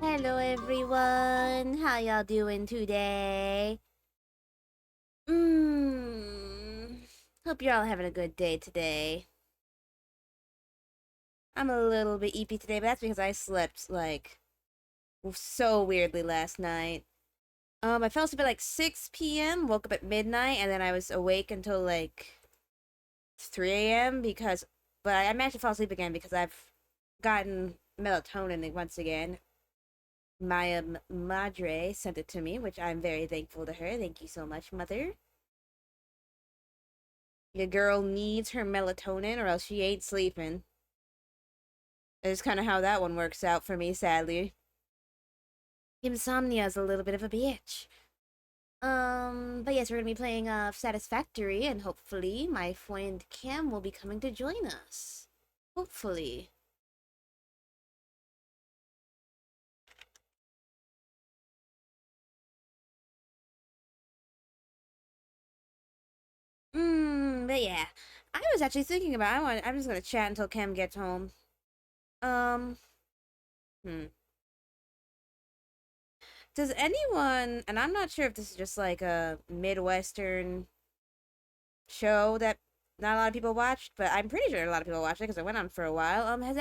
Hello everyone, how y'all doing today? Hope you're all having a good day today. I'm a little bit eepy today, but that's because I slept, like, so weirdly last night. I fell asleep at, like, 6 p.m., woke up at midnight, and then I was awake until, like, 3 a.m. but I managed to fall asleep again because I've gotten melatonin once again. Maya Madre sent it to me, which I'm very thankful to her. Thank you so much, Mother. Your girl needs her melatonin or else she ain't sleeping. It's kind of how that one works out for me, sadly. Insomnia's a little bit of a bitch. But yes, we're gonna be playing Satisfactory, and hopefully my friend Cam will be coming to join us. Hopefully. But yeah. I was actually thinking about I'm just gonna chat until Cam gets home. Um, hmm. Does anyone, and I'm not sure if this is just like a Midwestern show that not a lot of people watched, but I'm pretty sure a lot of people watched it because it went on for a while. Does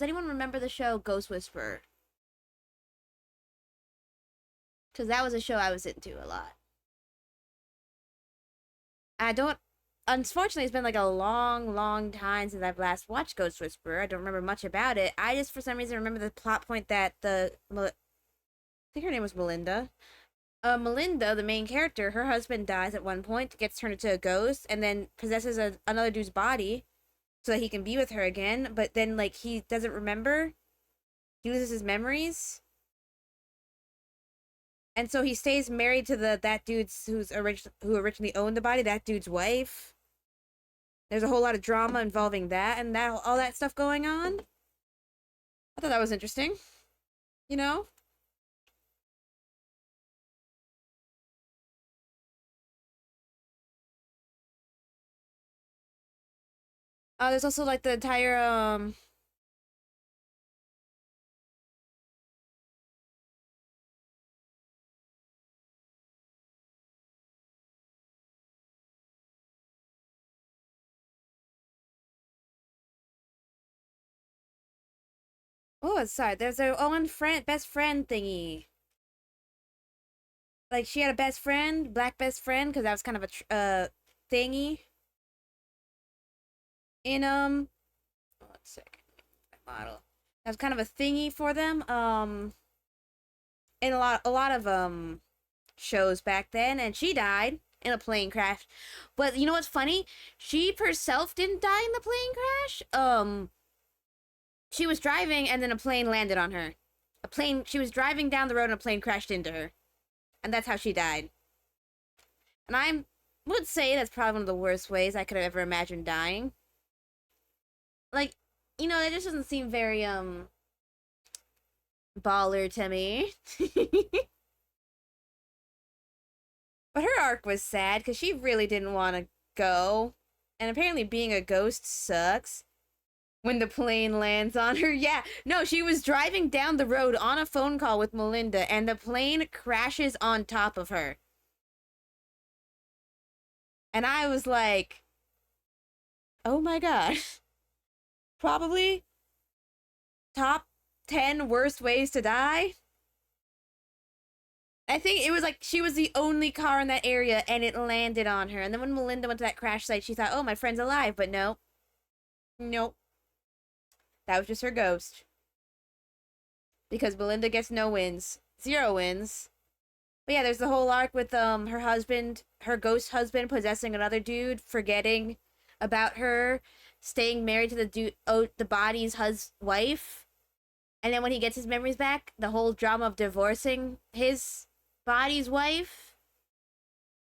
anyone remember the show Ghost Whisperer? Because that was a show I was into a lot. I don't, unfortunately, it's been like a long, long time since I've last watched Ghost Whisperer. I don't remember much about it. I just, for some reason, remember the plot point that I think her name was Melinda. Melinda, the main character, her husband dies at one point, gets turned into a ghost, and then possesses another dude's body so that he can be with her again. But then, like, he doesn't remember. He loses his memories, and so he stays married to that dude's who originally owned the body. That dude's wife. There's a whole lot of drama involving that and that all that stuff going on. I thought that was interesting. You know. There's also like the entire oh, sorry. There's their own best friend thingy. Like she had a best friend, black best friend, because that was kind of a thingy in 1 second, model. That was kind of a thingy for them in a lot of shows back then, and she died in a plane crash. But you know what's funny? She herself didn't die in the plane crash. She was driving, and then a plane landed on her. She was driving down the road, and a plane crashed into her, and that's how she died. And I would say that's probably one of the worst ways I could have ever imagined dying. Like, it just doesn't seem very baller to me. But her arc was sad because she really didn't want to go. And apparently being a ghost sucks when the plane lands on her. Yeah, no, she was driving down the road on a phone call with Melinda and the plane crashes on top of her. And I was like, oh my gosh. Probably top 10 worst ways to die. I think it was like she was the only car in that area and it landed on her. And then when Melinda went to that crash site, she thought, oh, my friend's alive. But no. Nope. That was just her ghost. Because Melinda gets no wins. 0 wins. But yeah, there's the whole arc with her husband, her ghost husband possessing another dude, forgetting about her, staying married to the body's wife. And then when he gets his memories back, the whole drama of divorcing his body's wife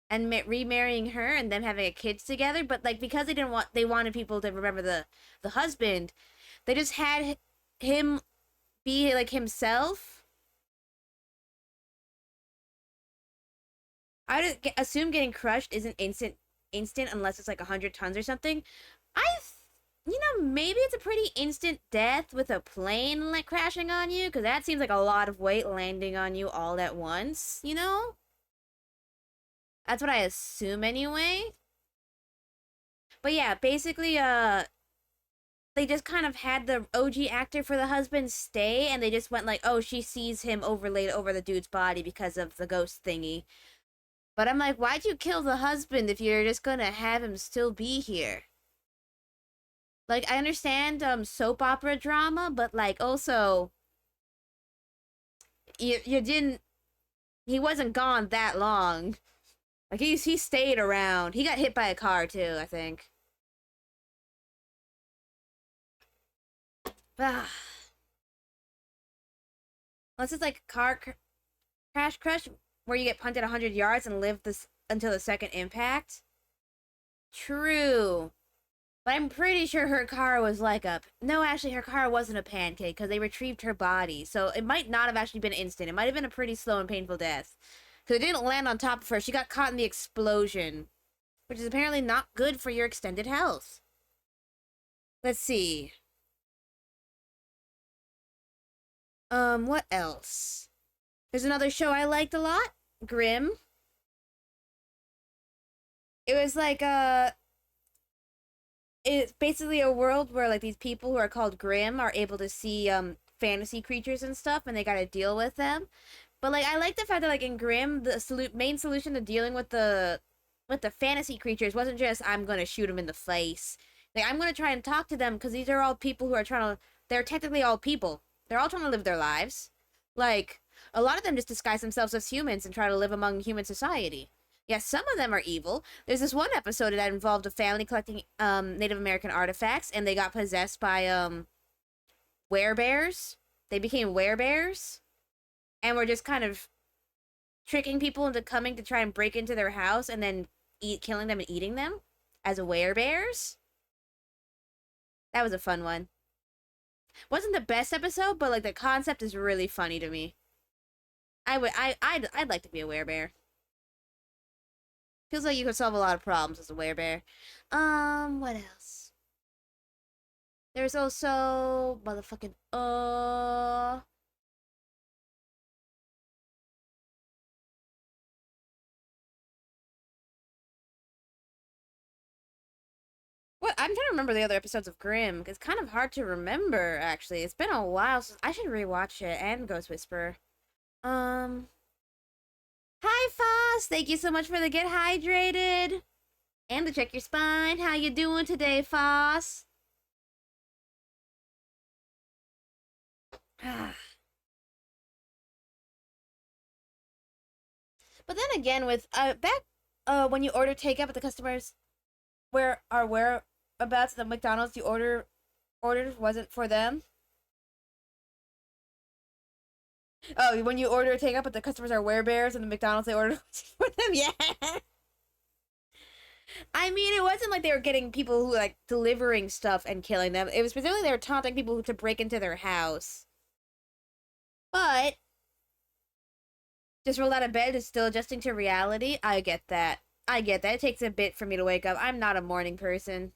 and remarrying her and them having a kids together. But like because they wanted people to remember the husband, they just had him be like himself. I would assume getting crushed isn't instant unless it's like 100 tons or something. I Maybe it's a pretty instant death with a plane like crashing on you, because that seems like a lot of weight landing on you all at once, you know? That's what I assume anyway. But yeah, basically, they just kind of had the OG actor for the husband stay, and they just went like, oh, she sees him overlaid over the dude's body because of the ghost thingy. But I'm like, why'd you kill the husband if you're just gonna have him still be here? Like, I understand soap opera drama, but like also you didn't he wasn't gone that long. Like he stayed around. He got hit by a car too, I think. Ah. Unless it's like crash where you get punted 100 yards and live this until the second impact. True. But I'm pretty sure her car was like a... No, actually, her car wasn't a pancake because they retrieved her body. So it might not have actually been instant. It might have been a pretty slow and painful death. Because it didn't land on top of her. She got caught in the explosion. Which is apparently not good for your extended health. Let's see. What else? There's another show I liked a lot. Grimm. It was like, it's basically a world where like these people who are called Grimm are able to see fantasy creatures and stuff, and they got to deal with them. But like I like the fact that like in Grimm, the main solution to dealing with the fantasy creatures wasn't just I'm gonna shoot them in the face. Like I'm gonna try and talk to them because these are all people who are trying to. They're technically all people. They're all trying to live their lives. Like a lot of them just disguise themselves as humans and try to live among human society. Yes, some of them are evil. There's this one episode that involved a family collecting Native American artifacts, and they got possessed by werebears. They became werebears, and were just kind of tricking people into coming to try and break into their house, and then killing them and eating them as werebears. That was a fun one. Wasn't the best episode, but like the concept is really funny to me. I'd like to be a werebear. Feels like you could solve a lot of problems as a werebear. What else? There's also motherfucking what? I'm trying to remember the other episodes of Grimm. It's kind of hard to remember, actually. It's been a while since I should rewatch it and Ghost Whisperer. Um, Hi Foss! Thank you so much for the get hydrated and to check your spine. How you doing today, Foss? But then again, with back when you order takeout, but the customers whereabouts the McDonald's you ordered wasn't for them. Oh, when you order a takeout, but the customers are werebears, and the McDonald's they ordered for them. Yeah. I mean, it wasn't like they were getting people who like delivering stuff and killing them. It was specifically they were taunting people to break into their house. But just rolled out of bed is still adjusting to reality. I get that. I get that. It takes a bit for me to wake up. I'm not a morning person.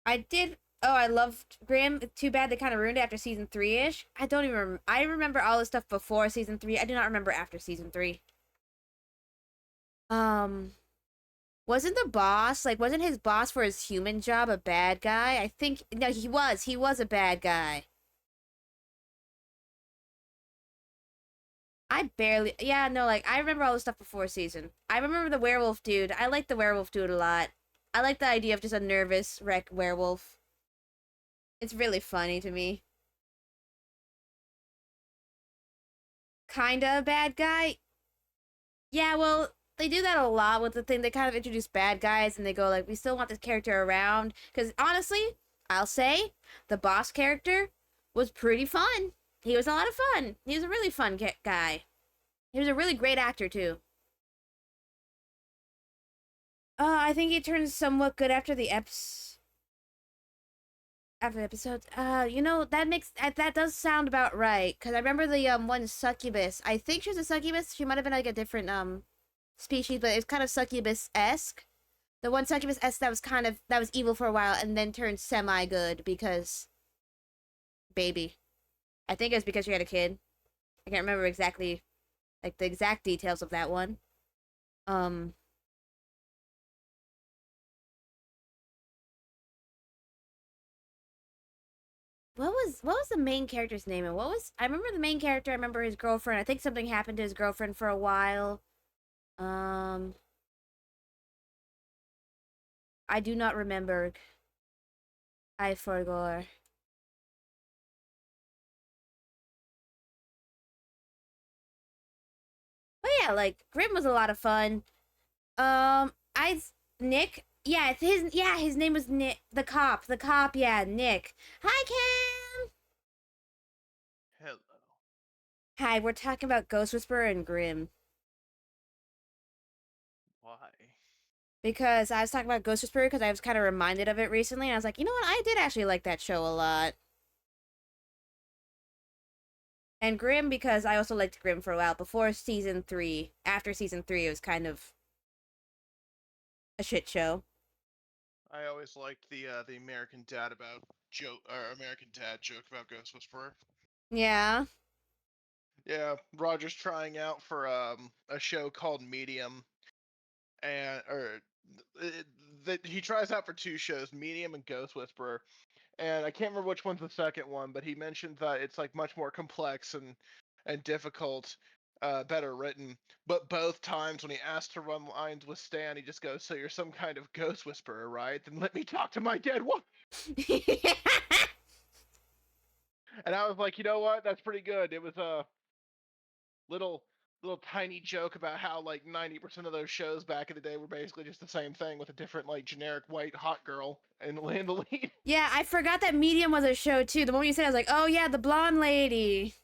I did. Oh, I loved Grimm. Too bad they kind of ruined it after season 3-ish. I don't even. I remember all the stuff before season 3. I do not remember after season 3. Um, wasn't the boss like? Wasn't his boss for his human job a bad guy? I think no, he was. He was a bad guy. I barely. Yeah, no, like I remember all the stuff before season. I remember the werewolf dude. I like the werewolf dude a lot. I like the idea of just a nervous wreck werewolf. It's really funny to me. Kinda a bad guy. Yeah, well, they do that a lot with the thing. They kind of introduce bad guys and they go like, we still want this character around. Because honestly, I'll say the boss character was pretty fun. He was a lot of fun. He was a really fun guy. He was a really great actor too. I think he turns somewhat good after the episodes. That does sound about right. Cause I remember the one succubus. I think she was a succubus. She might have been like a different species, but it's kind of succubus-esque. The one succubus S that was that was evil for a while and then turned semi-good because baby. I think it was because she had a kid. I can't remember exactly, like, the exact details of that one. Um, what was the main character's name? And what was I remember the main character. I remember his girlfriend. I think something happened to his girlfriend for a while. Um, I do not remember. I forgot. But yeah, like Grimm was a lot of fun. I Nick. His name was Nick. The cop. The cop. Yeah, Nick. Hi, Cam. Hello. Hi, we're talking about Ghost Whisperer and Grimm. Why? Because I was talking about Ghost Whisperer because I was kind of reminded of it recently, and I was like, you know what? I did actually like that show a lot. And Grimm because I also liked Grimm for a while before season 3. After season 3, it was kind of a shit show. I always liked the American Dad about joke or American Dad joke about Ghost Whisperer. Yeah. Yeah, Roger's trying out for a show called Medium, and or that he tries out for two shows, Medium and Ghost Whisperer, and I can't remember which one's the second one, but he mentioned that it's like much more complex and difficult, better written. But both times when he asked to run lines with Stan, he just goes, "So you're some kind of ghost whisperer, right? Then let me talk to my dead wife." And I was like, you know what? That's pretty good. It was a little tiny joke about how like 90% of those shows back in the day were basically just the same thing with a different like generic white hot girl in the lead. Yeah, I forgot that Medium was a show too. The moment you said it, I was like, oh yeah, the blonde lady.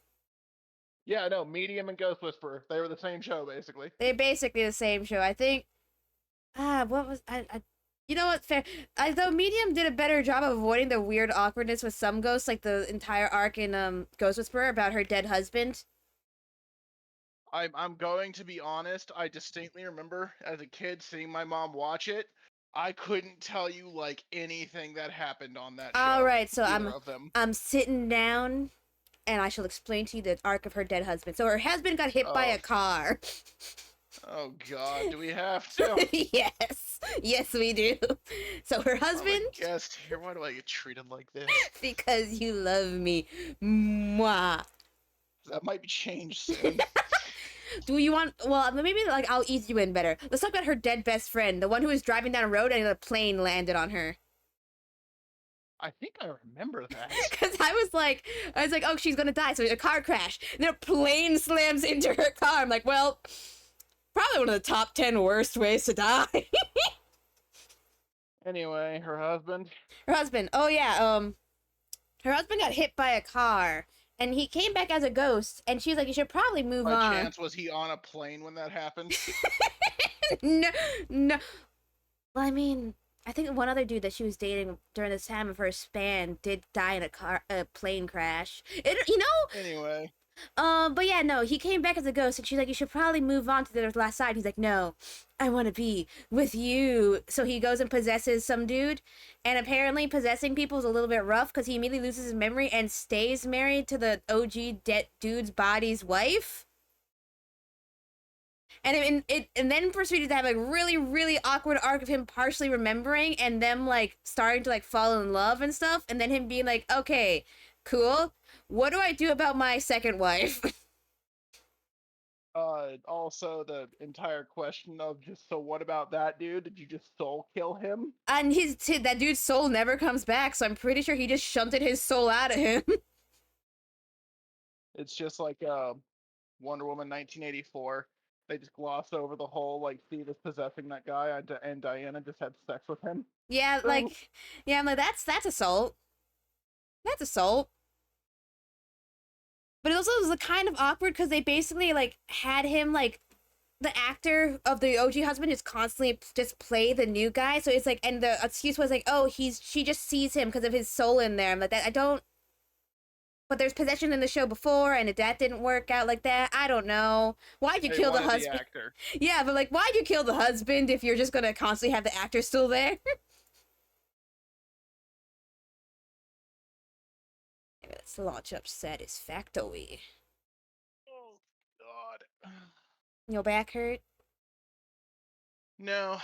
Yeah, no, Medium and Ghost Whisperer, they were the same show basically. They're basically the same show. I think what was I you know what? Fair. Though Medium did a better job of avoiding the weird awkwardness with some ghosts, like the entire arc in Ghost Whisperer about her dead husband. I'm going to be honest. I distinctly remember as a kid seeing my mom watch it. I couldn't tell you like anything that happened on that All show. right, so Either of them. I'm sitting down, and I shall explain to you the arc of her dead husband. So her husband got hit by Oh, a car. oh God, do we have to? Yes, yes, we do. So her I'm a husband, guest here. Why do I get treated like this? because you love me, mwah. That might be changed soon. Do you want? Well, maybe like I'll ease you in better. Let's talk about her dead best friend, the one who was driving down a road and a plane landed on her. I think I remember that. Because I was like, oh, she's gonna die. So a car crash, and then a plane slams into her car. I'm like, well, probably one of the top 10 worst ways to die. Anyway, her husband. Her husband. Oh yeah. Her husband got hit by a car, and he came back as a ghost. And she's like, you should probably move By on. chance, was he on a plane when that happened? No, no. Well, I mean, I think one other dude that she was dating during this time of her span did die in a plane crash. You know, Anyway, but yeah, no, he came back as a ghost, and she's like, "You should probably move on to the last side." He's like, "No, I want to be with you." So he goes and possesses some dude, and apparently possessing people is a little bit rough because he immediately loses his memory and stays married to the OG dead dude's body's wife. And then proceeded to have a really awkward arc of him partially remembering and them like starting to like fall in love and stuff, and then him being like, "Okay, cool. What do I do about my second wife?" also the entire question of just, so what about that dude? Did you just soul kill him? And that dude's soul never comes back, so I'm pretty sure he just shunted his soul out of him. It's just like Wonder Woman 1984. They just gloss over the whole like Steve is possessing that guy, and Diana just had sex with him Yeah, thing. like, yeah, I'm like, that's assault. That's assault. But it also was kind of awkward because they basically like had him like the actor of the OG husband just constantly just play the new guy. So it's like, and the excuse was like, oh, she just sees him because of his soul in there. I'm like, that I don't. but there's possession in the show before, and that didn't work out like that. I don't know. Why'd you They kill the wanted the husband? actor. Yeah, but like, why'd you kill the husband if you're just gonna constantly have the actor still there? Let's launch up Satisfactory. Oh God. Your back hurt? No.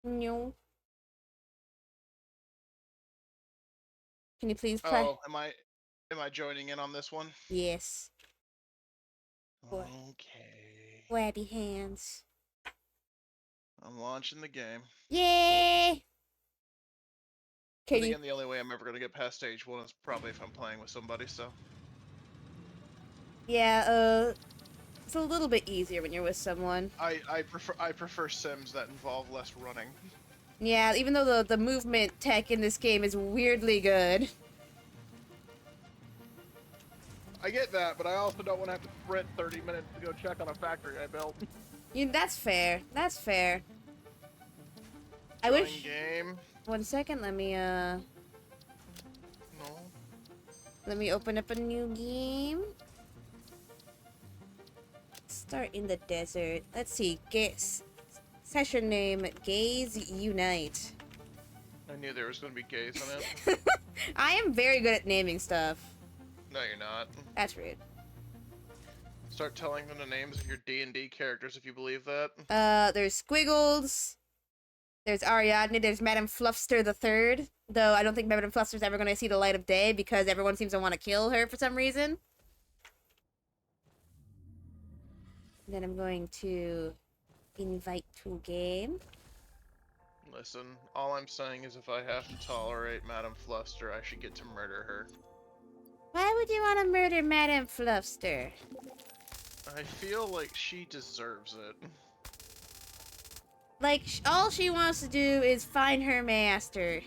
No. Can you please play? Oh, am I joining in on this one? Yes. Boy. Okay. Flabby hands. I'm launching the game. Yay! Then Can you? again, the only way I'm ever gonna get past stage 1 is probably if I'm playing with somebody, so. Yeah, it's a little bit easier when you're with someone. I prefer sims that involve less running. Yeah, even though the movement tech in this game is weirdly good. I get that, but I also don't want to have to sprint 30 minutes to go check on a factory I built. That's fair. That's fair. I Join wish. game. 1 second, No. let me open up a new game. Start in the desert. Let's see. Session name, Gaze Unite. I knew there was gonna be gays in it. I am very good at naming stuff. No, you're not. That's rude. Start telling them the names of your D&D characters if you believe that. There's Squiggles. There's Ariadne. There's Madame Fluffster the Third. Though I don't think Madame Fluffster's ever going to see the light of day because everyone seems to want to kill her for some reason. Then I'm going to invite to game. Listen, all I'm saying is if I have to tolerate Madame Fluster, I should get to murder her. Why would you want to murder Madame Fluffster? I feel like she deserves it. Like, all she wants to do is find her master.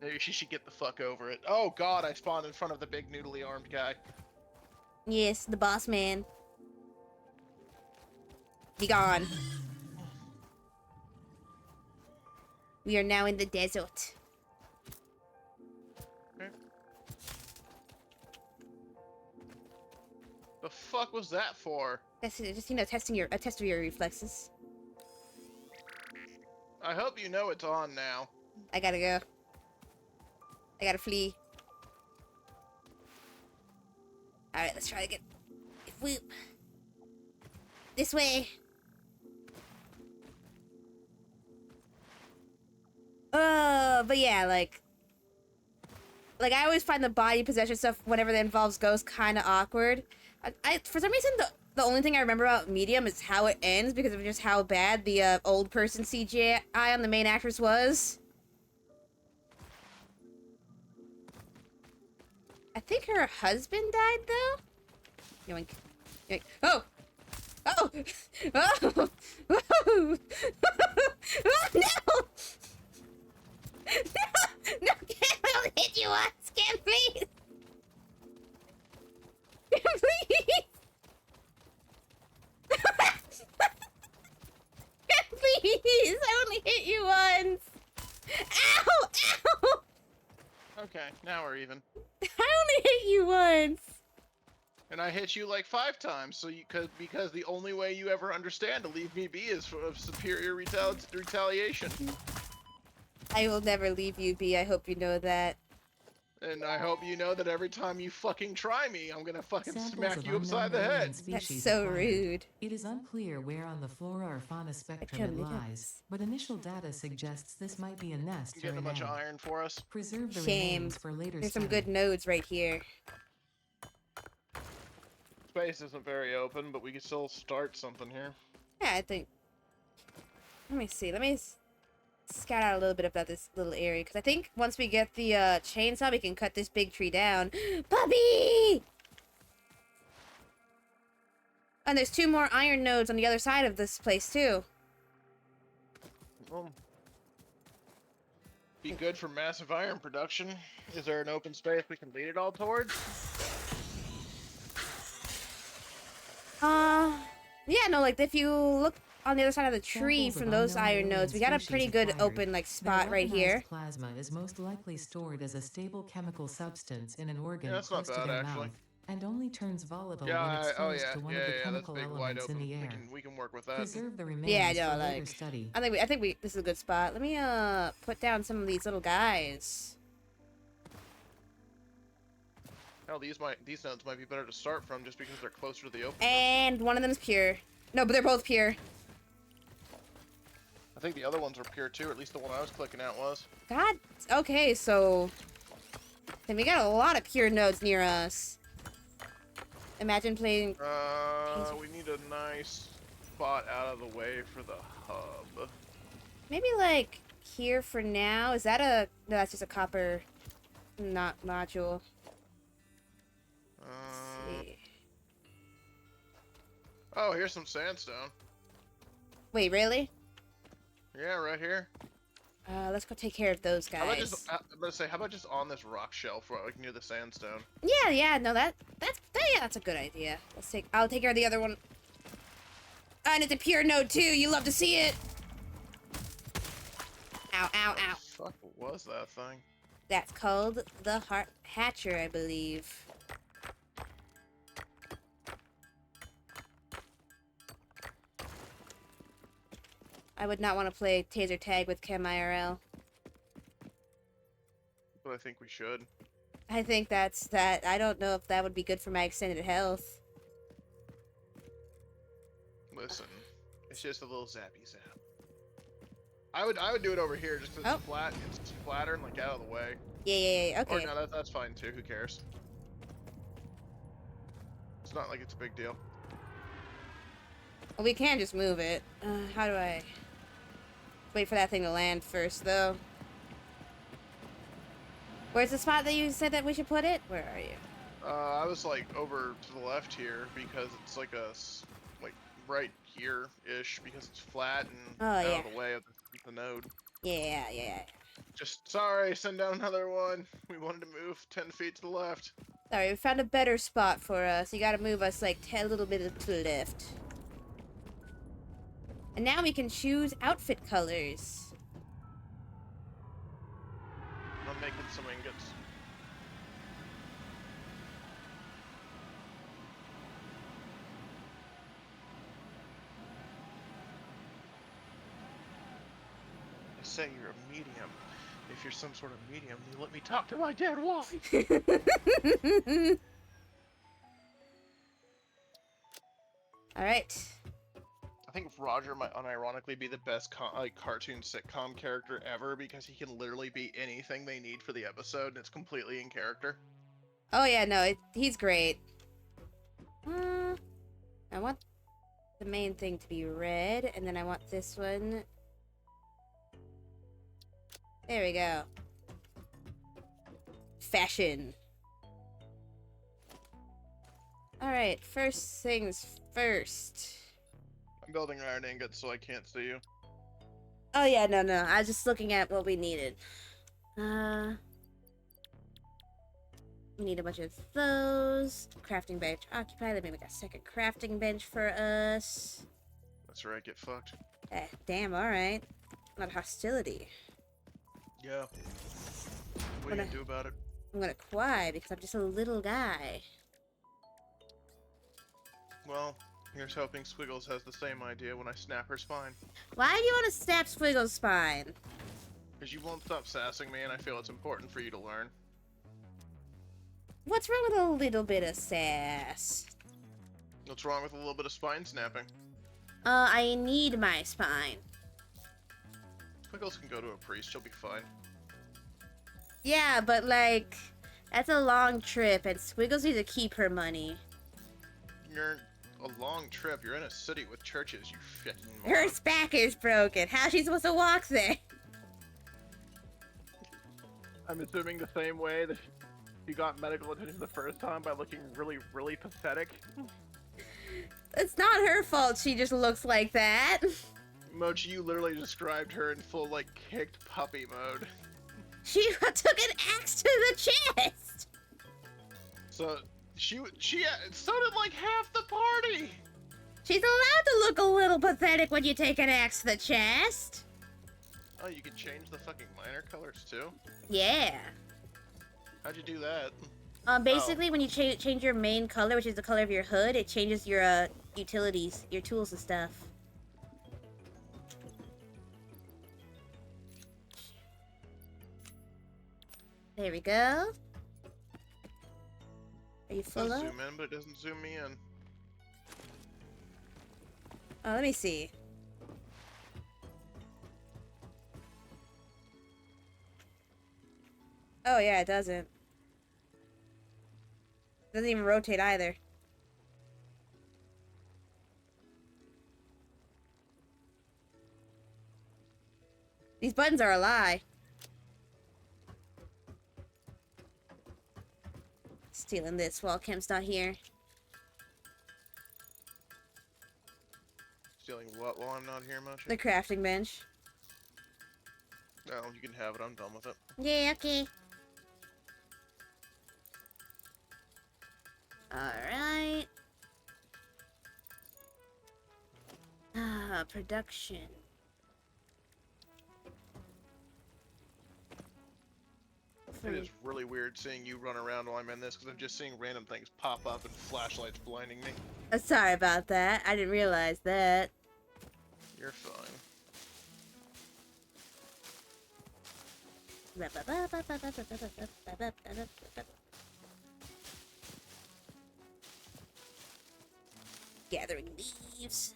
Maybe she should get the fuck over it. Oh god, I spawned in front of the big noodly armed guy. Yes, the boss man. Be gone. We are now in the desert. Okay. The fuck was that for? That's just, you know, a test of your reflexes. I hope you know it's on now. I gotta go. I gotta flee. Alright, let's try again. Whoop. This way. But yeah, like I always find the body possession stuff whenever that involves ghosts kind of awkward. I for some reason the only thing I remember about Medium is how it ends because of just how bad the old person CGI on the main actress was. I think her husband died though. Yoink. Yoink. Oh! Oh! Oh! Oh! Oh no! No! No, Cam, I'll hit you once! Cam, please! Cam, please! Cam, please! I only hit you once! Ow! Ow! Okay, now we're even. I only hit you once! And I hit you like 5 times, so because the only way you ever understand to leave me be is of superior retaliation. I will never leave you be, I hope you know that. And I hope you know that every time you fucking try me, I'm gonna fucking Samples smack of you upside the unknown alien head. That's species so acquired. rude. It is unclear where on the flora or fauna spectrum Spectrum it it lies, is. but initial data suggests this might be a nest You or getting a an bunch of egg. iron for us? Preserve the Shame. remains for later There's some study. good nodes right here. Space isn't very open, but we can still start something here. Yeah, I think... Let me see. Let me scout out a little bit about this little area. Because I think once we get the chainsaw, we can cut this big tree down. Puppy! And there's 2 more iron nodes on the other side of this place, too. Be good for massive iron production. Is there an open space we can lead it all towards? Yeah, no, like, if you look on the other side of the tree Samples of from those unknown iron alien nodes. We got a species pretty good acquired. open like Their spot right here. weaponized plasma is most likely stored as a stable chemical substance in an organ Yeah, that's not close to bad, their actually. mouth, and only turns volatile Yeah, when oh exposed yeah, to one yeah, of the yeah, that's chemical big, wide elements in open. the air. We can work with that. Preserve the Yeah, I remains know. for later Like, study. I think we this is a good spot. Let me put down some of these little guys. Hell, these nodes might be better to start from just because they're closer to the open. And one of them is pure. No, but they're both pure. I think the other ones were pure too, or at least the one I was clicking at was. God. Okay, so then we got a lot of pure nodes near us. Imagine playing. We need a nice spot out of the way for the hub. Maybe like here for now. Is that a? No, that's just a copper, not module. Let's see. Oh, here's some sandstone. Wait, really? Yeah, right here. Let's go take care of those How about guys. just, I'm gonna say, how about just on this rock shelf, right, like near the sandstone? Yeah, no, that's a good idea. I'll take care of the other one. And it's a pure node too. You love to see it. Ow, ow, ow. Fuck, what was that thing? That's called the heart hatcher, I believe. I would not want to play taser tag with Chem IRL. But I think we should. I think that's that. I don't know if that would be good for my extended health. Listen, it's just a little zappy zap. I would do it over here just 'cause Oh. it's flat. It's flatter and like out of the way. Yeah, Or okay. no, that's fine too. Who cares? It's not like it's a big deal. Well, we can just move it. How do I... Wait for that thing to land first, though. Where's the spot that you said that we should put it? Where are you? I was like over to the left here because it's like like right here-ish because it's flat and Oh, out yeah. of the way of the node. Yeah. Just sorry, send down another one. We wanted to move 10 feet to the left. Sorry, we found a better spot for us. You gotta move us like a little bit to the left. And now we can choose outfit colors. I'm making some ingots. They say you're a medium. If you're some sort of medium, you let me talk to my dead wife. Alright. I think Roger might unironically be the best cartoon sitcom character ever because he can literally be anything they need for the episode and it's completely in character. Oh yeah, no, he's great. I want the main thing to be red, and then I want this one. There we go. Fashion. Alright, first things first. I'm building iron ingots so I can't see you. Oh yeah, no, I was just looking at what we needed. We need a bunch of those. Crafting bench occupied. Let me make a second crafting bench for us. That's right, get fucked. Damn, alright. Not hostility. Yeah. What are you gonna do about it? I'm gonna cry because I'm just a little guy. Well, here's hoping Squiggles has the same idea when I snap her spine. Why do you want to snap Squiggle's spine? Because you won't stop sassing me and I feel it's important for you to learn. What's wrong with a little bit of sass? What's wrong with a little bit of spine snapping? I need my spine. Squiggles can go to a priest, she'll be fine. Yeah, but like, that's a long trip and Squiggles needs to keep her money. You're a long trip, you're in a city with churches, you fucking Her moron. spack is broken. How's she supposed to walk there? I'm assuming the same way that you got medical attention the first time by looking really, really pathetic. It's not her fault she just looks like that. Mochi, you literally described her in full, like, kicked puppy mode. She took an axe to the chest. So, so did like half the party! She's allowed to look a little pathetic when you take an axe to the chest. Oh, you can change the fucking miner colors too? Yeah. How'd you do that? Basically, when you change your main color, which is the color of your hood, it changes your utilities, your tools and stuff. There we go. Are you full I'll up? zoom in, but it doesn't zoom me in. Oh, let me see. Oh yeah, it doesn't. Doesn't even rotate either. These buttons are a lie. Stealing this while Kim's not here. Stealing what while I'm not here, Mochi? The crafting bench. No, you can have it. I'm done with it. Yeah, okay. Alright. Production. It is really weird seeing you run around while I'm in this, because I'm just seeing random things pop up and flashlights blinding me. Sorry about that. I didn't realize that. You're fine. Gathering leaves.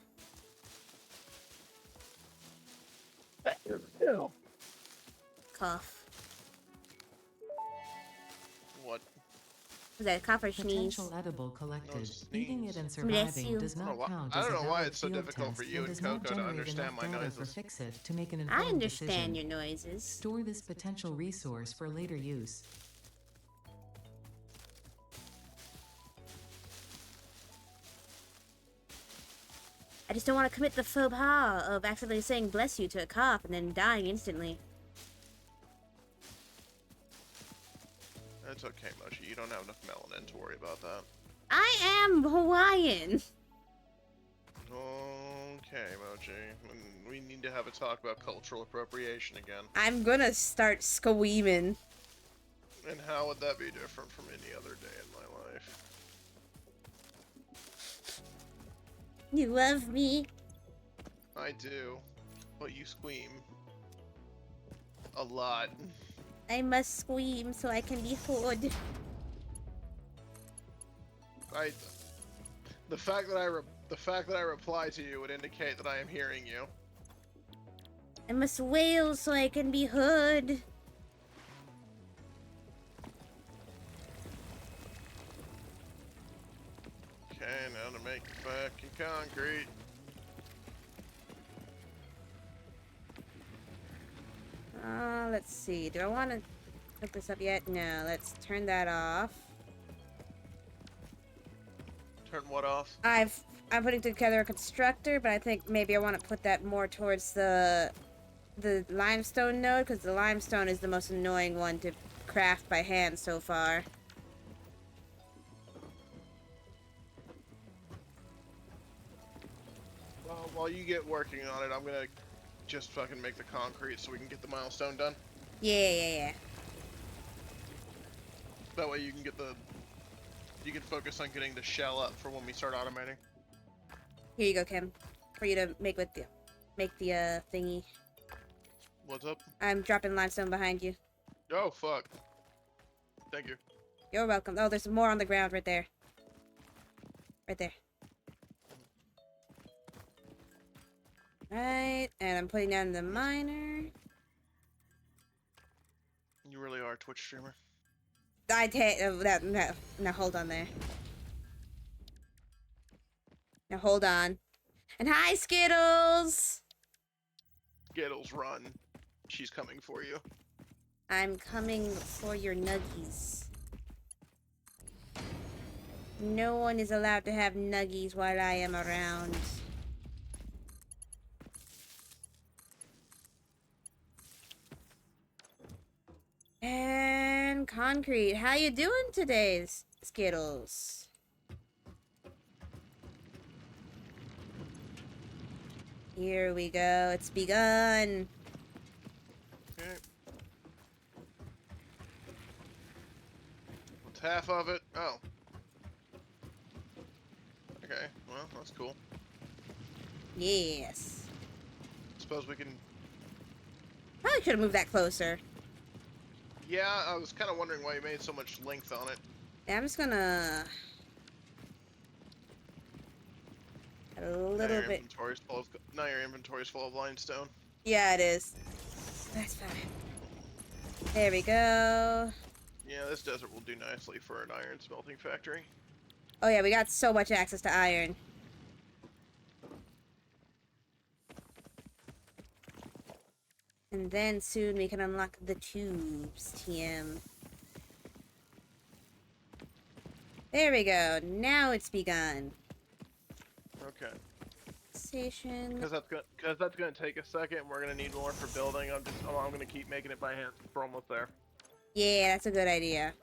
Cough. What? Was that a cough or sneeze? Potential edible collected. sneeze. Eating it and Bless you. surviving does not count I as don't a know why valid it's so field difficult for test you and and does not Coco to generate understand enough my data noises. for Fixit to make an I informed understand decision. your noises. Store this potential resource for later use. I just don't want to commit the faux pas of accidentally saying bless you to a cough and then dying instantly. It's okay, Mochi. You don't have enough melanin to worry about that. I am Hawaiian. Okay, Mochi. We need to have a talk about cultural appropriation again. I'm gonna start squeaming. And how would that be different from any other day in my life? You love me. I do. But you squeam. A lot. I must scream so I can be heard. The fact that I reply to you would indicate that I am hearing you. I must wail so I can be heard. Okay, now to make fucking concrete. Let's see. Do I want to hook this up yet? No, let's turn that off. Turn what off? I'm putting together a constructor, but I think maybe I want to put that more towards the limestone node, because the limestone is the most annoying one to craft by hand so far. Well, while you get working on it, I'm gonna just fucking make the concrete so we can get the milestone done. Yeah. That way you can get you can focus on getting the shell up for when we start automating. Here you go, Kim. For you to make the thingy. What's up? I'm dropping limestone behind you. Oh, fuck. Thank you. You're welcome. Oh, there's more on the ground right there. Right there. Right, and I'm putting down the miner. You really are a Twitch streamer. Now hold on there. Now hold on. And hi, Skittles! Skittles, run. She's coming for you. I'm coming for your nuggies. No one is allowed to have nuggies while I am around. And concrete. How you doing today, Skittles? Here we go. It's begun. Okay. What's half of it? Oh. Okay, well, that's cool. Yes. Suppose we can... Probably should have moved that closer. Yeah, I was kind of wondering why you made so much length on it. Yeah, I'm just gonna... A Now little your bit... inventory's full of... Now your inventory's full of limestone. Yeah, it is. That's fine. There we go. Yeah, this desert will do nicely for an iron smelting factory. Oh yeah, we got so much access to iron. And then soon we can unlock the tubes, TM. There we go. Now it's begun. Okay. Station. Because that's gonna take a second. And we're gonna need more for building. I'm gonna keep making it by hand. We're almost there. Yeah, that's a good idea.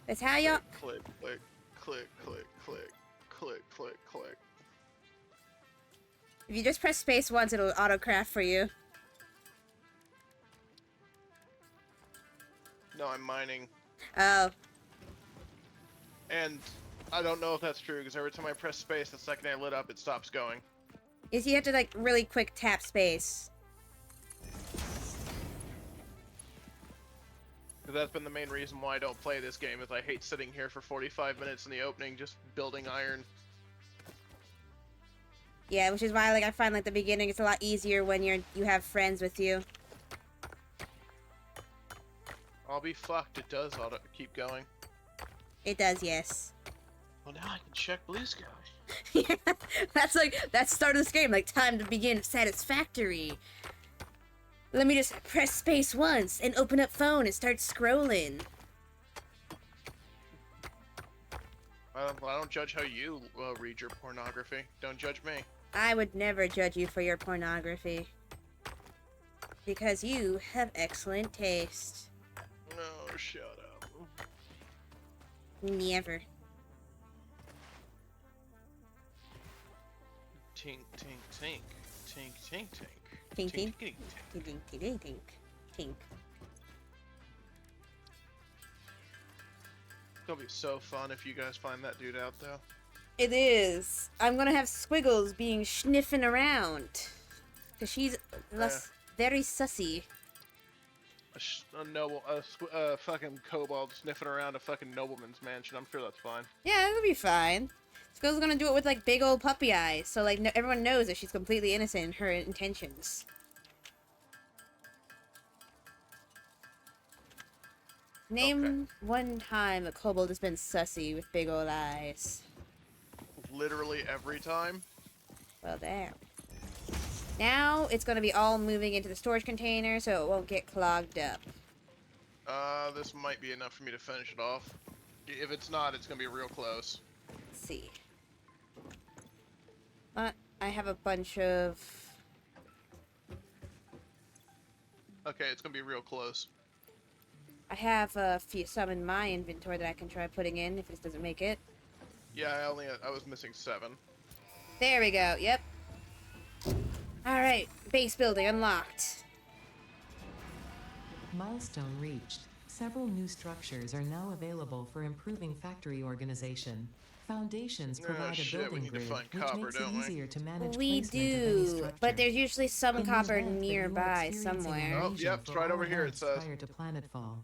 That's how y'all... Click, click, click, click, click, click, click, click. If you just press space once, it'll auto-craft for you. No, I'm mining. Oh. And I don't know if that's true, because every time I press space, the second I lit up, it stops going. Is you have to, like, really quick tap space. Because that's been the main reason why I don't play this game, is I hate sitting here for 45 minutes in the opening just building iron. Yeah, which is why, like, I find, like, the beginning it's a lot easier when you have friends with you. I'll be fucked, it does auto keep going. It does, yes. Well, now I can check blue sky. Yeah, that's the start of this game, like, time to begin Satisfactory. Let me just press space once and open up phone and start scrolling. I don't judge how you read your pornography. Don't judge me. I would never judge you for your pornography. Because you have excellent taste. No, shut up. Never. Tink, tink, tink. Tink, tink, tink. Tink, tink. Tink, tink, Tink, tink, tink, tink, tink. It'll be so fun if you guys find that dude out, though. It is. I'm gonna have Squiggles being sniffing around. Cause she's very sussy. A fucking kobold sniffing around a fucking nobleman's mansion. I'm sure that's fine. Yeah, it'll be fine. Squiggles gonna do it with like big old puppy eyes, so like everyone knows that she's completely innocent in her intentions. Name one time a kobold has been sussy with big old eyes. Literally every time. Well, there. Now it's going to be all moving into the storage container so it won't get clogged up. This might be enough for me to finish it off. If it's not, it's gonna be real close. Let's see. But I have a bunch of... Okay, it's gonna be real close. I have some in my inventory that I can try putting in if this doesn't make it. Yeah, I was missing 7. There we go, yep. Alright, base building unlocked. Milestone reached. Several new structures are now available for improving factory organization. Foundations provide shit, a we building need to grid, find which copper, makes it don't we? easier to manage We placement of any do, structure. but there's usually some In the copper event that you are nearby experiencing somewhere. Oh, invasion yep, it's for right all over here, it events says. Prior to planetfall.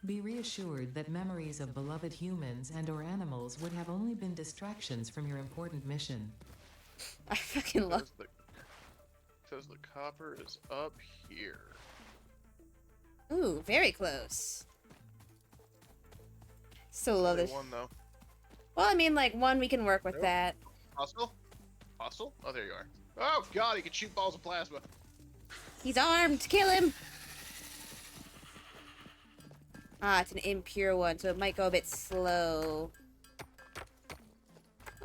Be reassured that memories of beloved humans and/or animals would have only been distractions from your important mission. I fucking love... Says the copper is up here. Ooh, very close. Still love Only this. one though. Well, I mean, like, one, we can work with Nope. that. Hostile? Hostile? Oh, there you are. Oh god, he can shoot balls of plasma. He's armed! Kill him! Ah, it's an impure one, so it might go a bit slow.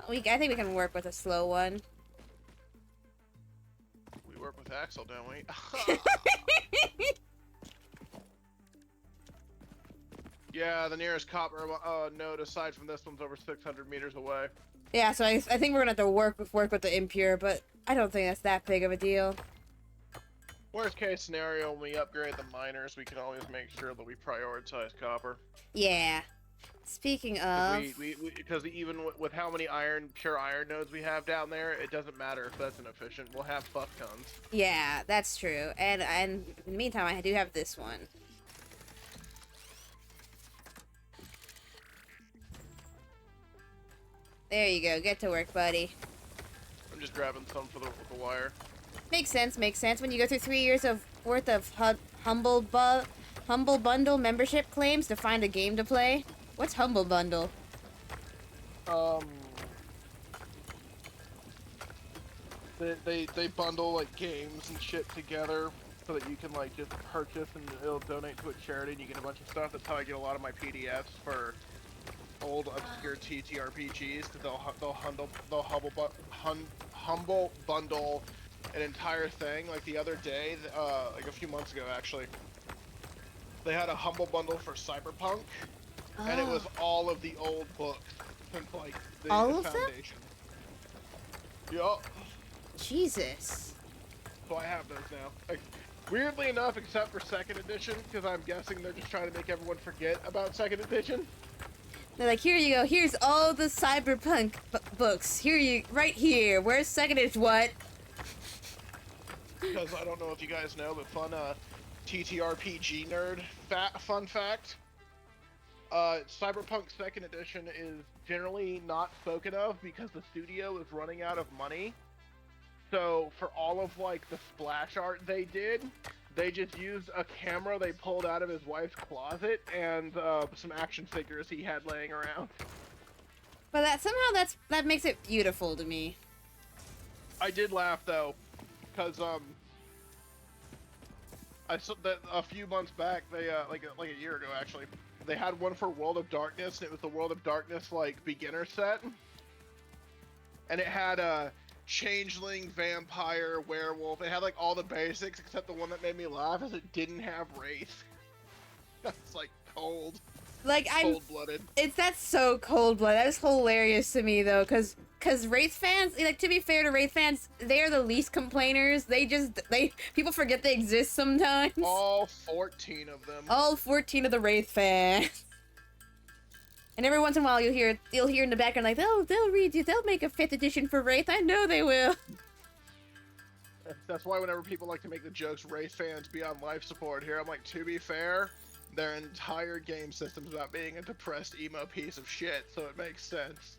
I think we can work with a slow one. We work with Axel, don't we? Yeah, the nearest copper node aside from this one's over 600 meters away. Yeah, so I think we're gonna have to work with the impure, but I don't think that's that big of a deal. Worst case scenario, when we upgrade the miners, we can always make sure that we prioritize copper. Yeah. Speaking of, Because even with how many pure iron nodes we have down there, it doesn't matter if that's inefficient. We'll have fuck tons. yeah, that's true. And in the meantime, I do have this one. There you go. Get to work, buddy. I'm just grabbing some for the wire. Makes sense. Makes sense. When you go through 3 years of worth of humble bundle membership claims to find a game to play. What's humble bundle? They bundle like games and shit together so that you can like just purchase and it'll donate to a charity and you get a bunch of stuff. That's how I get a lot of my PDFs for old obscure TTRPGs because they'll humble bundle an entire thing. Like the other day, like a few months ago actually, they had a humble bundle for Cyberpunk, and it was all of the old books since like the Foundation. Yup. Jesus. So I have those now. Like, weirdly enough, except for second edition, because I'm guessing they're just trying to make everyone forget about second edition. They're like, here you go. Here's all the cyberpunk books. Right here. Where's second edition? What? Because I don't know if you guys know, but fun TTRPG nerd fun fact. Cyberpunk second edition is generally not spoken of because the studio is running out of money. So for all of like the splash art they did, they just used a camera they pulled out of his wife's closet and some action figures he had laying around. But that makes it beautiful to me. I did laugh though, because I saw that a few months back. They like a year ago actually. They had one for World of Darkness, and it was the World of Darkness like beginner set, and it had a changeling, vampire, werewolf. It had like all the basics, except the one that made me laugh is it didn't have wraith. That's like cold. Like cold-blooded. That's so cold-blooded. That is hilarious to me though, cause Wraith fans, like to be fair to Wraith fans, they are the least complainers. People forget they exist sometimes. All 14 of them. All 14 of the Wraith fans. And every once in a while you'll hear in the background like, oh, they'll make a 5th edition for Wraith. I know they will. That's why whenever people like to make the jokes, Wraith fans be on life support here, I'm like, to be fair, their entire game system's about being a depressed emo piece of shit, so it makes sense.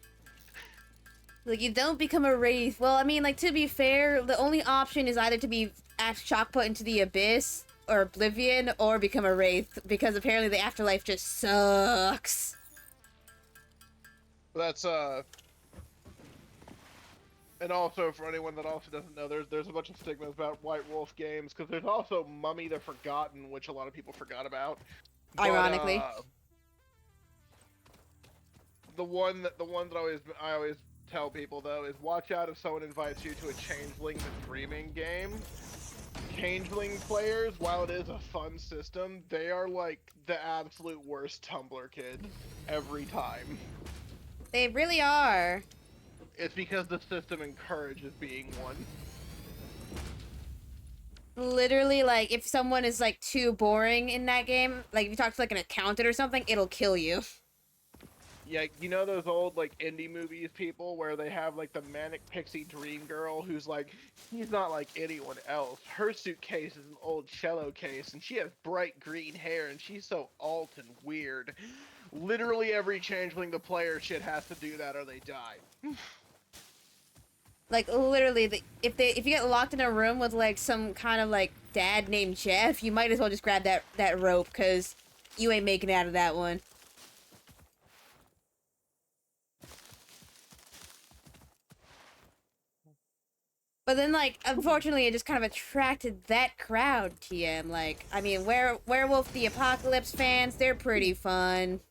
Like, you don't become a Wraith. Well, I mean, like, to be fair, the only option is either to be shock put into the Abyss or Oblivion or become a Wraith, because apparently the afterlife just sucks. That's and also for anyone that also doesn't know, there's a bunch of stigmas about White Wolf games because there's also Mummy the Forgotten, which a lot of people forgot about. But, ironically, the one that I always tell people though is watch out if someone invites you to a Changeling the Dreaming game. Changeling players, while it is a fun system, they are like the absolute worst Tumblr kids every time. they really are. It's because the system encourages being one. Literally, like, if someone is, like, too boring in that game, like, if you talk to, like, an accountant or something, it'll kill you. Yeah, you know those old, like, indie movies people where they have, like, the manic pixie dream girl who's, like, she's not like anyone else. Her suitcase is an old cello case, and she has bright green hair, and she's so alt and weird. Literally every changeling the player shit has to do that or they die. Like, literally, if you get locked in a room with, like, some kind of, like, dad named Jeff, you might as well just grab that rope, because you ain't making it out of that one. But then, like, unfortunately, it just kind of attracted that crowd, TM. Like, I mean, Werewolf the Apocalypse fans, they're pretty fun.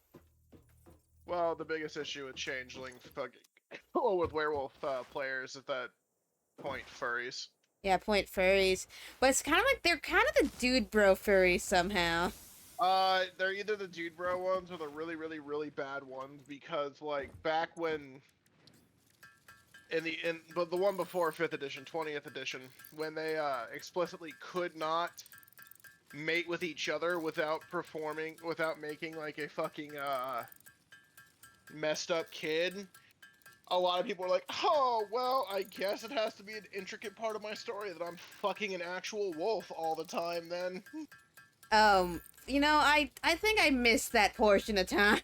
Well, the biggest issue with changeling with werewolf players is that point furries. Yeah, point furries. But it's kind of like, they're kind of the dude bro furries somehow. They're either the dude bro ones or the really, really, really bad ones because like back when but the one before 5th edition, 20th edition, when they explicitly could not mate with each other without making like a fucking messed up kid. A lot of people are like, oh, well, I guess it has to be an intricate part of my story that I'm fucking an actual wolf all the time then. You know, I think I missed that portion of time.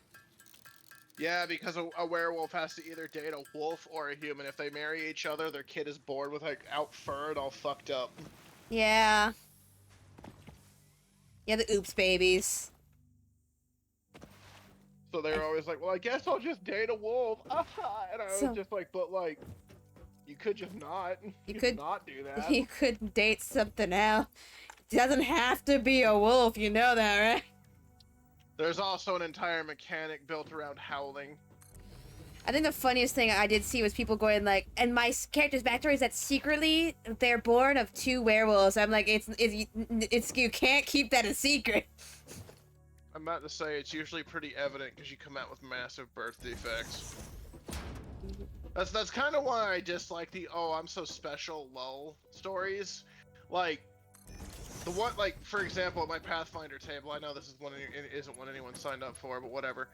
Yeah, because a werewolf has to either date a wolf or a human. If they marry each other, their kid is born with like out fur and all fucked up. Yeah. Yeah, the oops babies. So they're always like, well, I guess I'll just date a wolf. And I was So- just like, but like, you could just not. You could could- not do that. You could date something else. It doesn't have to be a wolf, you know that, right? There's also an entire mechanic built around howling. I think the funniest thing I did see was people going like, and my character's backstory is that secretly they're born of 2 werewolves. I'm like, it's you can't keep that a secret. I'm about to say it's usually pretty evident because you come out with massive birth defects. That's kind of why I dislike the "oh, I'm so special" lull stories. Like the one, like for example, my Pathfinder table. I know this is one isn't one anyone signed up for, but whatever.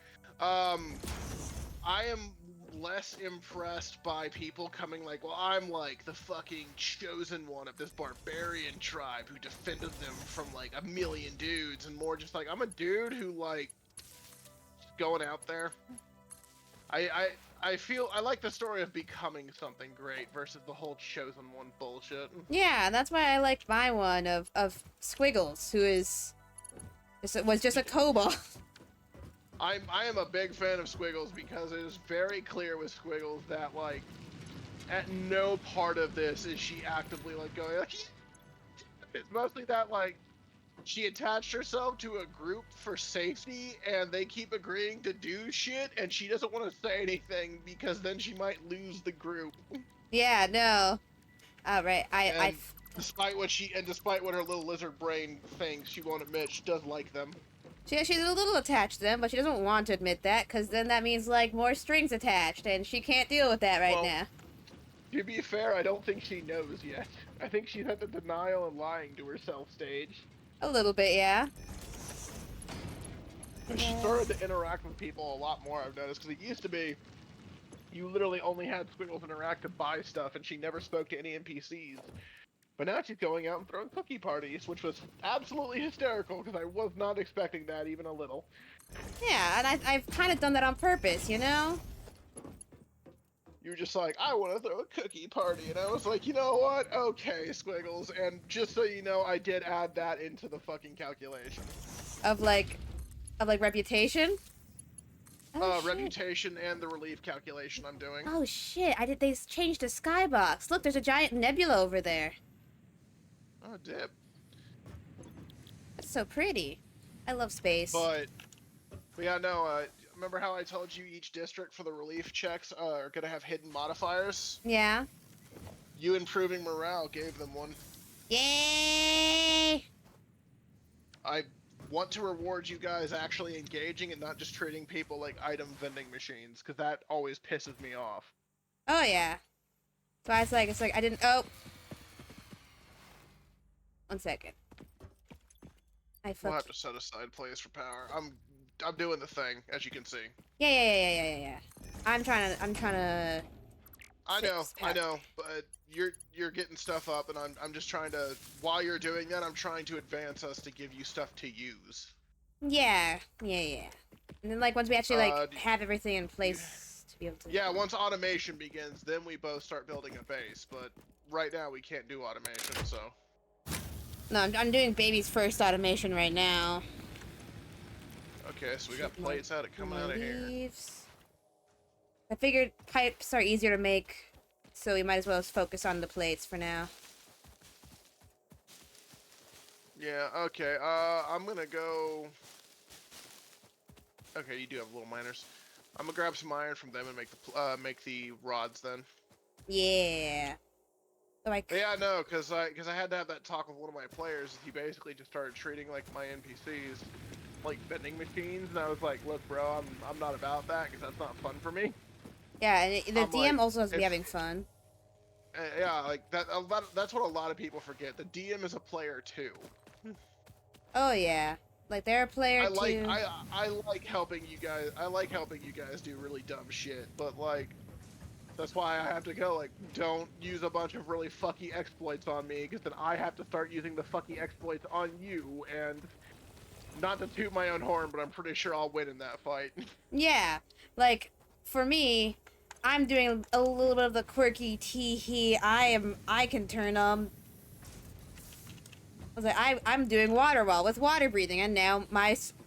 I am less impressed by people coming like, well, I'm like the fucking chosen one of this barbarian tribe who defended them from like a million dudes, and more just like I'm a dude who like just going out there. I feel I like the story of becoming something great versus the whole chosen one bullshit. Yeah, that's why I liked my one of Squiggles, who was just a kobold. I am a big fan of Squiggles because it is very clear with Squiggles that like at no part of this is she actively like going like it's mostly that like she attached herself to a group for safety and they keep agreeing to do shit and she doesn't want to say anything because then she might lose the group. Yeah, no. Alright, Despite what her little lizard brain thinks, she won't admit she does like them. she's a little attached to them, but she doesn't want to admit that, because then that means, like, more strings attached, and she can't deal with that right Well, now. To be fair, I don't think she knows yet. I think she's at the denial and lying to herself stage. A little bit, yeah. And she started to interact with people a lot more, I've noticed, because it used to be you literally only had Squiggles interact to buy stuff, and she never spoke to any NPCs. But now she's going out and throwing cookie parties, which was absolutely hysterical, because I was not expecting that even a little. Yeah, and I've kind of done that on purpose, you know? You were just like, I want to throw a cookie party, and I was like, you know what? Okay, Squiggles, and just so you know, I did add that into the fucking calculation. Of reputation? Oh, shit. Reputation and the relief calculation I'm doing. Oh, shit, they changed the skybox. Look, there's a giant nebula over there. Oh, dip. That's so pretty. I love space. But yeah, no, remember how I told you each district for the relief checks are gonna have hidden modifiers? Yeah. You improving morale gave them one. Yay! I want to reward you guys actually engaging and not just treating people like item vending machines, because that always pisses me off. Oh, yeah. So it's like, I didn't, oh. 1 second. We'll have to set aside plays for power. I'm doing the thing, as you can see. Yeah. I'm trying to. I fix power. know, but you're getting stuff up, and I'm just trying to. While you're doing that, I'm trying to advance us to give you stuff to use. Yeah. And then like once we actually have everything in place to be able to. Yeah, once automation begins, then we both start building a base. But right now we can't do automation, so. No, I'm doing baby's first automation right now. Okay, so we got plates coming out of here. Leaves. I figured pipes are easier to make, so we might as well just focus on the plates for now. Yeah, okay, I'm gonna go... Okay, you do have little miners. I'm gonna grab some iron from them and make the rods then. Yeah. So Yeah, no, because I had to have that talk with one of my players. He basically just started treating like my NPCs. like vending machines, and I was like, look, bro, I'm not about that because that's not fun for me. Yeah, and the I'm DM like, also has to be if having fun. yeah, like that's what a lot of people forget. The DM is a player too. Oh yeah, like they're a player too. I like helping you guys. I like helping you guys do really dumb shit, but like that's why I have to go. Like, don't use a bunch of really fucky exploits on me, because then I have to start using the fucky exploits on you. And not to toot my own horn, but I'm pretty sure I'll win in that fight. Yeah, like for me, I'm doing a little bit of the quirky tee hee. I can turn I was like, I'm doing water wall with water breathing, and now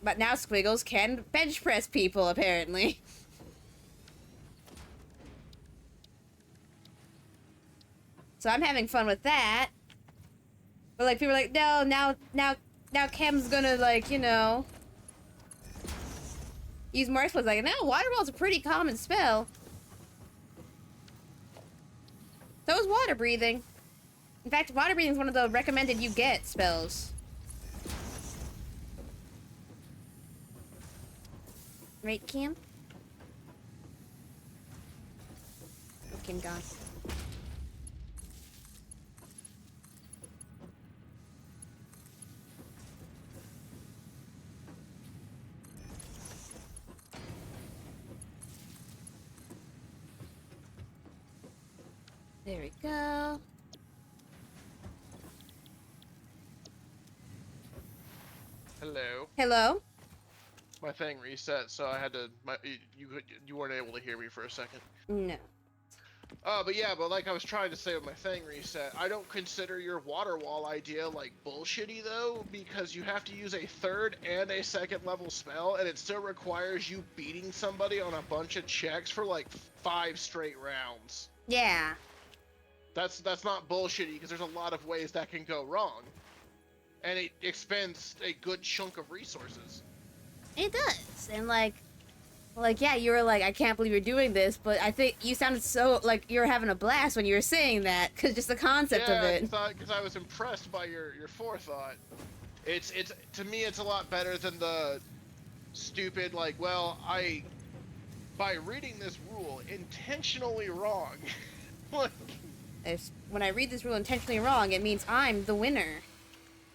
but now Squiggles can bench press people apparently. So I'm having fun with that. But like people are like, no, now Kem's gonna like, use more exploits. Like, no, water wall's a pretty common spell. So is water breathing. In fact, water breathing is one of the recommended you get spells. Right, Kim? Oh, Kim gone. There we go. Hello. Hello? My thing reset, so I had to. You weren't able to hear me for a second. No. But yeah, but like I was trying to say with my thing reset, I don't consider your water wall idea like bullshitty though, because you have to use a third and a second level spell, and it still requires you beating somebody on a bunch of checks for like 5 straight rounds. Yeah. That's not bullshitty, because there's a lot of ways that can go wrong, and it expends a good chunk of resources. It does. And like, yeah, you were like, I can't believe you're doing this, but I think you sounded so like you were having a blast when you were saying that, because just the concept of it. Because I was impressed by your forethought. It's to me it's a lot better than the stupid like, well, by reading this rule intentionally wrong. Like, When I read this rule intentionally wrong, it means I'm the winner.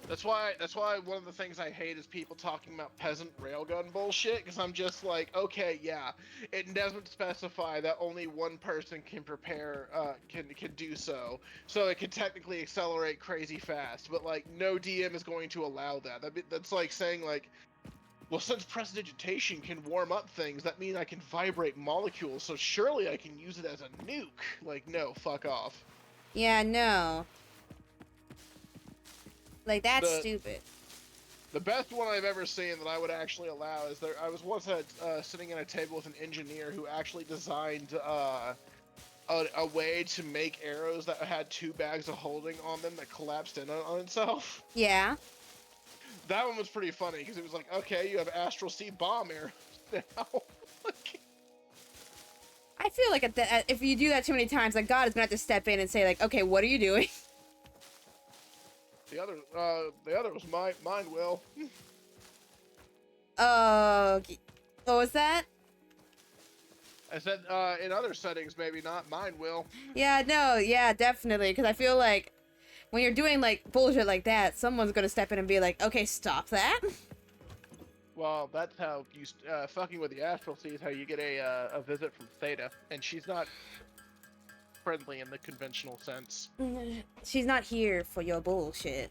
that's why one of the things I hate is people talking about peasant railgun bullshit, because I'm just like, okay, yeah, it doesn't specify that only one person can prepare, can do so it can technically accelerate crazy fast, but like no DM is going to allow that. That's like saying like, well, since prestidigitation can warm up things, that means I can vibrate molecules, so surely I can use it as a nuke. Like, no, fuck off. Yeah, no. Like, that's stupid. The best one I've ever seen that I would actually allow is I was once sitting at a table with an engineer who actually designed a way to make arrows that had 2 bags of holding on them that collapsed in on itself. Yeah. That one was pretty funny, because it was like, okay, you have Astral Sea bomb arrows now. I feel like if you do that too many times, like God is gonna have to step in and say like, okay, what are you doing? The other was mine, Will. What was that? I said, in other settings, maybe not. Mine will. Yeah, no, yeah, definitely. Because I feel like when you're doing like bullshit like that, someone's gonna step in and be like, okay, stop that. Well, that's how you fucking with the Astral Sea is how you get a visit from Theta, and she's not friendly in the conventional sense. She's not here for your bullshit.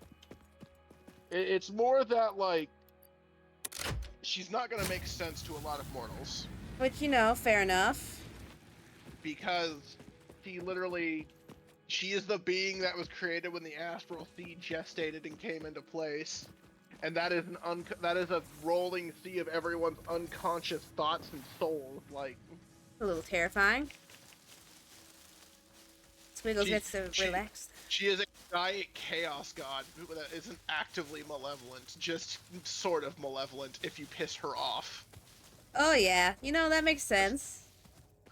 It's more that like she's not gonna make sense to a lot of mortals. Which, fair enough. Because she is the being that was created when the Astral Sea gestated and came into place. And that is that is a rolling sea of everyone's unconscious thoughts and souls. Like, a little terrifying. Squiggles gets to relax. She is a giant chaos god that isn't actively malevolent, just sort of malevolent if you piss her off. Oh yeah, that makes sense.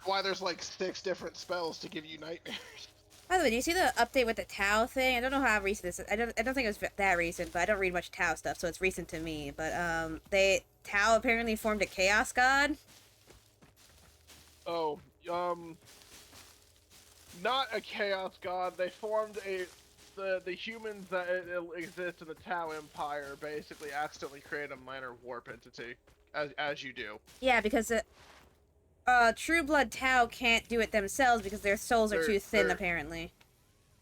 Why there's like 6 different spells to give you nightmares. By the way, do you see the update with the Tau thing? I don't know how recent this is. I don't think it was that recent, but I don't read much Tau stuff, so it's recent to me. But Tau apparently formed a chaos god. Oh, not a chaos god. They formed the humans that exist in the Tau Empire basically accidentally create a minor warp entity, as you do. Yeah, because True Blood Tau can't do it themselves because their souls are too thin, apparently.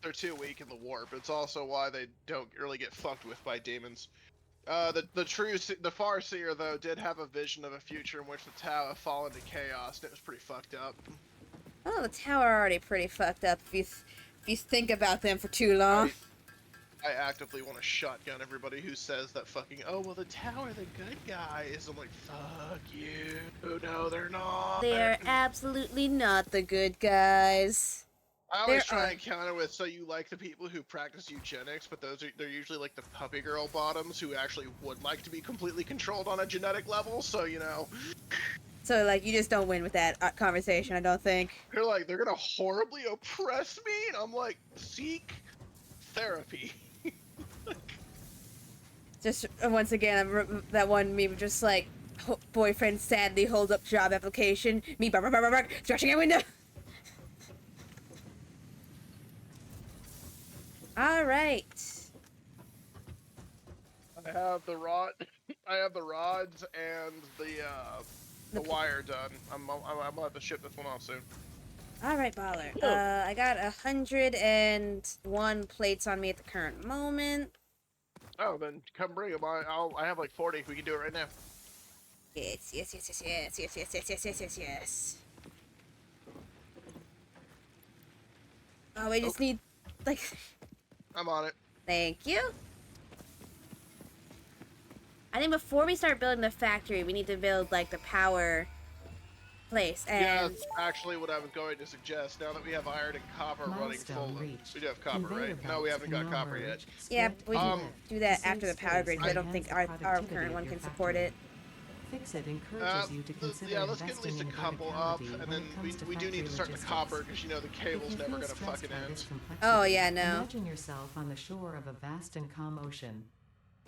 They're too weak in the warp. It's also why they don't really get fucked with by demons. The Farseer though did have a vision of a future in which the Tau have fallen to chaos, and it was pretty fucked up. Oh, the Tau are already pretty fucked up if you think about them for too long. I actively want to shotgun everybody who says that fucking, oh, well, the Tau are the good guys. I'm like, fuck you. No, they're not. They are absolutely not the good guys. I always try and counter with, so you like the people who practice eugenics, but they're usually like the puppy girl bottoms who actually would like to be completely controlled on a genetic level, so, you know. So, like, you just don't win with that conversation, I don't think. They're gonna horribly oppress me? And I'm like, seek therapy. Just, once again, that one meme just like, boyfriend sadly holds up job application, me scratching a window. Alright. I have the rods and the wire done. I'm gonna have to ship this one off soon. Alright, Baller. I got 101 plates on me at the current moment. Oh, then come bring them. I have like 40. We can do it right now. Yes. Oh, we just need, like... I'm on it. Thank you. I think before we start building the factory, we need to build, like, the power place. And yeah, that's actually what I was going to suggest. Now that we have iron and copper running full, we do have copper, right? No, we haven't got copper yet. Yeah, we can do that after the power grid, but I don't think our current one can support it. Fix It encourages you to consider yeah, let's get at least a investing in couple up, verticality and when then it comes to we do need to start the factory copper, logistics. because you know the If cable's you never feel gonna stressed fucking by end. this complexity, Oh, yeah, no. Imagine yourself on the shore of a vast and calm ocean.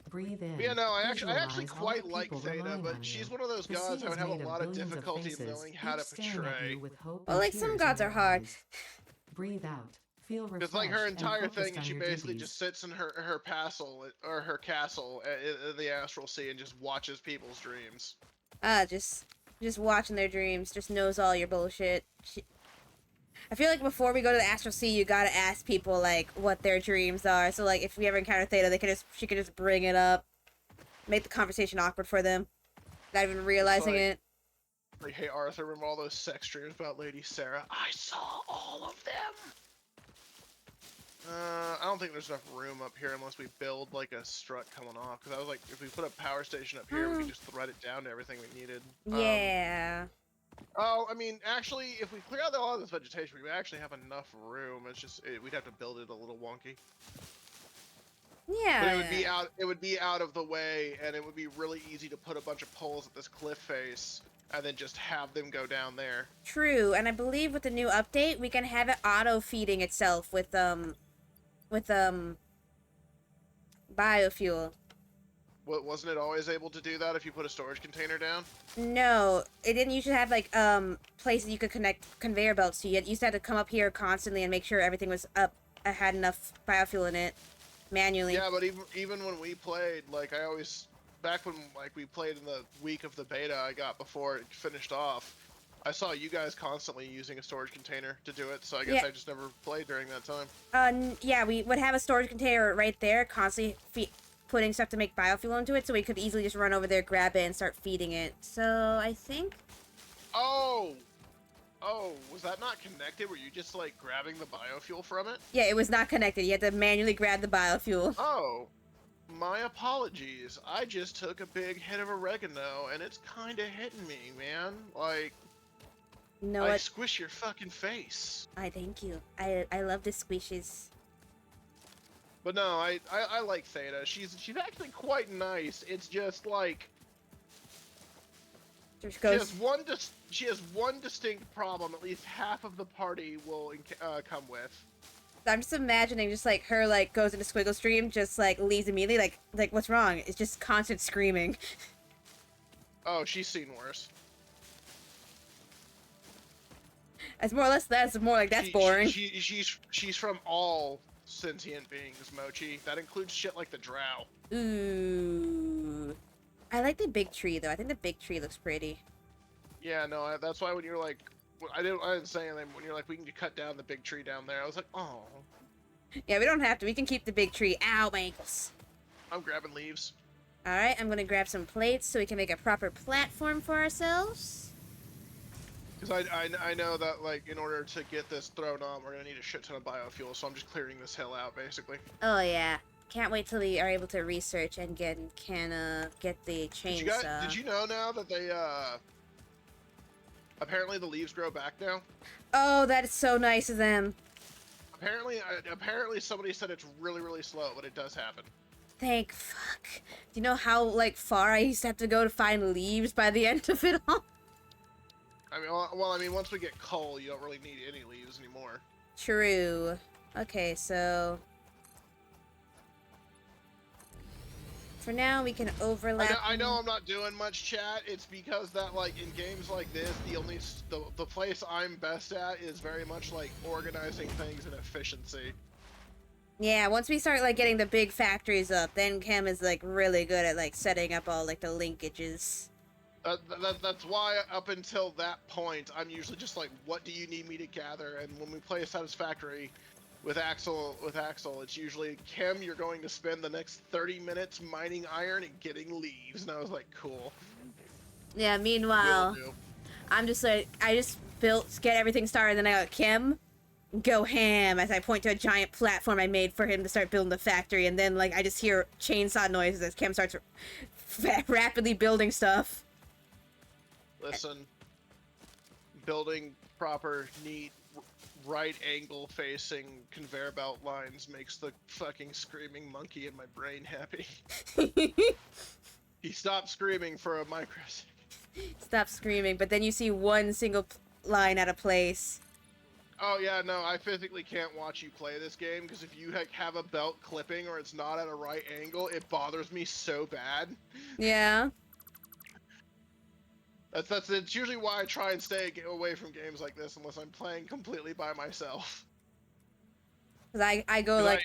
Breathe in. Yeah, no, I actually visualize all quite the like people Theta, relying but on she's you. one of those The gods sea I is would have a made of lot of billions difficulty faces, knowing how to each staring at portray. you with hope Well, and like, some tears gods in are their hard. eyes. Breathe out. Feel refreshed It's like her entire and thing, focused and on she your basically duties. just sits in her castle or her castle in the astral sea and just watches people's dreams. Just watching their dreams, just knows all your bullshit. I feel like before we go to the astral sea, you gotta ask people, like, what their dreams are. So, like, if we ever encounter Theta, she could just bring it up. Make the conversation awkward for them. Not even realizing it. Like, hey Arthur, remember all those sex dreams about Lady Sarah? I saw all of them! I don't think there's enough room up here unless we build, like, a strut coming off. Because I was like, if we put a power station up here, we could just thread it down to everything we needed. Yeah. I mean, actually, if we clear out all of this vegetation, we actually have enough room. It's just, we'd have to build it a little wonky. Yeah. But it would be out of the way, and it would be really easy to put a bunch of poles at this cliff face, and then just have them go down there. True, and I believe with the new update, we can have it auto-feeding itself with biofuel. Wasn't it always able to do that if you put a storage container down? No, it didn't usually have, like, places you could connect conveyor belts to. You used to have to come up here constantly and make sure everything was up, had enough biofuel in it, manually. Yeah, but even when we played, like, I always, back when, like, we played in the week of the beta I got before it finished off, I saw you guys constantly using a storage container to do it, so I guess I just never played during that time. Yeah, we would have a storage container right there, constantly putting stuff to make biofuel into it, so we could easily just run over there, grab it, and start feeding it. So, I think... Oh, was that not connected? Were you just, like, grabbing the biofuel from it? Yeah, it was not connected. You had to manually grab the biofuel. Oh, my apologies. I just took a big hit of oregano, and it's kinda hitting me, man. Like... You know I what? squish your fucking face. I thank you. I love the squishes. But no, I like Theta. She's actually quite nice. It's just like she has one distinct problem. At least half of the party will come with, I'm just imagining just like her like goes into Squiggle Stream, just like leaves immediately, like what's wrong? It's just constant screaming. Oh, she's seen worse. It's more or less that's more like that's boring. She's from all sentient beings, Mochi. That includes shit like the drow. Ooh. I like the big tree though. I think the big tree looks pretty. Yeah, no, that's why when you're like, I didn't say anything. When you're like, we can cut down the big tree down there, I was like, oh. Yeah, we don't have to. We can keep the big tree. Ow, my ankles. I'm grabbing leaves. Alright, I'm gonna grab some plates so we can make a proper platform for ourselves. Because I know that, like, in order to get this thrown on, we're going to need a shit ton of biofuel, so I'm just clearing this hill out, basically. Oh, yeah. Can't wait till we are able to research and get the chainsaw. Did you know now that they, apparently the leaves grow back now? Oh, that is so nice of them. Apparently somebody said it's really, really slow, but it does happen. Thank fuck. Do you know how, like, far I used to have to go to find leaves by the end of it all? I mean, well, I mean, once we get coal, you don't really need any leaves anymore. True. Okay, so... For now, we can overlap... I know I'm not doing much, chat. It's because that, like, in games like this, the place I'm best at is very much, like, organizing things and efficiency. Yeah, once we start, like, getting the big factories up, then Kim is, like, really good at, like, setting up all, like, the linkages. That's why up until that point, I'm usually just like, what do you need me to gather? And when we play Satisfactory with Axel, it's usually, Kim, you're going to spend the next 30 minutes mining iron and getting leaves. And I was like, cool. Yeah, meanwhile, I'm just like, I just get everything started, and then I go, Kim, go ham, as I point to a giant platform I made for him to start building the factory, and then, like, I just hear chainsaw noises as Kim starts rapidly building stuff. Listen, building proper, neat, right angle facing conveyor belt lines makes the fucking screaming monkey in my brain happy. He stopped screaming for a microsecond. Stop screaming, but then you see one single line out of place. Oh yeah, no, I physically can't watch you play this game, because if you have a belt clipping or it's not at a right angle, it bothers me so bad. Yeah. That's usually why I try and stay away from games like this unless I'm playing completely by myself. Cause I go like...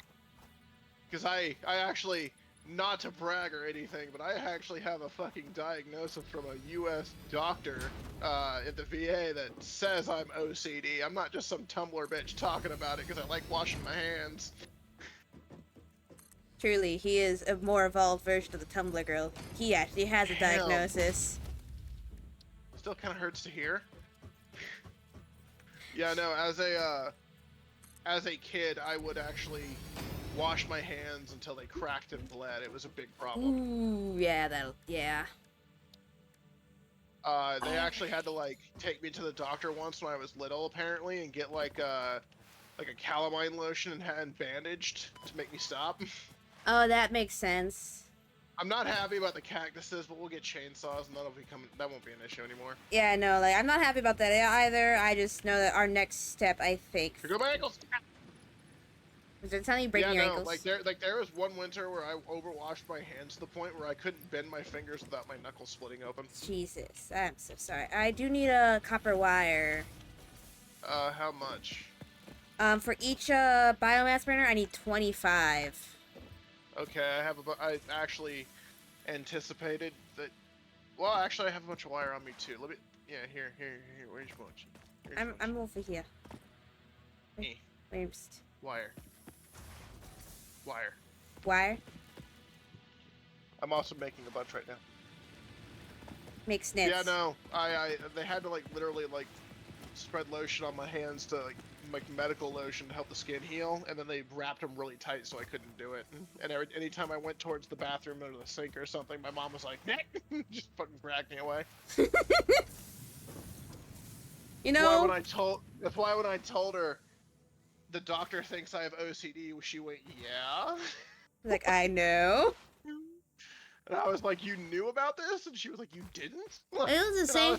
Because I actually, not to brag or anything, but I actually have a fucking diagnosis from a U.S. doctor at the VA that says I'm OCD. I'm not just some Tumblr bitch talking about it because I like washing my hands. Truly, he is a more evolved version of the Tumblr girl. He actually has a diagnosis. Still kind of hurts to hear. Yeah, no, as a kid, I would actually wash my hands until they cracked and bled. It was a big problem. Ooh, yeah, yeah. They actually had to, like, take me to the doctor once when I was little, apparently, and get, like a calamine lotion and bandaged to make me stop. Oh, that makes sense. I'm not happy about the cactuses, but we'll get chainsaws, and that won't be an issue anymore. Yeah, no, like, I'm not happy about that either. I just know that our next step, I think... Here go my ankles! Was it telling you breaking your ankles? There was one winter where I overwashed my hands to the point where I couldn't bend my fingers without my knuckles splitting open. Jesus, I'm so sorry. I do need a copper wire. How much? For each biomass burner, I need 25. Okay, I actually anticipated that. Well, actually, I have a bunch of wire on me too. Let me. Yeah, here. Where's your bunch? I'm over here. Where's Wire. wire? I'm also making a bunch right now. Make snips. Yeah, no. They had to like literally like spread lotion on my hands to like medical lotion to help the skin heal, and then they wrapped them really tight so I couldn't do it. And anytime I went towards the bathroom or the sink or something, my mom was like, just fucking dragged me away. You know. That's why when I told her the doctor thinks I have OCD, she went, yeah. Like, I know. And I was like, you knew about this? And she was like, you didn't? It was the same.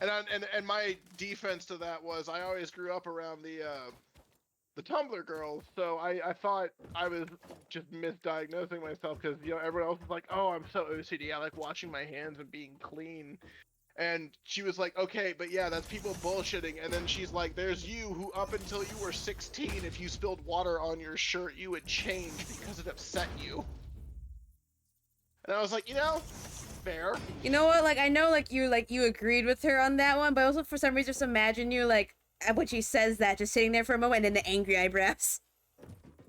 And my defense to that was I always grew up around the the Tumblr girls. So I thought I was just misdiagnosing myself because everyone else is like, oh, I'm so OCD. I like washing my hands and being clean. And she was like, okay, but yeah, that's people bullshitting. And then she's like, there's you who up until you were 16, if you spilled water on your shirt, you would change because it upset you. And I was like, fair. You know what? Like, I know, like you agreed with her on that one, but also for some reason, just imagine you like when she says that, just sitting there for a moment, and then the angry eyebrows.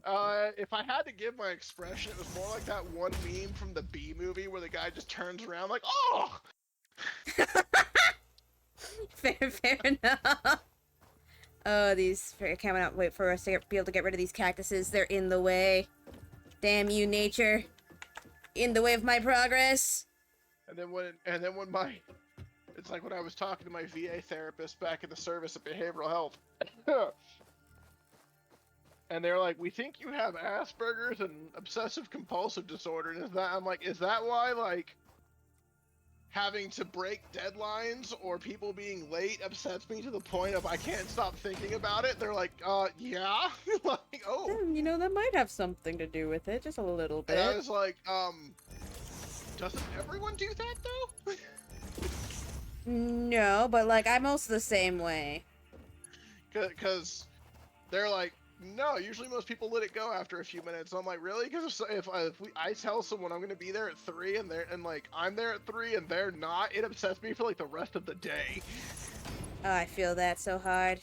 If I had to give my expression, it was more like that one meme from the B movie where the guy just turns around like, oh! Fair enough. Oh, these cannot wait for us to be able to get rid of these cactuses. They're in the way. Damn you, nature! In the way of my progress. And then when it's like when I was talking to my VA therapist back in the service of behavioral health. And they're like, we think you have Asperger's and obsessive compulsive disorder. And I'm like, is that why, like, having to break deadlines or people being late upsets me to the point of I can't stop thinking about it? They're like, yeah? Like, oh. That might have something to do with it, just a little bit. And I was like, doesn't everyone do that, though? No, but, like, I'm also the same way. Because they're like, no, usually most people let it go after a few minutes. I'm like, really? Because if I tell someone I'm going to be there at 3 and I'm there at 3 and they're not, it upsets me for like the rest of the day. Oh, I feel that so hard.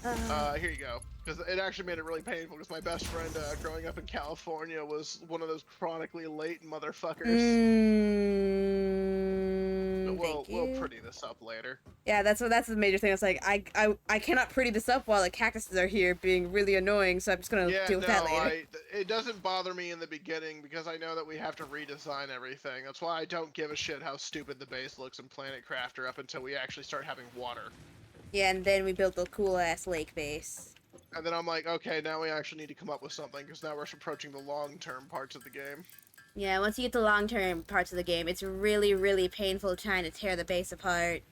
Here you go. Because it actually made it really painful because my best friend growing up in California was one of those chronically late motherfuckers. We'll pretty this up later. Yeah, that's the major thing. It's like I cannot pretty this up while the cactuses are here being really annoying, so I'm just gonna deal with that later. It doesn't bother me in the beginning because I know that we have to redesign everything. That's why I don't give a shit how stupid the base looks in Planet Crafter up until we actually start having water. Yeah, and then we built the cool ass lake base. And then I'm like, okay, now we actually need to come up with something because now we're approaching the long-term parts of the game. Yeah, once you get the long-term parts of the game, it's really, really painful trying to tear the base apart.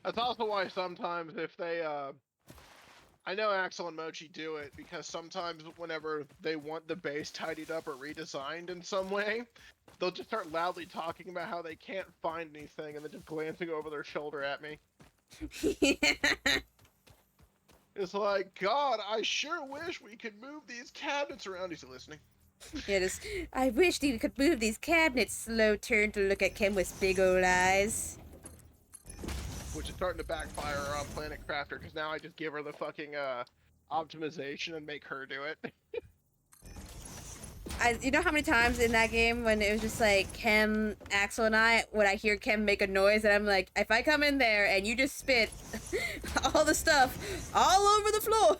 That's also why sometimes if they, I know Axel and Mochi do it because sometimes whenever they want the base tidied up or redesigned in some way, they'll just start loudly talking about how they can't find anything and then just glancing over their shoulder at me. It's like, God, I sure wish we could move these cabinets around. He's listening. Yeah, I wish we could move these cabinets. Slow turn to look at Kim with big old eyes. Which is starting to backfire on Planet Crafter, because now I just give her the fucking optimization and make her do it. You know how many times in that game when it was just like Kim, Axel, and I, when I hear Kim make a noise, and I'm like, if I come in there and you just spit all the stuff all over the floor.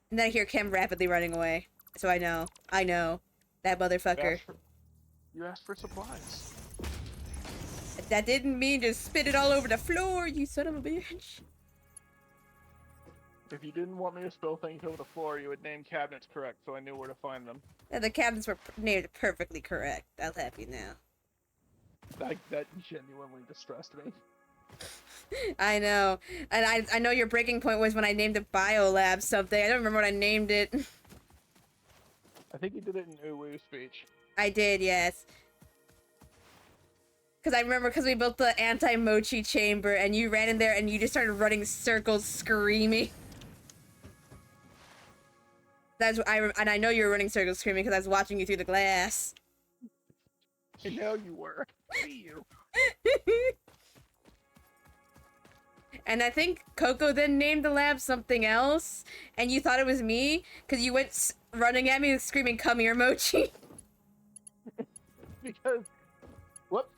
And then I hear Kim rapidly running away. So I know, that motherfucker. You asked for supplies. That didn't mean just spit it all over the floor, you son of a bitch. If you didn't want me to spill things over the floor, you would name cabinets correct, so I knew where to find them. Yeah, the cabinets were named perfectly correct. I'll have you now. That genuinely distressed me. I know. And I know your breaking point was when I named it Biolab something. I don't remember what I named it. I think you did it in Uwu speech. I did, yes. Because I remember we built the anti-mochi chamber and you ran in there and you just started running circles screaming. And I know you were running circles screaming because I was watching you through the glass. I know you were. I see you. And I think Coco then named the lab something else, and you thought it was me because you went running at me screaming, "Come here, Mochi." Because, whoops.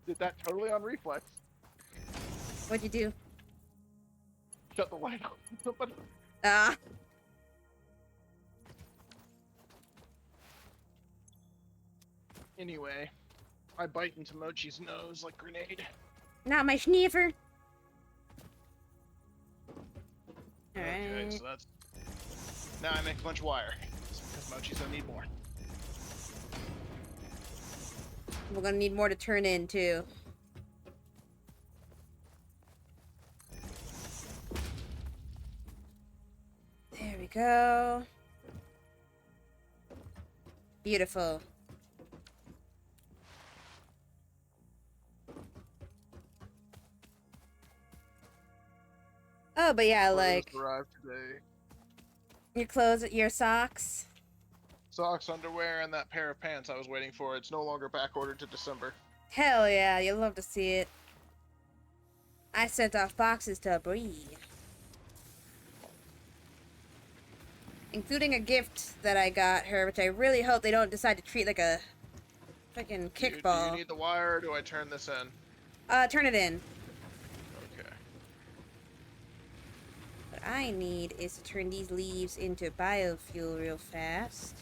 Did that totally on reflex. What'd you do? Shut the light off. Somebody. Ah. Anyway, I bite into Mochi's nose like grenade. Not my sniffer. Okay, Alright. so that's... Now I make a bunch of wire. Because Mochi's gonna need more. We're gonna need more to turn in, too. we go. Beautiful. Oh, but yeah, Clothes like arrived today. your clothes, your socks. Socks, underwear, and that pair of pants I was waiting for. It's no longer back ordered to December. Hell yeah, you love to see it. I sent off boxes to Bree. Including a gift that I got her, which I really hope they don't decide to treat like a freaking Do you kickball. need the wire, or do I turn this in? Turn it in. Okay. What I need is to turn these leaves into biofuel real fast.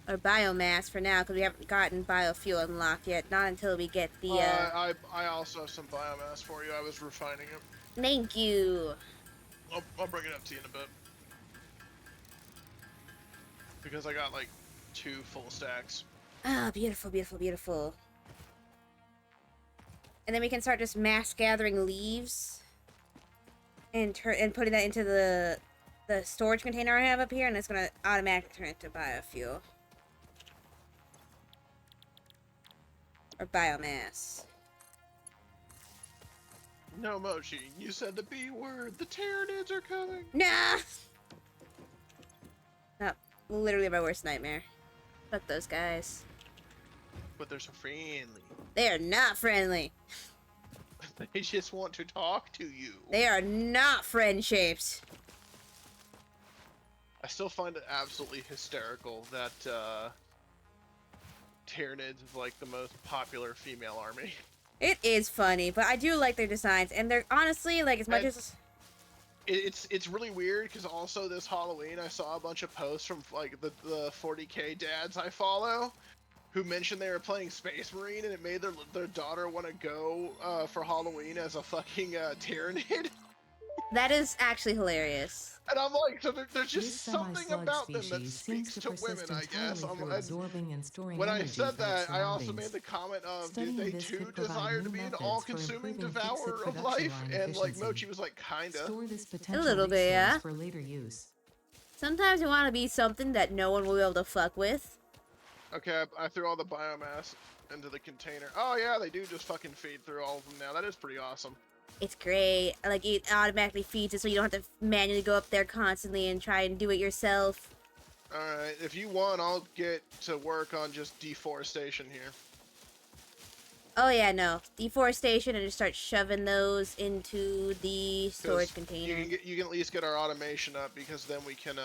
Or biomass for now, because we haven't gotten biofuel unlocked yet. Not until we get the, I also have some biomass for you. I was refining it. Thank you. I'll bring it up to you in a bit. Because I got like 2 full stacks. Ah, beautiful, beautiful, beautiful. And then we can start just mass gathering leaves. And putting that into the storage container I have up here, and it's gonna automatically turn it to biofuel. Or biomass. No, Mochi, you said the B word. The Tyranids are coming. Nah! Not literally my worst nightmare. Fuck those guys. But they're so friendly. They are not friendly. They just want to talk to you. They are not friend shaped. I still find it absolutely hysterical that Tyranids is like the most popular female army. It is funny, but I do like their designs, and they're honestly like as much And as it's really weird because also this Halloween I saw a bunch of posts from like the 40k dads I follow who mentioned they were playing Space Marine and it made their daughter want to go for Halloween as a fucking Tyranid. that is actually hilarious. And I'm like, so there's This just something semi-slug about them that species speaks seems to to women, persist I guess. entirely through absorbing and storing When I energy said from its that, I also surroundings. made the comment of, Studying did they this too could provide desire to new be an methods for all-consuming improving devourer fix-it of production life? line And like efficiency. Mochi was like, kinda. Store this potential little bit, yeah. resource for later use. Sometimes you want to be something that no one will be able to fuck with. Okay, I threw all the biomass into the container. Oh yeah, they do just fucking feed through all of them now. That is pretty awesome. It's great. Like, it automatically feeds it so you don't have to manually go up there constantly and try and do it yourself. Alright, if you want, I'll get to work on just deforestation here. Oh yeah, no. Deforestation and just start shoving those into the 'Cause storage container. You can at least get our automation up because then we can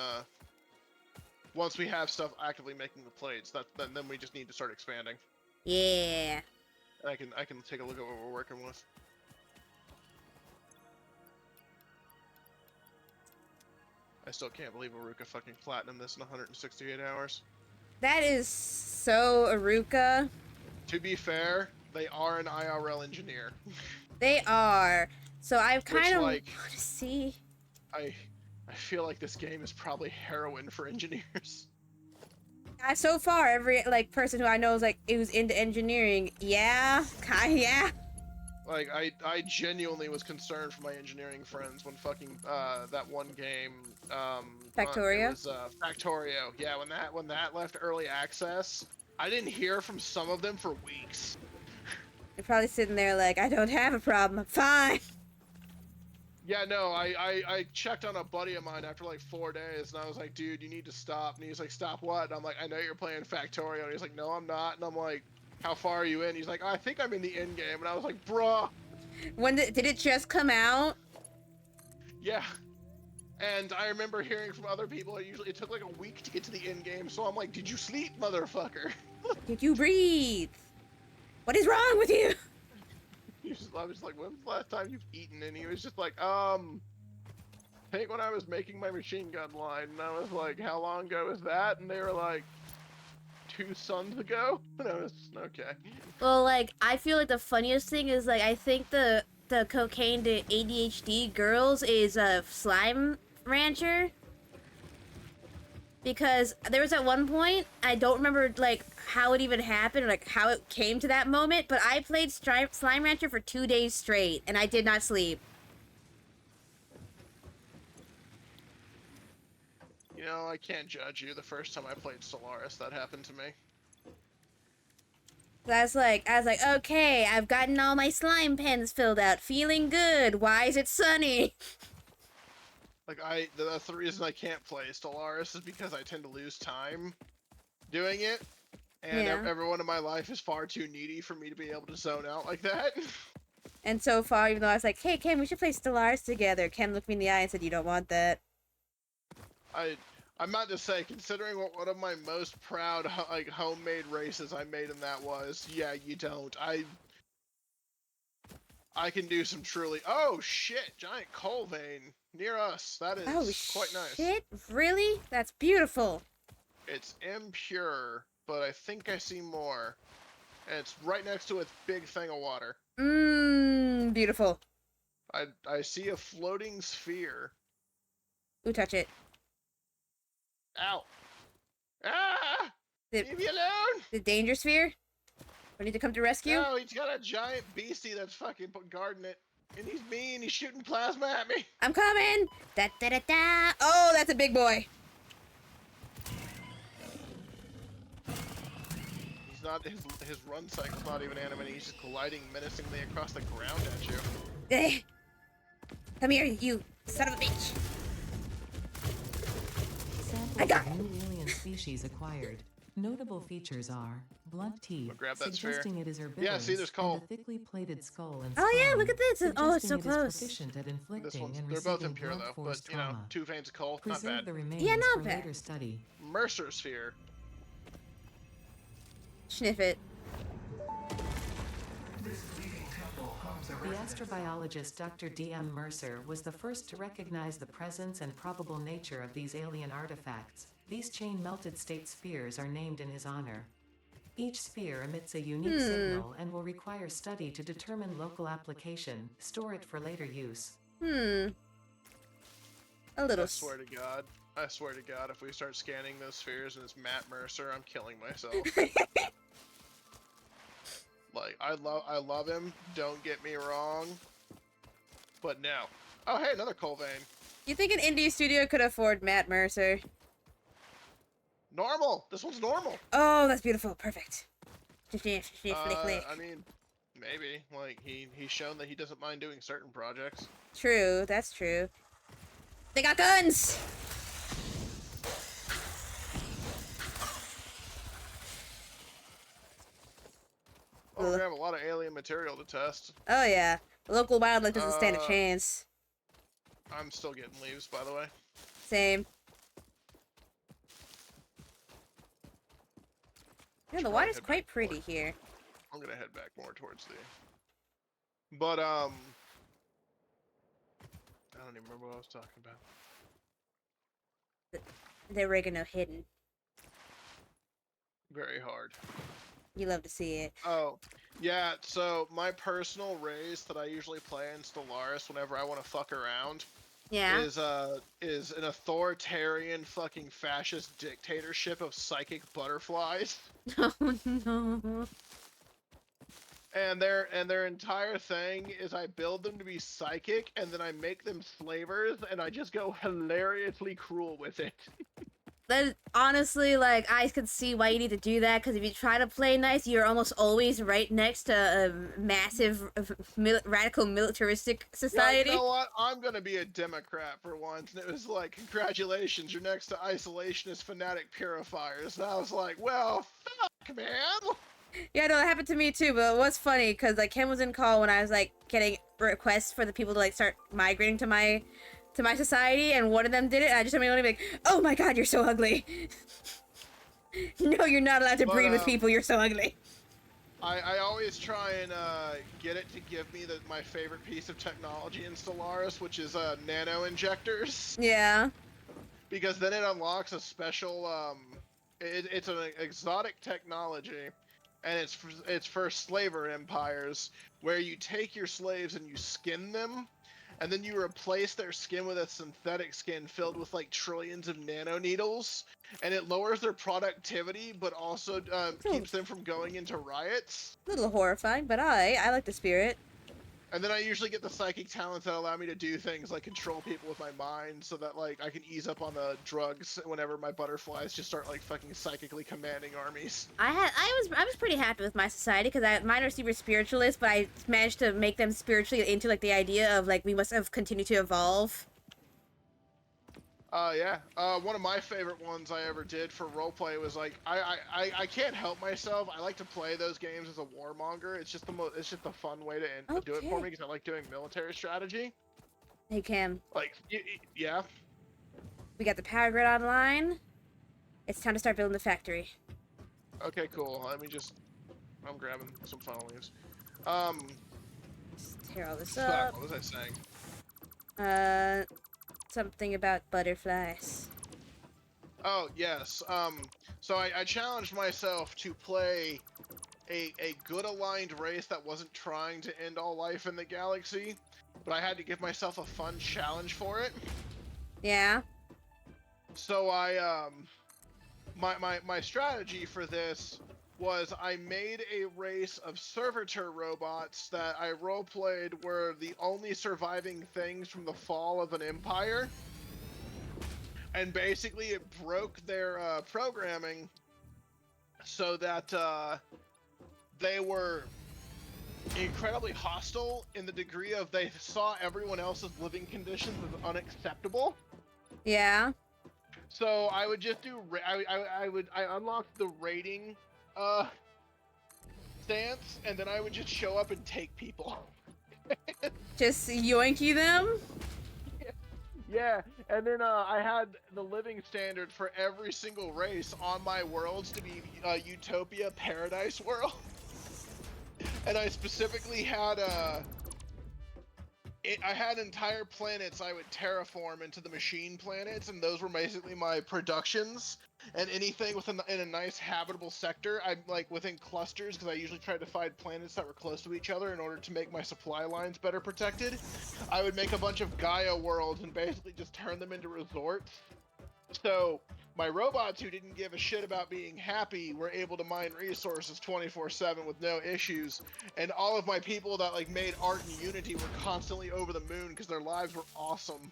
once we have stuff actively making the plates, then we just need to start expanding. Yeah. I can take a look at what we're working with. I still can't believe Aruka fucking platinum this in 168 hours. That is so Aruka. To be fair, they are an IRL engineer. They are. So I kind of like, want to see. I feel like this game is probably heroin for engineers. So far, every like person who I know is like who's into engineering, yeah, yeah. Like I genuinely was concerned for my engineering friends when fucking that one game Factorio? it was Factorio. Yeah, when that left early access, I didn't hear from some of them for weeks. They're probably sitting there like, I don't have a problem, I'm fine. Yeah, no, I checked on a buddy of mine after like 4 days, and I was like, dude, you need to stop. And he's like, stop what? And I'm like, I know you're playing Factorio. And he's like, no, I'm not. And I'm like, how far are you in? He's like, I think I'm in the end game. And I was like, bruh. When did it just come out? Yeah. And I remember hearing from other people, it took like a week to get to the end game. So I'm like, did you sleep, motherfucker? Did you breathe? What is wrong with you? I was like, when's the last time you've eaten? And he was just like, I think when I was making my machine gun line. And I was like, how long ago was that? And they were like, 2 suns ago? And I was, okay. Well, like, I feel like the funniest thing is, like, I think the cocaine to ADHD girls is a slime rancher. Because there was at one point, I don't remember, like, how it even happened, or, like, how it came to that moment, but I played Slime Rancher for 2 days straight, and I did not sleep. You know, I can't judge you. The first time I played Stellaris, that happened to me. I was like, okay, I've gotten all my slime pens filled out, feeling good. Why is it sunny? Like, that's the reason I can't play Stellaris is because I tend to lose time doing it. And Yeah. everyone in my life is far too needy for me to be able to zone out like that. And so far, even though I was like, hey, Ken, we should play Stellaris together, Ken looked me in the eye and said, you don't want that. I'm not to say, considering what one of my most proud homemade races I made in that was, yeah, you don't. I can do some truly. Oh shit! Giant coal vein near us. That is Oh, quite nice. shit? Really? That's beautiful. It's impure, but I think I see more. And it's right next to a big thing of water. Mmm, beautiful. I see a floating sphere. Ooh, touch it. Ow! Ah! Leave me alone! The danger sphere? We need to come to rescue? No, he's got a giant beastie that's fucking guarding it. And he's mean, he's shooting plasma at me. I'm coming! Da da da da! Oh, that's a big boy. He's not, his run cycle's not even animating, he's just gliding menacingly across the ground at you. Eh. Come here, you son of a bitch. I got Samples of new alien species acquired. Notable features are blunt teeth, grab that suggesting sphere. it is herbivorous, Yeah, see, there's coal. and a thickly plated skull and Oh yeah, spine, look at this. Oh, it's so suggesting it is close. proficient at This inflicting one's, and they're both receiving impure blunt though, but force you know, trauma. 2 veins of coal, not Preserve bad. the remains Yeah, not for bad. later study. Mercer sphere. Sniff it. The astrobiologist Dr. D.M. Mercer was the first to recognize the presence and probable nature of these alien artifacts. These chain-melted state spheres are named in his honor. Each sphere emits a unique signal and will require study to determine local application, store it for later use. A little. I swear to God, if we start scanning those spheres and it's Matt Mercer, I'm killing myself. Like, I love him, don't get me wrong, but no. Oh, hey, another coal vein. You think an indie studio could afford Matt Mercer? Normal! This one's normal! Oh, that's beautiful. Perfect. Flick, flick. I mean, maybe. Like, he's shown that he doesn't mind doing certain projects. True, that's true. They got guns! Oh, we're gonna have a lot of alien material to test. Oh yeah. Local wildlife doesn't stand a chance. I'm still getting leaves, by the way. Same. Yeah, the water's head quite back pretty north. here. I'm gonna head back more towards the... But, I don't even remember what I was talking about. The oregano hidden. Very hard. You love to see it. Oh, yeah, so my personal race that I usually play in Stellaris whenever I want to fuck around Yeah. is an authoritarian fucking fascist dictatorship of psychic butterflies. Oh no. And their entire thing is I build them to be psychic and then I make them slavers and I just go hilariously cruel with it. That honestly, like, I could see why you need to do that, because if you try to play nice, you're almost always right next to a massive radical militaristic society. Yeah, you know what? I'm gonna be a Democrat for once, and it was like, congratulations, you're next to isolationist fanatic purifiers. And I was like, well, fuck, man. Yeah, no, that happened to me too, but it was funny, because, like, Ken was in call when I was, like, getting requests for the people to, like, start migrating to my society, and one of them did it, and I just told me only like, oh my god, you're so ugly. No, you're not allowed to breed with people, you're so ugly. I always try and get it to give me my favorite piece of technology in Stellaris, which is nano injectors. Yeah. Because then it unlocks a special, it's an exotic technology, and it's for slaver empires, where you take your slaves and you skin them, and then you replace their skin with a synthetic skin filled with like trillions of nanoneedles, and it lowers their productivity, but also keeps them from going into riots. A little horrifying, but I like the spirit. And then I usually get the psychic talents that allow me to do things like control people with my mind, so that like I can ease up on the drugs whenever my butterflies just start like fucking psychically commanding armies. I was pretty happy with my society because mine are super spiritualist, but I managed to make them spiritually into like the idea of like we must have continued to evolve. Yeah. One of my favorite ones I ever did for roleplay was like I can't help myself. I like to play those games as a warmonger. It's just it's just a fun way to do it for me because I like doing military strategy. Hey Kim, Like yeah. we got the power grid online. It's time to start building the factory. Okay, cool. I'm grabbing some funnel leaves. Just tear all this Fuck, up. what was I saying? Something about butterflies. Oh, yes. So I challenged myself to play a good aligned race that wasn't trying to end all life in the galaxy, but I had to give myself a fun challenge for it. Yeah. So my strategy for this was I made a race of servitor robots that I roleplayed were the only surviving things from the fall of an empire. And basically it broke their programming so that they were incredibly hostile in the degree of they saw everyone else's living conditions as unacceptable. Yeah. So I would just do I unlocked the rating stance, and then I would just show up and take people. Just yoinky them? Yeah, and then I had the living standard for every single race on my worlds to be Utopia Paradise World. And I specifically had I had entire planets I would terraform into the machine planets, and those were basically my productions. And anything in a nice habitable sector, I'm like within clusters, because I usually tried to find planets that were close to each other in order to make my supply lines better protected. I would make a bunch of Gaia worlds and basically just turn them into resorts. So my robots who didn't give a shit about being happy were able to mine resources 24/7 with no issues, and all of my people that like made art and Unity were constantly over the moon because their lives were awesome.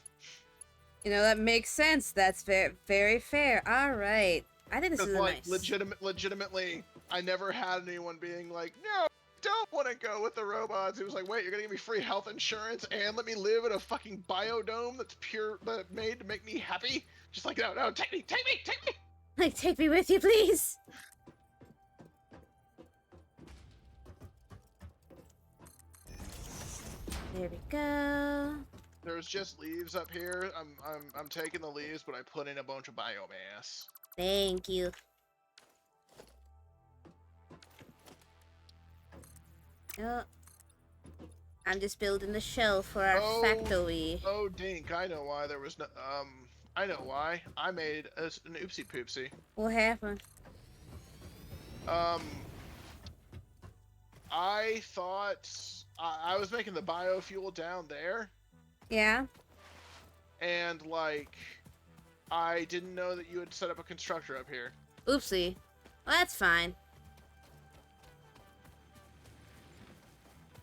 You know, that makes sense. That's very, very fair. All right. I think this is like nice. legitimately, I never had anyone being like, no, I don't want to go with the robots. It was like, wait, you're gonna give me free health insurance and let me live in a fucking biodome that's made to make me happy? Just like, no, take me! Like, take me with you, please. There we go. There's just leaves up here. I'm taking the leaves, but I put in a bunch of biomass. Thank you. Oh. I'm just building the shell for our factory. Oh, dink! I know why there was no. I know why. I made an oopsie poopsie. What happened? I thought I was making the biofuel down there. Yeah. And like, I didn't know that you had set up a constructor up here. Oopsie. Well, that's fine.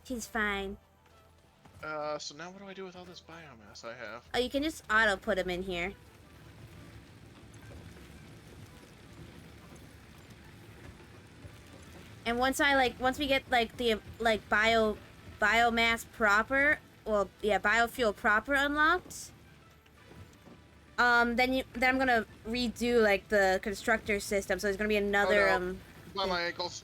She's fine. So now what do I do with all this biomass I have? Oh, you can just auto put them in here. And once we get like the biomass proper, well, yeah, biofuel proper unlocked. Then I'm gonna redo like the constructor system. So there's gonna be another By my ankles.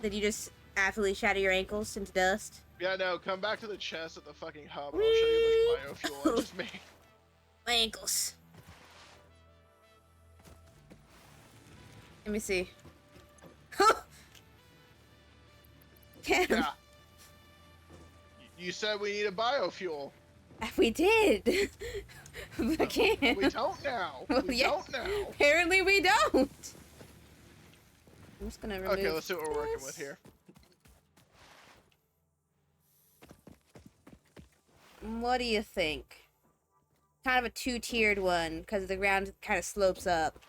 Did you just absolutely shatter your ankles into dust? Yeah, no, come back to the chest at the fucking hub and I'll show you how much biofuel I just made. My ankles. Let me see. Cam. Yeah. You said we need a biofuel. We did. But Cam. We don't now. Well, we yeah, don't now. Apparently we don't. I'm just gonna remove. Okay, let's see what we're working with here. What do you think? Kind of a two-tiered one, because the ground kind of slopes up.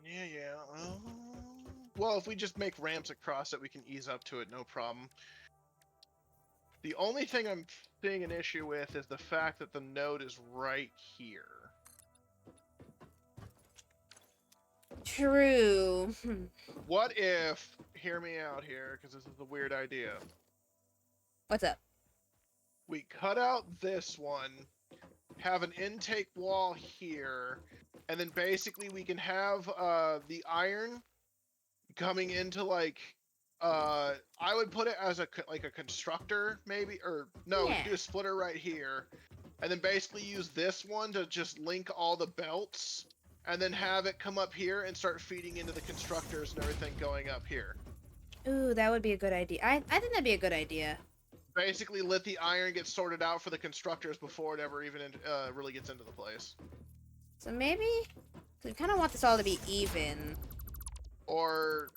Yeah. Well, if we just make ramps across it, we can ease up to it, no problem. The only thing I'm seeing an issue with is the fact that the node is right here. True. What if, hear me out here, because this is a weird idea. What's up? We cut out this one, have an intake wall here, and then basically we can have the iron coming into like I would put it as a like a constructor maybe, or no, we Yeah. could do a splitter right here, and then basically use this one to just link all the belts, and then have it come up here and start feeding into the constructors and everything going up here. Ooh, that would be a good idea. I think that'd be a good idea. Basically, let the iron get sorted out for the constructors before it ever even really gets into the place. So maybe we kind of want this all to be even. Or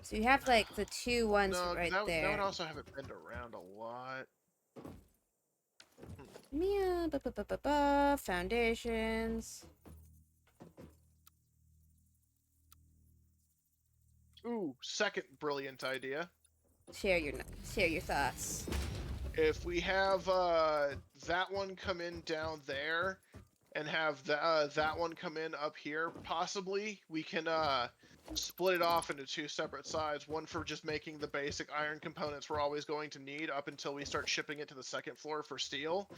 So you have like the two ones no, right that there. would also have it bend around a lot. Mia, foundations. Ooh, second brilliant idea. Share your thoughts. If we have that one come in down there, and have that one come in up here, possibly we can split it off into two separate sides. One for just making the basic iron components we're always going to need up until we start shipping it to the second floor for steel,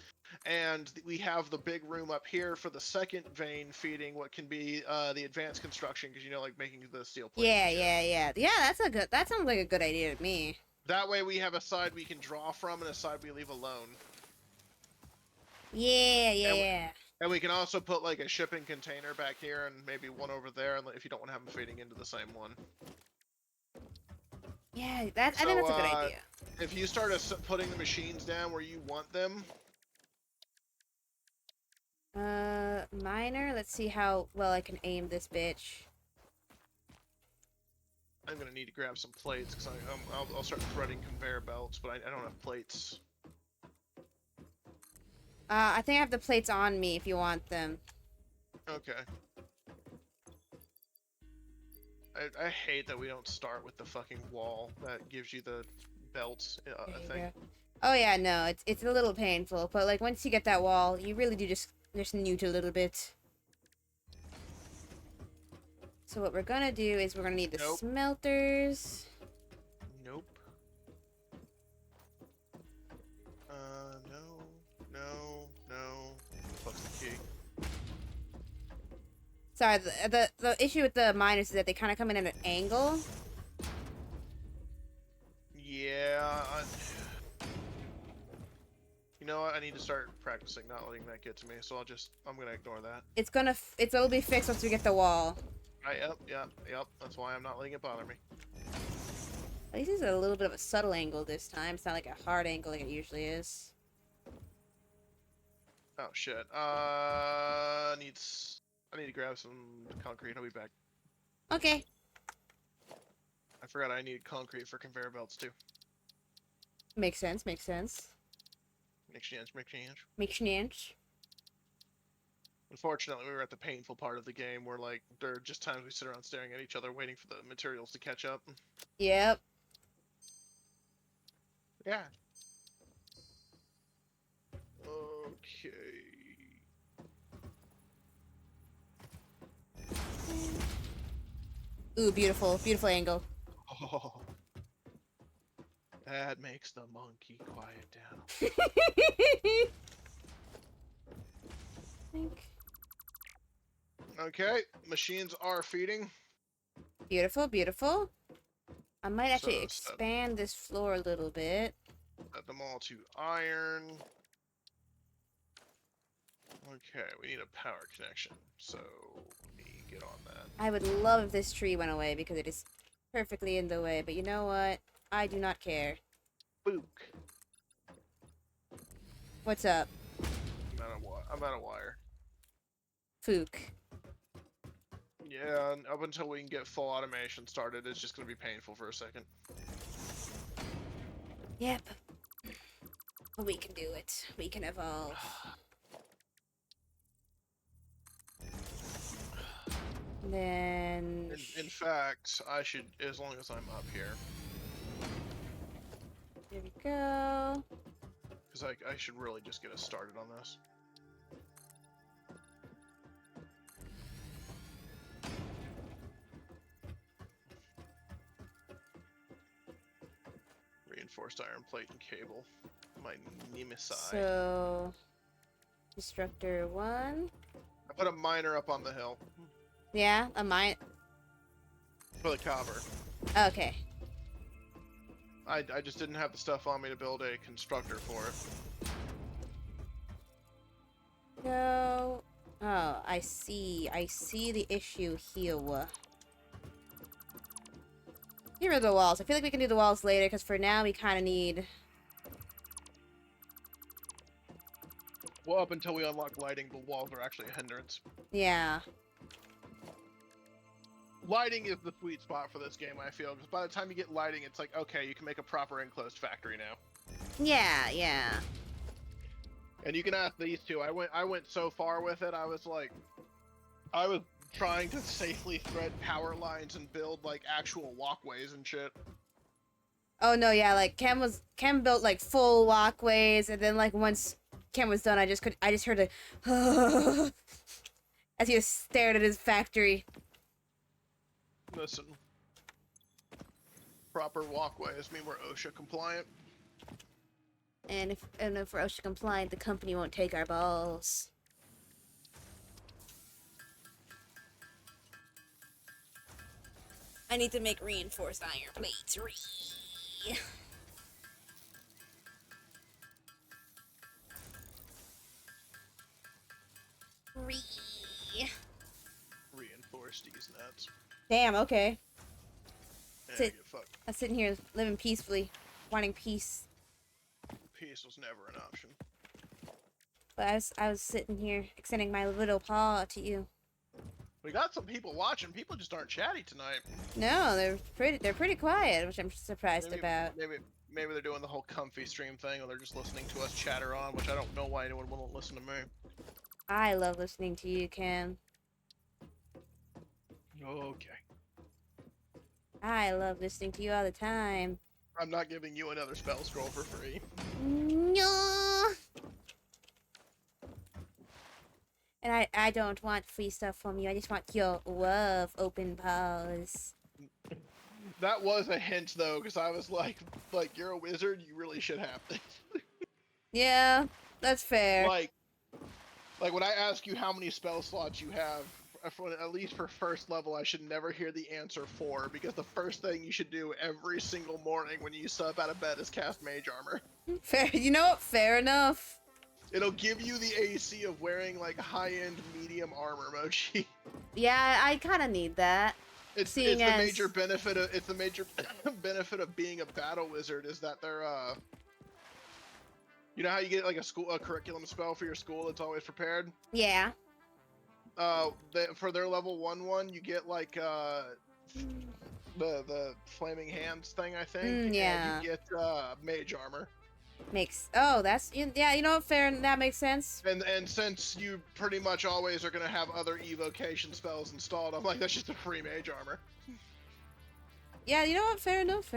and we have the big room up here for the second vein feeding what can be the advanced construction, because like making the steel plates. Yeah. That sounds like a good idea to me. That way we have a side we can draw from and a side we leave alone. Yeah. And we can also put like a shipping container back here and maybe one over there, if you don't want to have them feeding into the same one. Yeah, I think that's a good idea. If you start putting the machines down where you want them. Miner, let's see how well I can aim this bitch. I'm gonna need to grab some plates because I'll start threading conveyor belts, but I don't have plates. I think I have the plates on me if you want them. Okay. I hate that we don't start with the fucking wall that gives you the belts thing. Oh yeah, no, it's a little painful, but like once you get that wall, you really do just newt a little bit. So what we're gonna do is we're gonna need the smelters. Nope. No. Fuck's the key. Sorry, the issue with the miners is that they kind of come in at an angle. Yeah. You know what? I need to start practicing not letting that get to me, so I'm gonna ignore that. It'll be fixed once we get the wall. Yep. That's why I'm not letting it bother me. At least it's a little bit of a subtle angle this time. It's not like a hard angle like it usually is. Oh shit. I need to grab some concrete. I'll be back. Okay. I forgot I need concrete for conveyor belts too. Makes sense. Makes sense. Unfortunately, we were at the painful part of the game where, like, there are just times we sit around staring at each other waiting for the materials to catch up. Yep. Yeah. Okay. Ooh, beautiful angle. Oh. That makes the monkey quiet down. Okay, machines are feeding. Beautiful. I might actually expand this floor a little bit. Set them all to iron. Okay, we need a power connection, so let me get on that. I would love if this tree went away because it is perfectly in the way, but you know what? I do not care. Book. What's up? I'm out of wire. Fook. Yeah, up until we can get full automation started, it's just gonna be painful for a second. Yep. But we can do it. We can evolve. Then... In fact, I should, as long as I'm up here. Here we go. because I should really just get us started on this. Reinforced iron plate and cable. My nemesis. So, Destructor 1. I put a miner up on the hill Yeah, a mine. for the copper. Okay. I just didn't have the stuff on me to build a constructor for it. So, oh, I see. I see the issue here. Here are the walls. I feel like we can do the walls later, because for now we kind of need... Well, up until we unlock lighting, the walls are actually a hindrance. Yeah. Lighting is the sweet spot for this game, I feel, because by the time you get lighting, it's like, okay, you can make a proper enclosed factory now. Yeah, yeah. And you can ask these two. I went so far with it, I was trying to safely thread power lines and build like actual walkways and shit. Oh no, yeah, like Kem built like full walkways, and then like once Kem was done, I just heard a as he just stared at his factory. Listen, proper walkways mean we're OSHA compliant. And if we're OSHA compliant, the company won't take our balls. I need to make reinforced iron plates. Reinforce these nuts. Damn, okay. Yeah, Sit. get fucked. I'm sitting here living peacefully, wanting peace. Peace was never an option. But I was sitting here extending my little paw to you. We got some people watching. People just aren't chatty tonight. No, they're pretty quiet, which I'm surprised about. Maybe they're doing the whole comfy stream thing, or they're just listening to us chatter on, which I don't know why anyone won't listen to me. I love listening to you, Cam. Okay. I love listening to you all the time. I'm not giving you another spell scroll for free. No. And I don't want free stuff from you. I just want your love, open paws. That was a hint though, because I was like you're a wizard, you really should have this. Yeah, that's fair. Like when I ask you how many spell slots you have, at least for first level, I should never hear the answer 4, because the first thing you should do every single morning when you step out of bed is cast mage armor. Fair. You know what? Fair enough. It'll give you the AC of wearing like high-end medium armor, Mochi. Yeah, I kind of need that. It's the major benefit of being a battle wizard is that they're you know how you get like a curriculum spell for your school that's always prepared? Yeah. For their level 1 you get like the flaming hands thing, I think. Yeah. And you get mage armor. That's yeah, you know what, fair, that makes sense. And since you pretty much always are gonna have other evocation spells installed, I'm like, that's just a free mage armor. Yeah, you know what, fair enough.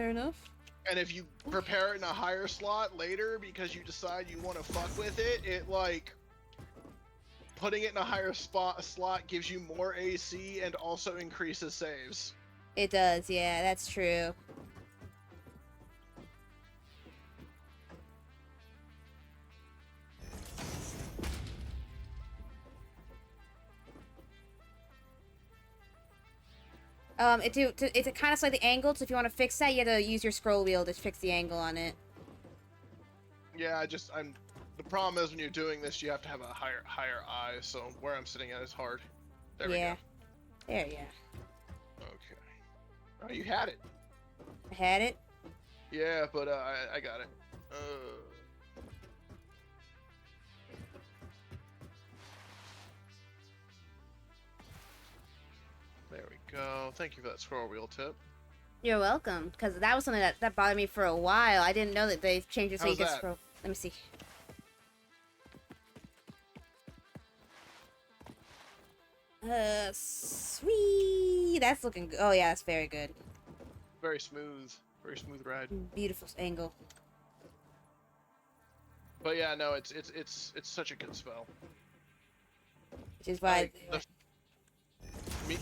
And if you prepare it in a higher slot later because you decide you want to fuck with it, it like putting it in a higher slot gives you more AC and also increases saves. It does, yeah, that's true. It's a kind of slightly angled, so if you want to fix that, you have to use your scroll wheel to fix the angle on it. Yeah, the problem is when you're doing this, you have to have a higher eye, so where I'm sitting at is hard. There we go. There, yeah. Okay. Oh, you had it. I had it? Yeah, but I got it. There we go. Thank you for that scroll wheel tip. You're welcome, because that was something that bothered me for a while. I didn't know that they changed it so How's you could that? scroll. Let me see. Sweet. That's looking good. Oh, yeah, that's very good. Very smooth ride. Beautiful angle. But yeah, no, it's such a good spell. Which is why.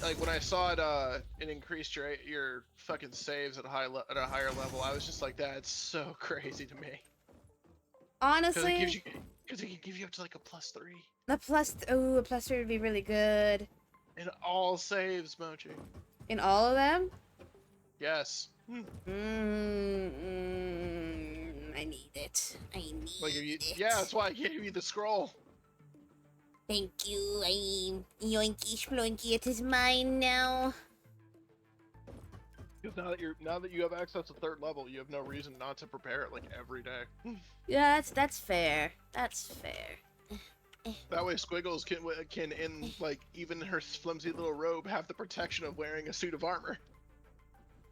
Like when I saw it increased your fucking saves at a higher level, I was just like, that's so crazy to me. Honestly, Because it can give you up to like a +3 a +3 would be really good. in all saves, Mochi. In all of them? Yes. I need it. I need Like it. yeah, that's why I gave you the scroll. Thank you. I'm yoinky sploinky. It is mine now. Because now that you have access to 3rd level, you have no reason not to prepare it like every day. Yeah, that's fair. That's fair. That way, Squiggles can in like even her flimsy little robe have the protection of wearing a suit of armor.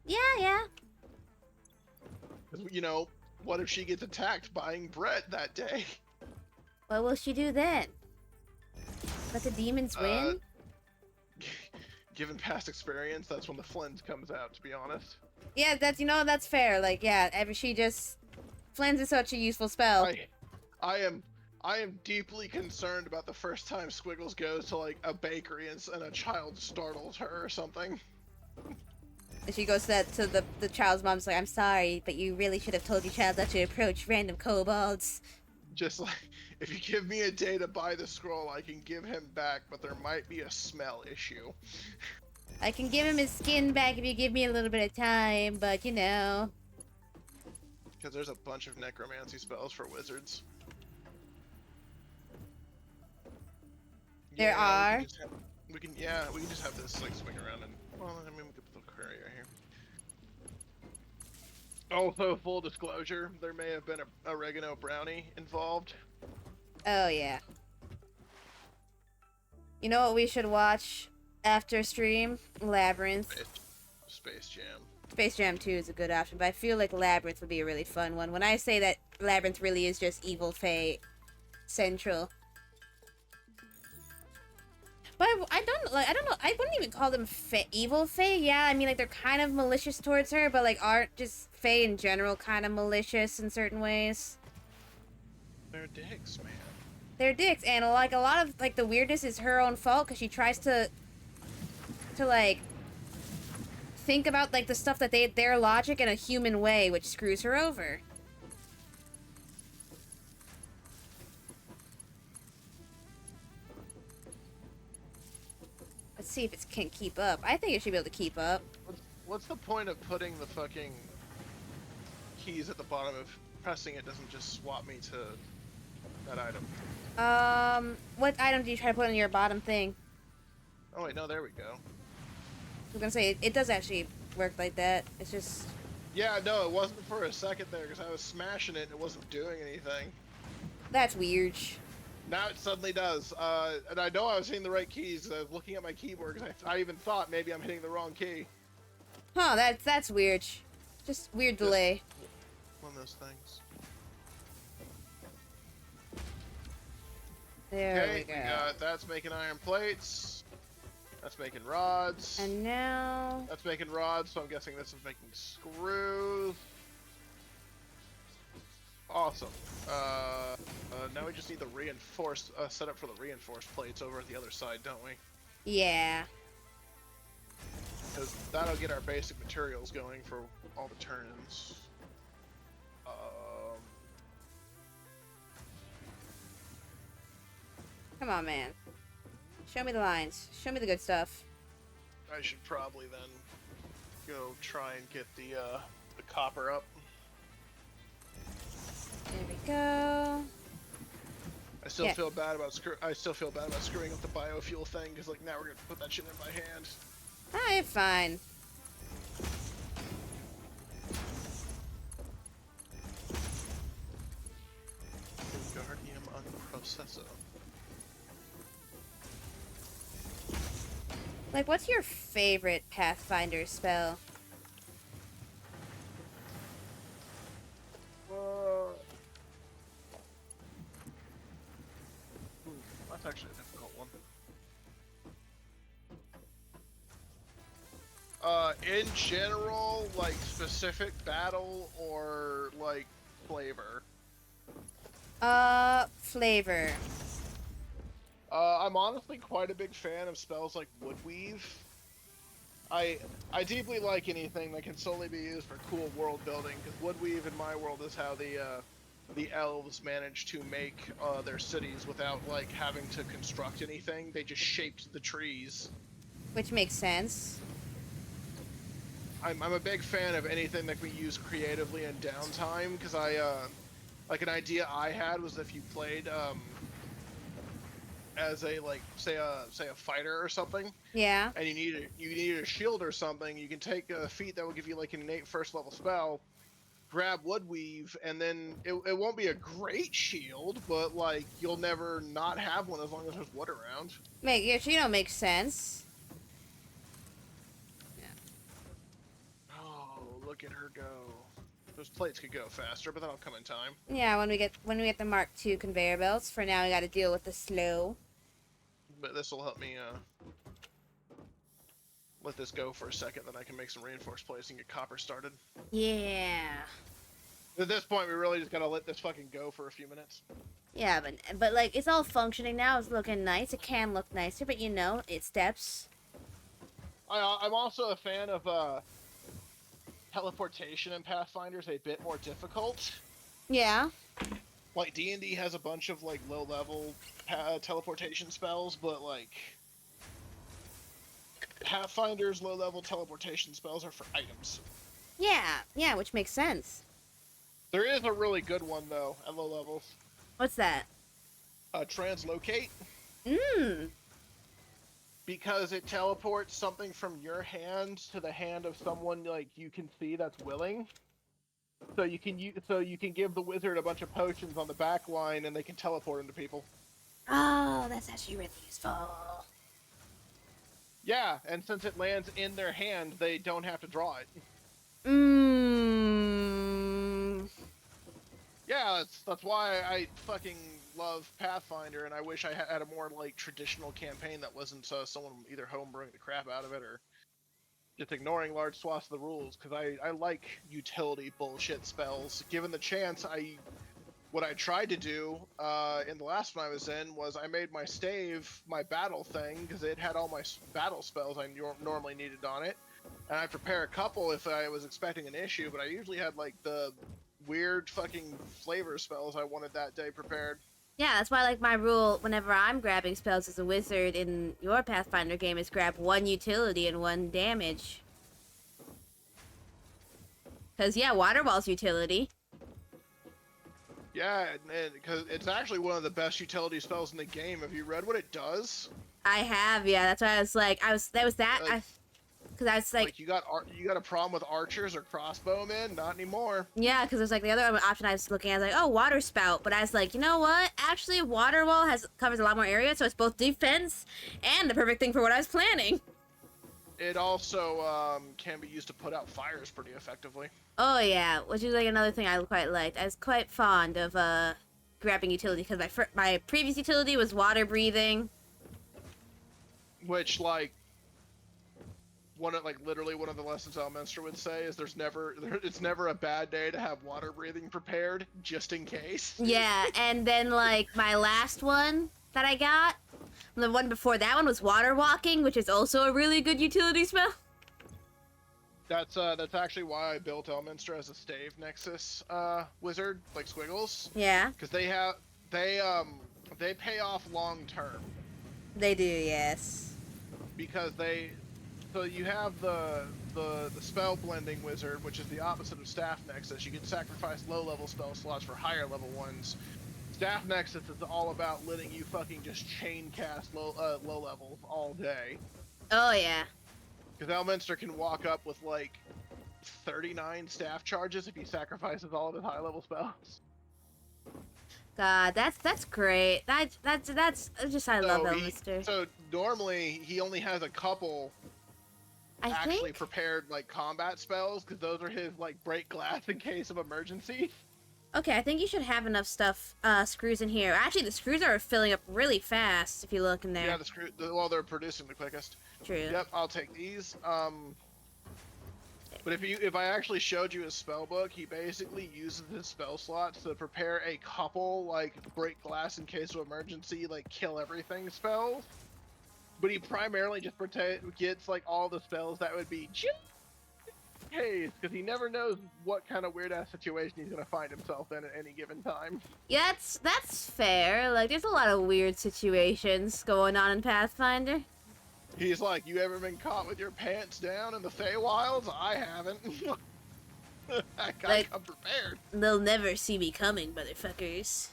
Yeah. You know, what if she gets attacked buying bread that day? What will she do then? Let the demons win? Given past experience, that's when the flint comes out, to be honest. Yeah, that's fair. Like, yeah, she just... Flans is such a useful spell. I am deeply concerned about the first time Squiggles goes to like a bakery and a child startles her or something. And she goes to the child's mom's like, I'm sorry, but you really should have told your child not to approach random kobolds. Just like, if you give me a day to buy the scroll, I can give him back, but there might be a smell issue. I can give him his skin back if you give me a little bit of time, but you know. Because there's a bunch of necromancy spells for wizards. There are? We can just have this like swing around and, well, I mean, we could put the courier here. Also, full disclosure, there may have been a oregano brownie involved. Oh, yeah. You know what we should watch after stream? Labyrinth. Space Jam. Space Jam 2 is a good option, but I feel like Labyrinth would be a really fun one. When I say that Labyrinth really is just Evil Fae Central. But I don't know, I wouldn't even call them evil Fae. Yeah, I mean, like, they're kind of malicious towards her, but, like, aren't just Fae in general kind of malicious in certain ways? They're dicks, man. They're dicks, and, like, a lot of, like, the weirdness is her own fault, because she tries to, like, think about, like, the stuff that their logic in a human way, which screws her over. Let's see if it can keep up. I think it should be able to keep up. What's the point of putting the fucking keys at the bottom if pressing it doesn't just swap me to that item? What item do you try to put on your bottom thing? Oh wait, no, there we go. I was gonna say, it does actually work like that. It's just... Yeah, no, it wasn't for a second there because I was smashing it and it wasn't doing anything. That's weird. Now it suddenly does. And I know I was hitting the right keys. I was looking at my keyboard because I even thought maybe I'm hitting the wrong key. Huh, that's weird. Just weird delay. One of those things. There we go. That's making iron plates. That's making rods. And now... That's making rods, so I'm guessing this is making screws. Awesome. Now we just need the reinforced setup for the reinforced plates over at the other side, don't we? Yeah. Because that'll get our basic materials going for all the turns. Come on, man. Show me the lines. Show me the good stuff. I should probably then go try and get the copper up. There we go. I still feel bad about screwing up the biofuel thing because like now we're gonna put that shit in my hand. I'm fine. Wingardium Unprocessor. Like, what's your favorite Pathfinder spell? That's actually a difficult one. In general, like specific battle or like flavor. Flavor. I'm honestly quite a big fan of spells like Woodweave. I I deeply like anything that can solely be used for cool world building, because Woodweave in my world is how the elves managed to make their cities without like having to construct anything. They just shaped the trees. Which makes sense. I'm a big fan of anything that we use creatively in downtime, because like an idea I had was if you played as a like say a fighter or something, Yeah. and you needed a shield or something, you can take a feat that will give you like an innate first level spell, grab Woodweave, and then it won't be a great shield, but like you'll never not have one as long as there's wood around. Makes sense. Oh, look at her go. Those plates could go faster, but that'll come in time. Yeah, when we get the Mark II conveyor belts. For now, we got to deal with the slow. But this will help me let this go for a second, then I can make some reinforced plates and get copper started. Yeah. At this point, we really just gotta let this fucking go for a few minutes. Yeah, but like it's all functioning now. It's looking nice. It can look nicer, but you know, it steps. I'm also a fan of teleportation in Pathfinder's a bit more difficult. Yeah. Like D&D has a bunch of like low level teleportation spells, but like Pathfinder's low level teleportation spells are for items. Yeah, which makes sense. There is a really good one though at low levels. What's that? Translocate. Mmm. Because it teleports something from your hand to the hand of someone like you can see that's willing. So you can give the wizard a bunch of potions on the back line, and they can teleport them to people. Oh, that's actually really useful. Yeah, and since it lands in their hand, they don't have to draw it. Mmm. Yeah, that's why I fucking love Pathfinder, and I wish I had a more like traditional campaign that wasn't someone either homebrewing the crap out of it or just ignoring large swaths of the rules. Because I like utility bullshit spells. Given the chance, what I tried to do in the last one I was in was I made my stave my battle thing because it had all my battle spells I normally needed on it, and I prepare a couple if I was expecting an issue, but I usually had like the weird fucking flavor spells I wanted that day prepared. Yeah, that's why like my rule whenever I'm grabbing spells as a wizard in your Pathfinder game is grab one utility and one damage. Cause yeah, water wall's utility. Yeah, and because it's actually one of the best utility spells in the game. Have you read what it does? I have, yeah. That's why I was like, because I was like, you got a problem with archers or crossbowmen? Not anymore. yeah, because there's like the other option I was looking at, I was like, oh, water spout, but I was like, you know what? Actually, water wall covers a lot more area, so it's both defense and the perfect thing for what I was planning. It also can be used to put out fires pretty effectively. Oh yeah, which is like another thing I quite liked. I was quite fond of grabbing utility because my previous utility was water breathing. Which literally one of the lessons Elminster would say is it's never a bad day to have water breathing prepared just in case. Yeah, and then like my last one that I got, the one before that one was water walking, which is also a really good utility spell. That's actually why I built Elminster as a stave nexus wizard, like Squiggles. Yeah. Because they pay off long term. They do, yes. Because you have the spell blending wizard, which is the opposite of staff nexus. You can sacrifice low level spell slots for higher level ones. Staff nexus is all about letting you fucking just chain cast low level all day. Oh yeah. Because Elminster can walk up with like 39 staff charges if he sacrifices all of his high level spells. God, that's great. That's just I love Elminster. So normally he only has a couple actually prepared like combat spells, because those are his like break glass in case of emergency. Okay, I think you should have enough stuff, screws in here. Actually, the screws are filling up really fast if you look in there. Yeah, they're producing the quickest. True. Yep, I'll take these. But if I actually showed you his spell book, he basically uses his spell slots to prepare a couple like break glass in case of emergency, like kill everything spells. But he primarily just gets like all the spells that would be just in case, because he never knows what kind of weird ass situation he's gonna find himself in at any given time. Yeah, that's fair. Like, there's a lot of weird situations going on in Pathfinder. He's like, you ever been caught with your pants down in the Feywilds? I haven't. I Like- come prepared. They'll never see me coming, motherfuckers.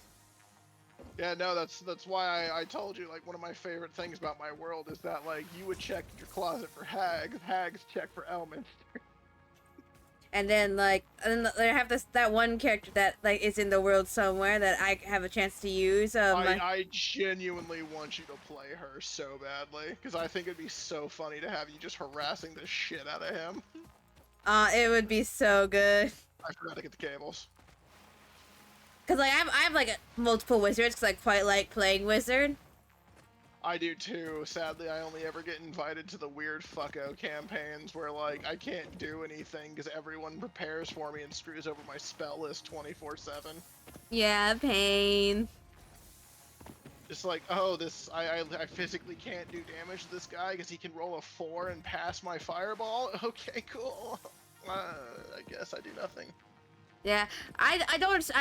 Yeah, no, that's why I told you, like, one of my favorite things about my world is that, like, you would check your closet for hags, hags check for elements. And then, like, and then they have that one character that, like, is in the world somewhere that I have a chance to use. I genuinely want you to play her so badly, because I think it'd be so funny to have you just harassing the shit out of him. It would be so good. I forgot to get the cables. Cause like I have like multiple wizards, cause I quite like playing wizard. I do too. Sadly, I only ever get invited to the weird fucko campaigns where, like, I can't do anything because everyone prepares for me and screws over my spell list 24/7. Yeah, pain. Just like, oh, I physically can't do damage to this guy because he can roll a 4 and pass my fireball? Okay, cool. I guess I do nothing. Yeah, I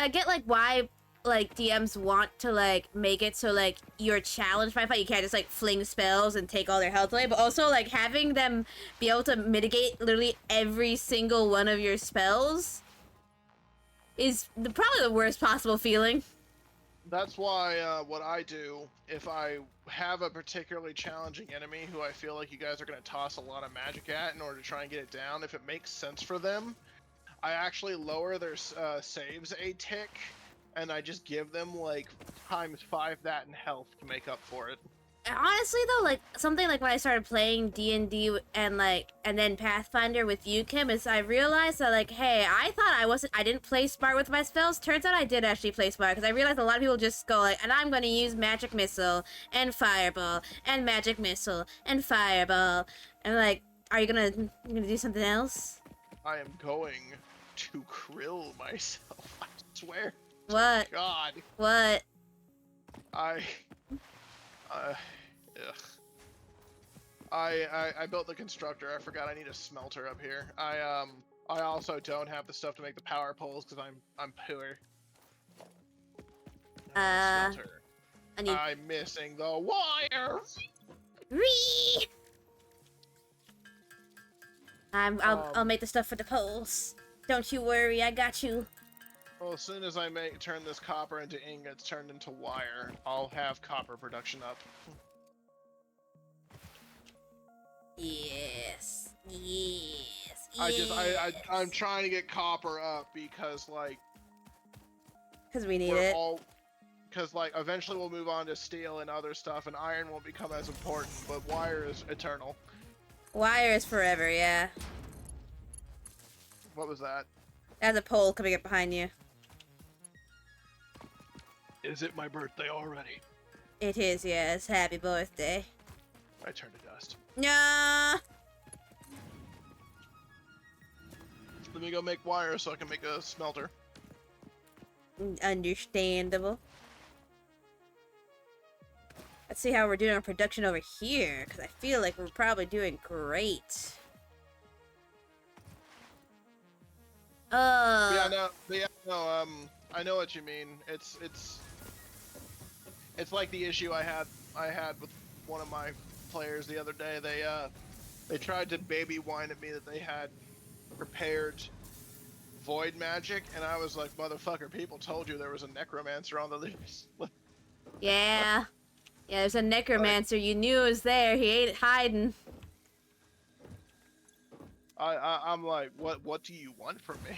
get like why like DMs want to like make it so like you're challenged by a fight. You can't just like fling spells and take all their health away, but also like having them be able to mitigate literally every single one of your spells is probably the worst possible feeling. That's why what I do, if I have a particularly challenging enemy who I feel like you guys are going to toss a lot of magic at in order to try and get it down, if it makes sense for them, I actually lower their saves a tick, and I just give them like ×5 that in health to make up for it. Honestly though, like something like when I started playing D&D and then Pathfinder with you, Kim, is I realized that like, hey, I thought I didn't play smart with my spells. Turns out I did actually play smart, because I realized a lot of people just go like, and I'm gonna use magic missile and fireball and magic missile and fireball, and like, are you gonna do something else? I am going to krill myself, I swear. What? God. What? Ugh. I built the constructor. I forgot I need a smelter up here. I also don't have the stuff to make the power poles because I'm poor. Smelter. I'm missing the wire. Ree! I'll make the stuff for the poles. Don't you worry, I got you. Well, as soon as I turn this copper into ingots turned into wire, I'll have copper production up. Yes. Yes. I'm trying to get copper up because like. Because we need it. Because like eventually we'll move on to steel and other stuff, and iron won't become as important, but wire is eternal. Wire is forever, yeah. What was that? There's a pole coming up behind you. Is it my birthday already? It is, yes. Happy birthday. I turned to dust. Nah. Let me go make wire so I can make a smelter. Understandable. Let's see how we're doing on production over here, because I feel like we're probably doing great. Yeah, no, I know what you mean. It's like the issue I had with one of my players the other day. They tried to baby whine at me that they had prepared void magic, and I was like, motherfucker, people told you there was a necromancer on the list. Yeah. Yeah, there's a necromancer. You knew it was there. He ain't hiding. I'm like, what do you want from me?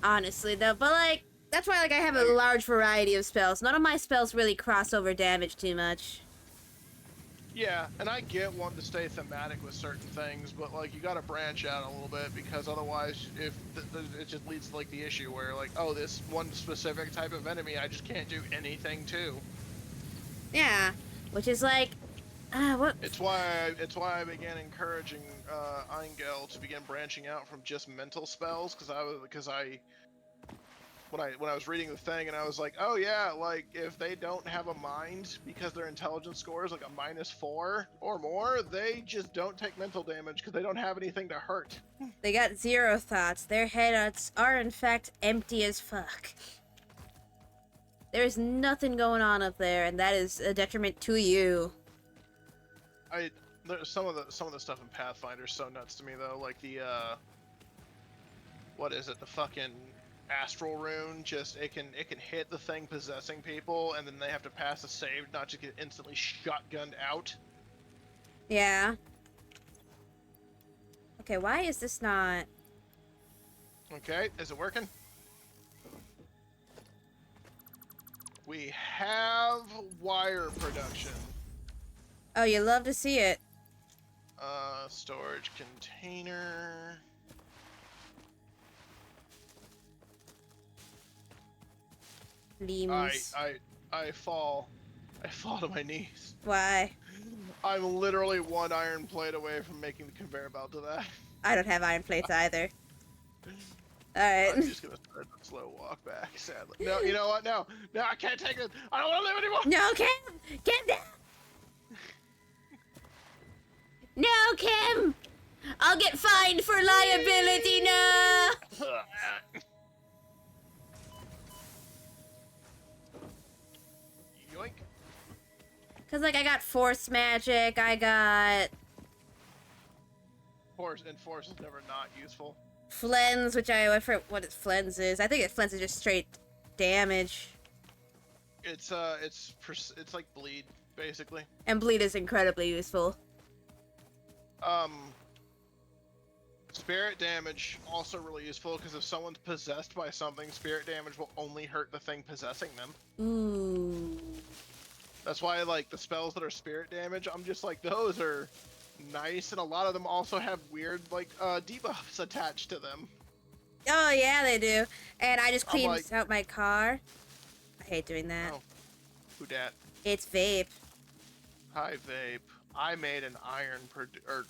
Honestly, though, but like, that's why like I have a large variety of spells. None of my spells really cross over damage too much. Yeah, and I get wanting to stay thematic with certain things, but like you gotta branch out a little bit, because otherwise, if it just leads to like the issue where like, oh, this one specific type of enemy I just can't do anything to. Yeah, which is like, What? It's why I began encouraging Eingel to begin branching out from just mental spells, because when I was reading the thing and I was like, oh yeah, like if they don't have a mind because their intelligence score is like a -4 or more, they just don't take mental damage because they don't have anything to hurt. They got zero thoughts. Their heads are in fact empty as fuck. There's nothing going on up there, and that is a detriment to you. Some of the stuff in Pathfinder is so nuts to me though, like the what is it, the fucking astral rune, just it can hit the thing possessing people and then they have to pass a save not to get instantly shotgunned out. Yeah. Okay, why is this not... Okay, is it working? We have wire production. Oh, you love to see it. Storage container. Limbs. I fall to my knees. Why? I'm literally one iron plate away from making the conveyor belt to that. I don't have iron plates either. Alright. I'm just gonna start the slow walk back, sadly. No, you know what? No, I can't take it. I don't want to live anymore. No, Kim! Kim, down! No, Kim! I'll get fined for liability, no! Yoink. Cause like I got force magic, I got Force is never not useful. flens, which I forget what flens is. I think flens is just straight damage. It's like bleed basically. And bleed is incredibly useful. Spirit damage also really useful because if someone's possessed by something, spirit damage will only hurt the thing possessing them. Ooh. That's why like the spells that are spirit damage, I'm just like those are nice, and a lot of them also have weird like debuffs attached to them. Oh yeah, they do. And I just cleaned like- out my car. I hate doing that. Oh, who dat? It's vape. Hi vape. I made an iron or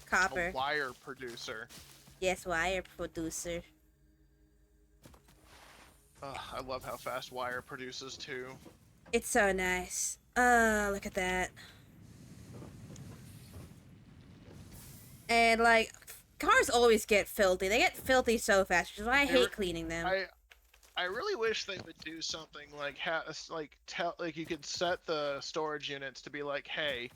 Copper. a wire producer. Yes, wire producer. I love how fast wire produces too. It's so nice. Look at that. And like, cars always get filthy. They get filthy so fast, which is why I hate cleaning them. I really wish they would do something like you could set the storage units to be like, hey,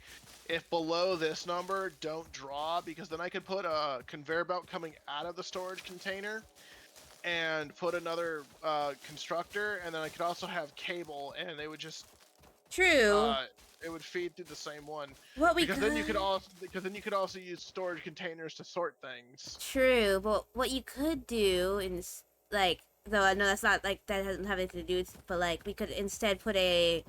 if below this number, don't draw, because then I could put a conveyor belt coming out of the storage container and put another constructor, and then I could also have cable, and they would just True. it would feed through the same one. What we Because then you could also use storage containers to sort things. True, but what you could do is like, though I know that's not like that doesn't have anything to do with, but like we could instead put a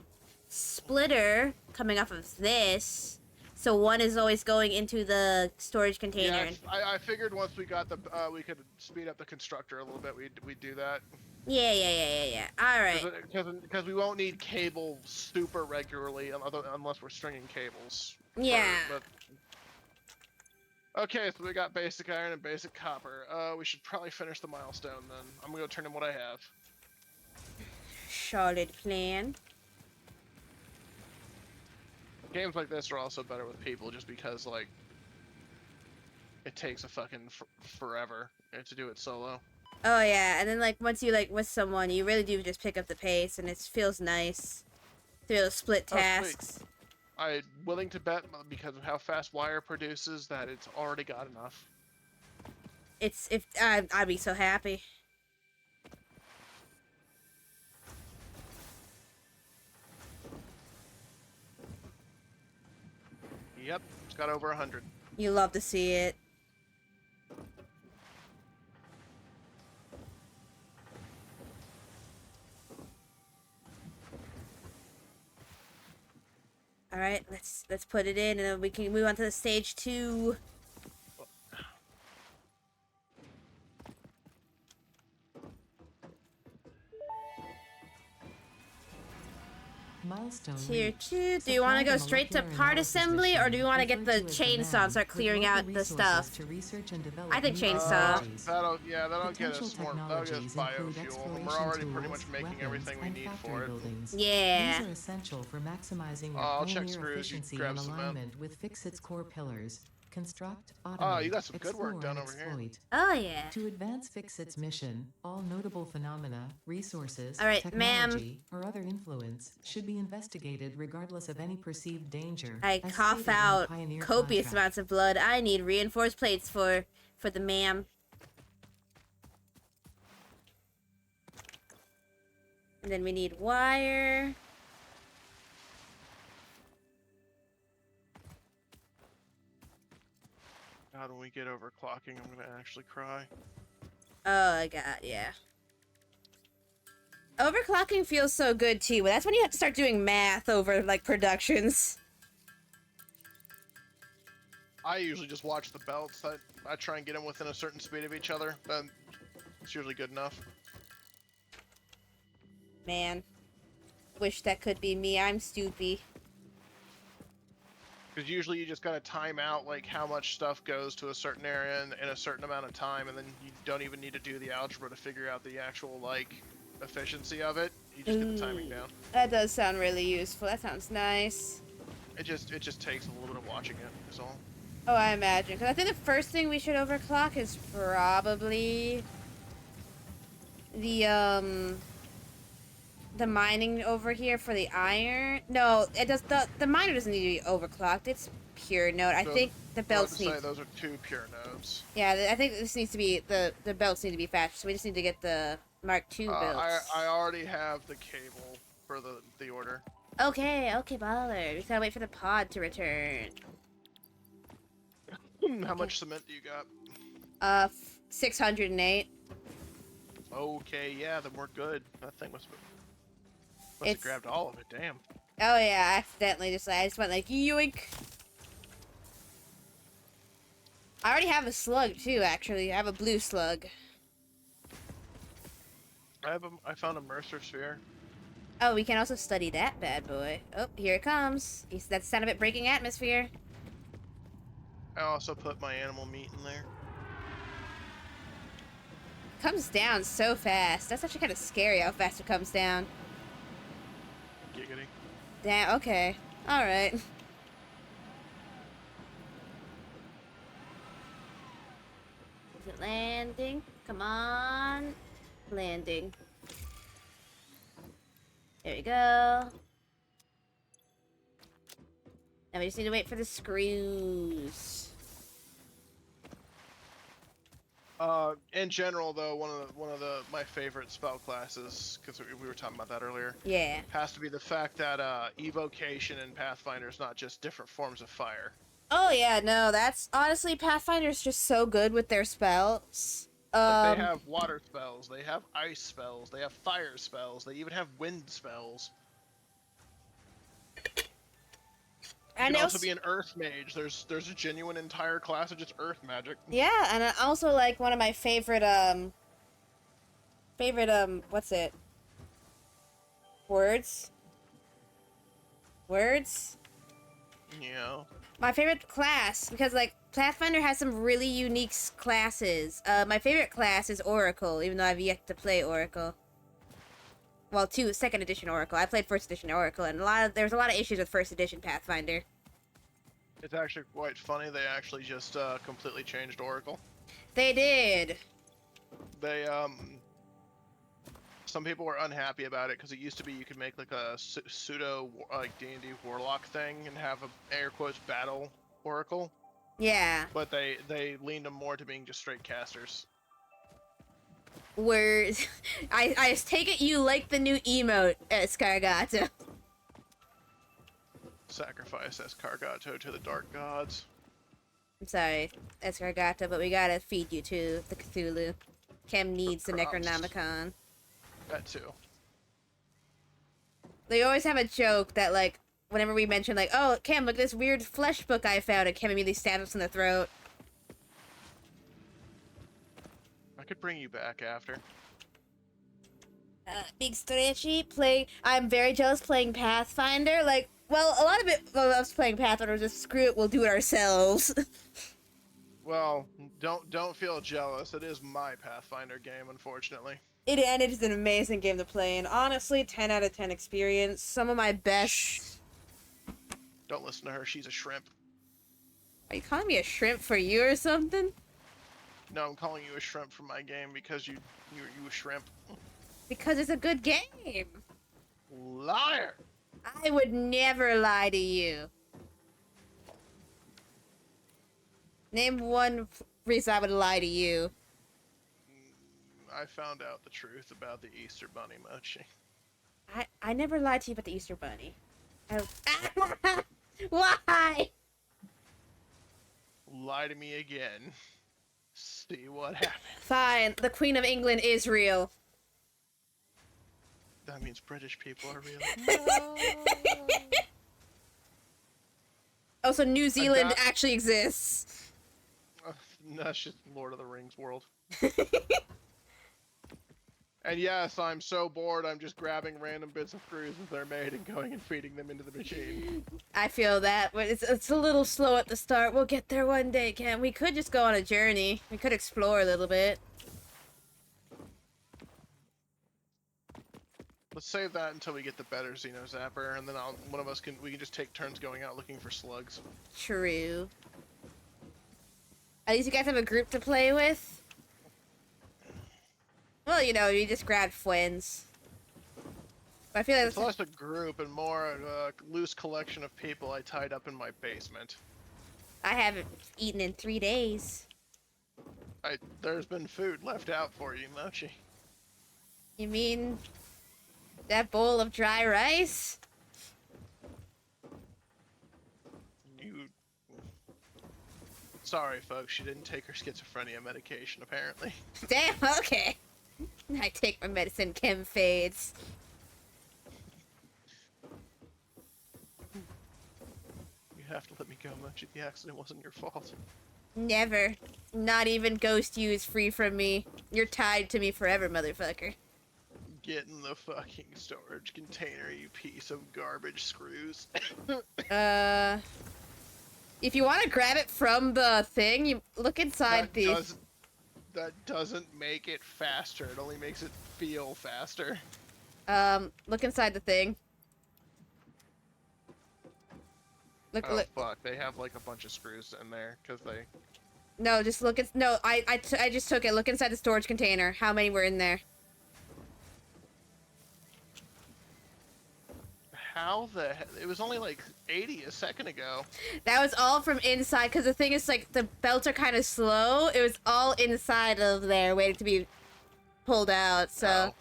splitter coming off of this, so one is always going into the storage container. Yeah, I figured once we got the we could speed up the constructor a little bit. We'd do that. Yeah. All right. Because we won't need cable super regularly unless we're stringing cables. Yeah. Okay, so we got basic iron and basic copper. We should probably finish the milestone then. I'm gonna go turn in what I have. Solid plan. Games like this are also better with people, just because like it takes a fucking forever to do it solo. Oh yeah, and then like once you like with someone, you really do just pick up the pace, and it feels nice to be able to split tasks. I'm willing to bet, because of how fast wire produces, that it's already got enough. I'd be so happy. Yep, it's got over 100. You love to see it. All right, let's put it in, and then we can move on to the stage 2. Milestone Tier reached. 2. Do you want to go Supply the straight to molecular part analysis assembly, or do you machine, want to get the referred to as chainsaw and MAM, start with clearing local out the resources stuff? to research and develop I think new chainsaw. technologies. That'll get Potential us more. That'll get us technologies include biofuel, and we're exploration already pretty tools, much making weapons, everything we and need factory for it. buildings. Yeah. These are essential for maximizing your I'll check pioneer screws. You efficiency grab in cement. alignment with Fixit's core pillars. Construct, Oh, automate, you got some good work explore, done and over here. exploit. Oh, yeah. To advance Fixit's mission, all notable phenomena, resources, All right, ma'am. technology, or other influence should be investigated regardless of any perceived danger. I as cough stated in the out Pioneer copious contract. amounts of blood. I need reinforced plates for the ma'am. And then we need wire. God, when we get overclocking, I'm gonna actually cry. Oh, I got, yeah. Overclocking feels so good too, but that's when you have to start doing math over, like, productions. I usually just watch the belts. I try and get them within a certain speed of each other. It's usually good enough. Man. Wish that could be me. I'm stoopy. Because usually you just gotta time out like how much stuff goes to a certain area in a certain amount of time, and then you don't even need to do the algebra to figure out the actual like efficiency of it. You just get the timing down. That does sound really useful. That sounds nice. It just takes a little bit of watching it, is all. Oh, I imagine. Because I think the first thing we should overclock is probably the mining over here for the iron. No, it does. The miner doesn't need to be overclocked. It's pure node. I So, think the belts I need. would say those are two pure nodes. Yeah, I think this needs to be the belts need to be fast. So we just need to get the Mark II belts. I already have the cable for the order. Okay, baller. We just gotta wait for the pod to return. How much cement do you got? 608. Okay, yeah, then we're good. That thing must have It's- grabbed all of it. Damn. Oh yeah, I accidentally I just went like yoink. I already have a slug too. Actually, I have a blue slug. I found a Mercer sphere. Oh, we can also study that bad boy. Oh, here it comes. That's the sound of it breaking atmosphere. I also put my animal meat in there. Comes down so fast. That's actually kind of scary how fast it comes down. Giggity. Damn. Okay. All right. Is it landing? Come on. Landing. There we go. Now we just need to wait for the screws. In general, though, one of my favorite spell classes, because we were talking about that earlier, Yeah. has to be the fact that evocation in Pathfinder is not just different forms of fire. Oh yeah, no, that's honestly Pathfinder's just so good with their spells. Like they have water spells, they have ice spells, they have fire spells, they even have wind spells. You and can also also be an earth mage. There's a genuine entire class of just earth magic. yeah, and I also like one of my favorite what's it? Words. Yeah. My favorite class, because like Pathfinder has some really unique classes. My favorite class is Oracle, even though I've yet to play Oracle. Well, second edition Oracle. I played first edition Oracle, and there's a lot of issues with first edition Pathfinder. It's actually quite funny. They actually just completely changed Oracle. They did. They some people were unhappy about it because it used to be you could make like a pseudo like D&D warlock thing and have a air quotes battle Oracle, Yeah. but they leaned them more to being just straight casters. Words. I take it you like the new emote, Scargata. Sacrifice Escargato to the dark gods. I'm sorry, Escargata, but we gotta feed you to the Cthulhu. Chem needs the Props. Necronomicon. That too. They always have a joke that, like, whenever we mention, like, oh, Chem, look at this weird flesh book I found, and Chem immediately stabs us in the throat. I could bring you back after. Big stretchy. I'm very jealous playing Pathfinder. Like, well, a lot of it of us playing Pathfinder was just screw it, we'll do it ourselves. Well, don't feel jealous. It is my Pathfinder game, unfortunately. It is an amazing game to play, and honestly, 10 out of 10 experience. Some of my best. Don't listen to her. She's a shrimp. Are you calling me a shrimp for you or something? No, I'm calling you a shrimp for my game because you a shrimp. Because it's a good game. Liar. I would never lie to you. Name one reason I would lie to you. I found out the truth about the Easter Bunny, Mochi. I never lied to you about the Easter Bunny. Why? Lie to me again. See what happens. Fine, the Queen of England is real. That means British people are real. No. Also, New Zealand actually exists. That's just Lord of the Rings world. And yes, I'm so bored, I'm just grabbing random bits of screws as they're made and going and feeding them into the machine. I feel that, but it's a little slow at the start. We'll get there one day, Ken. We could just go on a journey. We could explore a little bit. Let's save that until we get the better Xeno Zapper, and then we can just take turns going out looking for slugs. True. At least you guys have a group to play with. Well, you know, you just grab friends. But I feel like It's less a group and more a loose collection of people I tied up in my basement. I haven't eaten in 3 days. There's been food left out for you, Mochi. You mean that bowl of dry rice? Sorry, folks, she didn't take her schizophrenia medication, apparently. Damn, okay. I take my medicine, chem fades. You have to let me go, Mochi. The accident wasn't your fault. Never. Not even Ghost You is free from me. You're tied to me forever, motherfucker. Get in the fucking storage container, you piece of garbage screws. If you want to grab it from the thing, you look inside That doesn't make it faster. It only makes it feel faster. Look inside the thing. Look. Fuck, they have like a bunch of screws in there, because they... No, just look at... No, I just took it. Look inside the storage container. How many were in there? How the hell? It was only like 80 a second ago. That was all from inside, because the thing is, like, the belts are kind of slow. It was all inside of there, waiting to be pulled out, so... Oh.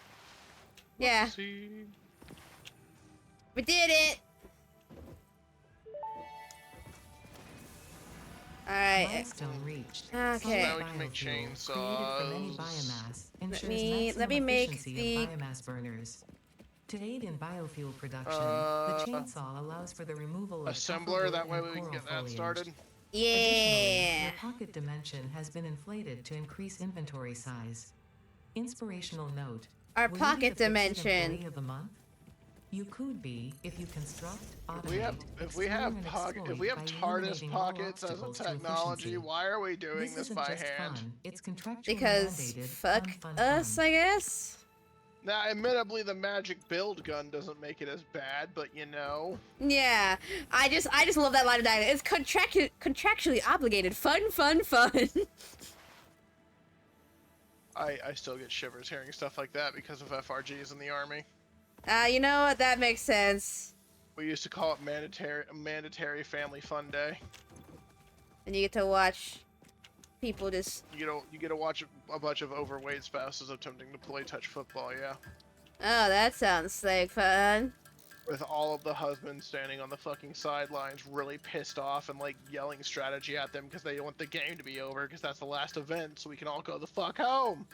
Yeah. Whoopsie. We did it! Alright. Milestone reached. Okay. Now we can make Biofuel, created from any chainsaws. biomass, ensures let me maximum make efficiency of biomass burners. To aid in biofuel production, the chainsaw allows for the removal of Assembler, tougher that way wood we and can get coral that foliage. started. Yeah! Your pocket dimension has been inflated to increase inventory size. Inspirational note. Our Will you be pocket the fixed dimension. employee of the month? You could be if you construct, automate, If we have explore, and exploit by TARDIS eliminating all pockets as a obstacles to technology, efficiency. why are we doing This this isn't by just hand? fun, it's contractually Because mandated. fuck Fun. us, I guess? Now, admittedly, the magic build gun doesn't make it as bad, but you know. Yeah, I just love that line of dialogue. It's contractually obligated. Fun. I still get shivers hearing stuff like that because of FRGs in the army. You know what? That makes sense. We used to call it mandatory family fun day. And you get to watch people just... You get to watch a bunch of overweight spouses attempting to play touch football, yeah. Oh, that sounds like fun. With all of the husbands standing on the fucking sidelines really pissed off and like yelling strategy at them because they want the game to be over because that's the last event so we can all go the fuck home.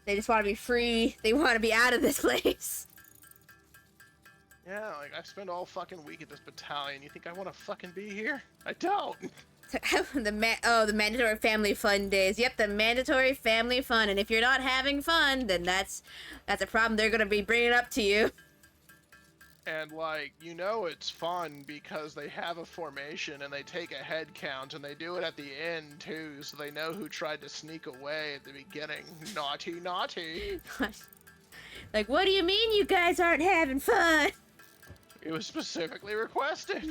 They just want to be free. They want to be out of this place. Yeah, like I spend all fucking week at this battalion. You think I want to fucking be here? I don't. The mandatory family fun days. Yep, the mandatory family fun. And if you're not having fun, then that's a problem they're gonna be bringing up to you. And like, you know it's fun because they have a formation and they take a head count and they do it at the end too, so they know who tried to sneak away at the beginning. Naughty, naughty. Like, what do you mean you guys aren't having fun? It was specifically requested.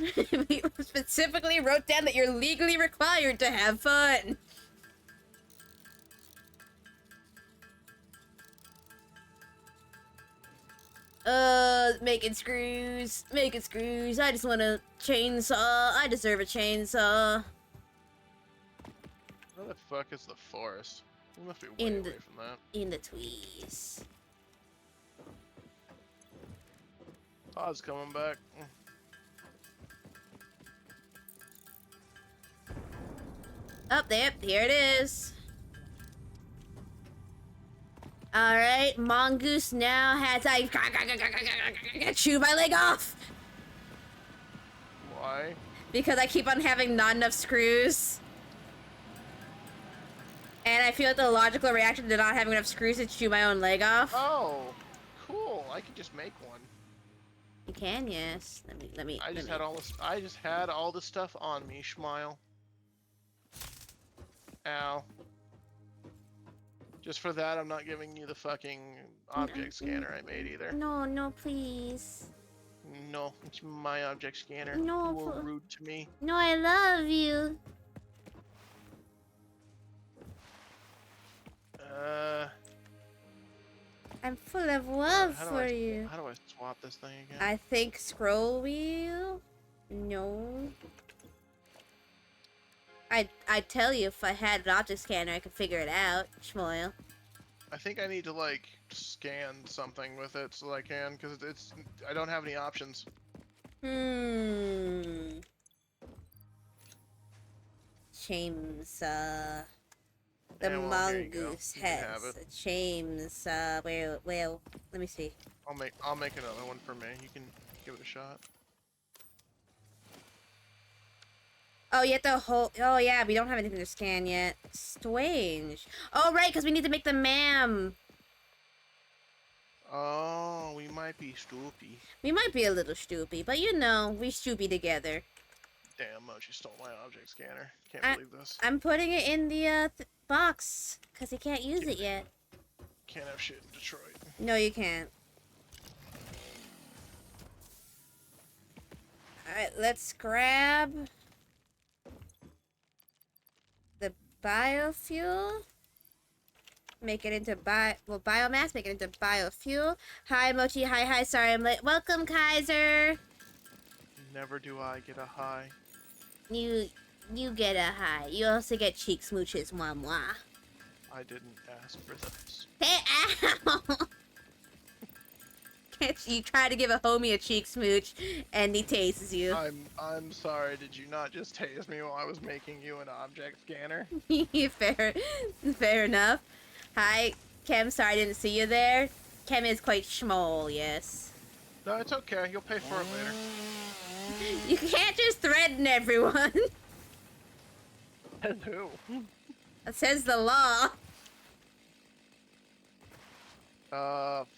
We specifically wrote down that you're legally required to have fun. Making screws. Making screws. I just want a chainsaw. I deserve a chainsaw. Where the fuck is the forest? We must be way In away the- from that. In the tweez. Todd's coming back. Up there. Here it is. Alright, Mongoose now has I chew my leg off! Why? Because I keep on having not enough screws. And I feel like the logical reaction to not having enough screws is to chew my own leg off. Oh, cool. I can just make one. You can, yes. Let me. I just had all this. I just had all the stuff on me. Schmile. Ow. Just for that, I'm not giving you the fucking object scanner I made either. No, no, please. No, it's my object scanner. No, You were for- rude to me. No, I love you. I'm full of love how do for I, you. How do I swap this thing again? I think scroll wheel. No. I'd tell you if I had an object scanner, I could figure it out. Schmoil. I think I need to like scan something with it so I can, because it's I don't have any options. Chainsaw. The Yeah, well, here you go. mongoose You can have has it. a chainsaw. Well, let me see. I'll make another one for me. You can give it a shot. Oh, you have to hold. Oh, yeah, we don't have anything to scan yet. Strange. Oh, right, because we need to make the ma'am. Oh, we might be stoopy. We might be a little stoopy, but you know, we stoopy together. Damn, Mochi stole my object scanner. Can't I- believe this. I'm putting it in the box, because he can't use it yet. Can't have shit in Detroit. No, you can't. Alright, let's grab the biofuel. Make it into biomass, make it into biofuel. Hi, Mochi. Hi. Sorry, I'm late. Welcome, Kaiser. Never do I get a high. You get a high. You also get cheek smooches, mwah mwah. I didn't ask for this. Hey, ow! You try to give a homie a cheek smooch, and he tases you. I'm sorry. Did you not just tase me while I was making you an object scanner? Fair enough. Hi, Kem. Sorry I didn't see you there. Kem is quite small, yes. No, it's okay. You'll pay for it later. You can't just threaten everyone. And who? That says the law.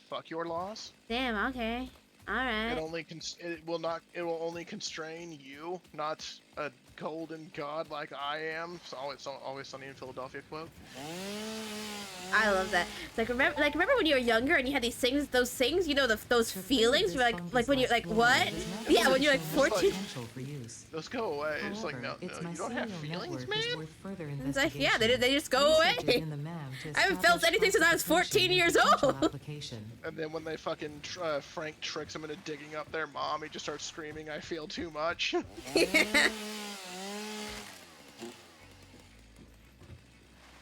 Fuck your laws. Damn. Okay. All It right. only it will only constrain you, not a golden god like I am. So it's always sunny in Philadelphia quote. I love that. It's like remember when you were younger and you had those things, you know, those feelings. You're like when you're like what? Yeah, when you're like 14. Those go away. It's like no, you don't have feelings, man. It's like yeah, they just go away. I haven't felt anything since I was 14 years old. And then when they fucking Frank tricks him into digging up their mom, he just starts screaming, "I feel too much." Yeah.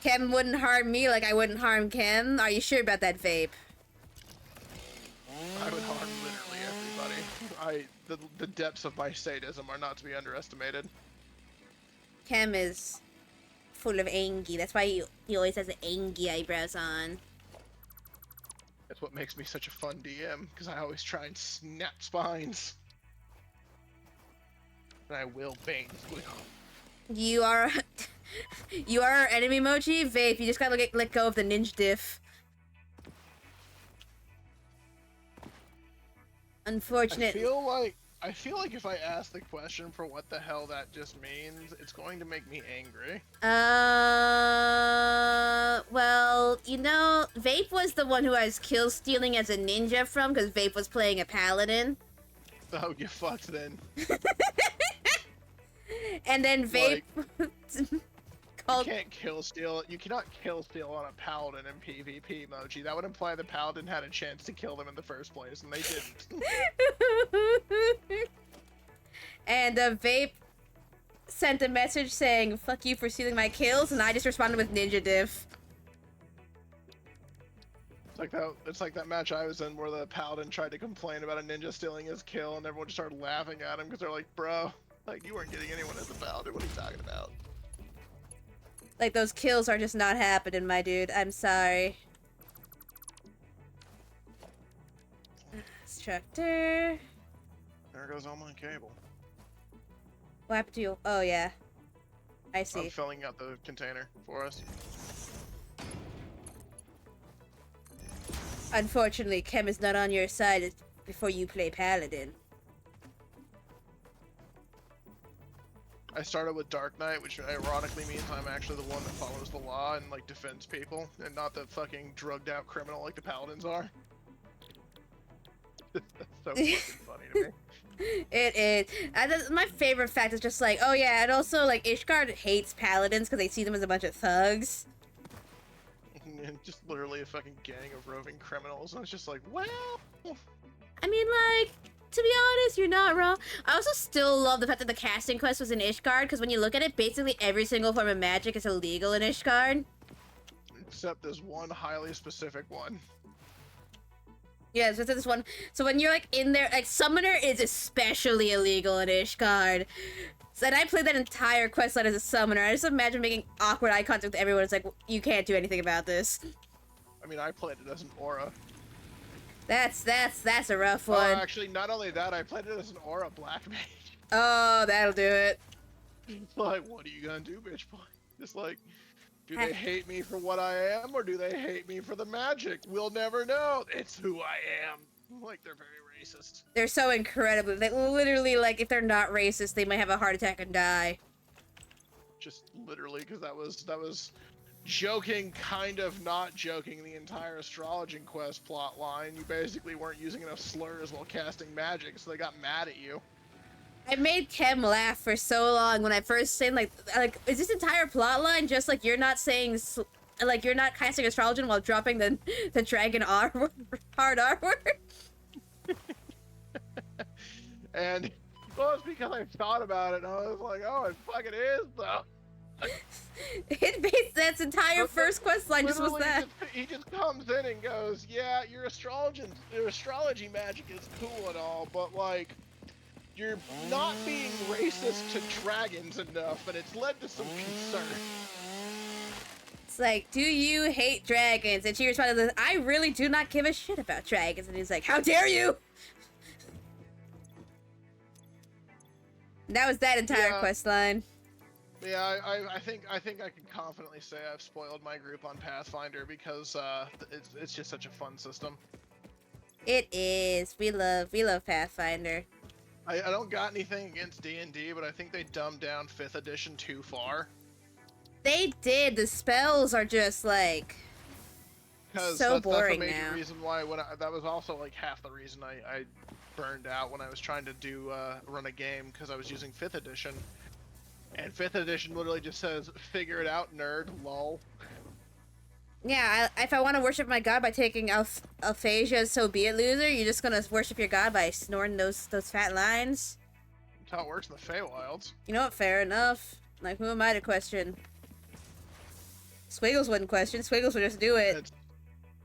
Kem wouldn't harm me like I wouldn't harm Kem. Are you sure about that vape? I would harm literally everybody. The depths of my sadism are not to be underestimated. Kem is full of angy. That's why he always has the angy eyebrows on. That's what makes me such a fun DM, because I always try and snap spines. And I will Bane's will. You are... you are our enemy, Mochi. Vape, you just gotta let go of the ninja diff. Unfortunate. I feel like if I ask the question for what the hell that just means, it's going to make me angry. Well, you know, Vape was the one who I was kill stealing as a ninja from, because Vape was playing a paladin. Oh, get fucked then. And then Vape called... You can't kill steal. You cannot kill steal on a paladin in PvP, Mochi. That would imply the paladin had a chance to kill them in the first place, and they didn't. And Vape sent a message saying, "Fuck you for stealing my kills," and I just responded with ninja diff. It's like that match I was in where the paladin tried to complain about a ninja stealing his kill, and everyone just started laughing at him because they're like, "Bro, like you weren't getting anyone as a paladin. What are you talking about?" Like, those kills are just not happening, my dude. I'm sorry. Instructor. There goes all my cable. What happened to you? Oh, yeah. I see. I'm filling out the container for us. Unfortunately, Chem is not on your side before you play Paladin. I started with Dark Knight, which ironically means I'm actually the one that follows the law and like defends people, and not the fucking drugged out criminal like the paladins are. That's so fucking funny to me. It is. My favorite fact is just like, oh yeah, and also like Ishgard hates paladins because they see them as a bunch of thugs. And just literally a fucking gang of roving criminals, and it's just like, well. I mean, like, to be honest, you're not wrong. I also still love the fact that the casting quest was in Ishgard, because when you look at it, basically every single form of magic is illegal in Ishgard. Except this one highly specific one. Yeah, so this one. So when you're like in there, like Summoner is especially illegal in Ishgard. So, and I played that entire quest line as a Summoner. I just imagine making awkward eye contact with everyone. It's like, you can't do anything about this. I mean, I played it as an aura. That's a rough Oh, one. actually, not only that, I played it as an aura black mage. Oh, that'll do it. It's like, what are you gonna do, bitch boy? Just like, do they hate me for what I am, or do they hate me for the magic? We'll never know. It's who I am. Like, they're very racist. They're so incredibly, they literally, like, if they're not racist, they might have a heart attack and die. Just literally, because that was joking, kind of not joking, the entire astrology quest plot line. You basically weren't using enough slurs while casting magic, so they got mad at you. I made Kem laugh for so long when I first said, like, is this entire plot line just like you're not saying, like, you're not casting astrology while dropping the dragon hard R word? And, well, it's because I thought about it, and I was like, oh, it fucking is, though. That's entire first quest line just was that. He just comes in and goes, yeah, your astrology magic is cool and all, but, like, you're not being racist to dragons enough, and it's led to some concern. It's like, do you hate dragons? And she responded, I really do not give a shit about dragons. And he's like, how dare you? And that was that entire quest line. Yeah, I think I can confidently say I've spoiled my group on Pathfinder because it's just such a fun system. It is. We love Pathfinder. I don't got anything against D&D, but I think they dumbed down 5th edition too far. They did. The spells are just like so boring now. That's the major reason why that was also like half the reason I burned out when I was trying to run a game, because I was using 5th edition. And 5th edition literally just says, figure it out, nerd, lol. Yeah, if I want to worship my god by taking aphasia, so be it, loser. You're just gonna worship your god by snorting those fat lines. That's how it works in the Feywilds. You know what? Fair enough. Like, who am I to question? Squiggles wouldn't question. Squiggles would just do it.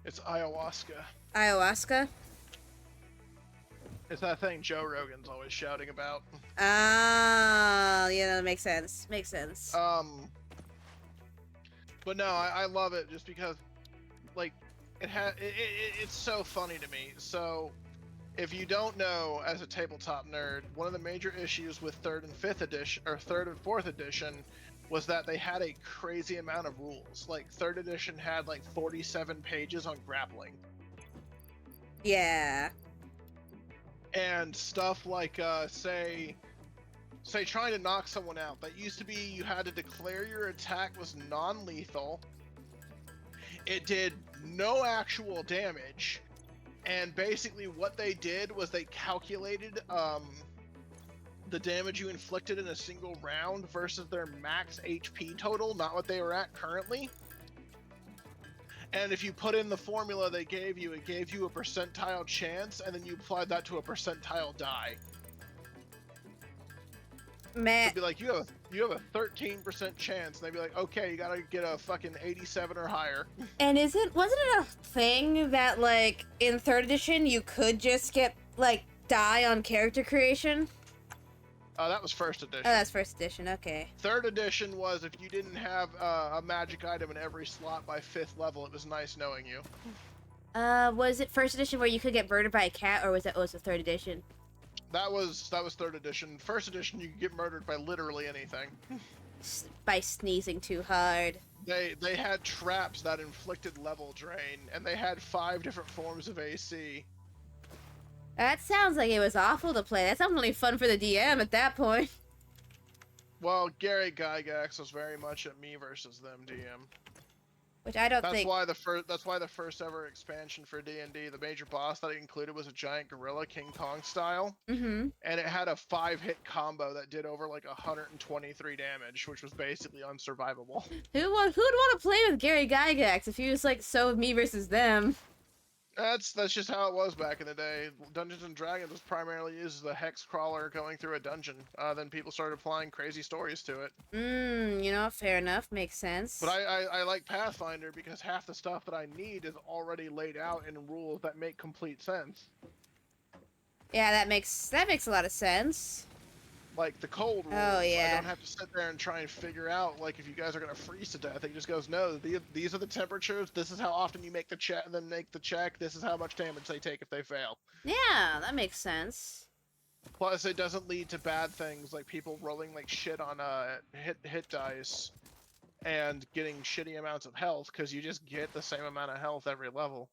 It's ayahuasca. Ayahuasca? It's that thing Joe Rogan's always shouting about. Ah, yeah, that makes sense. Makes sense. But no, I love it just because, like, it's so funny to me. So, If you don't know, as a tabletop nerd, one of the major issues with third and fourth edition was that they had a crazy amount of rules. Like third edition had like 47 pages on grappling. Yeah. And stuff like say trying to knock someone out. That used to be you had to declare your attack was non-lethal. It did no actual damage. And basically what they did was they calculated the damage you inflicted in a single round versus their max HP total, not what they were at currently. And if you put in the formula they gave you, it gave you a percentile chance, and then you applied that to a percentile die. Man. It'd be like, you have a 13% chance, and they'd be like, okay, you gotta get a fucking 87 or higher. And wasn't it a thing that, like, in 3rd edition, you could just get, like, die on character creation? That was 1st edition. Oh, that's 1st edition, okay. 3rd edition was if you didn't have a magic item in every slot by 5th level, it was nice knowing you. Was it 1st edition where you could get murdered by a cat, or was it also 3rd edition? That was 3rd edition. 1st edition, you could get murdered by literally anything. By sneezing too hard. They had traps that inflicted level drain, and they had 5 different forms of AC. That sounds like it was awful to play. That sounds only fun for the DM at that point. Well, Gary Gygax was very much a me versus them DM. Which I don't That's think... why the first ever expansion for D&D, the major boss that it included was a giant gorilla, King Kong style. Mm-hmm. And it had a 5-hit combo that did over like 123 damage, which was basically unsurvivable. Who would want to play with Gary Gygax if he was like so me versus them? That's just how it was back in the day. Dungeons and Dragons was primarily used as a hex crawler going through a dungeon. Then people started applying crazy stories to it. You know, fair enough, makes sense. But I like Pathfinder because half the stuff that I need is already laid out in rules that make complete sense. Yeah, that makes a lot of sense. Like the cold rules. Oh, yeah. I don't have to sit there and try and figure out like if you guys are gonna freeze to death. It just goes, no, these are the temperatures. This is how often you make the check. Then make the check. This is how much damage they take if they fail. Yeah, that makes sense. Plus, it doesn't lead to bad things like people rolling like shit on hit dice and getting shitty amounts of health because you just get the same amount of health every level.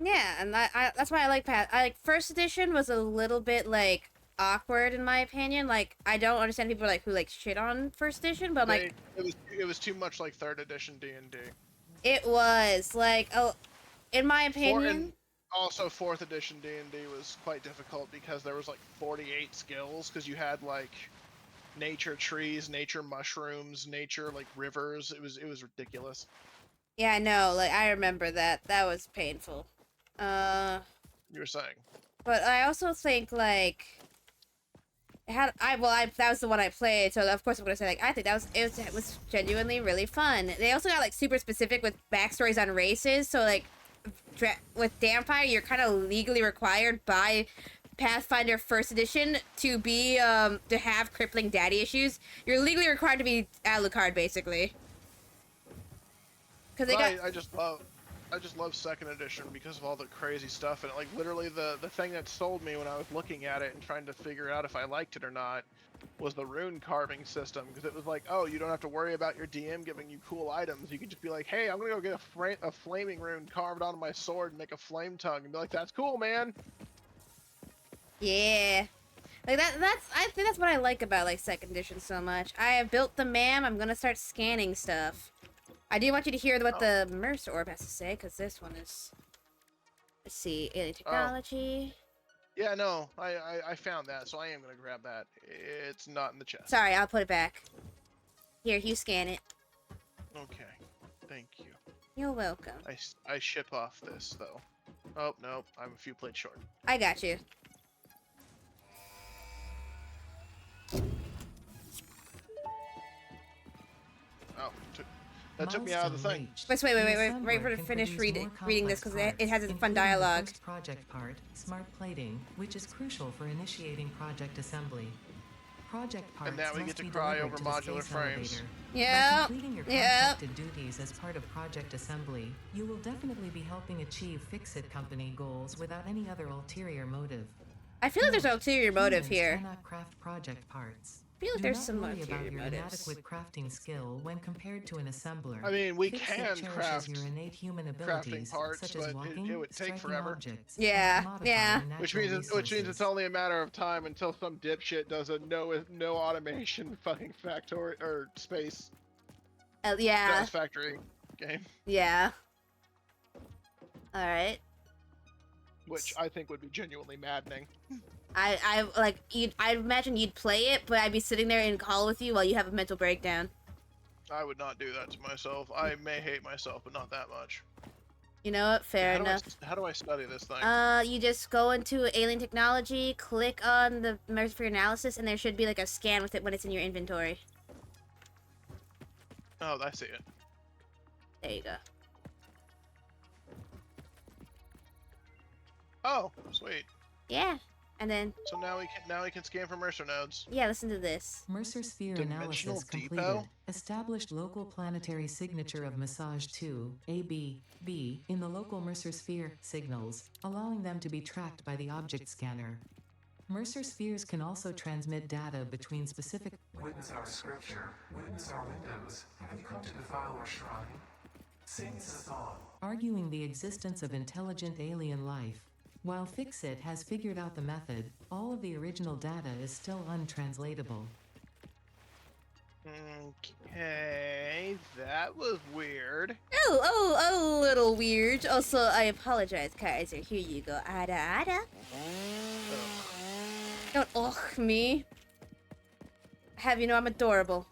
Yeah, and that's why I like first edition was a little bit like awkward in my opinion. Like I don't understand people who like shit on first edition, but like it was too much like third edition D&D. It was like in my opinion. Also, 4th edition D&D was quite difficult because there was like 48 skills because you had like nature trees, nature mushrooms, nature like rivers. It was ridiculous. Yeah, I know. Like I remember that. That was painful. You were saying. But I also think like that was the one I played, so of course I'm gonna say like I think it was genuinely really fun. They also got like super specific with backstories on races, so like with Dampire, you're kind of legally required by Pathfinder First Edition to be to have crippling daddy issues. You're legally required to be Alucard, basically. Because I just love Second Edition because of all the crazy stuff in it. Like literally the thing that sold me when I was looking at it and trying to figure out if I liked it or not was the rune carving system, because it was like, oh, you don't have to worry about your DM giving you cool items. You can just be like, hey, I'm gonna go get a flaming rune carved onto my sword and make a flame tongue, and be like, that's cool, man. Yeah, like I think that's what I like about like Second Edition so much. I have built the MAM. I'm gonna start scanning stuff. I do want you to hear what the Mercer Orb has to say, because this one is. Let's see, alien technology. Yeah, no, I found that, so I am gonna grab that. It's not in the chest. Sorry, I'll put it back. Here, you scan it. Okay, thank you. You're welcome. I ship off this though. Oh no, I'm a few plates short. I got you. Oh, that took me out of the thing. Wait for to finish reading this because it has a fun dialogue. Project part, smart plating, which is crucial for initiating project assembly. Project parts And now we must get to be cry delivered over to the modular space frames. elevator. Yeah. By completing your Yeah. contracted duties as part of Project Assembly, you will definitely be helping achieve Fix-It Company goals without any other ulterior motive. I feel like there's an Note, ulterior motive humans here. cannot craft project parts. I feel like Do there's not some worry about ulterior your motives. inadequate crafting skill when compared to an assembler. I mean, we Fix-It can cherishes craft your innate human crafting abilities, parts, such as but walking, it would take striking forever. objects, Yeah, and commodifying yeah. natural Which means it's resources. only a matter of time until some dipshit does a no automation fucking factory or space Yeah. Satisfactory game, Yeah. All right. which I think would be genuinely maddening. I like I imagine you'd play it, but I'd be sitting there in call with you while you have a mental breakdown. I would not do that to myself. I may hate myself, but not that much. You know what? Fair enough. How do I study this thing? You just go into alien technology, click on the Mercy for analysis, and there should be like a scan with it when it's in your inventory. Oh, I see it. There you go. Oh, sweet. Yeah. And then, So now we can scan for Mercer nodes. yeah, listen to this. Mercer sphere Dimensional analysis depot? completed. Established local planetary signature of massage 2, AB, B, in the local Mercer sphere signals, allowing them to be tracked by the object scanner. Mercer spheres can also transmit data between specific. Witness our scripture, witness our windows. Have you come to defile our shrine? Sing us a song. Arguing the existence of intelligent alien life. While Fix-It has figured out the method, all of the original data is still untranslatable. Okay, that was weird. Oh, a little weird. Also, I apologize, Kaiser. Here you go. Ada, ada. Don't ugh me. Have you know I'm adorable.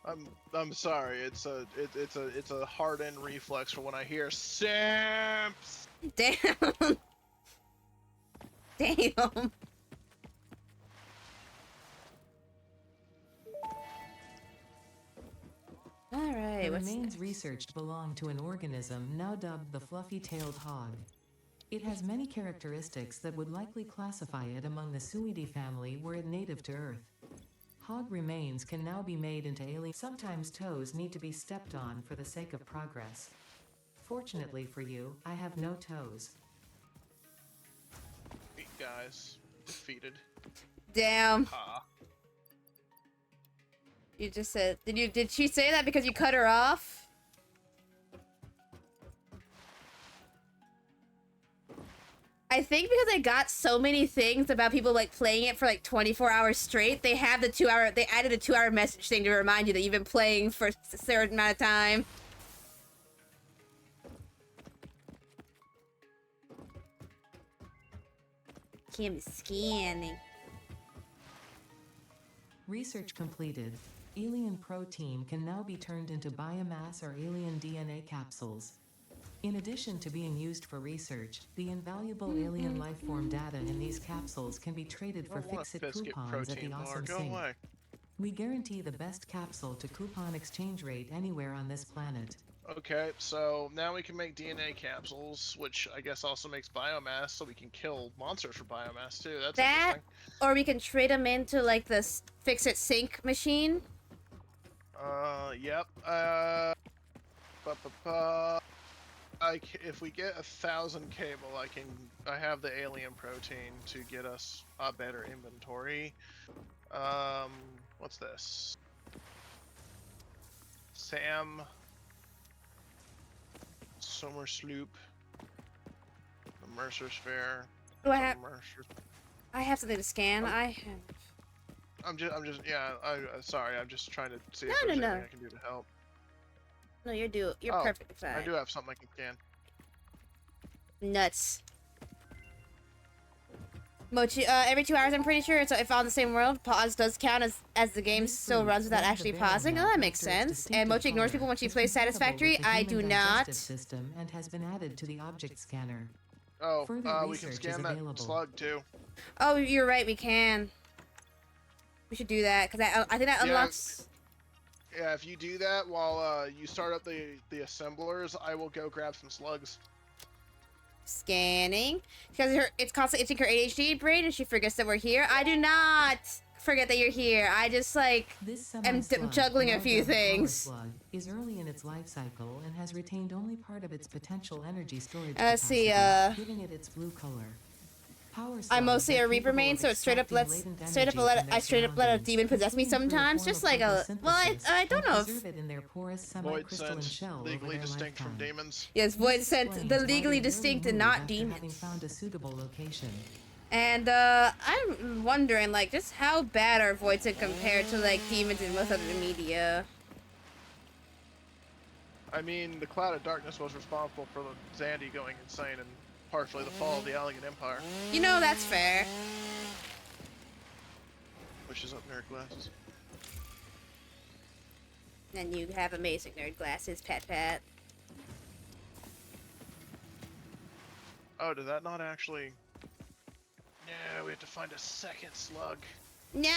I'm sorry. It's a hardened reflex for when I hear simps. Damn. Damn. Alright, The what's remains next? researched belong to an organism now dubbed the fluffy-tailed hog. It has many characteristics that would likely classify it among the Suidae family were it native to Earth. Hog remains can now be made into alien. Sometimes toes need to be stepped on for the sake of progress. Fortunately for you, I have no toes. Guys, defeated. Damn. Ha. You just said did she say that because you cut her off? I think because I got so many things about people like playing it for like 24 hours straight, they have the they added a 2-hour message thing to remind you that you've been playing for a certain amount of time. Kim is scanning. Research completed. Alien protein can now be turned into biomass or alien DNA capsules. In addition to being used for research, the invaluable alien lifeform data in these capsules can be traded for Fix-It biscuit coupons at protein the bar. Awesome Go Sink. away. We guarantee the best capsule to coupon exchange rate anywhere on this planet. Okay, so now we can make DNA capsules, which I guess also makes biomass, so we can kill monsters for biomass too. That's That, interesting. or we can trade them into like this Fix-It machine. Yep. If we get 1,000 cable, I have the alien protein to get us a better inventory. What's this? Sam. Summer Sloop. The Mercer's Fair. Do I have? Mercer. I have something to scan. I have. I'm just, yeah. Sorry. I'm just trying to see if No, there's no, anything no. I can do to help. No, you're Oh, perfectly fine. I do have something I can scan. Nuts. Mochi, every 2 hours, I'm pretty sure. So if on the same world, pause does count as the game still runs without actually pausing. Oh, that makes sense. And Mochi ignores people when she plays Satisfactory. I do not. System and has been added to the object scanner. Oh, Further we can research is scan that available. slug too. Oh, you're right. We can. We should do that because I think that Yeah. unlocks. Yeah, if you do that while you start up the assemblers, I will go grab some slugs. Scanning because it's constantly itching her ADHD brain and she forgets that we're here. I do not forget that you're here. I just like This am semi-slug, juggling a larva few of a power things. slug, is early in its life cycle and has retained only part of its potential energy storage Let's see, capacity, giving it its blue color. Power I'm slugs mostly are a Reaper capable main, of so it straight up extracting latent energy from their I straight up let a surroundings, demon possess me including through a sometimes. form Just of like a well, photosynthesis, I don't and know if preserve it in their porous Void semi-crystalline sense, shell over legally their distinct from lifetime. demons. yes, This void scent, the explains why they legally rarely distinct and move not after having demons. found a suitable location. And I'm wondering like just how bad are voids compared to like demons in most other media. I mean, the Cloud of Darkness was responsible for the Zandy going insane and partially the fall of the Elegant Empire. You know that's fair. Pushes up nerd glasses. And you have amazing nerd glasses, Pat Pat. Oh, did that not actually... Yeah, we have to find a second slug. No.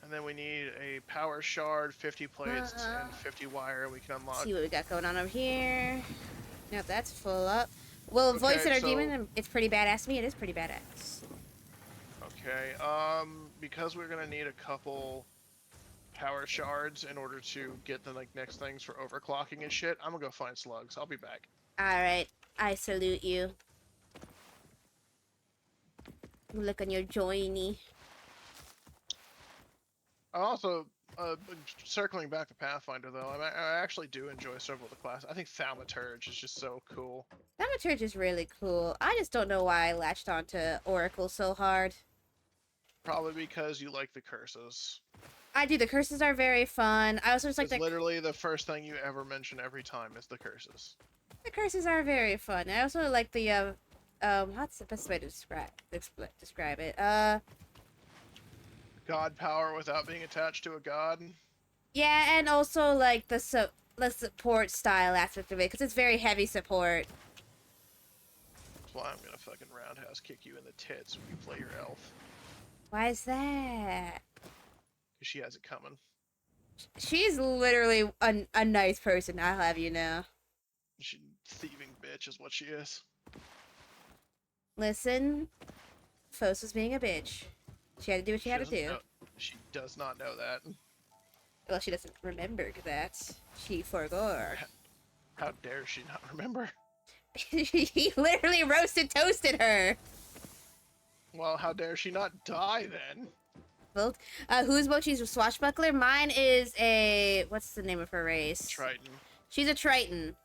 And then we need a power shard, 50 plates, and 50 wire we can unlock. See what we got going on over here. No, that's full up. Well, Okay, voice center so- demon, it's pretty badass to me. It is pretty badass. Okay, because we're gonna need a couple power shards in order to get the like next things for overclocking and shit, I'm gonna go find slugs. I'll be back. Alright, I salute you. Look on your joiny. Also, circling back to Pathfinder though, I actually do enjoy several of the classes. I think Thaumaturge is just so cool. Thaumaturge is really cool. I just don't know why I latched onto Oracle so hard. Probably because you like the curses. I do. The curses are very fun. I also just like It's the literally the first thing you ever mention every time is the curses. curses are very fun. I also like the what's the best way to describe it? God power without being attached to a god. Yeah, and also like the support style aspect of it because it's very heavy support. That's why I'm gonna fucking roundhouse kick you in the tits when you play your elf. Why is that? Because she has it coming. She's literally a nice person, I'll have you know. She thieving bitch is what she is. Listen, Fos was being a bitch. She had to do what she had to doesn't do. know- she does not know that. Well, she doesn't remember that. She forgot. How dare she not remember? He literally roasted toasted her. Well, how dare she not die then? Well, whose boat? She's a swashbuckler. Mine is a what's the name of her race? Triton. She's a Triton.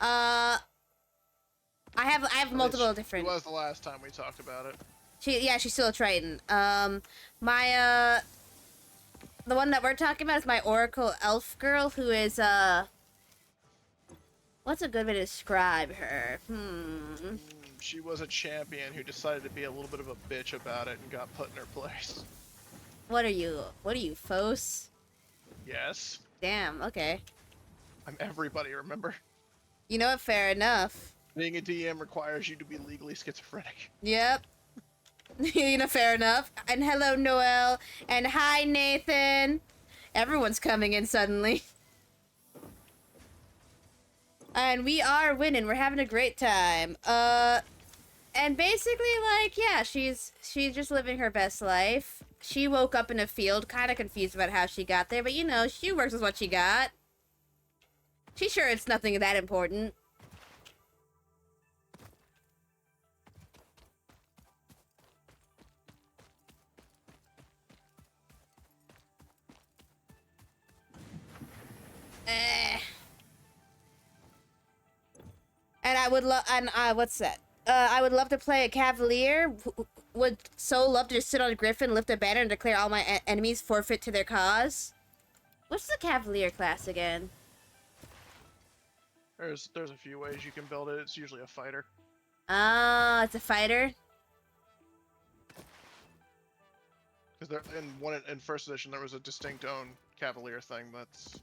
I have multiple different. It was the last time we talked about it. She's still a Triton. My the one that we're talking about is my Oracle Elf girl, who is what's a good way to describe her? She was a champion who decided to be a little bit of a bitch about it and got put in her place. What are you? What are you, Fos? Yes. Damn. Okay. I'm everybody, remember? You know what? Fair enough. Being a DM requires you to be legally schizophrenic. Yep. You know, fair enough. And hello, Noel. And hi, Nathan. Everyone's coming in suddenly. And we are winning. We're having a great time. And basically, like, yeah, she's just living her best life. She woke up in a field, kind of confused about how she got there, but you know, she works with what she got. She's sure it's nothing that important. And I would love, and what's that? I would love to play a Cavalier. Would so love to just sit on a Griffin, lift a banner, and declare all my enemies forfeit to their cause. What's the Cavalier class again? There's a few ways you can build it. It's usually a fighter. Ah, it's a fighter. Because in first edition there was a distinct own Cavalier thing. That's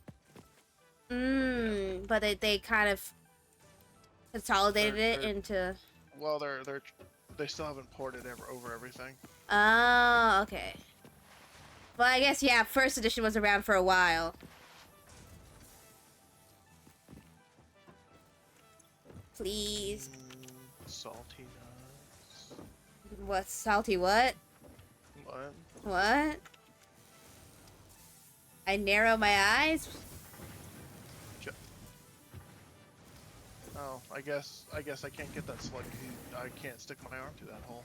But they kind of consolidated it They're- into. well, they still haven't ported over everything. Oh, okay. Well, I guess yeah. First edition was around for a while. Please. Salty nuts. What salty? What? What? What? I narrow my eyes? Oh, I guess I can't get that slug. I can't stick my arm through that hole.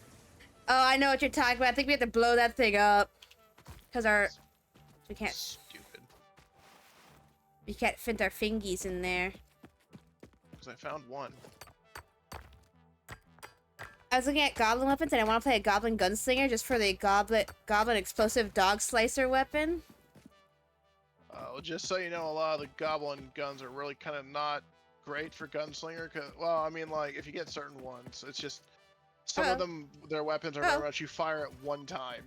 Oh, I know what you're talking about. I think we have to blow that thing up. Because we can't Stupid. fit our fingies in there. Because I found one. I was looking at goblin weapons and I want to play a goblin gunslinger just for the goblin explosive dog slicer weapon. Well, just so you know, a lot of the goblin guns are really kind of not great for gunslinger. Well, I mean, like, if you get certain ones, it's just some of them, their weapons are very much you fire at one time.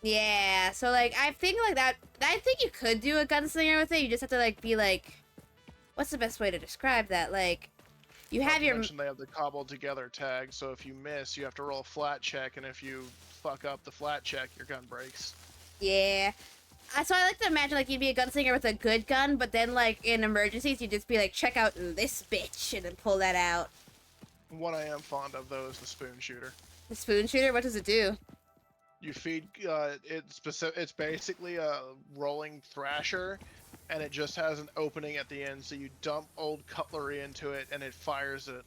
Yeah, so like I think like that. I think you could do a gunslinger with it. You just have to like be like, what's the best way to describe that? Like, you have your. Mention they have the cobbled together tag, so if you miss, you have to roll a flat check, and if you fuck up the flat check, your gun breaks. Yeah. So I like to imagine like you'd be a gunslinger with a good gun, but then like in emergencies you'd just be like, check out this bitch, and then pull that out. What I am fond of though is the spoon shooter. The spoon shooter, what does it do? You feed it's basically a rolling thrasher, and it just has an opening at the end, so you dump old cutlery into it and it fires it.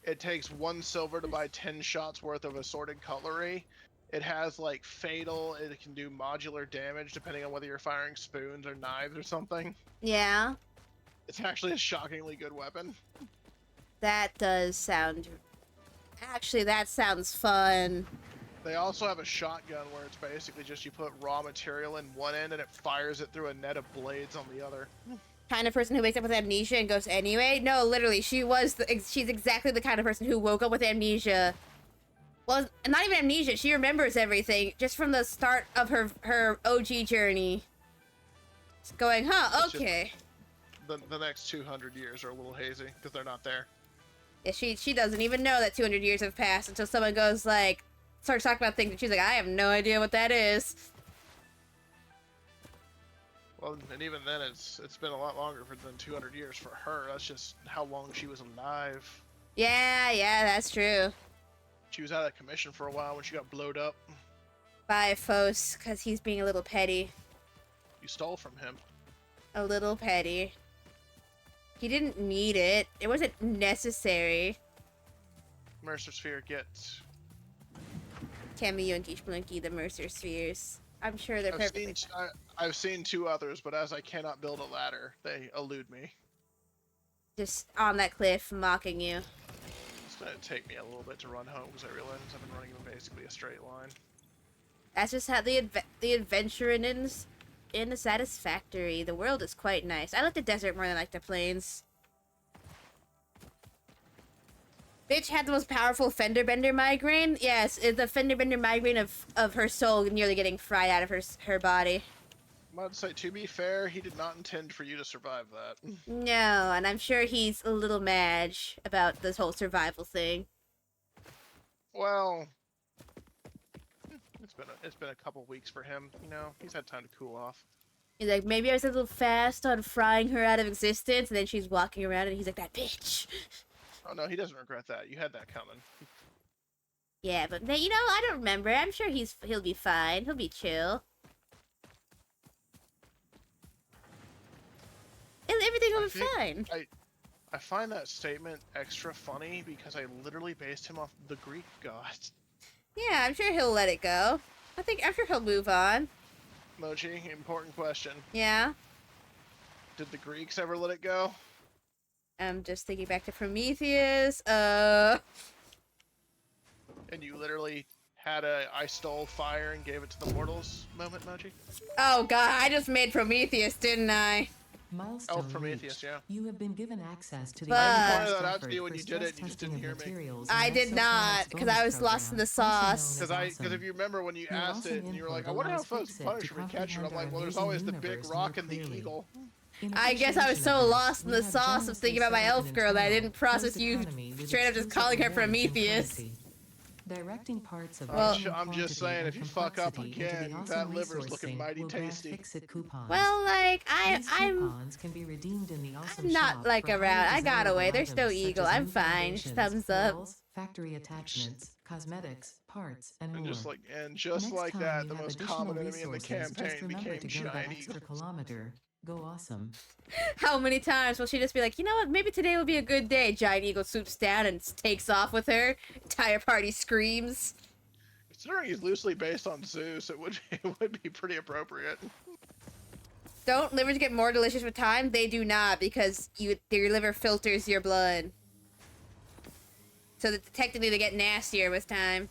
It takes 1 silver to buy 10 shots worth of assorted cutlery. It has like fatal, it can do modular damage depending on whether you're firing spoons or knives or something. Yeah. It's actually a shockingly good weapon. That does sound... Actually, that sounds fun. They also have a shotgun where it's basically just you put raw material in one end and it fires it through a net of blades on the other. Kind of person who wakes up with amnesia and goes anyway? No, literally, she's exactly the kind of person who woke up with amnesia. Well, not even amnesia, she remembers everything just from the start of her OG journey. It's going, huh, okay. The next 200 years are a little hazy because they're not there. Yeah, she doesn't even know that 200 years have passed until someone goes like, starts talking about things and she's like, I have no idea what that is. Well, and even then it's been a lot longer than 200 years for her. That's just how long she was alive. Yeah, that's true. She was out of commission for a while when she got blowed up. By Fos, because he's being a little petty. You stole from him. A little petty. He didn't need it. It wasn't necessary. Mercer Sphere gets... Cammy and Spelunky, the Mercer Spheres. I'm sure they're perfectly fine. I've seen 2 others, but as I cannot build a ladder, they elude me. Just on that cliff, mocking you. It's gonna take me a little bit to run home because I realize I've been running in basically a straight line. That's just how the adventure in the Satisfactory. The world is quite nice. I like the desert more than I like the plains. Bitch had the most powerful fender bender migraine. Yes, it's the fender bender migraine of her soul nearly getting fried out of her body. I'm about to say, to be fair, he did not intend for you to survive that. No, and I'm sure he's a little mad about this whole survival thing. Well, it's been a couple weeks for him. You know, he's had time to cool off. He's like, maybe I was a little fast on frying her out of existence, and then she's walking around and he's like, that bitch. Oh no, he doesn't regret that. You had that coming. Yeah, but you know, I don't remember. I'm sure he'll be fine. He'll be chill. Everything will be fine. I find that statement extra funny because I literally based him off the Greek gods. Yeah, I'm sure he'll let it go. I'm sure he'll move on. Mochi, important question. Yeah? Did the Greeks ever let it go? I'm just thinking back to Prometheus. And you literally had I stole fire and gave it to the mortals moment, Mochi? Oh god, I just made Prometheus, didn't I? Milestone Prometheus, reached. yeah. You have been given access to the But- I pointed that out effort to you when for you did it, stress and you just testing didn't of hear me. materials I and did not, exoplanets because I bonus was lost in the program, also known sauce. as Because if you remember when you Your asked it, and you were awesome like, I info wonder how allows folks Fixit punish to me catch it. I'm comprehend like, well, our there's amazing always the big universe rock more and the clearly. eagle. In I guess I was appreciation so of this, lost in we the have sauce of generously thinking about my set up elf an girl that I internal didn't process closed you economy with straight up just exclusive calling her rewards and Prometheus. currency. Directing parts of Well- minimum I'm just quantity saying, and if you fuck up complexity into the again, awesome that liver's resource looking sink mighty will grant tasty. Fixit coupons. Well, like, These I'm coupons can be redeemed in the awesome I'm not shop like for around. highly I got away. desirable There's no items such eagle. as I'm new fine. foundations, Thumbs up. walls, factory attachments, cosmetics, parts, and And more. just Next like time that, you the have most additional common enemy in the resources, just campaign remember became to go that giant extra eagles. kilometer. Go awesome. How many times will she just be like, you know what, maybe today will be a good day? Giant eagle swoops down and takes off with her. Entire party screams. Considering he's loosely based on Zeus, it would be pretty appropriate. Don't livers get more delicious with time? They do not, because your liver filters your blood. So that technically they get nastier with time.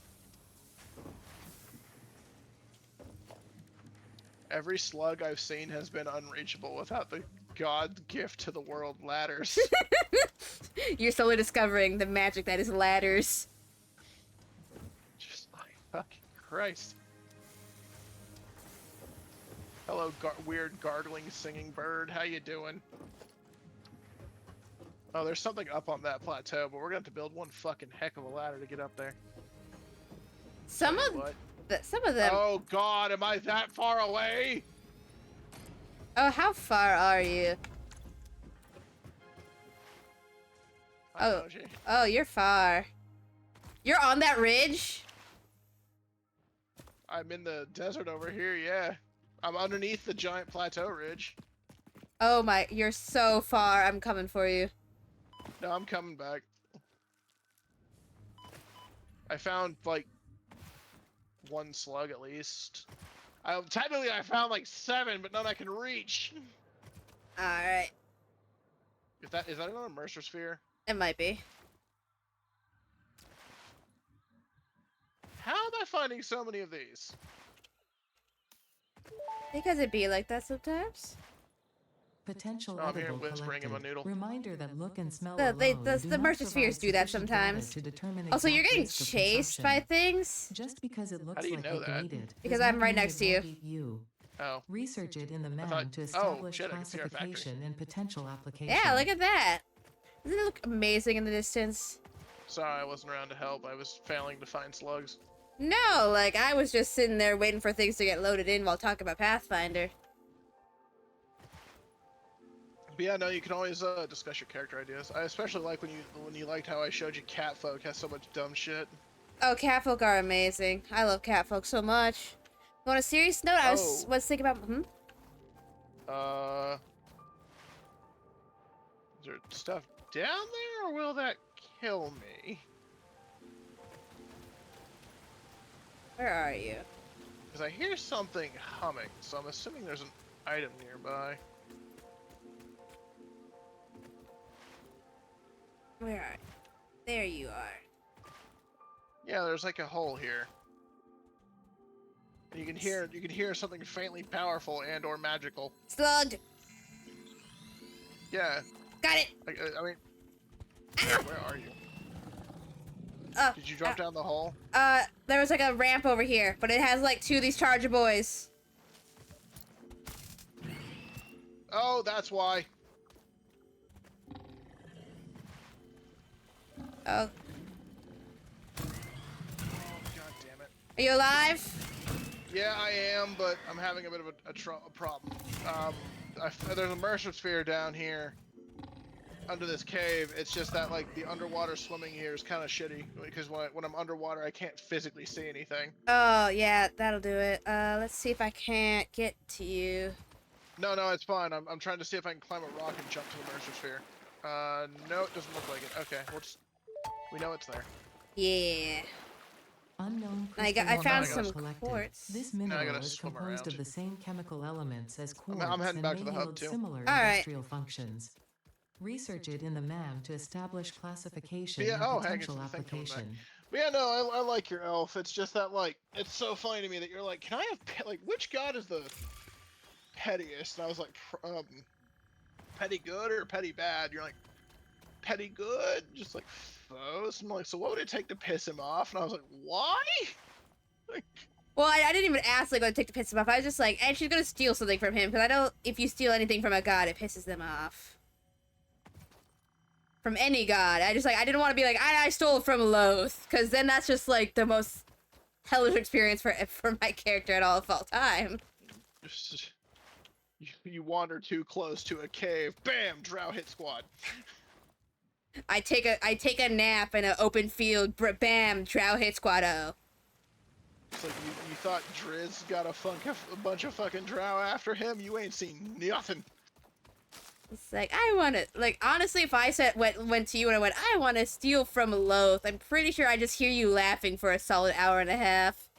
Every slug I've seen has been unreachable without the god gift to the world, ladders. You're slowly discovering the magic that is ladders. Just like, fucking Christ. Hello, weird gargling singing bird. How you doing? Oh, there's something up on that plateau, but we're gonna have to build one fucking heck of a ladder to get up there. Some Tell you of what. some of them. Oh God, am I that far away? Oh, how far are you? I know, Jay. Oh, you're far. You're on that ridge? I'm in the desert over here. Yeah, I'm underneath the giant plateau ridge. Oh my, you're so far. I'm coming for you. No, I'm coming back. I found like one slug at least. Technically I found like 7, but none I can reach. Alright. Is that another Mercer sphere? It might be. How am I finding so many of these? Because it be like that sometimes. Potential Oh, I'm here edible whispering in my collected. noodle. Reminder that look and smell The alone the do Mercer not spheres provide do that sufficient data sometimes. to determine Also, you're exact getting risk of chased by consumption. things? Just because it looks do you like know you that? can eat it, Because does I'm not right mean next it to you. won't eat you. Oh. Research it in the thought- MAM to oh, establish shit, I can see our factory. classification and potential application. Yeah, look at that. Doesn't it look amazing in the distance? Sorry, I wasn't around to help. I was failing to find slugs. No, like, I was just sitting there waiting for things to get loaded in while talking about Pathfinder. But yeah, no, you can always discuss your character ideas. I especially like when you liked how I showed you Catfolk has so much dumb shit. Oh, catfolk are amazing. I love catfolk so much. On a serious note, I was thinking about... Is there stuff down there, or will that kill me? Where are you? Because I hear something humming, so I'm assuming there's an item nearby. Where are you? There you are. Yeah, there's like a hole here. And you can hear something faintly powerful and or magical. Slug! Yeah. Got it! I mean, where are you? Did you drop down the hole? There was like a ramp over here, but it has like 2 of these charger boys. Oh, that's why. Oh. Oh, God damn it. Are you alive? Yeah, I am, but I'm having a bit of a problem. There's a Mercer sphere down here under this cave. It's just that like the underwater swimming here is kind of shitty because when I'm underwater, I can't physically see anything. Oh, yeah, that'll do it. Let's see if I can't get to you. No, it's fine. I'm trying to see if I can climb a rock and jump to the Mercer sphere. No, it doesn't look like it. Okay, we know it's there. Yeah. Unknown I found some collected. quartz. This I mineral gotta is swim composed around. of the same chemical elements as quartz I'm heading and back may to the hub, yield too. similar Alright. industrial functions. Research it in the MAM to establish classification Yeah, and hang on, potential the thing coming back. application. But yeah, no, I like your elf. It's just that like it's so funny to me that you're like, can I have like which god is the pettiest? And I was like, petty good or petty bad? You're like, petty good, just like foes. I'm like, so what would it take to piss him off? And I was like, why? Like, Well, I didn't even ask like what to take to piss him off. I was just like, and she's gonna steal something from him, because I know if you steal anything from a god, it pisses them off. From any god. I didn't want to be like, I stole it from Loth, because then that's just like the most hellish experience for my character at all time. just, you wander too close to a cave, bam, drow hit squad. I take a nap in an open field. Bam! Drow hit squatto. It's like you thought Driz got a bunch of fucking drow after him? You ain't seen nothing. It's like, I want to, like, honestly, if I went to you and I went, I want to steal from Loth, I'm pretty sure I just hear you laughing for a solid hour and a half.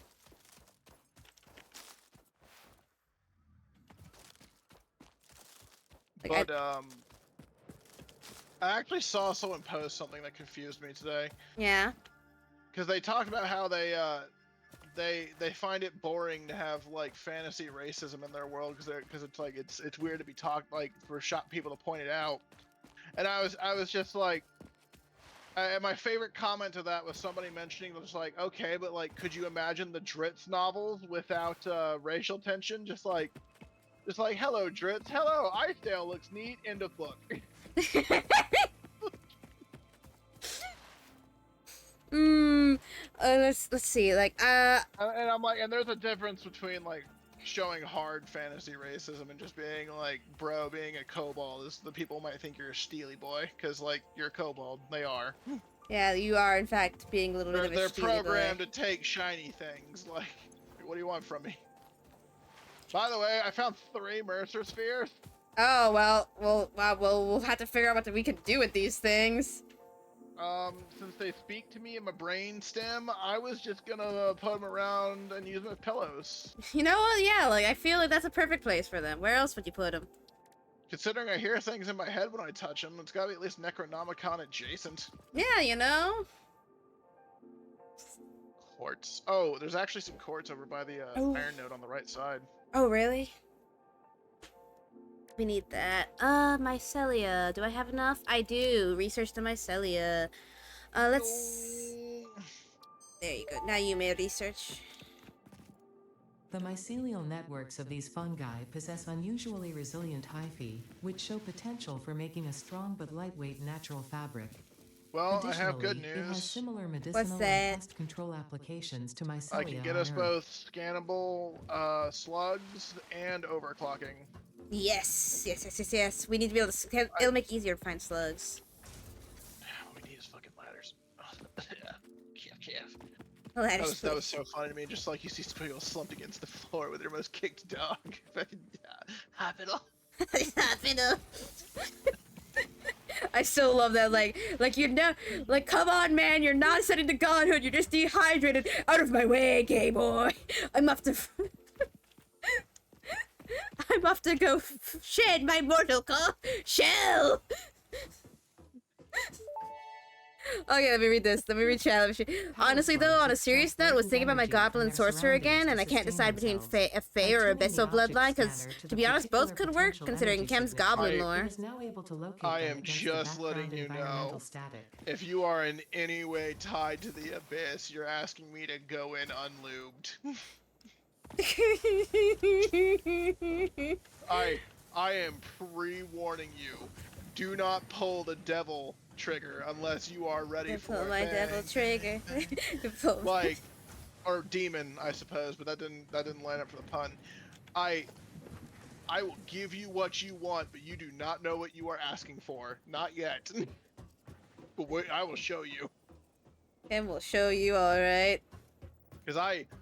Like, But, I actually saw someone post something that confused me today. yeah. Because they talked about how they find it boring to have like fantasy racism in their world because it's like it's weird to be talked like for people to point it out. And I was just like, and my favorite comment to that was somebody mentioning was like, okay, but like, could you imagine the Dritz novels without racial tension? Just like, hello Dritz, hello Icedale looks neat. End of book. Let's see, like, And I'm like, and there's a difference between like showing hard fantasy racism and just being like, bro, being a kobold is the people might think you're a steely boy because like you're a kobold. They are. yeah, you are in fact being a little bit of a They're steely boy. programmed to take shiny things. Like, what do you want from me? By the way, I found 3 Mercer spheres. Oh, well, we'll have to figure out what we can do with these things. Since they speak to me in my brain stem, I was just gonna put them around and use them as pillows. You know what? Yeah, like, I feel like that's a perfect place for them. Where else would you put them? Considering I hear things in my head when I touch them, it's gotta be at least Necronomicon adjacent. Yeah, you know? Quartz. Oh, there's actually some quartz over by the iron node on the right side. Oh, really? We need that. Mycelia. Do I have enough? I do. Research the mycelia. Let's... There you go. Now you may research. The mycelial networks of these fungi possess unusually resilient hyphae, which show potential for making a strong but lightweight natural fabric. Well, I have good Additionally, it has news. similar medicinal that? and pest control applications to mycelia I can get on us Earth. both scannable slugs and overclocking. Yes. We need to be able to... It'll make it easier to find slugs. All we need is fucking ladders. Calf. Ladders, That was please. so funny to me. Just like you see people slumped against the floor with their most kicked dog. Fucking hospital. Hospital. I still love that, like you know, like, come on, man, you're not setting the godhood, you're just dehydrated. Out of my way, gay boy. I'm off to... I'm off to go shed my mortal shell. Okay, let me read this. Let me read chat. Honestly, though, on a serious note, I was thinking about my goblin sorcerer again, and I can't decide between a Fae or Abyssal bloodline, because, to be honest, both could work, considering Kem's goblin lore. I am just letting you know, if you are in any way tied to the Abyss, you're asking me to go in unlubed. I am pre-warning you. Do not pull the devil trigger unless you are ready for Pull it. my devil trigger. Like, or demon, I suppose, but that didn't line up for the pun. I will give you what you want, but you do not know what you are asking for. Not yet. But wait, I will show you. Kem will show you, alright. Because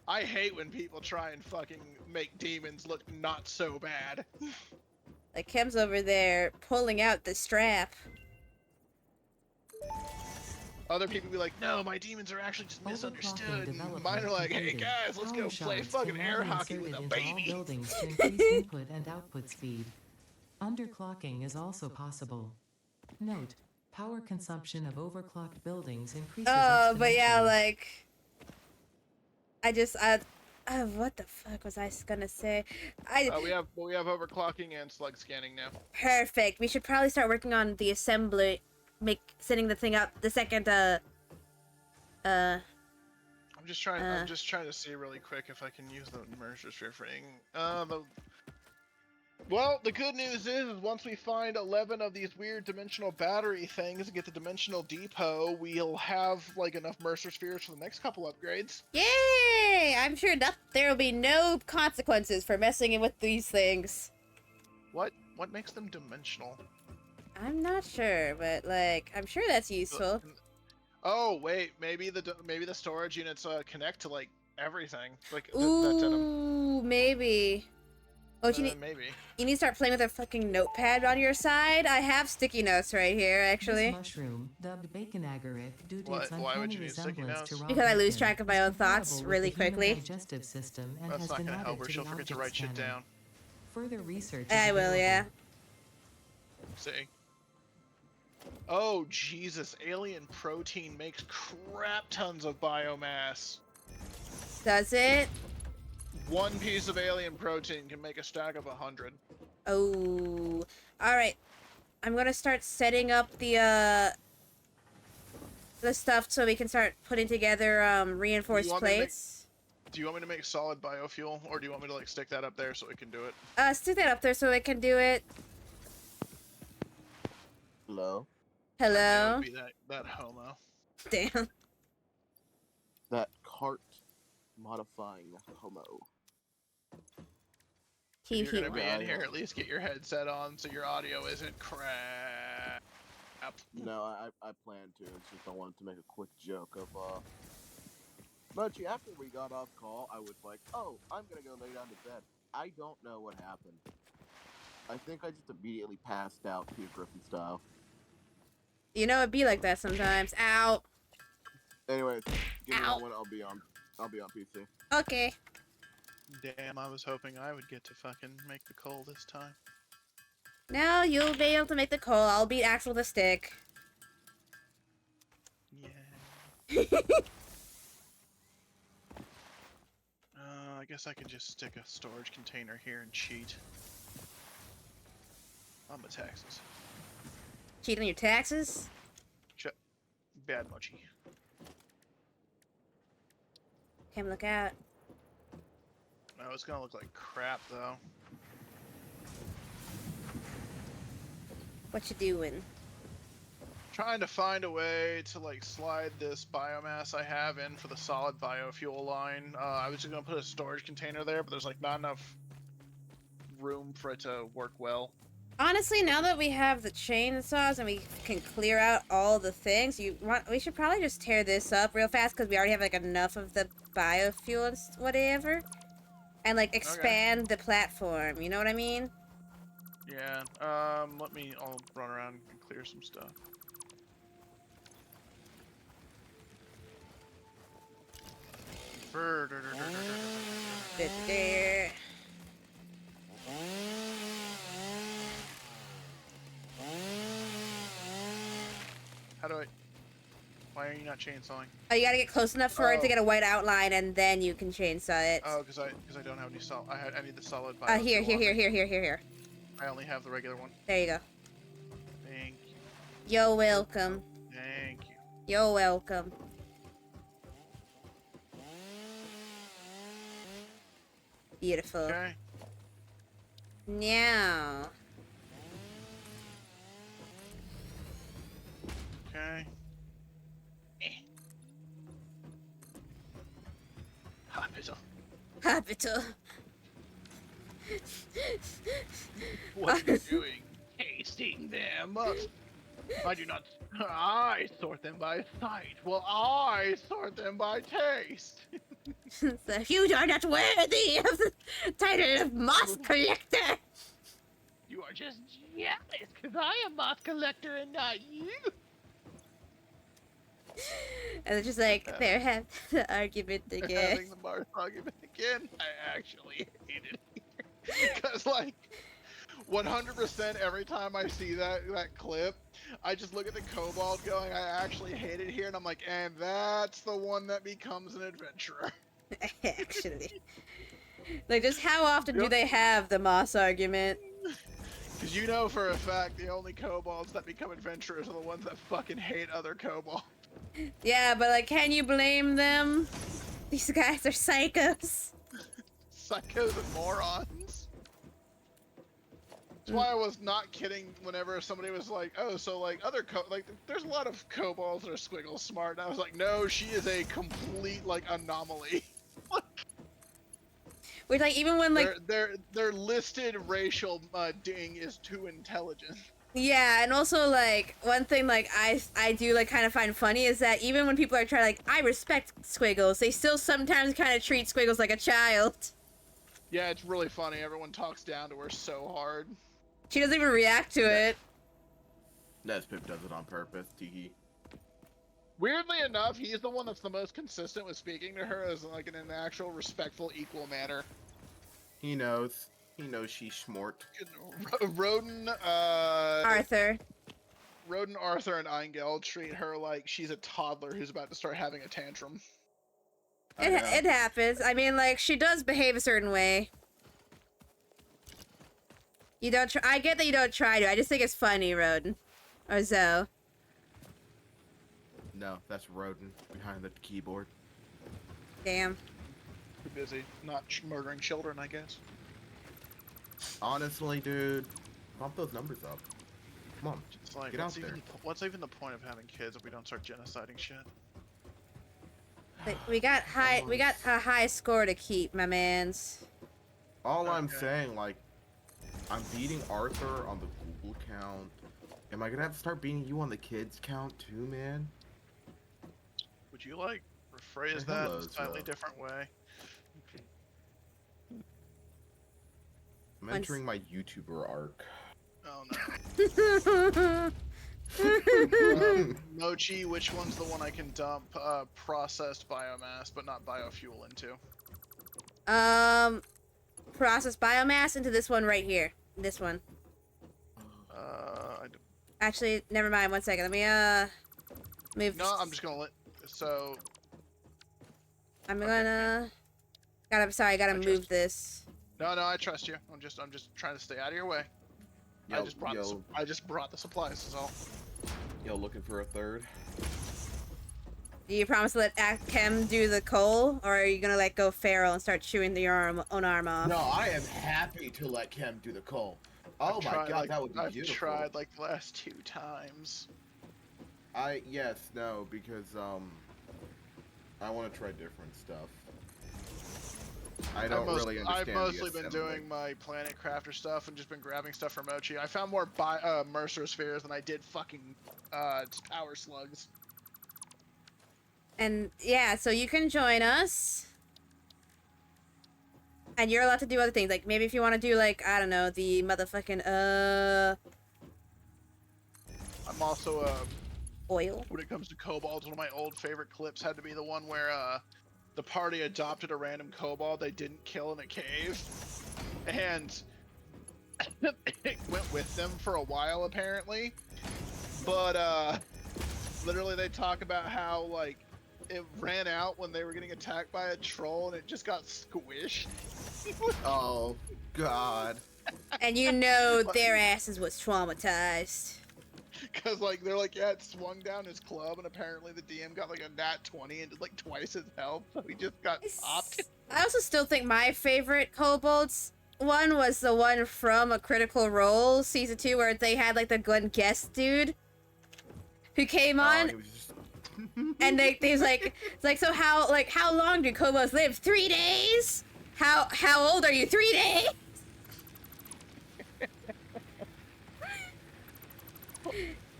I hate when people try and fucking make demons look not so bad. Like, Kem's over there pulling out the strap. Other people be like, no, my demons are actually just misunderstood. And mine are like, hey guys, let's go play fucking air hockey with a baby. Buildings to increase input and output speed. Underclocking is also possible. Note, power consumption of overclocked buildings increases But yeah, exponentially. like... what the fuck was I gonna say? We have overclocking and slug scanning now. Perfect. We should probably start working on the assembly, setting the thing up. The second, I'm just trying to see really quick if I can use the merger stripping. Well, the good news is once we find 11 of these weird dimensional battery things and get the dimensional depot, we'll have like enough Mercer spheres for the next couple upgrades. yay! I'm sure there will be no consequences for messing with these things. What makes them dimensional? I'm not sure, but like, I'm sure that's useful. Oh wait, maybe the storage units connect to like everything. Like that's in them. Ooh, maybe. Oh, Maybe. you need to start playing with a fucking notepad on your side. I have sticky notes right here, This actually. mushroom, dubbed bacon agaric due to its Why would uncanny you need sticky resemblance to notes? raw Because I lose bacon, track of my is own thoughts compatible with really the human quickly. digestive system and That's has not been gonna help added her. to She'll the forget to object write shit scanner. down. Further research is I will, available. yeah. See. Oh Jesus! Alien protein makes crap tons of biomass. Does it? One piece of alien protein can make a stack of 100. Oh. Alright. I'm gonna start setting up the stuff so we can start putting together, reinforced want me to make- plates. Do you want me to make solid biofuel, or do you want me to like stick that up there so we can do it? Stick that up there so we can do it. Hello? I knew it Hello? would be that homo. Damn. That cart modifying homo. If you're gonna Hee be Yeah, in here, yeah. at least get your headset on so your audio isn't crap. No, I plan to. It's just I wanted to make a quick joke of But actually, after we got off call, I was like, oh, I'm gonna go lay down to bed. I don't know what happened. I think I just immediately passed out Peter Griffin style. You know, it'd be like that sometimes. Ow. Anyways, give me a Ow. moment, I'll be on PC. Okay. Damn, I was hoping I would get to fucking make the coal this time. Now you'll be able to make the coal. I'll beat Axel the stick. Yeah. I guess I could just stick a storage container here and cheat. On my taxes. Cheat on your taxes? Bad muchy. Okay, look out. No, it's gonna look like crap though. What you doing? Trying to find a way to like slide this biomass I have in for the solid biofuel line. I was just gonna put a storage container there, but there's like not enough room for it to work well. Honestly, now that we have the chainsaws and we can clear out all the things, we should probably just tear this up real fast because we already have like enough of the biofuel and whatever, and like expand the platform. You know what I mean? Yeah. I'll run around and clear some stuff. There. How do I? Why are you not chainsawing? Oh, you gotta get close enough for it to get a white outline, and then you can chainsaw it. Oh, because I don't have any solid. I need the solid biofuel. Here. I only have the regular one. There you go. Thank you. You're welcome. Thank you. You're welcome. Beautiful. Okay. Now. Okay. Hospital. Capital. What are you doing? Tasting them. I do not. I sort them by sight. Well, I sort them by taste. So you are not worthy of the title of moss collector. You are just jealous because I am moss collector and not you. And it's just like, they're having the argument again. Having the Mars argument again. I actually hate it here. Because, like, 100% every time I see that clip, I just look at the kobold going, I actually hate it here. And I'm like, and that's the one that becomes an adventurer. Actually. Like, just how often do they have the moss argument? Because you know for a fact the only kobolds that become adventurers are the ones that fucking hate other kobolds. Yeah, but like, can you blame them? These guys are psychos. Psychos and morons. That's why I was not kidding whenever somebody was like, oh, so like there's a lot of kobolds that are squiggle smart. And I was like, no, she is a complete like anomaly. Which, like, even when like their listed racial ding is too intelligent. Yeah, and also like one thing like I do like kind of find funny is that even when people are trying like I respect Squiggles, they still sometimes kind of treat Squiggles like a child. Yeah, it's really funny. Everyone talks down to her so hard. She doesn't even react to it. Nespip does it on purpose, Tiki. Weirdly enough, he's the one that's the most consistent with speaking to her as like in an actual respectful, equal manner. He knows. He knows she's smart. Roden, Arthur. Roden, Arthur, and Eingel treat her like she's a toddler who's about to start having a tantrum. It happens. I mean, like she does behave a certain way. You don't. I get that you don't try to. I just think it's funny, Roden, or Zoe. No, that's Roden behind the keyboard. Damn. Too busy not murdering children, I guess. Honestly, dude, bump those numbers up. Come on, It's like, get out there. what's even the point of having kids if we don't start genociding shit? Like, we got a high score to keep, my mans. All I'm Okay. saying, like, I'm beating Arthur on the Google count. Am I gonna have to start beating you on the kids count too, man? Would you like rephrase Hey, that hello, in a slightly Zoe. different way? I'm entering my YouTuber arc. Oh no. Mochi, which one's the one I can dump processed biomass but not biofuel into? Process biomass into this one right here. This one. I Actually, never mind. 1 second. Let me move. no, I'm just gonna let. So I'm gonna. Sorry, gotta I move trust- this. no, I trust you. I'm just trying to stay out of your way. I just brought the supplies. Is all. Yo, looking for a third? Do you promise to let Chem do the coal, or are you gonna let go feral and start chewing your own arm off? No, I am happy to let Chem do the coal. Oh my god, Like, that would be I've beautiful. tried like the last 2 times. No, because I want to try different stuff. I don't really understand. I've the mostly been assembly. doing my planet crafter stuff and just been grabbing stuff from Mochi. I found more Mercer spheres than I did fucking power slugs. And yeah, so you can join us. And you're allowed to do other things. Like maybe if you want to do like, I don't know, the motherfucking I'm also oil. when it comes to kobolds, one of my old favorite clips had to be the one where the party adopted a random kobold they didn't kill in a cave, and it went with them for a while apparently. But literally they talk about how like it ran out when they were getting attacked by a troll and it just got squished. Oh god. And you know their asses was traumatized. Cause like they're like, yeah, it swung down his club, and apparently the DM got like a nat 20 and did like twice his health, so he just got popped. I also still think my favorite kobolds one was the one from A Critical Role season 2 where they had like the good guest dude who came on. He was just... And they was like, it's like, so how long do kobolds live? 3 days? How old are you? 3 days?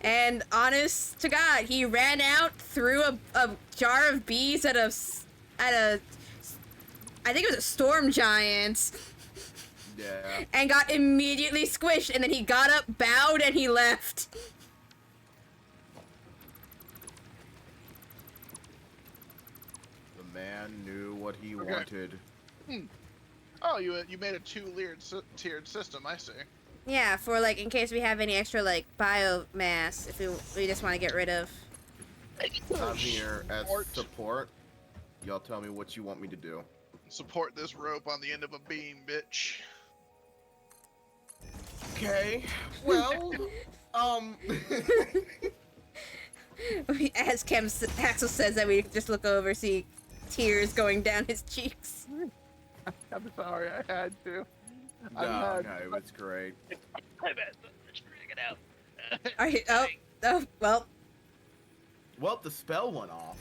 And honest to God, he ran out, threw a jar of bees at a, I think it was a storm giant, Yeah. and got immediately squished, and then he got up, bowed, and he left. The man knew what he Okay. wanted. Oh, you made a 2-tiered system, I see. Yeah, for like, in case we have any extra like biomass, if we just want to get rid of. I'm here as Support. support. Y'all tell me what you want me to do. Support this rope on the end of a beam, bitch. Okay. Well, As Axel says that, we just look over, see tears going down his cheeks. I'm sorry, I had to. no, it was great. I've had so much freaking out. Are you, oh, well. Well, the spell went off.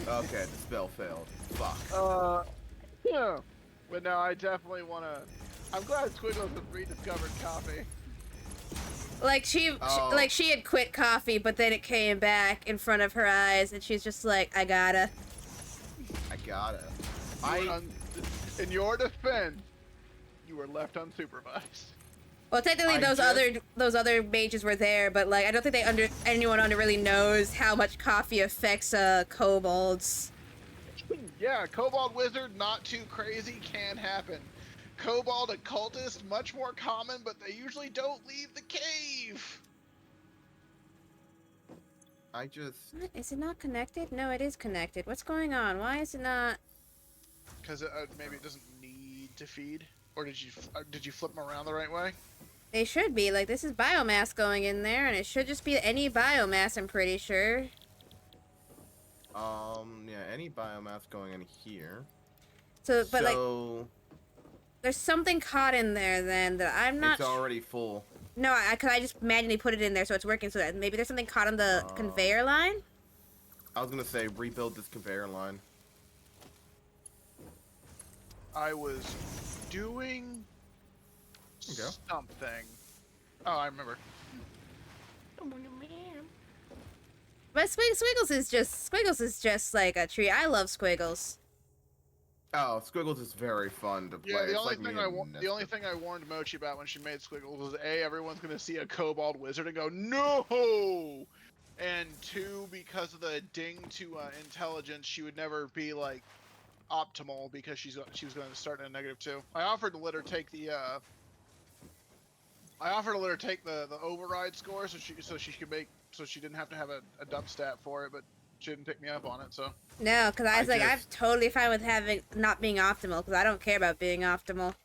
Okay, the spell failed. Fuck. Yeah. But no, I definitely want to. I'm glad Squiggles has rediscovered coffee. Like Oh. she had quit coffee, but then it came back in front of her eyes, and she's just like, I gotta. I got it. You were in your defense, you were left unsupervised. Well, technically, I those other mages were there, but like, I don't think anyone under really knows how much coffee affects kobolds. Yeah, Kobold Wizard, not too crazy, can happen. Kobold Occultist, much more common, but they usually don't leave the cave. What? Is it not connected? No, it is connected. What's going on? Why is it not? Because maybe it doesn't need to feed, or did you flip them around the right way? They should be. Like, this is biomass going in there, and it should just be any biomass, I'm pretty sure. Yeah, any biomass going in here. So, but like, So there's something caught in there then that I'm not. it's already full. No, cause I just manually put it in there, so it's working. So that maybe there's something caught on the conveyor line. I was gonna say rebuild this conveyor line. I was doing There you go. something. Oh, I remember. But Squiggles is just like a tree. I love Squiggles. Oh, Squiggles is very fun to play. Yeah, the It's only like thing me and the only Nesta. thing I warned Mochi about when she made Squiggles was A, everyone's gonna see a Kobold Wizard and go no, and two, because of the ding to intelligence, she would never be like optimal because she was going to start in a -2. I offered to let her take the override score so she didn't have to have a dump stat for it, but she didn't pick me up on it. So No, because I was like, I'm just- totally fine with not being optimal, because I don't care about being optimal.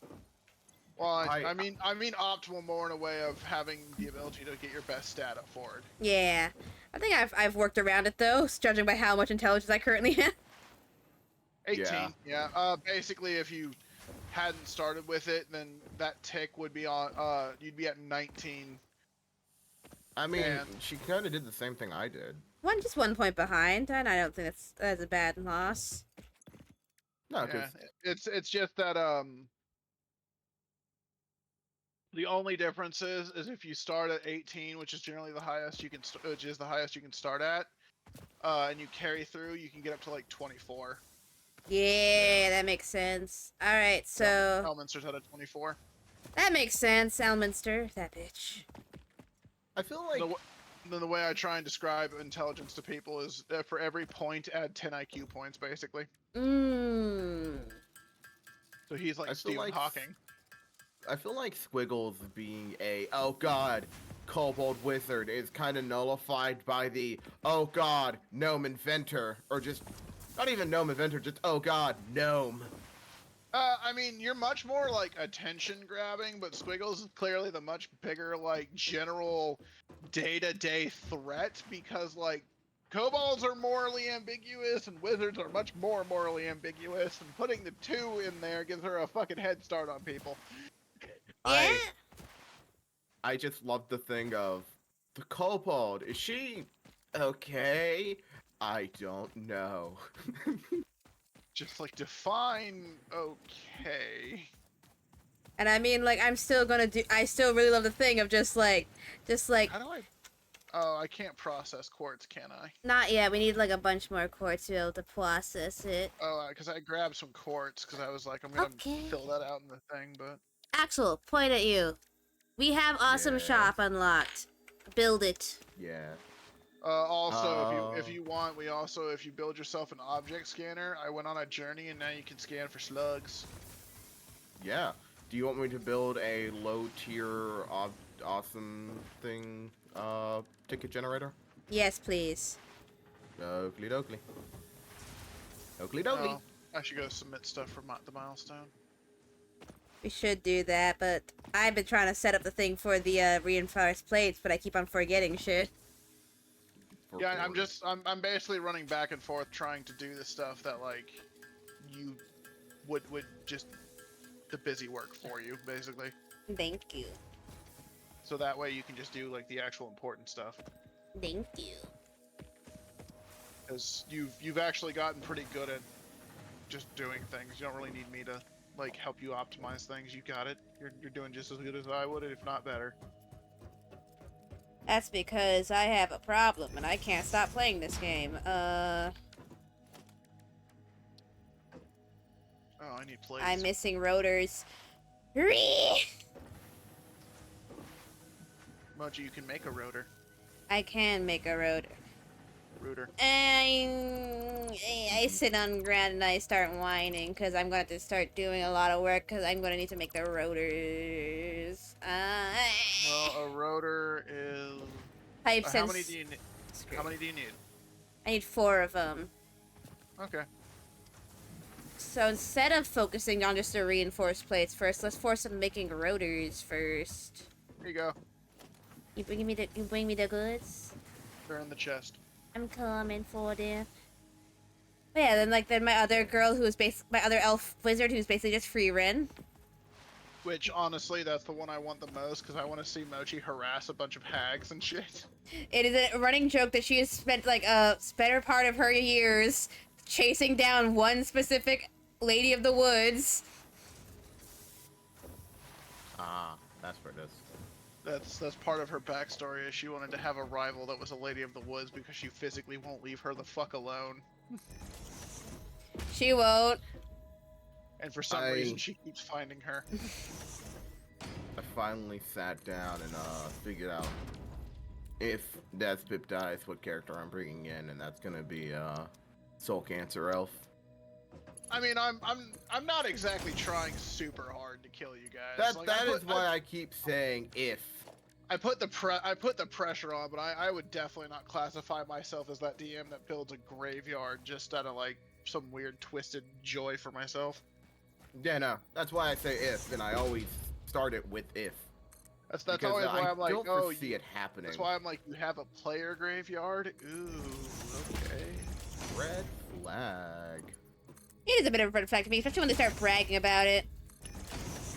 well, I I- mean optimal more in a way of having the ability to get your best stat up forward. Yeah, I think I've worked around it though, judging by how much intelligence I currently have. 18. Yeah. Basically, if you hadn't started with it, then that tick would be on. You'd be at 19. I mean, And- she kind of did the same thing I did. Just 1 point behind, and I don't think that's a bad loss. No, Yeah, because it's just that the only difference is if you start at 18, which is generally the highest you can start at, and you carry through, you can get up to like 24. Yeah, that makes sense. All right, so Elminster's at a 24. that makes sense. Elminster, that bitch. I feel like The way I try and describe intelligence to people is for every point, add 10 IQ points, basically. Mmm. So he's like I feel Stephen like- Hawking. I feel like Squiggles being a oh god kobold wizard is kind of nullified by the oh god gnome inventor, or just not even gnome inventor, just oh god gnome. I mean, you're much more like attention grabbing, but Squiggles is clearly the much bigger, like, general day-to-day threat because, like, kobolds are morally ambiguous and wizards are much more morally ambiguous, and putting the two in there gives her a fucking head start on people. Yeah. I just love the thing of the kobold. Is she okay? I don't know. Just like define okay. And I mean, like, I still really love the thing of just like, How do I? Oh, I can't process quartz, can I? not yet. We need like a bunch more quartz to be able to process it. Oh, because I grabbed some quartz because I was like, I'm gonna Okay. fill that out in the thing, but. Axel, point at you. We have awesome Yes. shop unlocked. Build it. Yeah. Also, if you want, if you build yourself an object scanner, I went on a journey and now you can scan for slugs. Yeah. Do you want me to build a low tier awesome thing ticket generator? Yes, please. Oakley dokley. Oakley dokley. Oh, I should go submit stuff for the milestone. We should do that, but I've been trying to set up the thing for the reinforced plates, but I keep on forgetting shit. Yeah, I'm basically running back and forth trying to do the stuff that like you would just the busy work for you basically. Thank you. So that way you can just do like the actual important stuff. Thank you. Because you've actually gotten pretty good at just doing things. You don't really need me to like help you optimize things. You got it. You're doing just as good as I would, if not better. That's because I have a problem and I can't stop playing this game. Oh, I need plates. I'm missing rotors. Hooray! Moji, you can make a rotor. I can make a rotor. Rooter. I sit on the ground and I start whining because I'm going to have to start doing a lot of work because I'm going to need to make the rotors. Well, a rotor is. Pipes How and many do you need? How many do you need? I need 4 of them. Okay. So instead of focusing on just the reinforced plates first, let's force them making rotors first. Here you go. You bring me the goods? They're in the chest. I'm coming for them. But yeah, then my other girl who was my other elf wizard who's basically just free Ren. Which, honestly, that's the one I want the most, because I want to see Mochi harass a bunch of hags and shit. It is a running joke that she has spent like a better part of her years chasing down one specific lady of the woods. Ah, that's where it is. That's part of her backstory, is she wanted to have a rival that was a lady of the woods because she physically won't leave her the fuck alone. She won't. And for some reason, she keeps finding her. I finally sat down and figured out if Deathpip dies, what character I'm bringing in, and that's gonna be Soul Cancer Elf. I mean, I'm not exactly trying super hard to kill you guys. That is why I keep saying if. I put the pressure on, but I would definitely not classify myself as that DM that builds a graveyard just out of like some weird twisted joy for myself. Yeah, no, that's why I say if, and I always start it with if. That's Because always why I'm like, don't oh, foresee it happening. That's why I'm like, you have a player graveyard? Ooh, okay. Red flag. It is a bit of a red flag to me, especially when they start bragging about it.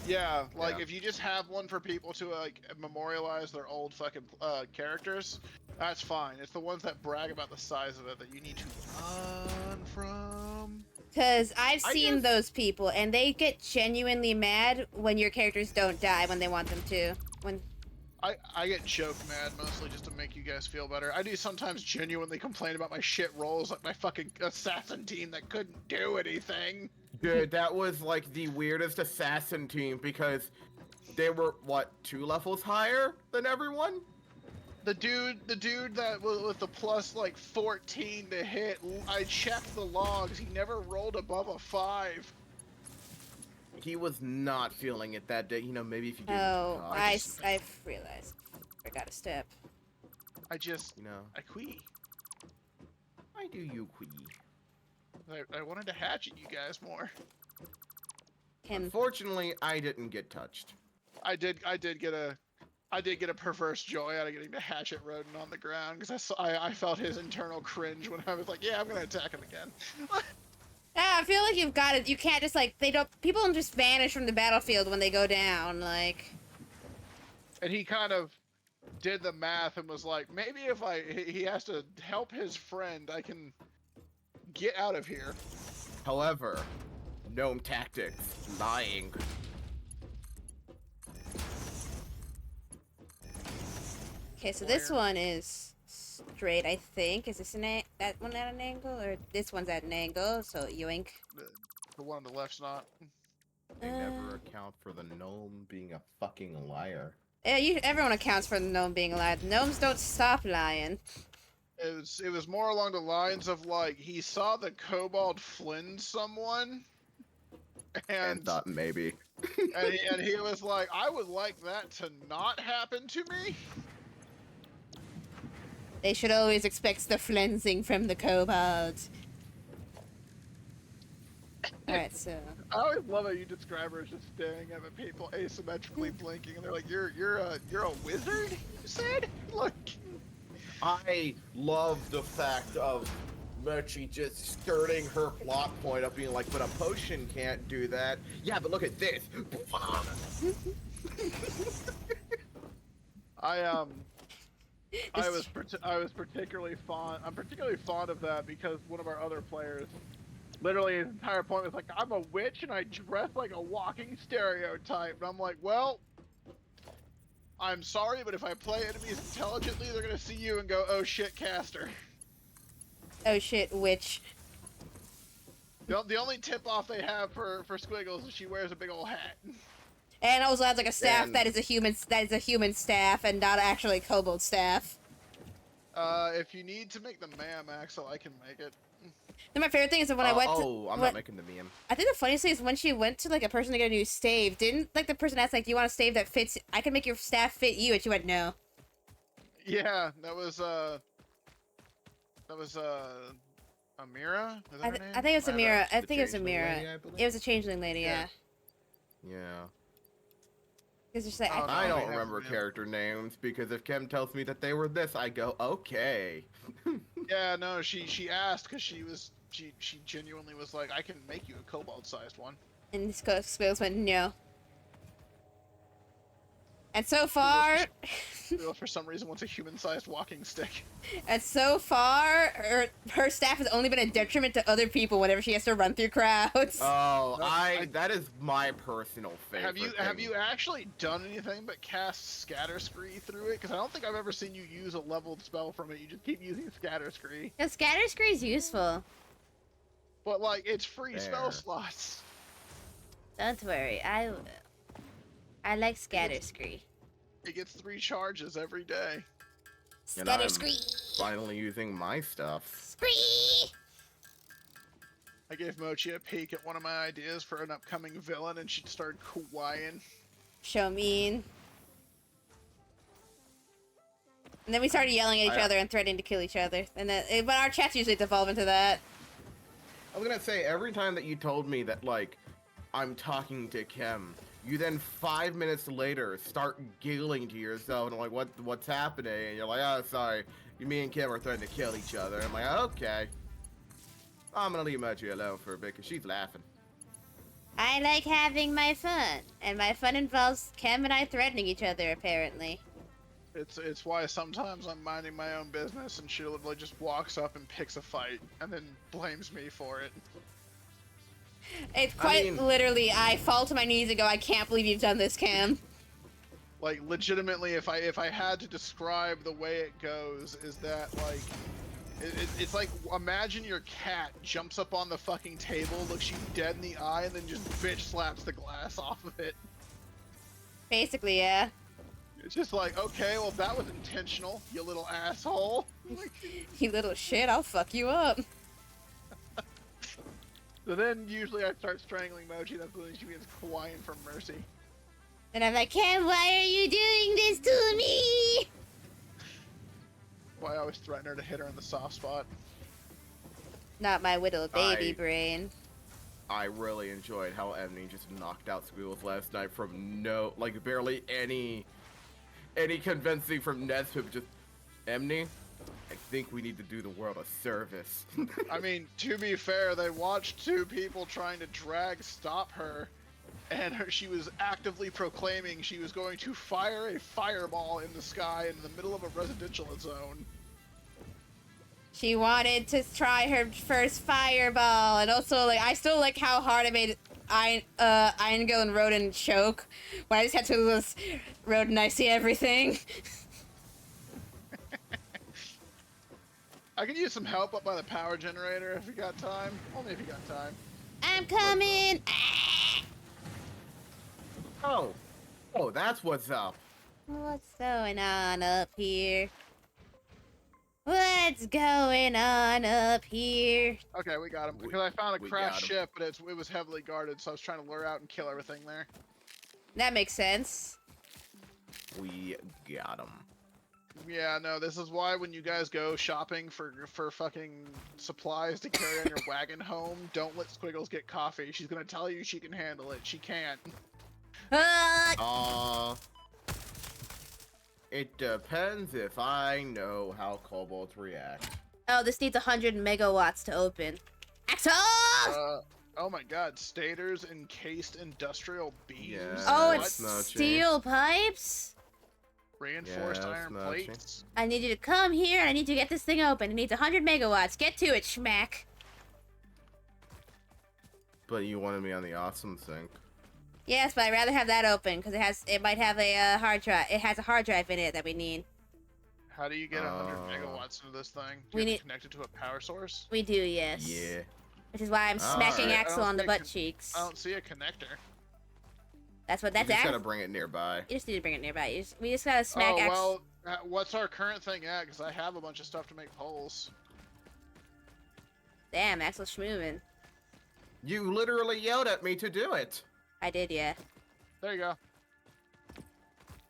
Yeah, like Yeah. if you just have one for people to like memorialize their old fucking characters, that's fine. It's the ones that brag about the size of it that you need to run from. Because I've seen guess- those people, and they get genuinely mad when your characters don't die when they want them to. I get joke mad mostly just to make you guys feel better. I do sometimes genuinely complain about my shit rolls, like my fucking assassin team that couldn't do anything. Dude, that was like the weirdest assassin team because they were, what, 2 levels higher than everyone? The dude that was with the plus like 14 to hit, I checked the logs, he never rolled above a 5. He was not feeling it that day. You know, maybe if you gave Oh, him I've realized. Forgot a step. I just, you know, I quee. I do you quee. I wanted to hatchet you guys more. Unfortunately, I didn't get touched. I did get a perverse joy out of getting to hatchet Rodin on the ground because I felt his internal cringe when I was like, yeah, I'm gonna attack him again. Yeah, I feel like you've got it. You can't just like people don't just vanish from the battlefield when they go down. Like, And he kind of did the math and was like, maybe if he has to help his friend, I can get out of here. However, gnome tactics, lying. okay, so this one is straight. I think is this that one at an angle or this one's at an angle? So yoink. The one on the left's not. They never account for the gnome being a fucking liar. Yeah, everyone accounts for the gnome being a liar. The gnomes don't stop lying. It was more along the lines of like he saw the kobold flin someone, And thought maybe. and he was like, I would like that to not happen to me. They should always expect the flensing from the kobolds. Alright, so I always love how you describe her as just staring up at people asymmetrically blinking, and they're like, "You're a wizard?" You said, like. I love the fact of Mochi just skirting her plot point of being like, but a potion can't do that. Yeah, but look at this. I was particularly fond. I'm particularly fond of that because one of our other players, literally his entire point was like, "I'm a witch and I dress like a walking stereotype," and I'm like, "Well, I'm sorry, but if I play enemies intelligently, they're gonna see you and go, "Oh shit, caster." Oh shit, witch. The only tip off they have for Squiggles is she wears a big old hat. And also has like a staff And- that is a human staff and not actually a kobold staff. If you need to make the ma'am Axel, I can make it. Then my favorite thing is that when I went to I'm when- not making the meme. I think the funniest thing is when she went to like a person to get a new stave, didn't like the person ask like, do you want a stave that fits, I can make your staff fit you, and she went no. Yeah, that was Amira? Is that her name? I think it was Amira. I The think it was changeling Amira. lady, I believe? It was a changeling lady, yeah. Yeah. Because just like Oh, I no, don't we have remember them. character names because if Kim tells me that they were this, I go, okay. Yeah, no, she asked because she genuinely was like, I can make you a kobold-sized one. and this Squiggles went no. And so far, Squirrel for some reason wants a human-sized walking stick. her staff has only been a detriment to other people whenever she has to run through crowds. Oh, I- that is my personal favorite. Have thing. you actually done anything but cast Scatter Scree through it? Because I don't think I've ever seen you use a leveled spell from it. You just keep using Scatter Scree. No, scatter scree is useful. But like, it's free spell There. slots. Don't worry, I will. I like scatter scree. It gets 3 charges every day. And Scatter I'm scree. finally using my stuff. Scree. I gave Mochi a peek at one of my ideas for an upcoming villain, and she started kawaiiing. Show mean. And then we started yelling at each other and threatening to kill each other. And then, but our chats usually devolve into that. I was gonna say, every time that you told me that, like, I'm talking to Kim, you then 5 minutes later start giggling to yourself and I'm like, what's happening? And you're like, oh, sorry, me and Kim are threatening to kill each other. I'm like, okay. I'm gonna leave Mochi alone for a bit because she's laughing. I like having my fun. And my fun involves Kim and I threatening each other, apparently. It's why sometimes I'm minding my own business and she literally just walks up and picks a fight and then blames me for it. It's quite literally, I fall to my knees and go, I can't believe you've done this, Kim. Like, legitimately, if I had to describe the way it goes, is that like it's like, imagine your cat jumps up on the fucking table, looks you dead in the eye, and then just bitch slaps the glass off of it. Basically, yeah. It's just like, okay, well that was intentional, you little asshole. You little shit, I'll fuck you up. So then usually I start strangling Mochi, that's when she begins kawaiiing for mercy. And I'm like, Kim, why are you doing this to me? Why I always threaten her to hit her in the soft spot. Not my little baby I- brain. I really enjoyed how Emily just knocked out Squiggles last night from barely any convincing from Nesbit. Just, Emily, I think we need to do the world a service. I mean, to be fair, they watched 2 people trying to stop her, and she was actively proclaiming she was going to fire a fireball in the sky in the middle of a residential zone. She wanted to try her first fireball, and also, like, I still like how hard I made Irongill and Rodin choke when I just had to lose Rodin, I see everything. I could use some help up by the power generator if you got time. Only if you got time. I'm coming! Ah! Oh, that's what's up. What's going on up here? What's going on up here? Okay, we got him. Because I found a We crashed got 'em. ship, but it was heavily guarded, so I was trying to lure out and kill everything there. That makes sense. We got him. Yeah, no, this is why when you guys go shopping for fucking supplies to carry on your wagon home, don't let Squiggles get coffee. She's gonna tell you she can handle it. She can't. It depends if I know how kobolds react. Oh, this needs 100 megawatts to open. Axel! Oh my god, stators encased industrial beams. Yeah. Oh, What? it's Smokey. steel pipes? Reinforced Yeah, iron Smokey. plates. I need you to come here and I need you to get this thing open. It needs 100 megawatts. Get to it, schmack. But you wanted me on the awesome sync. Yes, but I'd rather have that open because it might have a hard drive. It has a hard drive in it that we need. How do you get 100 megawatts into this thing? Do We you have need- to connect it to a power source? We do, yes. Yeah. Which is why I'm smacking Alright. Axel on the butt cheeks. I don't see a connector. That's You that's just gotta Axel. bring it nearby. You just need to bring it nearby. We just gotta smack Oh, Axel. well, what's our current thing at? Because I have a bunch of stuff to make poles. Damn, Axel's schmoovin'. You literally yelled at me to do it. I did, yeah. There you go.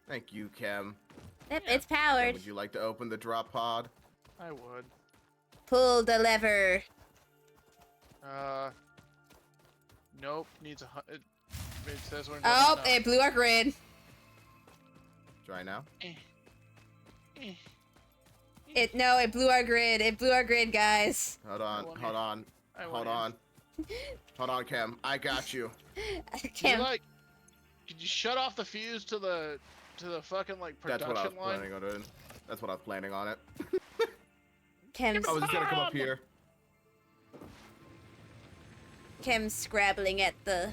Thank you, Kem. Yep, Yeah. it's powered. Would you like to open the drop pod? I would. Pull the lever. Nope. Needs a it says when. Oh, it blew our grid. Try now. It blew our grid. It blew our grid, guys. Hold on, want hold it. on, hold on. Hold on, Kem. I got you. Kim, Could you shut off the fuse to the fucking like That's production what I was line? planning on doing. That's what I was planning on it. Kim's, I was just gonna come up here. Kim's scrabbling at the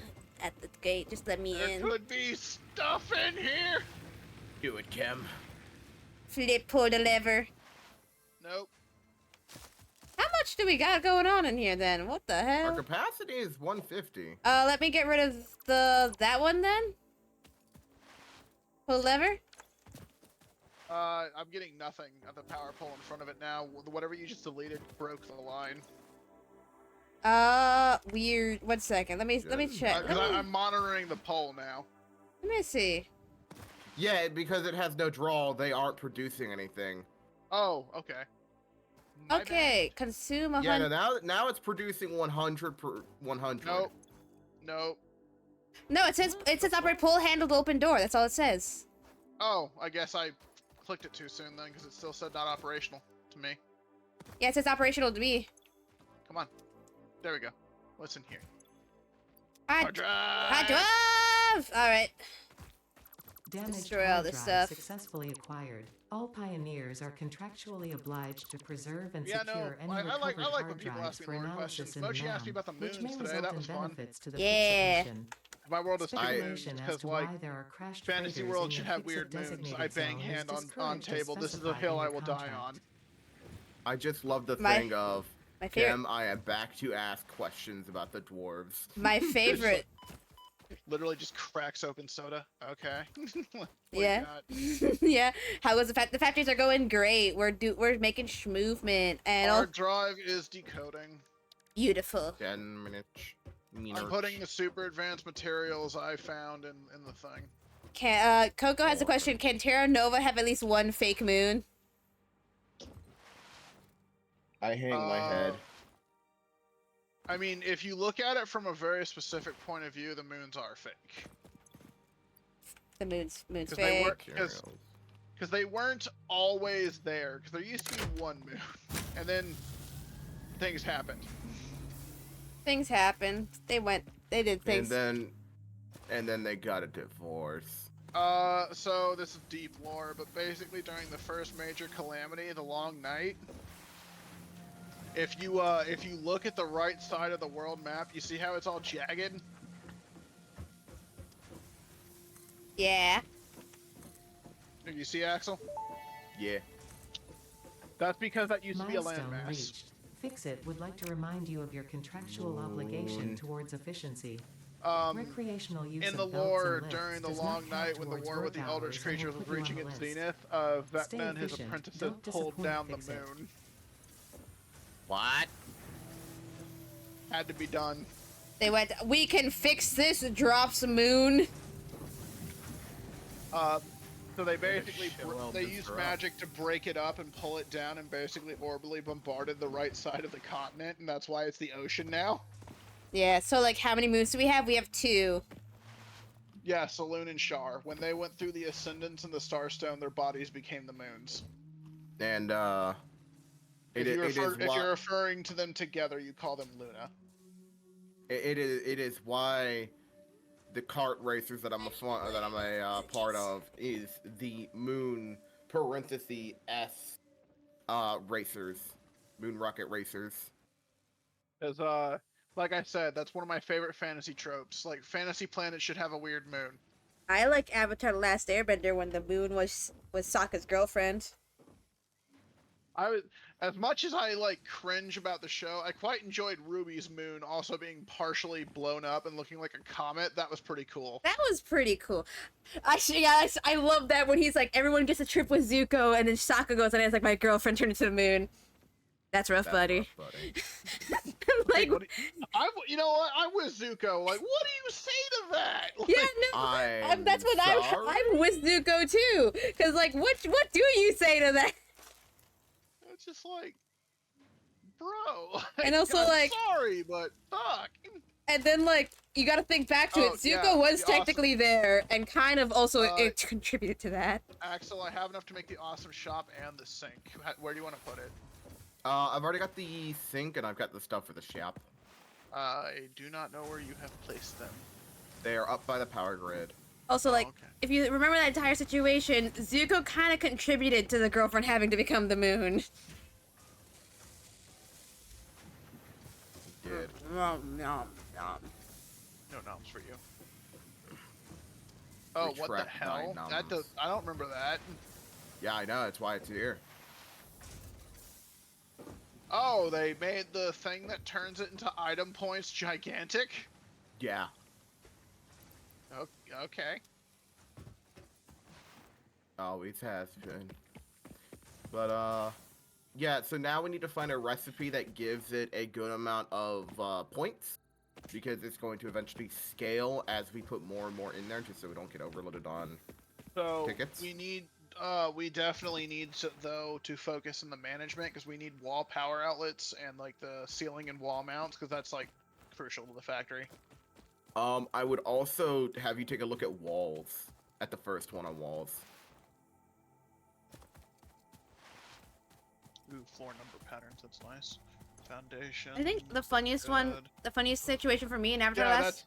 gate. Just let me There in. could be stuff in here. Do it, Kem. Flip, pull the lever. Nope. How much do we got going on in here then? What the Our hell? capacity is 150. Let me get rid of that one then. Pull lever. I'm getting nothing at the power pole in front of it now. Whatever you just deleted broke the line. Weird. 1 second. Let me check. Because I'm monitoring the pole now. Let me see. Yeah, because it has no draw, they aren't producing anything. Oh, okay. My Okay, consume Yeah, 100. no, now it's producing 100 per 100. bad. Nope. Nope. No, it says operate pull handled open door. That's all it says. Oh, I guess I clicked it too soon then, because it still said not operational to me. Yeah, it says operational to me. Come on. There we go. What's in here? Hard Hard drive. Hard drive. All right. Damaged Destroy all hard this drive stuff. successfully acquired. All pioneers are contractually obliged to preserve and Yeah, no, secure any I recovered like when hard people drives ask me for more analysis questions. in the Mochi asked me NAM, about the which moons may today. result That in was fun. benefits to the Yeah. fixed mission. My world is full of moons Speculation as because to like why there are crashed fantasy freighters world in should the have fixed weird moons. designated I bang zone is hand on discouraged as table. This is a specified hill in I your will die contract. on. I just love the My- thing of, My favorite. Kem, I am back to ask questions about the dwarves. My favorite. Literally just cracks open soda. Okay. What you Yeah. got? Yeah. How was the factories are going great. We're making schmovement and all Hard drive is decoding. beautiful. 10 minutes. I'm putting the super advanced materials I found in the thing. Coco has a question. Can Terra Nova have at least one fake moon? I hang my head. I mean, if you look at it from a very specific point of view, the moons are fake. The moon's 'Cause they fake. were- Because they weren't always there. Because there used to be one moon. And then things happened. Things happen. They did things. And then they got a divorce. So this is deep lore, but basically during the first major calamity, the Long Night, if you look at the right side of the world map, you see how it's all jagged? Yeah. Do you see, Axel? Yeah. That's because that used to be a Milestone landmass. reached. Fix-It would like to remind you of your contractual obligation Moon. towards efficiency. Um, Recreational use in the of belts lore and lifts during the does not Long count Night, when the towards war with the work Eldritch hours and will creatures was put you on reaching the its list. zenith, Stay Vecna and his efficient. apprentices Don't pulled disappoint down the Fix-It. moon. What? Had to be done. They went, we can fix this, drop some moon. So they basically Well, they this used drop. magic to break it up and pull it down, and basically orbitally bombarded the right side of the continent, and that's why it's the ocean now. Yeah, so like how many moons do we have? We have 2. Yeah, Saloon and Shar. When they went through the Ascendants and the Starstone, their bodies became the moons. And If you're referring to them together, you call them Luna. it is why the kart racers that I'm a part of is the moon parenthesis S racers, moon rocket racers. Because Like I said, that's one of my favorite fantasy tropes. Like, fantasy planets should have a weird moon. I like Avatar: The Last Airbender when the moon was Sokka's girlfriend. I was, as much as I like cringe about the show, I quite enjoyed Ruby's moon also being partially blown up and looking like a comet. That was pretty cool. That was pretty cool. Actually, yeah, I love that when he's like, everyone gets a trip with Zuko, and then Sokka goes and it's like, my girlfriend turned into the moon. That's rough, buddy. rough, buddy. Like, You know what? I'm with Zuko. Like, what do you say to that? Like, yeah, no, I'm that's what I'm with Zuko too. Cause like, what do you say to that? it's just like, bro. And also, I'm like- sorry, but fuck. And then like, you got to think back to Oh, it. Zuko yeah, was the technically there, and kind of also Uh, it contributed to that. Axel, I have enough to make the awesome shop and the sink. Where do you want to put it? I've already got the sink and I've got the stuff for the shop. I do not know where you have placed them. They are up by the power grid. Also, like, okay. if you remember that entire situation, Zuko kind of contributed to the girlfriend having to become the moon. He did. Nom, nom, nom. No noms for you. Oh, what the Retract hell? nine That noms. I don't remember that. Yeah, I know. That's why it's here. Oh, they made the thing that turns it into item points gigantic? Yeah. Okay. Always has been. But, yeah, so now we need to find a recipe that gives it a good amount of, points. Because it's going to eventually scale as we put more and more in there, just so we don't get overloaded on So, tickets. we definitely need to, though, to focus on the management, because we need wall power outlets and, like, the ceiling and wall mounts, because that's, like, crucial to the factory. I would also have you take a look at walls. At the first one on walls. Ooh, floor number patterns, that's nice. Foundation. I think the funniest one, good. the funniest situation for me in Avatar Yeah, Last...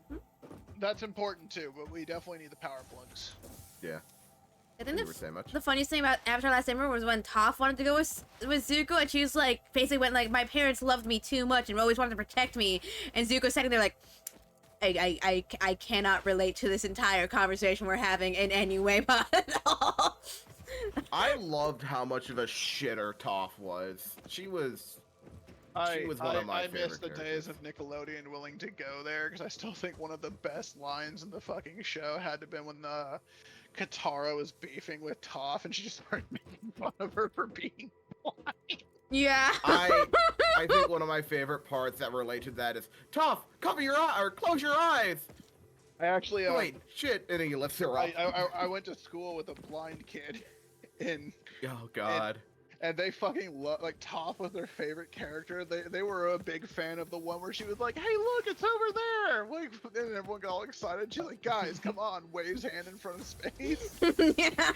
that's important, too, but we definitely need the power plugs. Yeah. I think You were saying much? the funniest thing about Avatar Last Airbender was when Toph wanted to go with Zuko, and she was like, basically went like, my parents loved me too much and always wanted to protect me, and Zuko's sitting there like, I cannot relate to this entire conversation we're having in any way at all. I loved how much of a shitter Toph was. She was one of my I miss favorite the days characters. of Nickelodeon willing to go there, because I still think one of the best lines in the fucking show had to been when Katara was beefing with Toph, and she just started making fun of her for being blind. Yeah. I think one of my favorite parts that relate to that is Toph, cover your eye or close your eyes. I actually Wait, shit, and then he lifts her up. I went to school with a blind kid, Oh God. and they fucking like Toph was their favorite character. They were a big fan of the one where she was like, "Hey, look, it's over there!" Like, and everyone got all excited. She's like, "Guys, come on!" Waves hand in front of space. Yeah.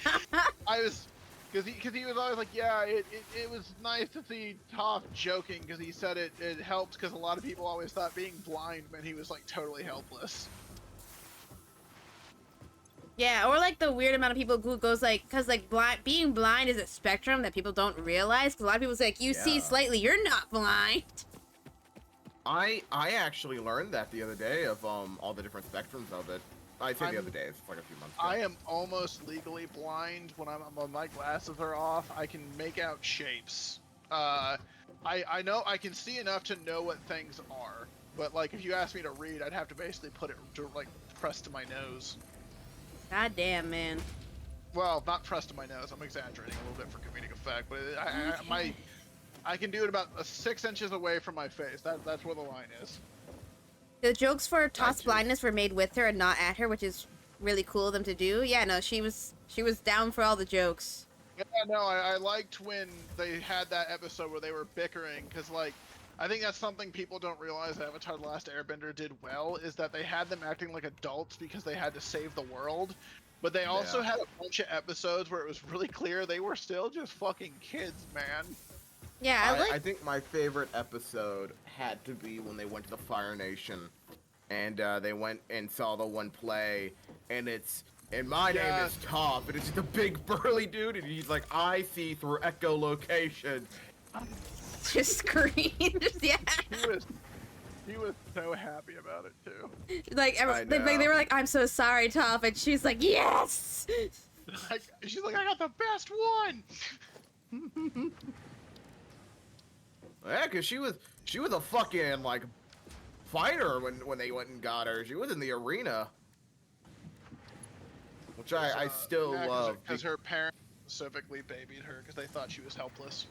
I was, because he was always like, "Yeah, it was nice to see Toph joking," because he said it helped, because a lot of people always thought being blind meant he was like totally helpless. Yeah, or like the weird amount of people who goes like, cause like being blind is a spectrum that people don't realize. Cause a lot of people say like, you see Yeah. slightly, you're not blind. I actually learned that the other day of all the different spectrums of it. I say the other day, it's like a few months ago. I am almost legally blind when when my glasses are off. I can make out shapes. I know I can see enough to know what things are, but like if you ask me to read, I'd have to basically put it like pressed to my nose. God damn, man. Well, not pressed to my nose. I'm exaggerating a little bit for comedic effect, but I can do it about 6 inches away from my face. That's where the line is. The jokes for Toph's Gotcha. blindness were made with her and not at her, which is really cool of them to do. Yeah, no, she was down for all the jokes. Yeah, no, I liked when they had that episode where they were bickering, because, like, I think that's something people don't realize Avatar: The Last Airbender did well, is that they had them acting like adults because they had to save the world, but they also Yeah. had a bunch of episodes where it was really clear they were still just fucking kids, man. Yeah, I think my favorite episode had to be when they went to the Fire Nation, and they went and saw the one play, and my name Yeah. is Toph, and it's just a big burly dude, and he's like, I see through echolocation. just screamed. Yeah. He was so happy about it too. Like, they were like, I'm so sorry, Toph, and she's like, yes! Like, she's like, I got the best one. Yeah, cause she was a fucking like fighter when they went and got her. She was in the arena, which I still love. Because her parents specifically babied her because they thought she was helpless.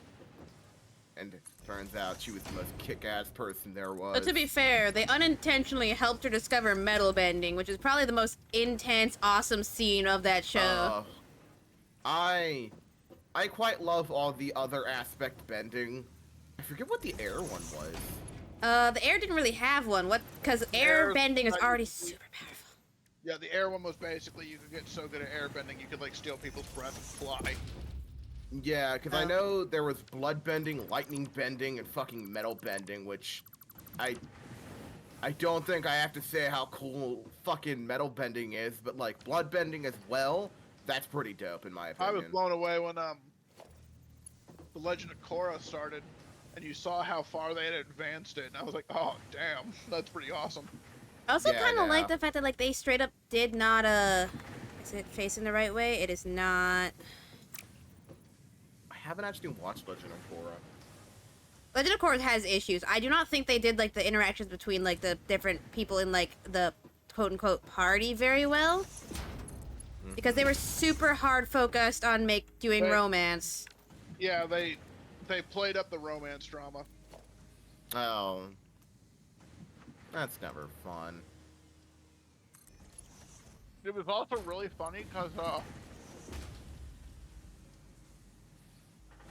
And it turns out she was the most kick-ass person there was. But to be fair, they unintentionally helped her discover metal bending, which is probably the most intense, awesome scene of that show. I quite love all the other aspect bending. I forget what the air one was. The air didn't really have one. Because air bending is already super powerful. Yeah, the air one was basically you could get so good at air bending you could like steal people's breath and fly. Yeah, because I know there was blood bending, lightning bending, and fucking metal bending, which I don't think I have to say how cool fucking metal bending is, but like blood bending as well, that's pretty dope in my opinion. I was blown away when The Legend of Korra started, and you saw how far they had advanced it, and I was like, oh damn, that's pretty awesome. I also Yeah, kind of yeah. like the fact that like they straight up did not is it facing the right way? It is not. I haven't actually watched Legend of Korra. Legend of Korra has issues. I do not think they did like the interactions between like the different people in like the quote unquote party very well. Because they were super hard focused on doing romance. Yeah, they played up the romance drama. Oh. That's never fun. It was also really funny because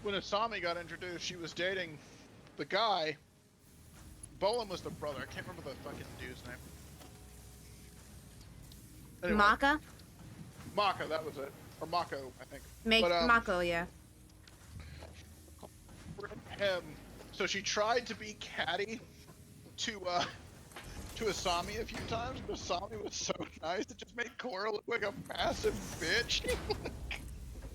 when Asami got introduced, she was dating the guy. Bolin was the brother. I can't remember the fucking dude's name. Anyway, Maka? Maka, that was it. Or Mako, I think. Mako, yeah. So she tried to be catty to Asami a few times, but Asami was so nice it just made Korra look like a massive bitch.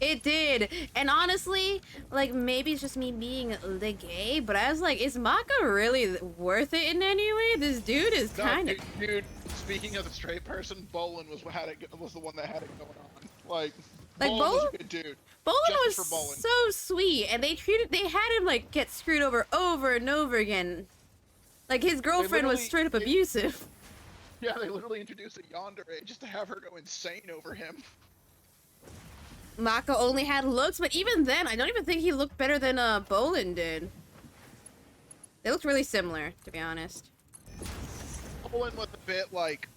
It did. And honestly, like, maybe it's just me being the gay, but I was like, is Maka really worth it in any way? This dude is kind of... Dude, speaking of the straight person, Bolin was the one that had it going on. Like Bolin was a good dude. Bolin was for Bolin. so sweet, and they had him, like, get screwed over and over again. Like, his girlfriend was straight up abusive. Yeah, they literally introduced a yandere just to have her go insane over him. Mako only had looks, but even then, I don't even think he looked better than Bolin did. They looked really similar, to be honest. Bolin was a bit like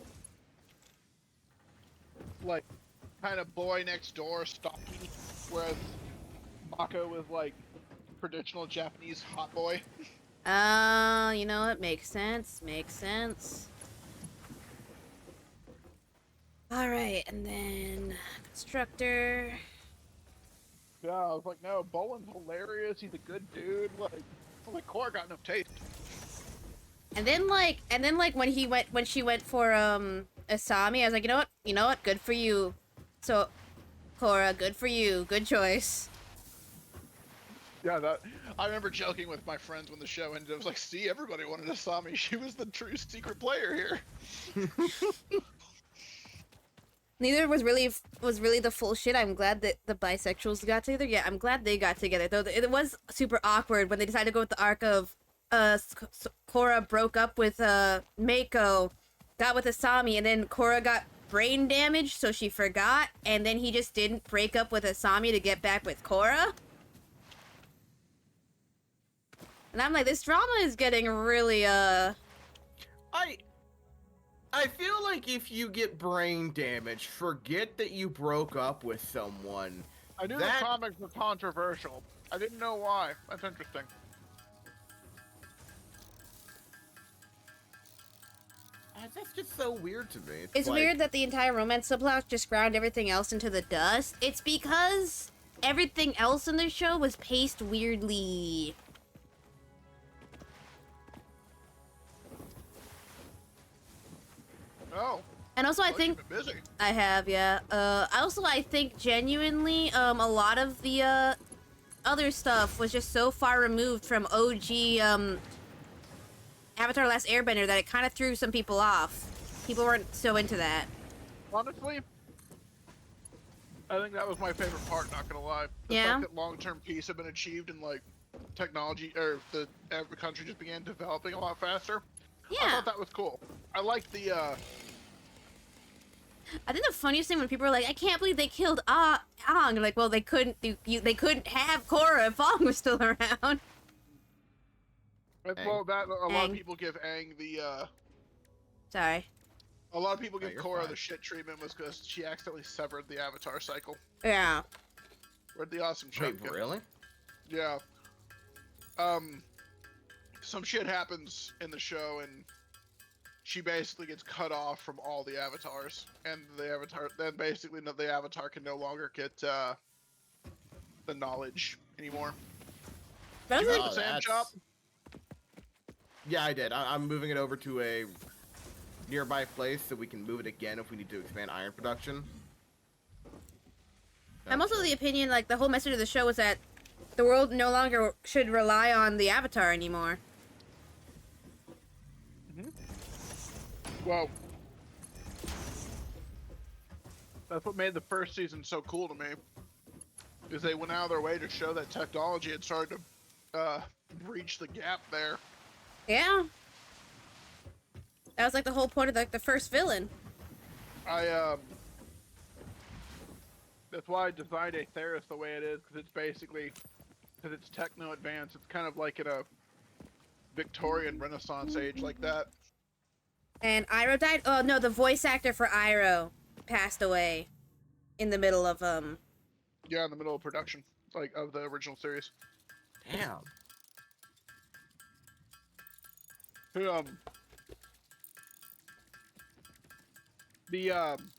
kind of boy next door, stocky, whereas Mako was like traditional Japanese hot boy. You know what? Makes sense. Makes sense. Alright, and then... Constructor... Yeah, I was like, no, Bolin's hilarious, he's a good dude, like Korra got no taste. And then when she went for, Asami, I was like, you know what? Good for you. So, Korra, good for you. Good choice. Yeah, I remember joking with my friends when the show ended. I was like, see, everybody wanted Asami. She was the true secret player here. Neither was really the full shit. I'm glad that the bisexuals got together. Yeah, I'm glad they got together. Though it was super awkward when they decided to go with the arc of Korra broke up with Mako, got with Asami, and then Korra got brain damage, so she forgot, and then he just didn't break up with Asami to get back with Korra. And I'm like, this drama is getting really I feel like if you get brain damage, forget that you broke up with someone. I knew the comics were controversial. I didn't know why. That's interesting. That's just so weird to me. It's like, weird that the entire romance subplot just ground everything else into the dust. It's because everything else in the show was paced weirdly. Oh. And also, I think busy. I have, yeah. I think genuinely, a lot of the other stuff was just so far removed from OG Avatar: Last Airbender that it kind of threw some people off. People weren't so into that. Honestly, I think that was my favorite part. Not gonna lie, the Yeah? fact that long-term peace had been achieved and like technology or every country just began developing a lot faster. I Yeah. thought that was cool. I liked the I think the funniest thing when people are like, "I can't believe they killed Aang," like, well, they couldn't they couldn't have Korra if Aang was still around. well that a lot of Aang. people give Aang the Sorry. a lot of people No, give you're Korra fine. the shit treatment was because she accidentally severed the Avatar cycle. Yeah. Where'd the awesome Wait, chunk go? really? Yeah. Some shit happens in the show and she basically gets cut off from all the avatars, and the avatar then basically the avatar can no longer get the knowledge anymore. But I Did was you like, get the sand chop? Yeah, I did. I'm moving it over to a nearby place so we can move it again if we need to expand iron production. I'm also Okay. the opinion, like, the whole message of the show was that the world no longer should rely on the Avatar anymore. Well, that's what made the first season so cool to me. Is they went out of their way to show that technology had started to breach the gap there. Yeah. That was like the whole point of like the first villain. That's why I designed Aetheris the way it is, because it's basically, because it's techno advanced. It's kind of like in a Victorian Renaissance age like that. And Iroh died? Oh no, the voice actor for Iroh passed away in the middle of Yeah, in the middle of production, like of the original series. Damn.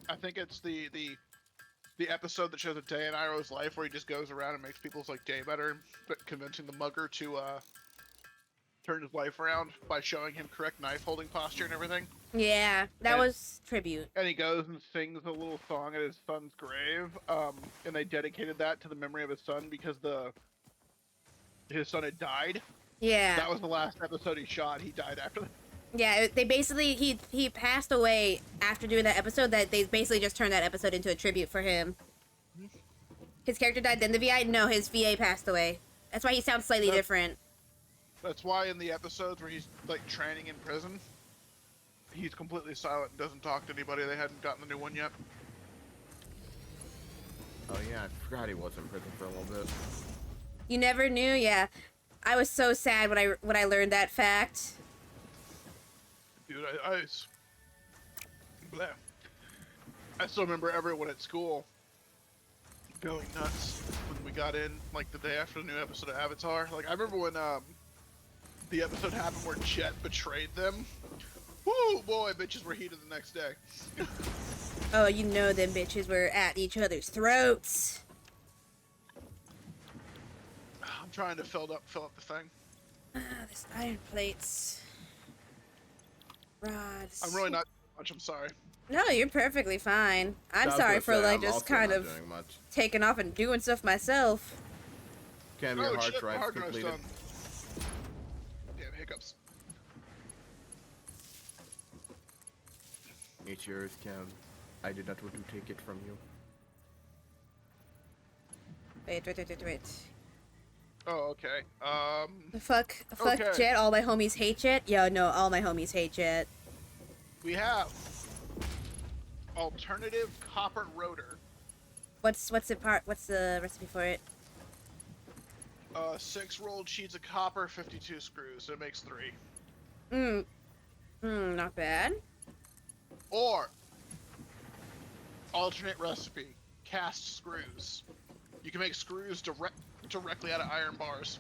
I think it's the episode that shows a day in Iroh's life where he just goes around and makes people's like day better, but convincing the mugger to turn his life around by showing him correct knife holding posture and everything. yeah, that And- was tribute. And he goes and sings a little song at his son's grave, and they dedicated that to the memory of his son because his son had died. Yeah. That was the last episode he shot. He died after that. Yeah, they basically he passed away after doing that episode. That they basically just turned that episode into a tribute for him. His character died, then the VA. No, his VA passed away. That's why he sounds slightly Yep. different. That's why in the episodes where he's like training in prison, he's completely silent and doesn't talk to anybody. They hadn't gotten the new one yet. Oh yeah, I forgot he was in prison for a little bit. You never knew. Yeah, I was so sad when I learned that fact. Dude, bleh. I still remember everyone at school going nuts when we got in, like the day after the new episode of Avatar. Like I remember when the episode happened where Jet betrayed them. Woo, boy, bitches were heated the next day. Oh, you know them bitches were at each other's throats. I'm trying to fill up the thing. This iron plates. Rods. I'm really not much. I'm sorry. No, you're perfectly fine. I'm I was sorry gonna for say, like I'm just also kind not of doing much. taking off and doing stuff myself. Cam, your Oh hard shit, my drive's hard drive's completed. done. Damn hiccups. It's yours, Cam. I did not want to take it from you. Wait. Oh, okay. Fuck Okay. Jet. All my homies hate Jet. Yo, no, all my homies hate Jet. We have alternative copper rotor. What's the recipe for it? 6 rolled sheets of copper, 52 screws. So it makes 3. Not bad. Or alternate recipe: cast screws. You can make screws directly out of iron bars.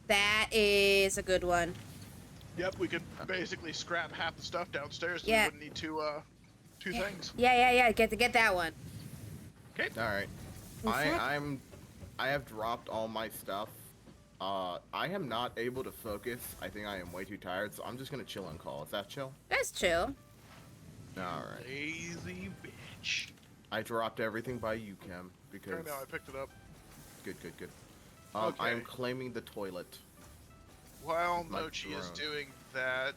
That is a good one. Yep, we could basically scrap half the stuff downstairs. So Yeah. we wouldn't need two things. Yeah. Get that one. Okay. All right. In fact- I have dropped all my stuff. I am not able to focus. I think I am way too tired, so I'm just gonna chill on call. Is that chill? That's chill. All right. Lazy bitch. I dropped everything by you, Cam, I because know. I picked it up. good. I am Okay. claiming the toilet. while My Mochi is drone. doing that,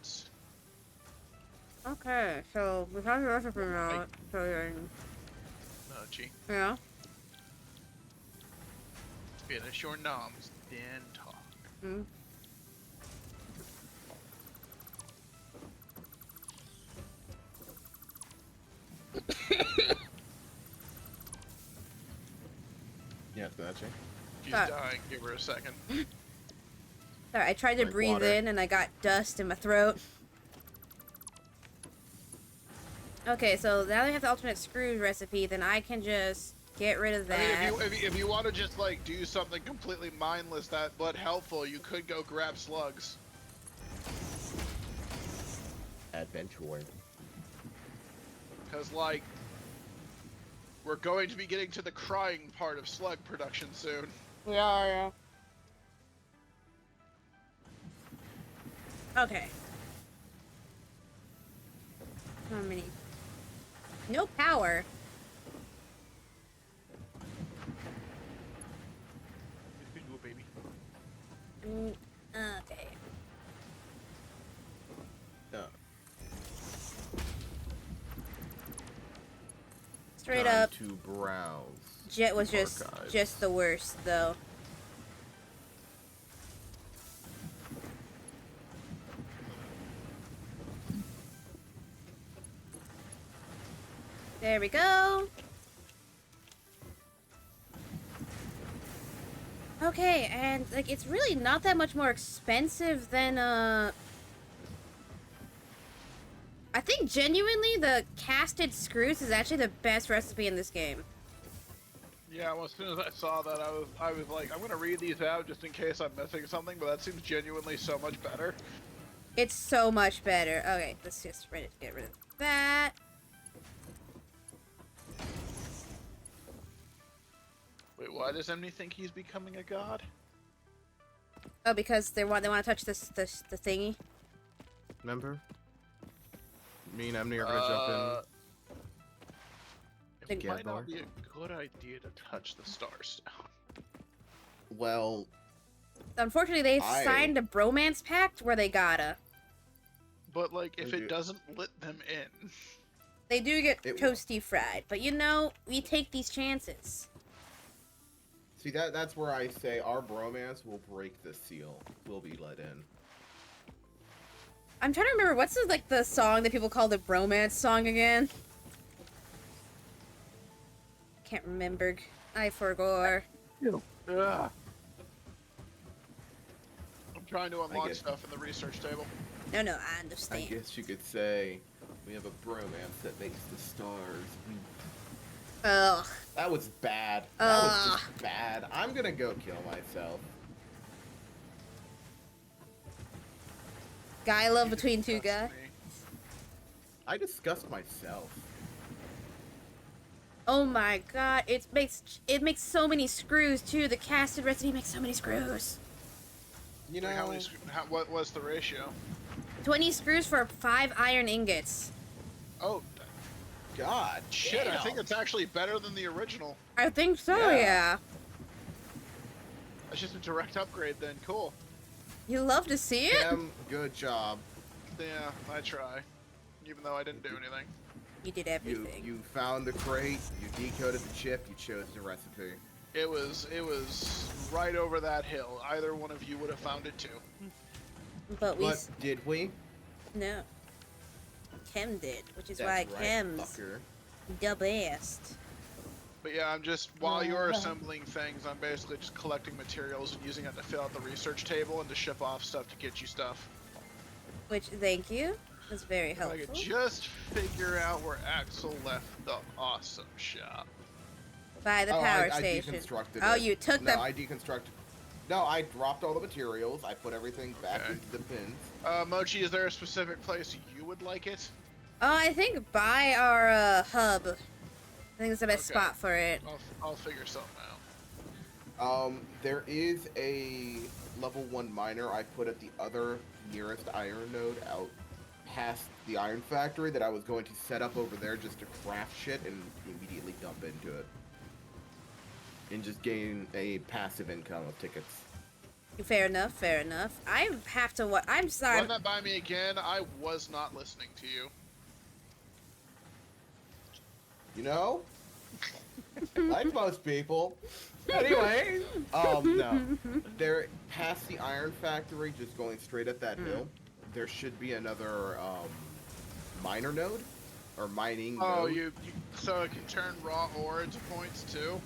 Okay, so we have the recipe now. So then, Mochi, yeah. finish your noms, then talk. Mm. Yes, gotcha. She's Sorry. dying. Give her a second. Sorry, I tried to Like breathe water. in and I got dust in my throat. Okay, so now that we have the alternate screws recipe, then I can just get rid of I mean, that. if you want to just like do something completely mindless but helpful, you could go grab slugs. Adventure. Cause like, we're going to be getting to the crying part of slug production soon. Yeah. Okay. How many? No power. You can do it, baby. Okay. Straight Time up, to browse. Jet was just Archives. the worst, though. There we go. Okay, and like it's really not that much more expensive than I think genuinely the casted screws is actually the best recipe in this game. Yeah, well, as soon as I saw that, I was like, I'm gonna read these out just in case I'm missing something, but that seems genuinely so much better. It's so much better. Okay, let's just get rid of that. Wait, why does Emily think he's becoming a god? Oh, because they want to touch the thingy. Remember? Me and Emily are gonna jump It might Together. not be a good idea to touch the star stone. in. Well, Unfortunately, they've I- signed a bromance pact where they gotta. But like, if They it do. doesn't let them in, They do get It will. toasty fried, but you know, we take these chances. see that's where I say our bromance will break the seal. We'll be let in. I'm trying to remember what's the song that people call the bromance song again. Can't remember. I forgot. ugh. I'm trying to unlock guess- stuff in the research table. No, I I understand. guess you could say we have a bromance that makes the stars weep. Ugh. That was bad. That was just bad. I'm gonna go kill myself. Guy love between two Disgust guys. me. I disgust myself. Oh my god, it makes so many screws too. The casted recipe makes so many screws. You know, Wait, how many? What was the ratio? 20 screws for 5 iron ingots. Oh, God, shit! I damn. think it's actually better than the original. I think so, Yeah. yeah. That's just a direct upgrade then. Cool. You love to see it? Kim, good job. Yeah, I try. Even though I didn't do anything. You did You everything. you found the crate, you decoded the chip, you chose the recipe. It was right over that hill. Either one of you would have found it too. But we But did we? no. Kim did, which is That's why right, Kim's fucker. the best. But yeah, I'm just while you're assembling things, I'm basically just collecting materials and using it to fill out the research table and to ship off stuff to get you stuff. Which, thank you. That's very If I helpful. could just figure out where Axel left the awesome shop. By the Oh, power I station. deconstructed Oh, it. you took No, the. I deconstructed. No, I dropped all the materials. I put everything back Okay. into the bins. Mochi, is there a specific place you would like it? Oh, I think by our hub. I think it's the best Okay. spot for it. I'll figure something out. There is a level 1 miner I put at the other nearest iron node out past the iron factory that I was going to set up over there just to craft shit and immediately dump into it. And just gain a passive income of tickets. Fair enough, fair enough. I have to what? I'm sorry. Run that by me again. I was not listening to you. You know, like most people. Anyway, no. There, past the iron factory, just going straight at that hill, there should be another miner node or mining Oh, node. so it can turn raw ore into points too.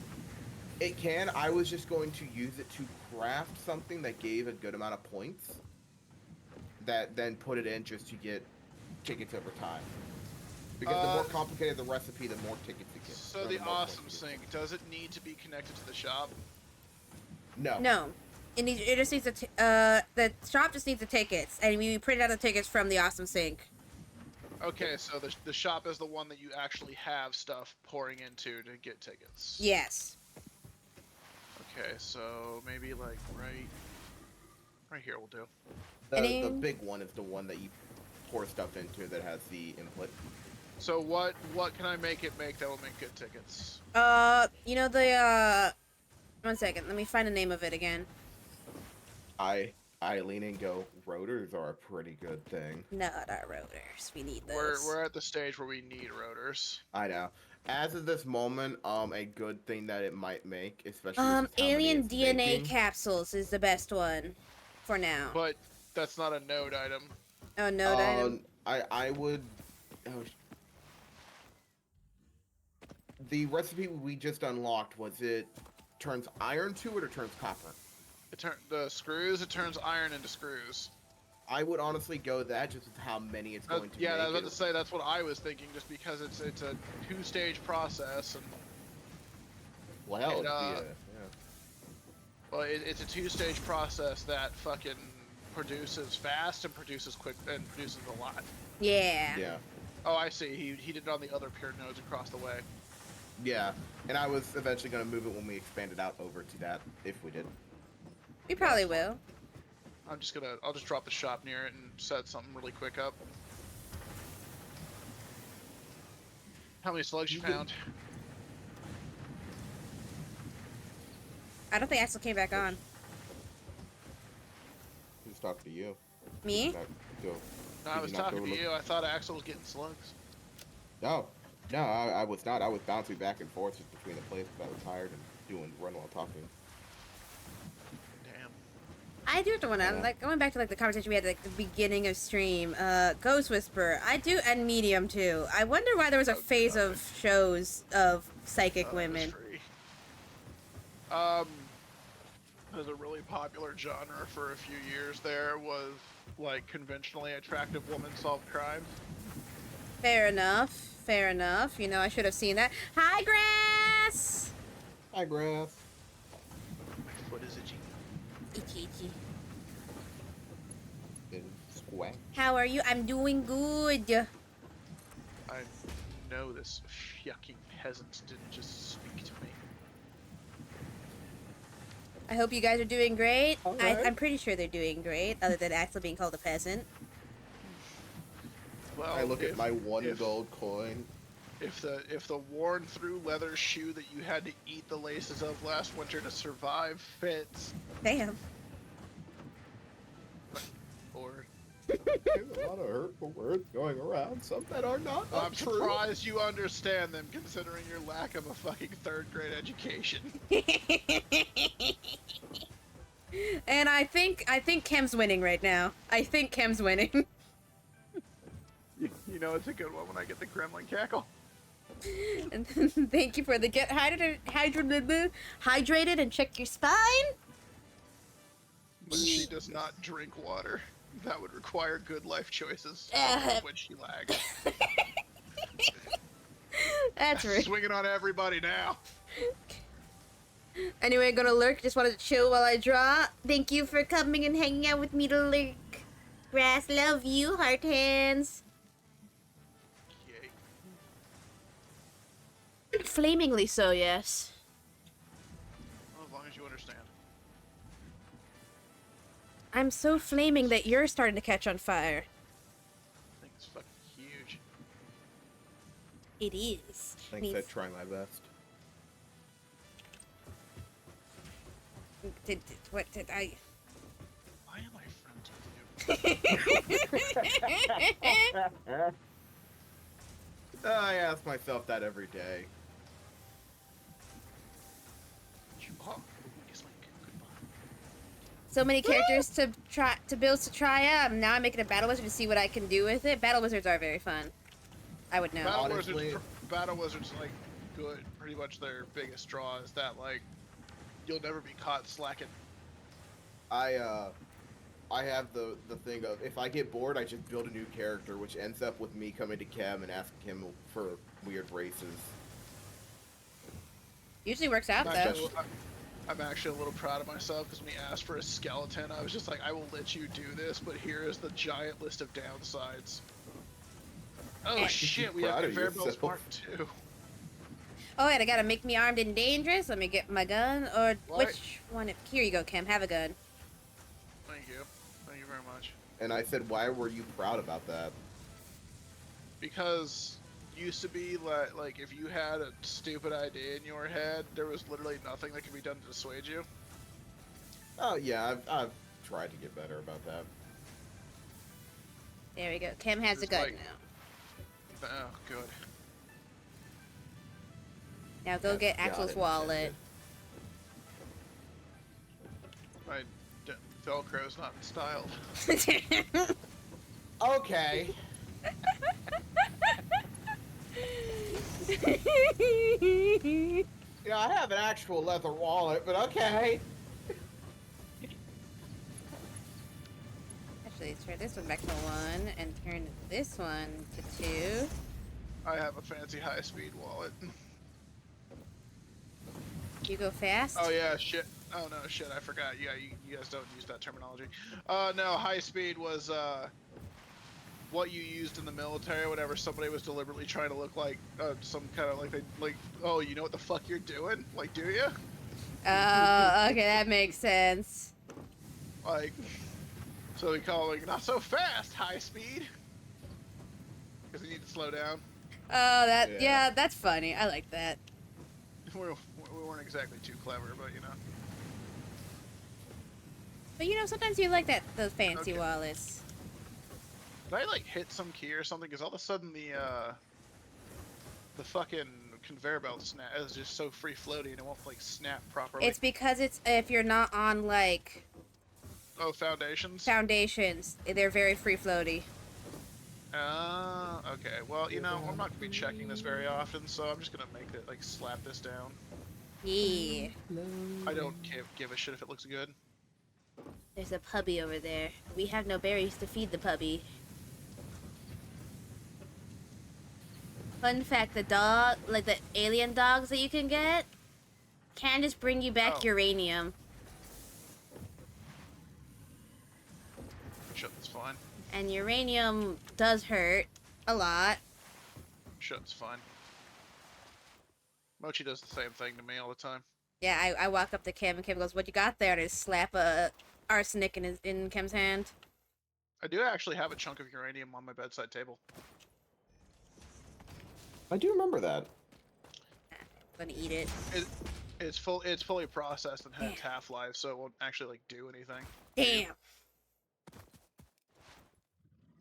It can. I was just going to use it to craft something that gave a good amount of points. That then put it in just to get tickets over time. Because the more complicated the recipe, the more tickets it gets. So the awesome sink, does it need to be connected to the shop? No. No. It just needs the shop just needs the tickets, and we print out the tickets from the awesome sink. Okay, so the shop is the one that you actually have stuff pouring into to get tickets. Yes. Okay, so maybe like right here will do. The big one is the one that you pour stuff into that has the input. So what can I make it make that will make good tickets? You know the 1 second, let me find the name of it again. I lean and go, rotors are a pretty good thing. Not our rotors. We need those. We're at the stage where we need rotors. I know. As of this moment, a good thing that it might make, especially with just how many alien it's DNA making. capsules is the best one for now. But that's not a node item. Oh, node item. I would. Oh, the recipe we just unlocked, was it turns iron to it or turns copper? It turns iron into screws. I would honestly go that just with how many it's going to Yeah, make. I was about to say that's what I was thinking, just because it's a 2-stage process and. Well, hell, Well, it's a 2-stage process that fucking produces fast and produces quick and produces a lot. Yeah. Yeah. Oh, I see. He did it on the other pure nodes across the way. Yeah, and I was eventually going to move it when we expanded out over to that, if we did. We probably will. I'll just drop the shop near it and set something really quick up. How many slugs you found? I don't think Axel came back on. Who's talking to you? Me? Go. No, I was talking to you. I thought Axel was getting slugs. No, I was not. I was bouncing back and forth just between the places. I was tired and run while talking. Damn. I do have to wonder, like, going back to, like, the conversation we had at, like, the beginning of stream, Ghost Whisperer, and Medium, too. I wonder why there was a phase of shows of psychic women. There's a really popular genre for a few years there was, like, conventionally attractive women solve crimes. Fair enough, fair enough. You know, I should have seen that. Hi, Grass! Hi, Grass. What is itchy? Itchy, itchy. Squack. How are you? I'm doing good. I know this yucking peasant didn't just speak to me. I hope you guys are doing great. Alright. I'm pretty sure they're doing great, other than actually being called a peasant. Well, I look at my one if- gold coin. If the worn through leather shoe that you had to eat the laces of last winter to survive fits, Damn. or There's a lot of hurtful words going around, some that are not I'm true. surprised you understand them considering your lack of a fucking 3rd grade education. And I think Kem's winning right now. I think Kem's winning. You know it's a good one when I get the gremlin cackle. And thank you for the get hydrated and check your spine. But she does not drink water. That would require good life choices, which she lags. That's right. Swinging on everybody now. Anyway, gonna lurk. Just wanted to chill while I draw. Thank you for coming and hanging out with me to lurk. Grass, love you. Heart hands. Yay. Flamingly so, yes. Well, as long as you understand. I'm so flaming that you're starting to catch on fire. I think it's fucking huge. It is. Thanks, I try my best. What did I... I ask myself that every day. You are. Yes, Link. Goodbye. So many characters to build to try out. Now I'm making a battle wizard to see what I can do with it. Battle wizards are very fun. I would know. Honestly- Battle Wizards, like, good. Pretty much their biggest draw is that, like, you'll never be caught slacking. I have the thing of, if I get bored, I just build a new character, which ends up with me coming to Chem and asking him for weird races. Usually works out I'm though. actually, I'm actually a little proud of myself because when he asked for a skeleton, I was just like, I will let you do this, but here is the giant list of downsides. Oh Hey. shit, we have Proud of conveyor belts yourself. part 2. Oh, and I gotta make me armed and dangerous. Let me get my gun. Or What? which one? Here you go, Kim. Have a gun. Thank you. Thank you very much. And I said, why were you proud about that? Because used to be like if you had a stupid idea in your head, there was literally nothing that could be done to dissuade you. Oh yeah, I've tried to get better about that. There we go. Kim has a It's gun like- now. Oh, good. Now go Yes, get God Axel's intended. wallet. My Velcro's not installed. Okay. Yeah, I have an actual leather wallet, but okay. Actually, turn this one back to 1 and turn this one to 2. I have a fancy high-speed wallet. You go fast? Oh yeah, shit. Oh no, shit, I forgot. Yeah, you guys don't use that terminology. No, high speed was, what you used in the military whenever somebody was deliberately trying to look like, some kind of, oh, you know what the fuck you're doing? Like, do you? Oh, okay, that makes sense. Like, so we call it, like, not so fast, high speed. Because you need to slow down. Oh, Yeah. yeah, that's funny. I like that. We weren't exactly too clever, but you know. But you know, sometimes you like those fancy Okay. wallets. Did I, like, hit some key or something? Because all of a sudden the fucking conveyor belt snap is just so free floating and it won't, like, snap properly. It's because it's if you're not on like Oh, foundations? foundations, they're very free floaty. Okay. Well, you know, I'm not gonna be checking this very often, so I'm just gonna make it, like, slap this down. Yeah. I don't give a shit if it looks good. There's a puppy over there. We have no berries to feed the puppy. Fun fact, the dog, like the alien dogs that you can get, can just bring you back Oh. uranium. Shit, that's fine. And uranium does hurt a lot. Shit, that's fine. Mochi does the same thing to me all the time. Yeah, I walk up to Kim and Kim goes, "What you got there?" And I just slap a arsenic in Kim's hand. I do actually have a chunk of uranium on my bedside table. I do remember that. I'm gonna eat it. It's fully processed and has Yeah. half-life, so it won't actually, like, do anything. Damn.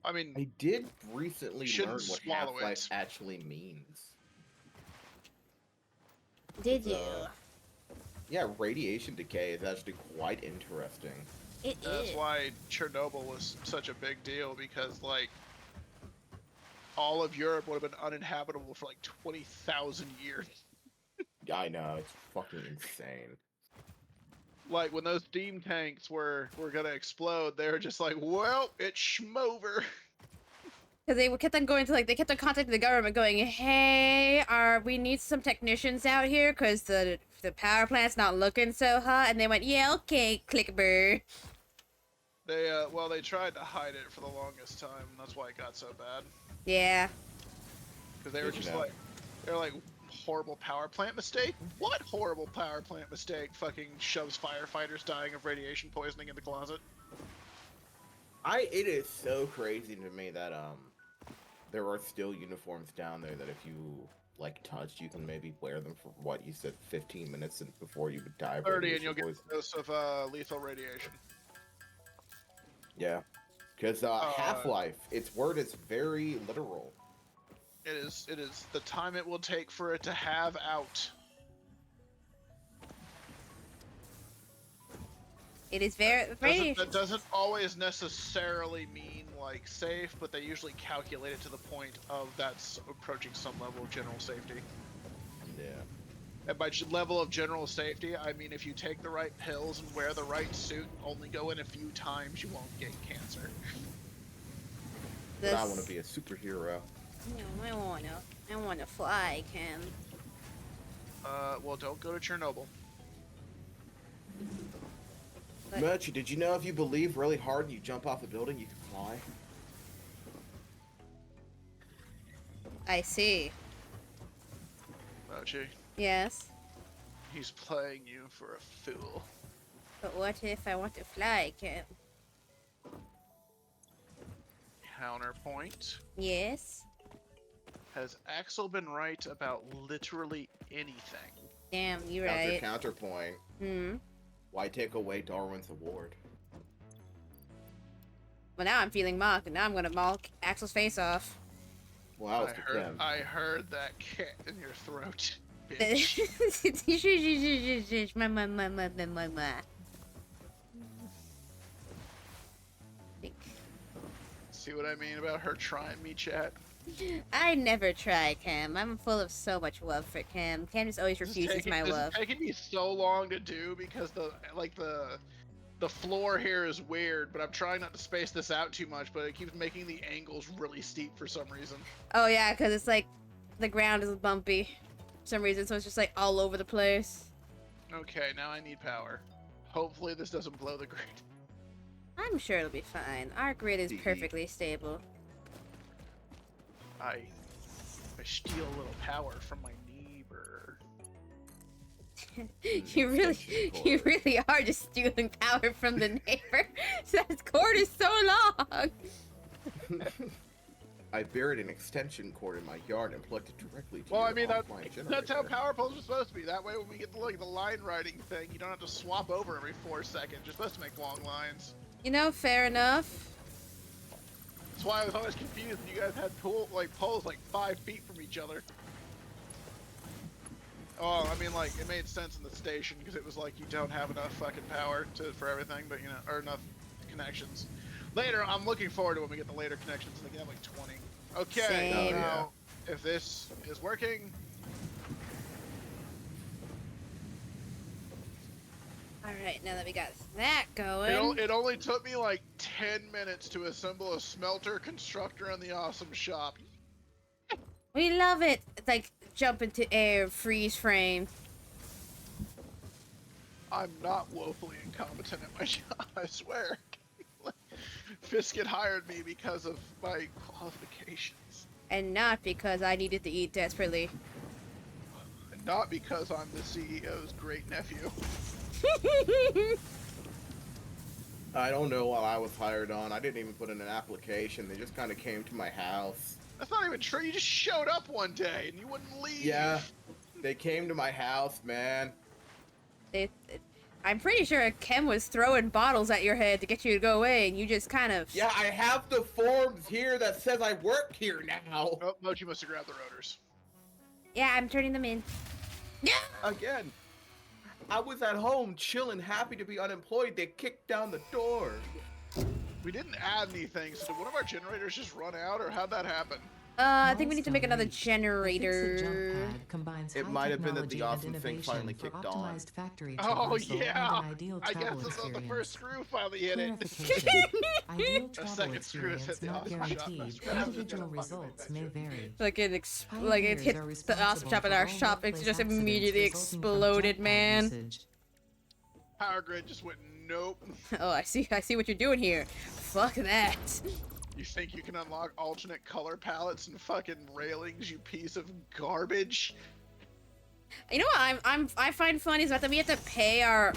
I mean, I did recently Shouldn't learn what swallow half-life it. actually means. Did you? Yeah, radiation decay is actually quite interesting. It that's is. why Chernobyl was such a big deal, because, like, all of Europe would have been uninhabitable for, like, 20,000 years. Yeah, I know, it's fucking insane. Like, when those steam tanks were gonna explode, they were just like, well, it's schmover. Because they kept on going to they kept on contacting the government, going, "Hey, we need some technicians out here because the power plant's not looking so hot." And they went, "Yeah, okay, clickber." They tried to hide it for the longest time, and that's why it got so bad. Yeah. Because they were Good to just know. like, they're like, horrible power plant mistake? What horrible power plant mistake fucking shoves firefighters dying of radiation poisoning in the closet? It is so crazy to me that there are still uniforms down there that if you like touch, you can maybe wear them for what you said 15 minutes before you would die of 30 and you'll radiation get poisoning. a dose of lethal radiation. Yeah. Because Half-Life, its word is very literal. It is the time it will take for it to have out. It is very. That doesn't always necessarily mean like safe, but they usually calculate it to the point of that's approaching some level of general safety. Yeah. And by level of general safety, I mean if you take the right pills and wear the right suit, only go in a few times, you won't get cancer. But I want to be a superhero. No, I wanna fly, Cam. Well, don't go to Chernobyl. But- Much, did you know if you believe really hard and you jump off a building, you can fly? I see. Mochi, Yes. he's playing you for a fool. But what if I want to fly, Cam? Counterpoint. Yes. Has Axel been right about literally anything? Damn, you're right. Counterpoint. Hmm. Why take away Darwin's award? Well, now I'm feeling mocked, and now I'm gonna mock Axel's face off. Well, that was I heard that cat in your throat, bitch. See what I mean about her trying me, chat? I never try, Cam. I'm full of so much love for Cam. Cam just always refuses my love. It's taking me so long to do because the floor here is weird, but I'm trying not to space this out too much, but it keeps making the angles really steep for some reason. Oh yeah, because it's like the ground is bumpy for some reason, so it's just like all over the place. Okay, now I need power. Hopefully this doesn't blow the grid. I'm sure it'll be fine. Our grid is perfectly stable. I steal a little power from my neighbor. you really are just stealing power from the neighbor. That cord is so long. I buried an extension cord in my yard and plugged it directly to Well, your I mean, offline that's how generator. power poles are supposed to be. That way, when we get to the line writing thing, you don't have to swap over every 4 seconds. You're supposed to make long lines. You know, fair enough. That's why I was always confused when you guys had poles like 5 feet from each other. Oh, I mean, like, it made sense in the station because it was like you don't have enough fucking power for everything, but or enough connections. Later, I'm looking forward to when we get the later connections. They can have like 20. Okay, Same. now if this is working. Alright, now that we got that going. It only took me like 10 minutes to assemble a smelter constructor in the awesome shop. We love it. It's like jump into air, freeze frame. I'm not woefully incompetent at my job, I swear. Fisket hired me because of my qualifications. And not because I needed to eat desperately. And not because I'm the CEO's great nephew. I don't know what I was hired on. I didn't even put in an application. They just kind of came to my house. That's not even true. You just showed up one day and you wouldn't leave. Yeah, they came to my house, man. I'm pretty sure Kem was throwing bottles at your head to get you to go away, and you just kind of... Yeah, I have the forms here that says I work here now. Oh, Mochi must have grabbed the rotors. Yeah, I'm turning them in. Yeah. Again, I was at home chilling, happy to be unemployed. They kicked down the door. We didn't add anything, so did one of our generators just run out, or how'd that happen? I think we need to make another Milestone generator. Jump pad combines It high might have been that the technology and awesome thing innovation finally for kicked on. optimized factory Oh traversal yeah! and an ideal I guess travel this was the experience. first screw finally hit it. Clarification. Ideal A travel second screw has experience hit the not awesome shop. guaranteed. That's what happens Individual in a fucking results may adventure. vary. Like it Pioneers hit are the awesome responsible shop in for our all shop. It workplace just accidents immediately resulting from exploded, jump pad man. usage. Power grid just went nope. Oh, I see what you're doing here. Fuck that. You think you can unlock alternate color palettes and fucking railings, you piece of garbage? You know what I find funny is that we have to pay our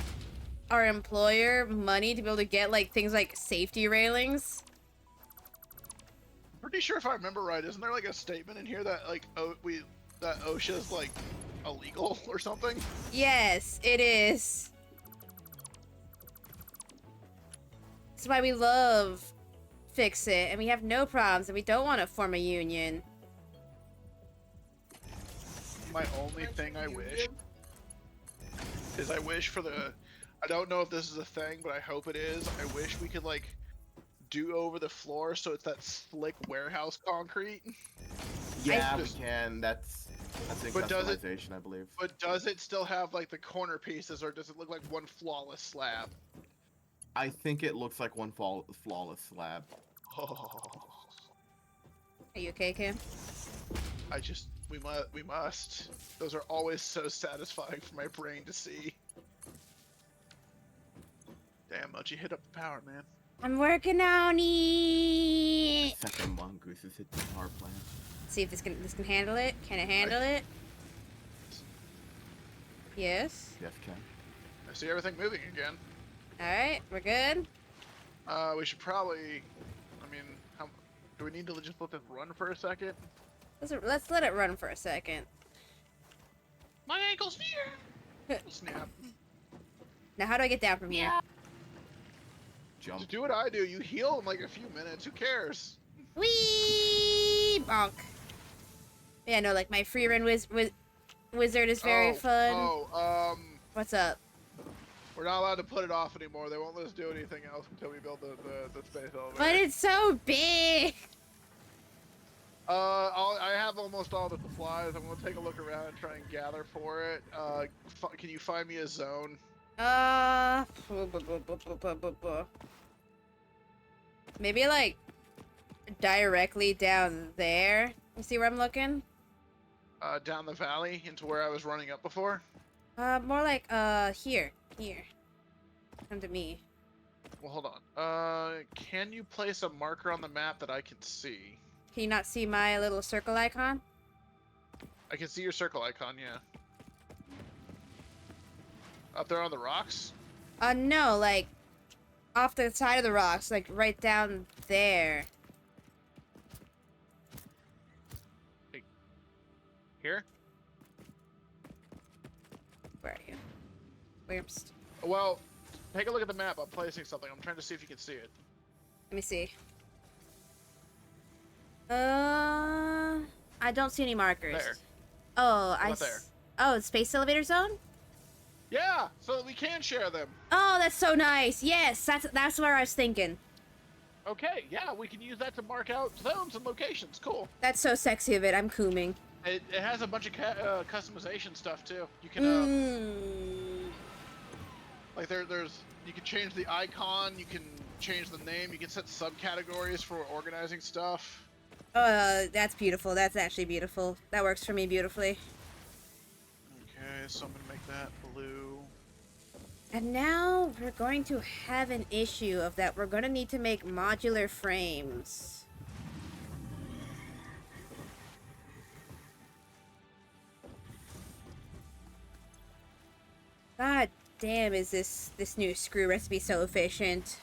employer money to be able to get like things like safety railings. Pretty sure if I remember right, isn't there like a statement in here that like that OSHA's like illegal or something? Yes, it is. That's why we love fix it, and we have no problems, and we don't want to form a union. My only thing I wish is I wish for the. I don't know if this is a thing, but I hope it is. I wish we could like do over the floor so it's that slick warehouse concrete. Yeah, Just- we can. That's in But does it- customization, I believe. But does it still have like the corner pieces, or does it look like one flawless slab? I think it looks like one flawless slab. Oh, Are you okay, Kim? we must. Those are always so satisfying for my brain to see. Damn, Mochi, hit up the power, man. I'm working on it. Second mongoose has hit the power plant. See if this can handle it. Can it handle it? Yes. Yes, Ken. I see everything moving again. All right, we're good. We should probably. I mean, do we need to just let this run for a second? Let's let it run for a second. My ankle's here. Snap. Now, how do I get down from here? Jump. Just do what I do. You heal in like a few minutes. Who cares? Whee! Bonk. Yeah, no, like my free run wizard is very fun. What's up? We're not allowed to put it off anymore. They won't let us do anything else until we build the space elevator. But it's so big. I have almost all the supplies. I'm gonna take a look around and try and gather for it. Can you find me a zone? Maybe like directly down there. You see where I'm looking? Down the valley into where I was running up before. More like here. Come to me. Well, hold on. Can you place a marker on the map that I can see? Can you not see my little circle icon? I can see your circle icon, yeah. Up there on the rocks? No, like off the side of the rocks, like right down there. Here? Where are you? Where's? Well, take a look at the map. I'm placing something. I'm trying to see if you can see it. Let me see. I don't see any markers. There. Oh, What there? Oh, space elevator zone? Yeah, so that we can share them. Oh, that's so nice. Yes, that's where I was thinking. Okay, yeah, we can use that to mark out zones and locations. Cool. That's so sexy of it. I'm cooming. It has a bunch of customization stuff too. You can like there's you can change the icon, you can change the name, you can set subcategories for organizing stuff. That's beautiful. That's actually beautiful. That works for me beautifully. Okay, so I'm gonna make that blue. And now we're going to have an issue of that. We're going to need to make modular frames. God damn, is this new screw recipe so efficient.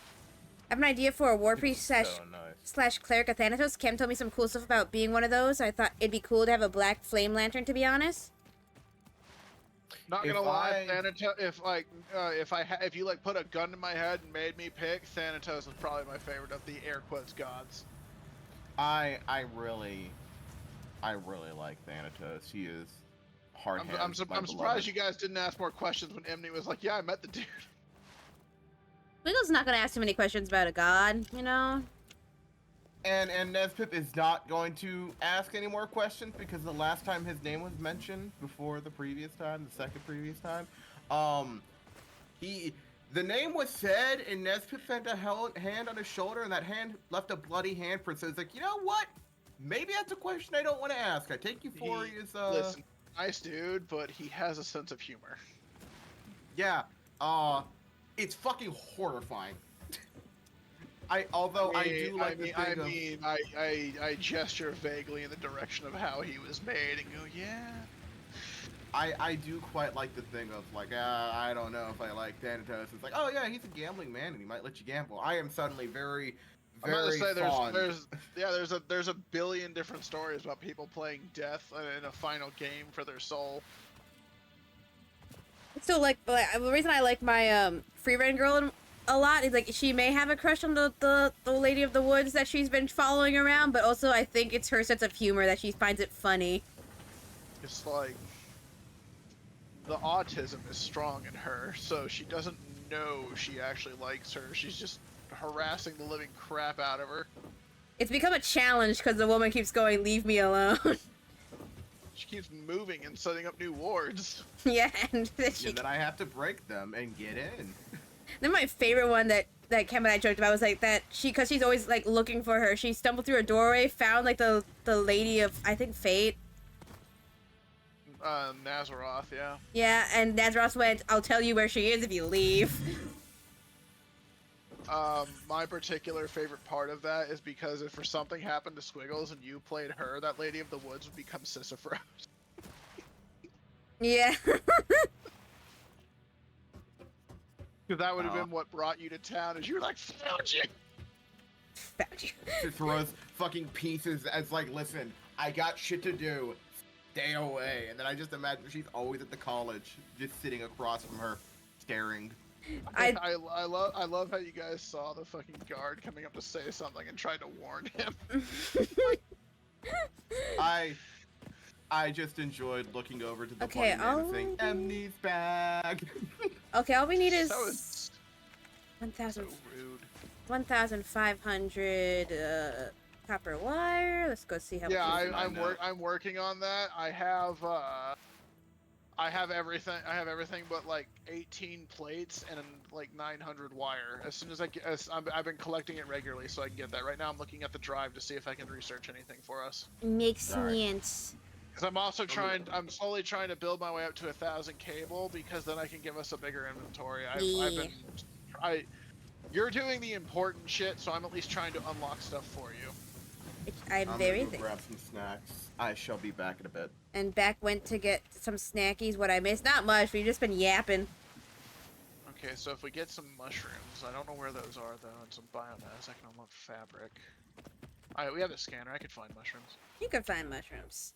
I have an idea for a war priest slash cleric of Thanatos. Kim told me some cool stuff about being one of those. I thought it'd be cool to have a black flame lantern, to be honest. Not gonna lie, Thanatos. If you like put a gun to my head and made me pick, Thanatos is probably my favorite of the air quotes gods. I really like Thanatos. He is hard. I'm surprised you guys didn't ask more questions when Emily was like, "Yeah, I met the dude." Wiggle's not gonna ask too many questions about a god, you know? And Nezpip is not going to ask any more questions because the last time his name was mentioned before the previous time, the second previous time, the name was said and Nezpip sent a hand on his shoulder and that hand left a bloody handprint. So it's like, you know what? Maybe that's a question I don't want to ask. I take you for his Listen, nice dude, but he has a sense of humor. Yeah. It's fucking horrifying. I gesture vaguely in the direction of how he was made and go, yeah. I do quite like the thing of like, I don't know if I like Thanatos. It's like, oh yeah, he's a gambling man and he might let you gamble. I am suddenly very fond. There's a billion different stories about people playing death in a final game for their soul. So like the reason I like my free run girl a lot. It's like she may have a crush on the lady of the woods that she's been following around, but also I think it's her sense of humor that she finds it funny. It's like the autism is strong in her, so she doesn't know she actually likes her. She's just harassing the living crap out of her. It's become a challenge because the woman keeps going, "Leave me alone." She keeps moving and setting up new wards. Yeah, and then she. And then I have to break them and get in. Then my favorite one that Kim and I joked about was like that because she's always like looking for her. She stumbled through a doorway, found like the lady of I think Fate. Nazaroth, yeah. Yeah, and Nazaroth went, "I'll tell you where she is if you leave." My particular favorite part of that is because if for something happened to Squiggles and you played her, that Lady of the Woods would become Sisyphus. Yeah. Because that would have been what brought you to town, is you were like, found you! Found you. She throws fucking pieces as like, listen, I got shit to do. Stay away. And then I just imagine she's always at the college, just sitting across from her, staring. I love how you guys saw the fucking guard coming up to say something and tried to warn him. I just enjoyed looking over to the Okay, bunny man and saying, Emney's back. Okay, all we need is That was 1,000. so rude. 1,500 copper wire. Let's go see how Yeah, much. I'm working on that. I have everything. I have everything but like 18 plates and like 900 wire. As soon as I've been collecting it regularly, so I can get that. Right now, I'm looking at the drive to see if I can research anything for us. Makes Sorry. sense. Because I'm slowly trying to build my way up to 1,000 cable, because then I can give us a bigger inventory. You're doing the important shit, so I'm at least trying to unlock stuff for you. I'm I'm very gonna go thankful. grab some snacks. I shall be back in a bit. And back went to get some snackies. What I missed? Not much. We've just been yapping. Okay, so if we get some mushrooms, I don't know where those are though, and some biomass, I can unlock fabric. Alright, we have a scanner, I could find mushrooms. You can find mushrooms.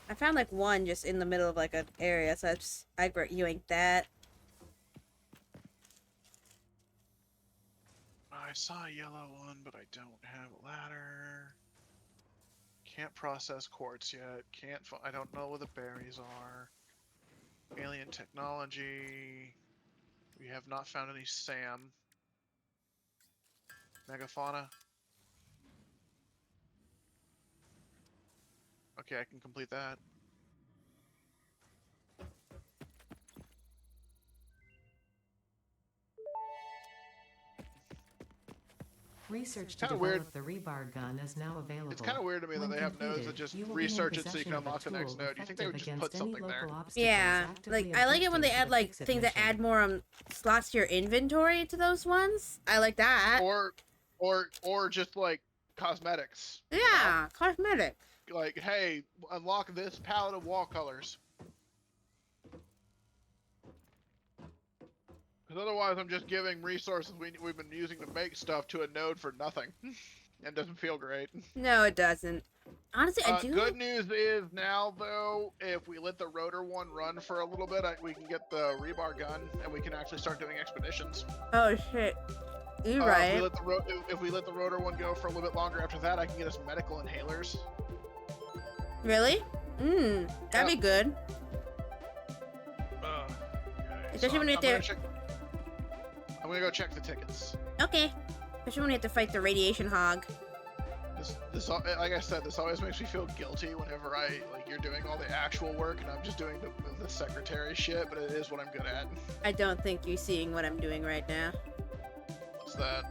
I found like one just in the middle of like an area, so I yanked that. I saw a yellow one, but I don't have a ladder. Can't process quartz yet. I don't know where the berries are. Alien technology. We have not found any SAM. Megafauna. Okay, I can complete that. Research to Kinda develop weird. the rebar gun is now available. It's kind of weird to me that When they have nodes that completed, just you will be in research it so you possession can of a unlock the next tool node. Do you think they would just effective put against any something there? local obstacles Yeah, actively like I like it when they objecting add to the like fix-it things that add mission. more slots to your inventory to those ones. I like that. Or just like cosmetics. you know? Yeah, cosmetic. Like, hey, unlock this palette of wall colors. Because otherwise I'm just giving resources we've been using to make stuff to a node for nothing. And doesn't feel great. No, it doesn't. Honestly, I do. Good news is now, though, if we let the rotor one run for a little bit, we can get the rebar gun, and we can actually start doing expeditions. Oh shit, you right. If we let the rotor one go for a little bit longer after that, I can get us medical inhalers. Really? That'd be good. Okay, Especially when we have to. I'm gonna go check the tickets. Okay. Especially when you have to fight the radiation hog. This, like I said, this always makes me feel guilty whenever you're doing all the actual work and I'm just doing the secretary shit, but it is what I'm good at. I don't think you're seeing what I'm doing right now. What's that?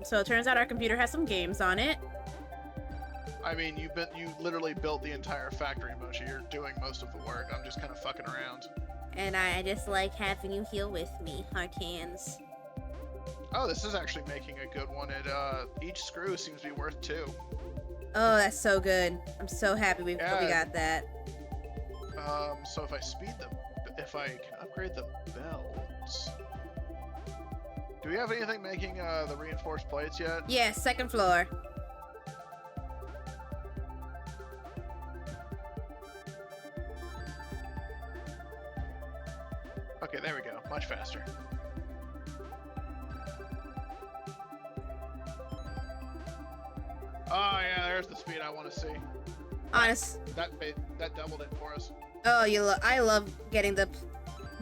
So it turns out our computer has some games on it. I mean, you literally built the entire factory, Mochi. You're doing most of the work. I'm just kind of fucking around. And I just like having you heal with me, heart hands. Oh, this is actually making a good one. Each screw seems to be worth 2. Oh, that's so good. I'm so happy we got that. So if I can upgrade the belts. Do we have anything making the reinforced plates yet? Yeah, second floor. Okay, there we go. Much faster. Oh yeah, there's the speed I want to see. Honest. That doubled it for us. Oh, I love getting the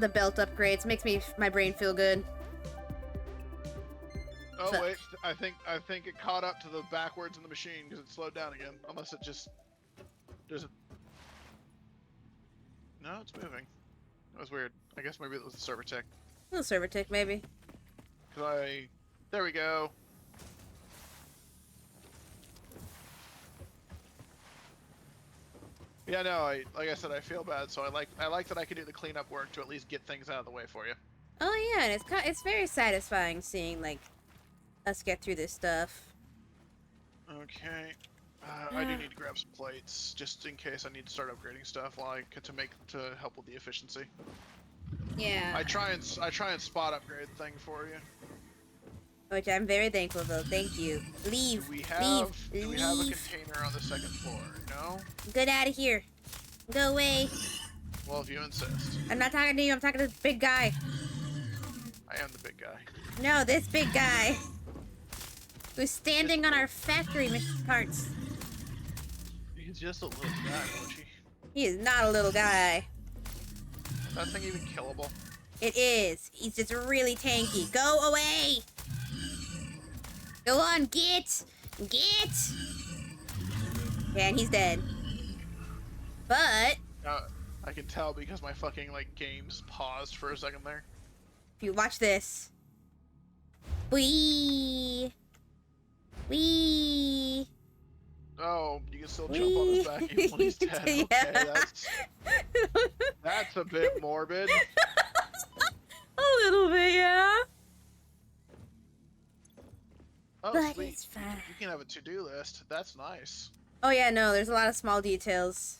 belt upgrades. Makes my brain feel good. Oh So- wait, I think it caught up to the backwards in the machine because it slowed down again. Unless it just there's a no, it's moving. That was weird. I guess maybe it was the server tech. A little server tick, maybe. There we go. Yeah, no, like I said, I feel bad, so I like that I can do the cleanup work to at least get things out of the way for you. Oh yeah, and it's very satisfying seeing like us get through this stuff. Okay. I do need to grab some plates just in case I need to start upgrading stuff to help with the efficiency. Yeah. I try and spot upgrade thing for you. Which I'm very thankful though. Thank you. Leave. Do we have a Leave. container on the second floor? No? Get out of here. Go away. Well, if you insist. I'm not talking to you. I'm talking to this big guy. I am the big guy. No, this big guy. Who's standing on our factory parts. He's just a little guy, Mochi. He is not a little guy. Is that thing even killable? It is. He's just really tanky. Go away. Go on, get. And he's dead. But I can tell because my fucking games paused for a second there. if you watch this, wee. Oh, you can still jump on his back even when he's dead. Okay, Yeah. that's a bit morbid. A little bit, yeah. Oh, But sweet. it's fine. You can have a to-do list. That's nice. Oh yeah, no, there's a lot of small details.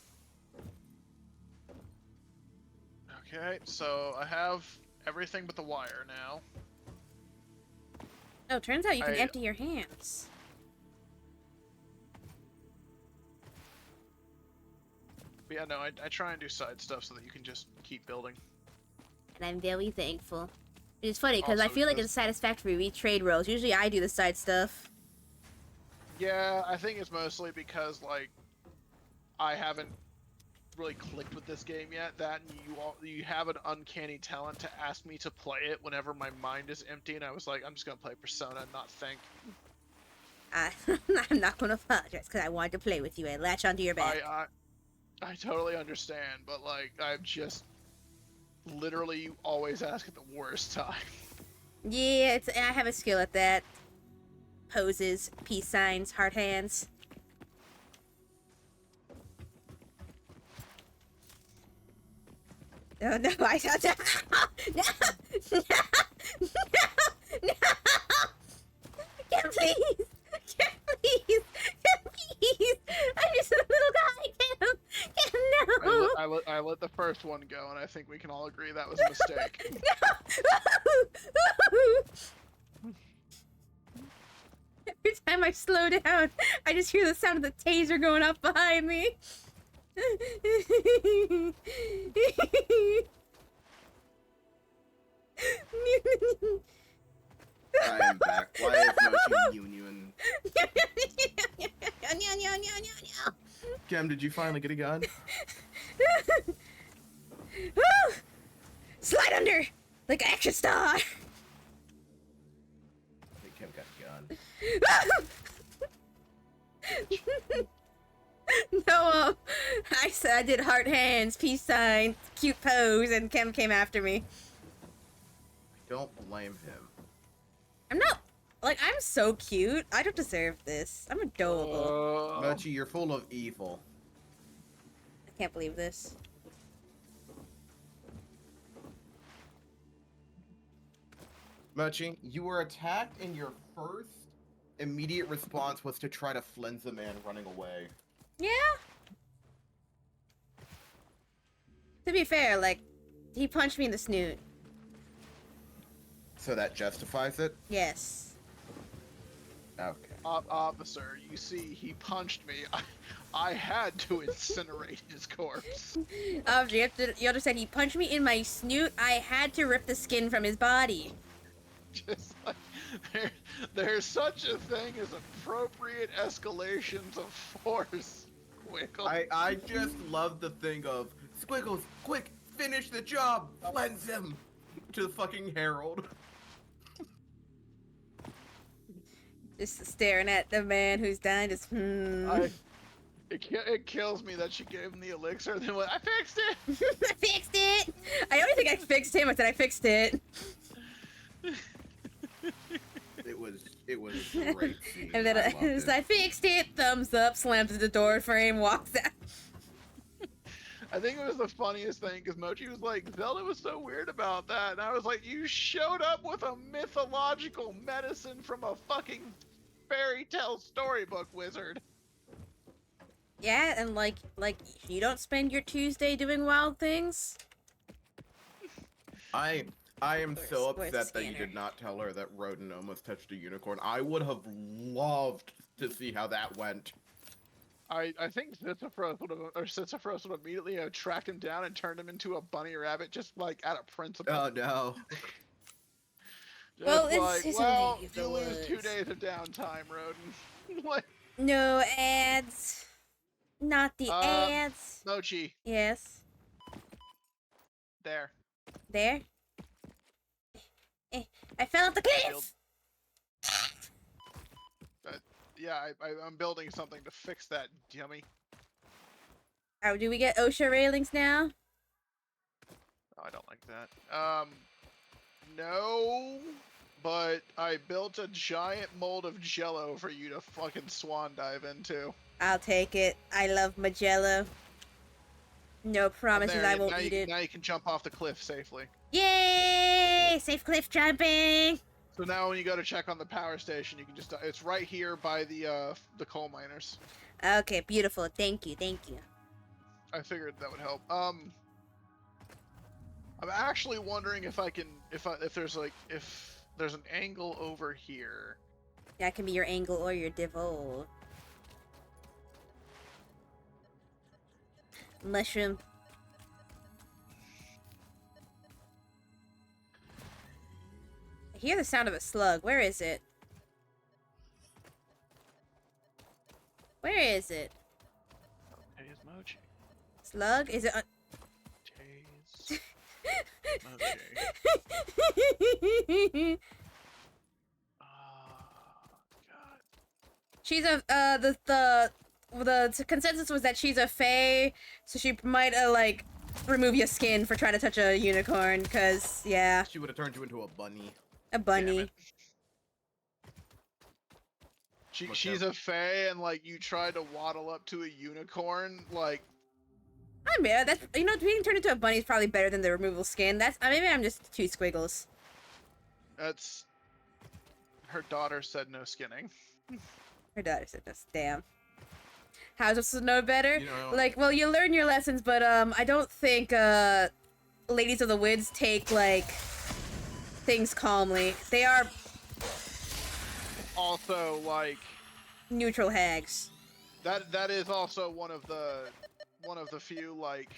Okay, so I have everything but the wire now. Oh, turns out you can I- empty your hands. But yeah, no, I try and do side stuff so that you can just keep building. And I'm very thankful. It's funny, because I Also, feel like because- in Satisfactory, we trade roles. Usually I do the side stuff. Yeah, I think it's mostly because, I haven't really clicked with this game yet. That and you have an uncanny talent to ask me to play it whenever my mind is empty, and I was like, I'm just gonna play Persona and not think. I'm not going to apologize, because I wanted to play with you and latch onto your back. I totally understand, but, I'm just... Literally, you always ask at the worst time. Yeah, I have a skill at that. Poses, peace signs, heart hands. Oh no, I don't. No! No! No! Kim, please! Kim, please! Kim, please! I'm just a little guy, Kim! Kim, no! I let the first one go, and I think we can all agree that was a mistake. No! Every time I slow down, I just hear the sound of the taser going off behind me. I am back. Why is Mochi Union? Gem, did you finally get a gun? Slide under like an action star. I think Kim got a gun. No, I said I did heart hands, peace sign, cute pose, and Kim came after me. Don't blame him. I'm not, I'm so cute. I don't deserve this. I'm adorable. Mochi, you're full of evil. I can't believe this. Mochi, you were attacked and your first immediate response was to try to flense the man running away. Yeah. To be fair, he punched me in the snoot. So that justifies it? Yes. Okay. Officer, you see, he punched me. I had to incinerate his corpse. You understand? He punched me in my snoot. I had to rip the skin from his body. Just like there's such a thing as appropriate escalations of force. Squiggle. I just love the thing of Squiggles, quick, finish the job, cleanse him to the fucking Herald. Just staring at the man who's dying. Just It kills me that she gave him the elixir and then went, I fixed it! I fixed it! I don't think I fixed him, I said I fixed it. It was a great scene. And then I fixed it, thumbs up, slams the door frame, walks out. I think it was the funniest thing because Mochi was like, Zelda was so weird about that. And I was like, you showed up with a mythological medicine from a fucking fairy tale storybook, wizard. Yeah, and like you don't spend your Tuesday doing wild things? I am so Where's upset the that you scanner? did not tell her that Rodin almost touched a unicorn. I would have loved to see how that went. I think Sisyphus would immediately have tracked him down and turned him into a bunny rabbit just like out of principle. Oh no. Just Well, it's like, a well, lady of the you lose 2 woods. days of downtime, Rodin. Like, No ads. Not the ads. Mochi, Yes. there. There. I fell off the cliff! Yeah, I'm building something to fix that, dummy. Oh, do we get OSHA railings now? Oh, I don't like that. No, but I built a giant mold of Jello for you to fucking swan dive into. I'll take it. I love Magello. No promises There, I won't now eat you, it. Now you can jump off the cliff safely. Yay! Safe cliff jumping! So now when you go to check on the power station, you can just, it's right here by the coal miners. Okay, beautiful. Thank you, thank you. I figured that would help. I'm actually wondering if I can, if there's an angle over here. That can be your angle or your divot. Mushroom. I hear the sound of a slug. Where is it? Where is it? Hey, is Mochi. Slug? Is it on... Jeez. Mochi. Oh, God. She's a, the consensus was that she's a fae, so she might, like, remove your skin for trying to touch a unicorn, cause, yeah, She would have turned you into a bunny. a Damn bunny. it. She's a fae, and like you tried to waddle up to a unicorn, like I mean, that's, you know, being turned into a bunny is probably better than the removable skin. That's, maybe I'm just two squiggles. that's. Her daughter said no skinning. Her daughter said this. Damn. How's this to know better? You know- Like, well, you learn your lessons, but, I don't think, Ladies of the Woods take, like, things calmly. They are Also, like neutral hags. that is also one of the few like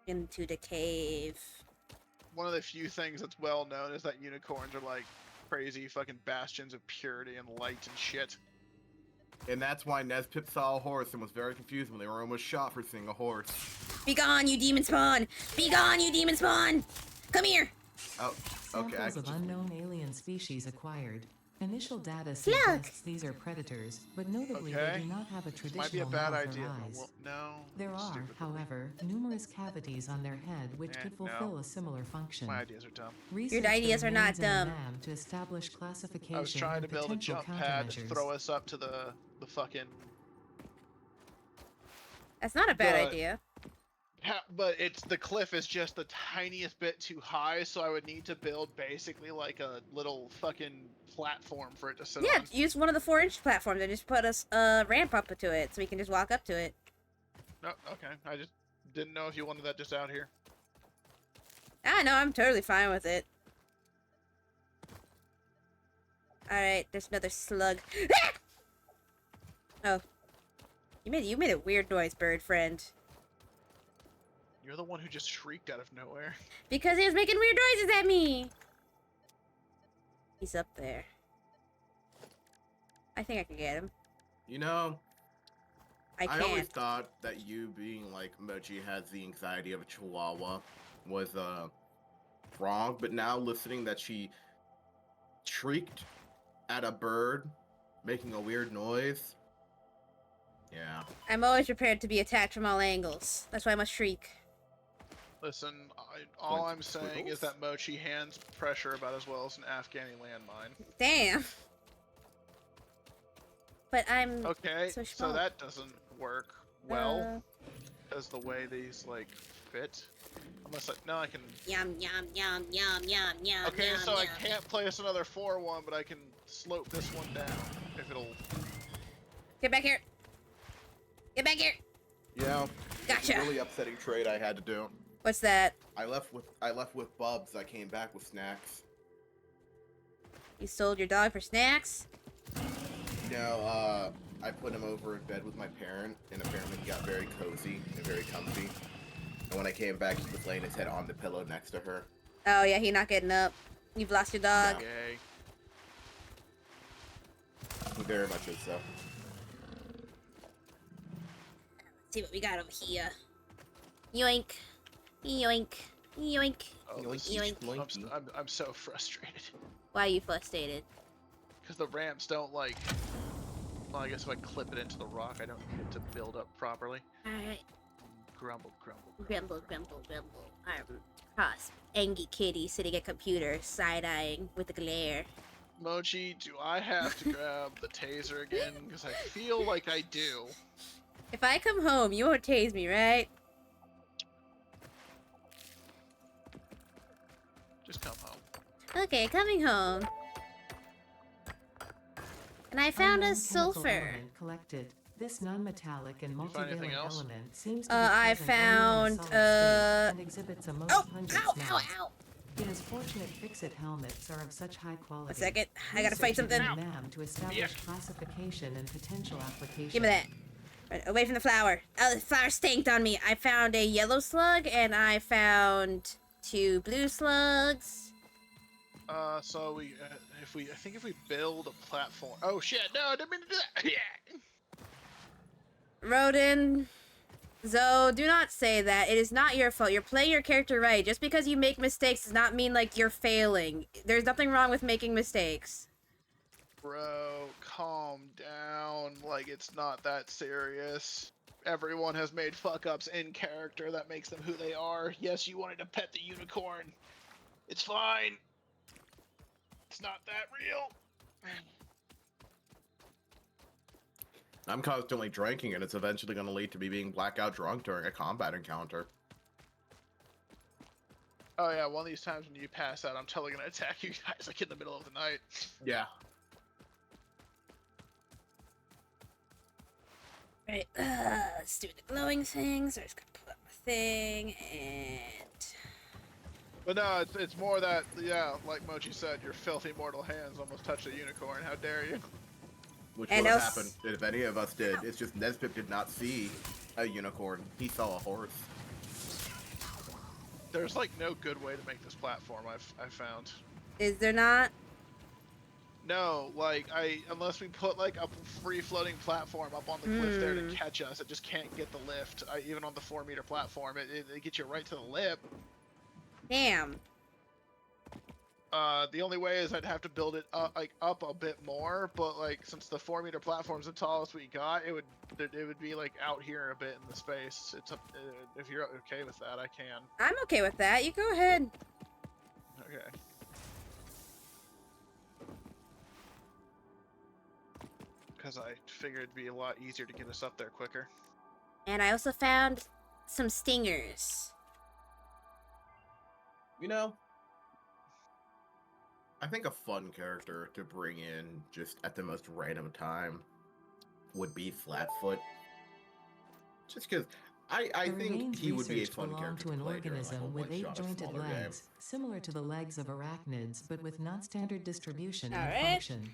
Into the cave. one of the few things that's well known is that unicorns are like crazy fucking bastions of purity and light and shit. And that's why Nezpip saw a horse and was very confused when they were almost shot for seeing a horse. Be gone, you demon spawn! Be gone, you demon spawn! Come here! Oh, okay. I Samples of just- unknown alien species acquired. Initial data Slug! suggests these are predators, but notably Okay. they do not have a traditional Might be a bad mouth or idea. eyes. Well, no. There are, stupid. however, numerous cavities on their head which could no. fulfill a similar function. My ideas are dumb. Research ideas are not remains in the dumb. lab to establish classification I was trying and to build a potential jump pad to countermeasures. throw us up to the fucking. That's not a bad But- idea. But the cliff is just the tiniest bit too high, so I would need to build basically like a little fucking platform for it to sit Yeah, on. use one of the 4-inch platforms and just put a ramp up to it so we can just walk up to it. No, okay. I just didn't know if you wanted that just out here. Ah, no, I'm totally fine with it. Alright, there's another slug. Ah! Oh. You made a weird noise, bird friend. You're the one who just shrieked out of nowhere. Because he was making weird noises at me. He's up there. I think I can get him. You know, I I always can't. thought that you being like Mochi has the anxiety of a chihuahua was wrong, but now listening that she shrieked at a bird making a weird noise. Yeah. I'm always prepared to be attacked from all angles. That's why I must shriek. Listen, all I'm Squiggles. saying is that Mochi hands pressure about as well as an Afghani landmine. Damn. But I'm Okay, so so small. that doesn't work well, because the way these, like, fit. Unless no, I can... Yum yum yum yum yum yum. Okay, yum, so I yum. can't place another 4-1, but I can slope this one down, if it'll... Get back here. Get back here. Yeah. Gotcha. Really upsetting trade I had to do. What's that? I left with Bubs. I came back with snacks. You sold your dog for snacks? No, I put him over in bed with my parent, and apparently he got very cozy and very comfy. And when I came back, he was laying his head on the pillow next to her. Oh yeah, he not getting up. You've lost your dog. Yay. He very much is so. See what we got over here. Yoink. Yoink. Yoink. Oh, Yoink. I'm so frustrated. Why are you frustrated? Because the ramps don't, like... Well, I guess if I clip it into the rock, I don't get it to build up properly. Alright. Grumble, grumble. Grumble, grumble, grumble. Cross. Angry kitty sitting at computer, side-eyeing with a glare. Mochi, do I have to grab the taser again? Because I feel like I do. If I come home, you won't tase me, right? Just come home. Okay, coming home. And I found Unknown a sulfur. chemical element collected. This non-metallic and You find anything multivalent else? element seems to be I present only found, in a solid state and exhibits a most Oh! pungent Ow! smell. Ow! Ow! It is fortunate fix-it helmets are of such high quality. A second. I gotta fight Research something. is in NAM to establish Yeah. classification and potential application. Give me that. Right, away from the flower. Oh, the flower stinked on me. I found a yellow slug and I found 2 blue slugs. So we, I think if we build a platform. Oh shit! No, I didn't mean to do that. Yeah. Rodin. Zoe, do not say that. It is not your fault. You're playing your character right. Just because you make mistakes does not mean, like, you're failing. There's nothing wrong with making mistakes. Bro, calm down. Like it's not that serious. Everyone has made fuck ups in character that makes them who they are. Yes, you wanted to pet the unicorn. It's fine. It's not that real. I'm constantly drinking, and it's eventually going to lead to me being blackout drunk during a combat encounter. Oh yeah, one of these times when you pass out, I'm totally gonna attack you guys like in the middle of the night. Yeah. Right, let's do the glowing thing. So I just gotta pull up my thing and... But no, it's more that, yeah, like Mochi said, your filthy mortal hands almost touched a unicorn. How dare you? Which And would have else- happened if any of us did. It's just Nesbip did not see a unicorn. He saw a horse. There's like no good way to make this platform. I've found. Is there not? No, like unless we put like a free floating platform up on the cliff there to catch us, it just can't get the lift. Even on the 4-meter platform, it gets you right to the lip. Damn. The only way is I'd have to build it up a bit more, but like since the 4-meter platform's the tallest we got, it would be like out here a bit in the space. It's up, if you're okay with that, I can. I'm okay with that. You go ahead. Okay. Because I figured it'd be a lot easier to get us up there quicker. And I also found some stingers. You know, I think a fun character to bring in just at the most random time would be Flatfoot. Just because I The think remains he would be a researched fun belong character to an play during, like, a organism with one-shot, a 8-jointed smaller game. legs, similar to the legs of arachnids, but with non-standard distribution and Alright. function.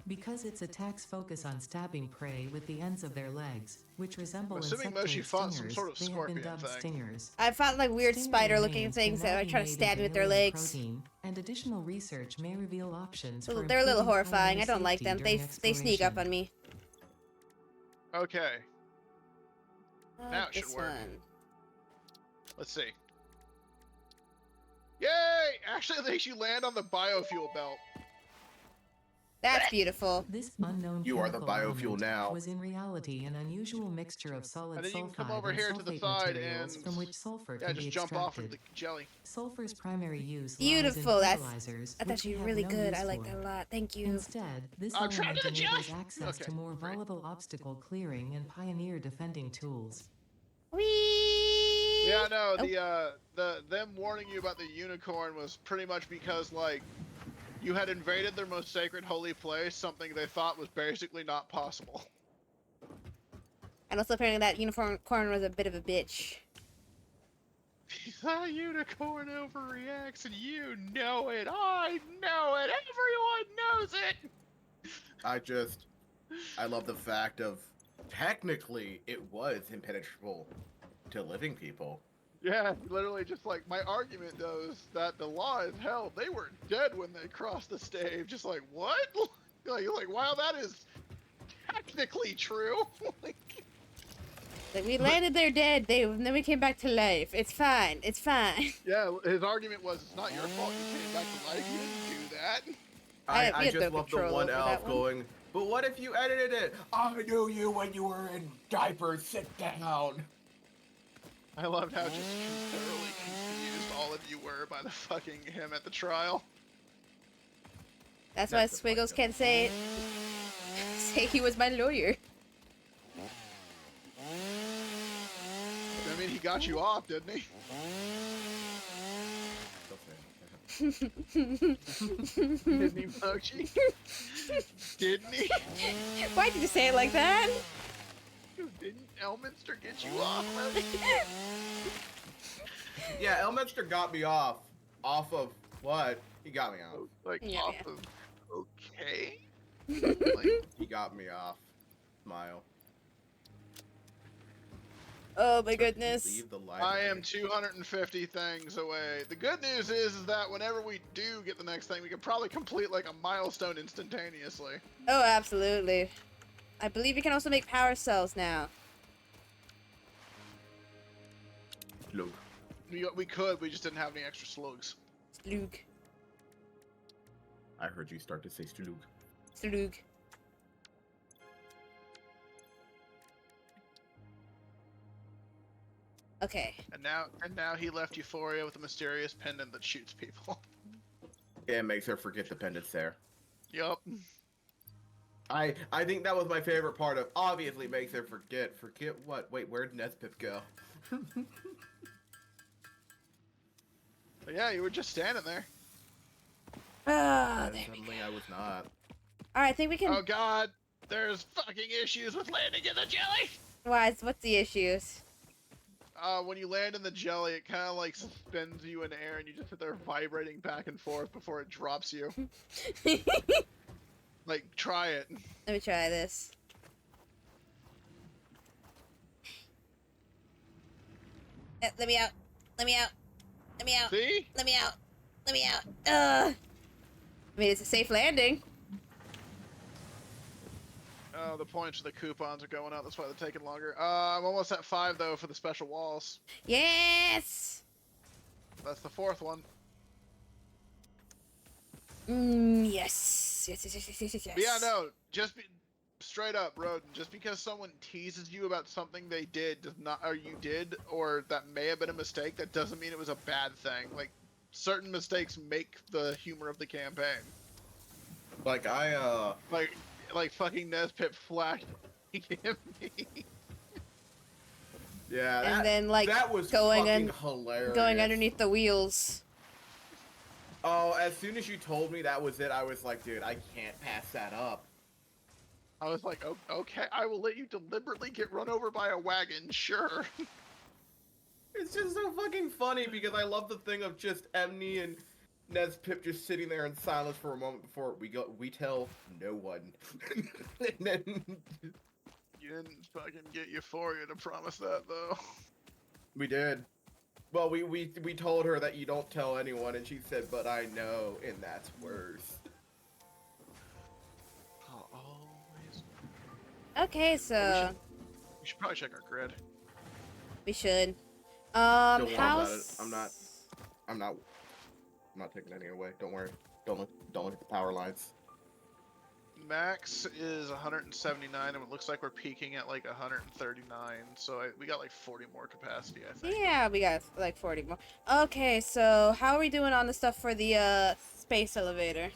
Because its attacks focus on stabbing prey with the ends of their legs, which resemble I'm assuming Moshi insectoid fought some stingers, sort of they have been scorpion dubbed thing. stingers. I found like weird Stinger spider-looking remains things can now that be try to made stab into me with their alien legs. protein, and additional research may reveal options Well, for they're a little improving horrifying. colony I don't like safety them. They during sneak up exploration. on me. Okay, now it should This work. one. Let's see. Yay! Actually, it makes you land on the biofuel belt. That's beautiful. This unknown You are the chemical biofuel element now. was in reality an unusual mixture of solid And then you can come sulfide over and here to the sulfate side materials and from which sulfur yeah, can just be jump off into extracted. the jelly. Sulfur's primary use lies in Beautiful. That's fertilizers, that's which actually we have really no good. use I like for. that a lot. Thank you. Instead, this I'm trapped element in the jelly! enables access Okay, to more great. volatile obstacle clearing and pioneer defending tools. Whee! Yeah, no, Oh, them warning you about the unicorn was pretty much because like you had invaded their most sacred holy place, something they thought was basically not possible. and also apparently that unicorn was a bit of a bitch. The unicorn overreacts and you know it. I know it. Everyone knows it. I love the fact of technically it was impenetrable to living people. Yeah, literally just like my argument though is that the law is held. They were dead when they crossed the stage. Just like what? like wow, that is technically true. Like, Like, we landed there dead. Then we came back to life. It's fine. It's fine. yeah, his argument was it's not your fault you came back to life. You didn't do that. We I had just no love the control one over that elf one. going, but what if you edited it? I knew you when you were in diapers, sit down. I loved how just thoroughly confused all of you were by the fucking him at the trial. That's why That's the point, Swiggles though. can say he was my lawyer. I mean, he got you off, didn't he? Didn't he, Mochi? Didn't he? Why did you say it like that? Didn't Elminster get you off, Mochi? Yeah, Elminster got me off. Off of what? He got me off. Like, Yeah, off yeah. of okay? Like, He got me off. Smile. Oh my goodness. Leave the I library. am 250 things away. The good news is that whenever we do get the next thing, we can probably complete like a milestone instantaneously. Oh, absolutely. I believe you can also make power cells now. Look. We could, we just didn't have any extra slugs. Slug. I heard you start to say Slug. Slug. Okay. And now he left Euphoria with a mysterious pendant that shoots people. It makes her forget the pendant's there. Yup. I think that was my favorite part of obviously makes her forget. Forget what? Wait, where'd Nespip go? But yeah, you were just standing there. Ah, And there we suddenly go. I was not. Alright, I think we can... Oh god, there's fucking issues with landing in the jelly! What's the issues? When you land in the jelly, it kind of like suspends you in air and you just sit there vibrating back and forth before it drops you. Like, try it. Let me try this. Let me out. Let me out. Let me out. See? Let me out. Let me out. I mean, it's a safe landing. Oh, the points for the coupons are going out. That's why they're taking longer. I'm almost at 5 though for the special walls. Yes. That's the 4th one. Yes. Yes. But yeah, no, just be straight up, Roden. Just because someone teases you about something they did does not, or you did, or that may have been a mistake, that doesn't mean it was a bad thing. Like, certain mistakes make the humor of the campaign. Like Like fucking Nespip flashed at me. Yeah, And then, like, that was going fucking hilarious. Going underneath the wheels. Oh, as soon as you told me that was it, I was like, dude, I can't pass that up. I was like, oh, okay, I will let you deliberately get run over by a wagon, sure. It's just so fucking funny because I love the thing of just Emney and Nez Pip just sitting there in silence for a moment before we tell no one. And then You didn't fucking get Euphoria to promise that though. we did. Well, we told her that you don't tell anyone, and she said, "But I know," and that's worse. I'll always. Okay, so We should probably check our grid. we should. Don't worry How? about it. I'm not taking any away. Don't worry. Don't look at the power lines. Max is 179, and it looks like we're peaking at like 139. So we got like 40 more capacity, I think. Yeah, we got like 40 more. Okay, so how are we doing on the stuff for the space elevator?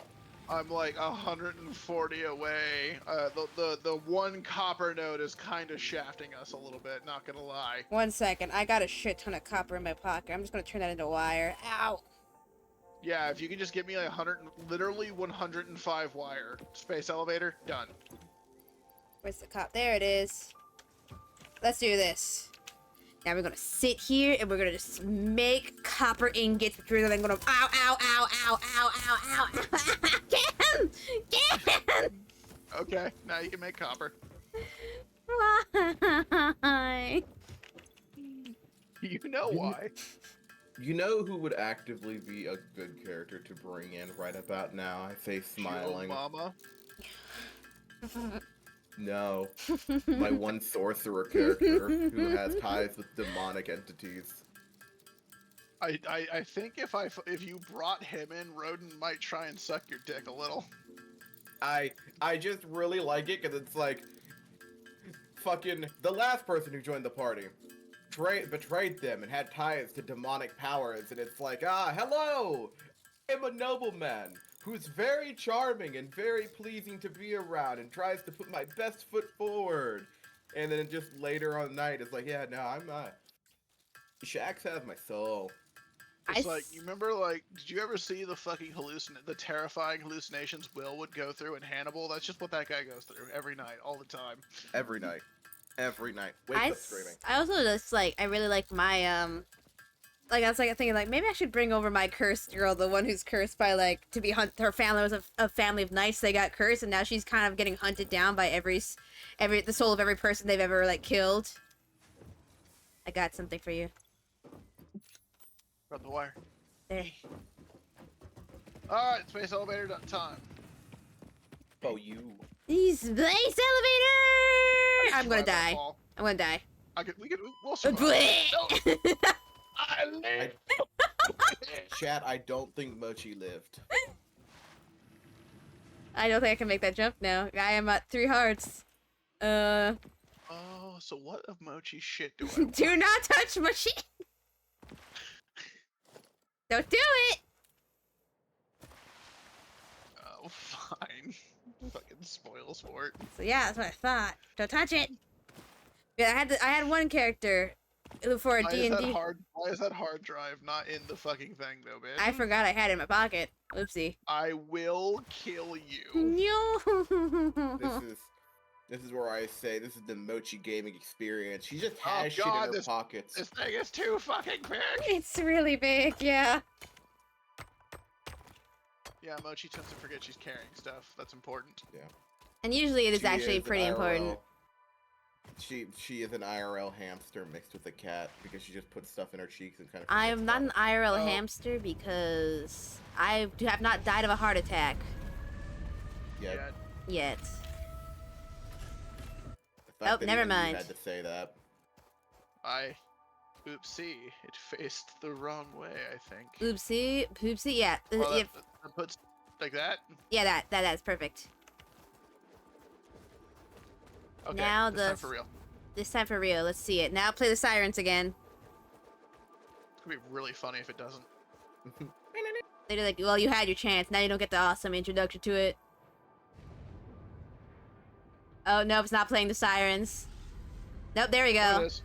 I'm like 140 away. The one copper node is kind of shafting us a little bit. Not gonna lie. 1 second, I got a shit ton of copper in my pocket. I'm just gonna turn that into wire. Ow. Yeah, if you can just give me like literally 105 wire space elevator, done. Where's the cop? There it is. Let's do this. Now we're gonna sit here and we're gonna just make copper ingots, which we're then gonna ow ow ow ow ow ow ow. Get him! Get him! Okay, now you can make copper. Why? You know why? You know who would actively be a good character to bring in right about now? I say smiling. Obama. No. My one sorcerer character who has ties with demonic entities. I think if you brought him in, Rodin might try and suck your dick a little. I just really like it because it's like fucking the last person who joined the party betrayed them and had ties to demonic powers, and it's like, hello, I'm a nobleman who's very charming and very pleasing to be around and tries to put my best foot forward, and then just later on the night it's like, yeah, no, I'm not. Shax has my soul. It's like, you remember, like, did you ever see the fucking the terrifying hallucinations Will would go through in Hannibal? That's just what that guy goes through every night, all the time. Every night. Every night. Wake up screaming. I also just like, I really like my like I was like thinking like maybe I should bring over my cursed girl, the one who's cursed by like to be her family was a family of knights. They got cursed and now she's kind of getting hunted down by the soul of every person they've ever like killed. I got something for you. Run the wire. There. Alright, space elevator time. Oh, you. Space elevator! I'm gonna die. I'm gonna die. We'll survive. No. I live. Chat, I don't think Mochi lived. I don't think I can make that jump now. I am at 3 hearts. Oh, so what of Mochi's shit do I Do not touch my shit! Don't do it! Oh, fine. Fucking spoil sport. So yeah, that's what I thought. Don't touch it! Yeah, I had one character for a D&D. Why is that hard drive not in the fucking thing though, bitch? I forgot I had it in my pocket. Oopsie. I will kill you. No. This is where I say this is the Mochi gaming experience. She just has shit God, in her pockets. This thing is too fucking big. It's really big, yeah. Yeah, Mochi tends to forget she's carrying stuff. That's important. Yeah. And usually it is She actually is an pretty IRL important. She is an IRL hamster mixed with a cat because she just puts stuff in her cheeks and kind of. I am not an IRL Oh. hamster because I have not died of a heart attack Yeah. yet. The fact Oh, that never even you mind. had to say that. Oopsie, it faced the wrong way, I think. Oopsie, poopsie, yeah. Well, If, that puts like that. yeah, that's perfect. Okay, Now this time for real. This time for real. Let's see it. Now play the sirens again. It's gonna be really funny if it doesn't. They're like, well, you had your chance. Now you don't get the awesome introduction to it. Oh, no, it's not playing the sirens. Nope, there we There it go. is.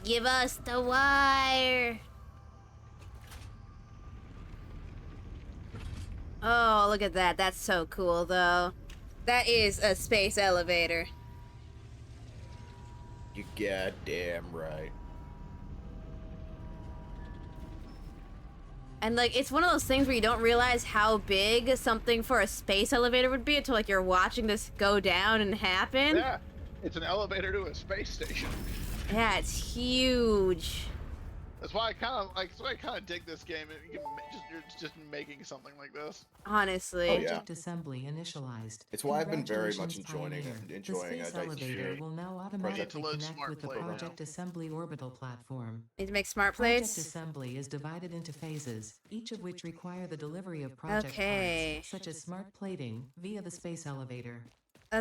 Give us the wire. Oh, look at that. That's so cool, though. That is a space elevator. You goddamn right. And like, it's one of those things where you don't realize how big something for a space elevator would be until like you're watching this go down and happen. Yeah, it's an elevator to a space station. Yeah, it's huge. That's why I kind of like. That's why I kind of dig this game. You're just making something like this. Honestly. Oh, yeah. Project assembly initialized. It's why I've been very much Congratulations, enjoying Pioneer. it. The space elevator will now automatically load connect smart with the plate now. Project Assembly orbital platform. Need to make smart Project plates. assembly is divided into phases, each of which require the delivery of project Okay. parts, such as smart plating, via the space elevator.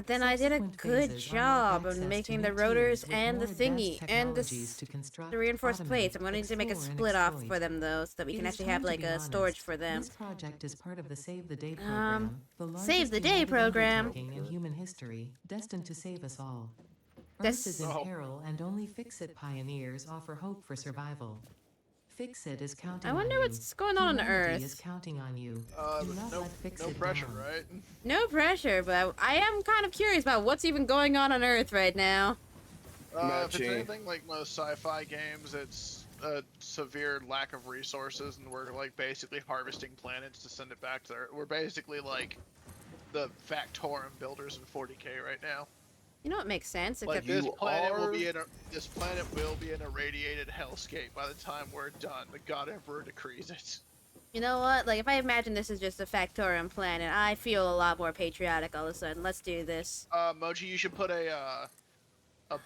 Then I did a Subsequent good phases job unlock of access to making new the rotors tiers with and the more advanced thingy and technologies to construct, the reinforced automate, plates. I'm going to need to make a explore, and split off exploit. for them though, so that we It can is actually time have to like be a honest. storage for them. This project is part of the Save the Day program, the largest Save the Day united program. undertaking in human history, destined to save us all. This- Earth is in Oh. peril, and only Fix-It pioneers offer hope for survival. Fix-It is counting I wonder on you. what's going on Humanity is Earth. counting on you. Do not No, let Fix-It no pressure, down. right? No pressure, but I am kind of curious about what's even going on Earth right now. If it's Matchy. anything like most sci-fi games, it's a severe lack of resources, and we're like basically harvesting planets to send it back to Earth. We're basically like the Factorum builders in 40K right now. You know what makes sense? Like Except this You planet will are- be in a this planet will be an irradiated hellscape by the time we're done. The God Emperor decrees it. you know what? Like if I imagine this is just a Factorium planet, I feel a lot more patriotic all of a sudden. Let's do this. Moji, you should put a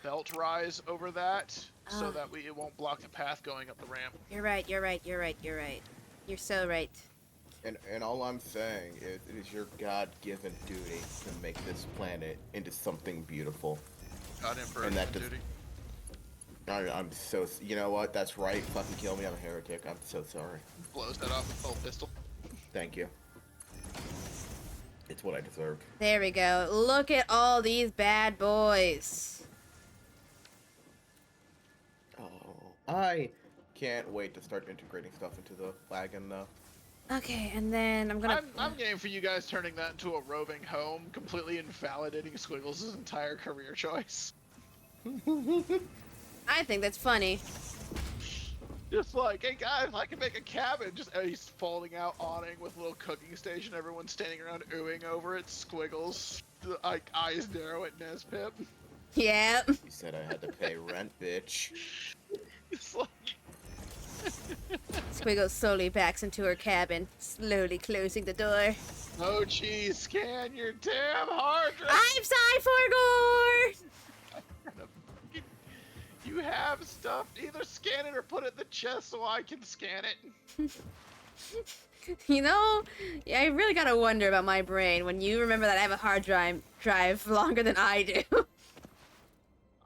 belt rise over that so Ah. that it won't block the path going up the ramp. You're right. You're right. You're right. You're right. You're so right. And all I'm saying is, it is your God-given duty to make this planet into something beautiful. God Emperor And that has does- duty. I'm so. You know what? That's right. Fucking kill me. I'm a heretic. I'm so sorry. Blows that off with a full pistol. Thank you. It's what I deserved. There we go. Look at all these bad boys. Oh, I can't wait to start integrating stuff into the wagon, though. Okay, and then I'm gonna. I'm game for you guys turning that into a roving home, completely invalidating Squiggles' entire career choice. I think that's funny. Just like, hey guys, I can make a cabin. Just he's folding out awning with a little cooking station. Everyone's standing around oohing over it. Squiggles, like eyes narrow at Nezpip. Yep. You said I had to pay rent, bitch. It's like, Squiggle slowly backs into her cabin, slowly closing the door. oh geez, scan your damn hard drive. I'm Cyforgor! You have stuff. Either scan it or put it in the chest so I can scan it. You know, yeah, I really gotta wonder about my brain when you remember that I have a hard drive longer than I do.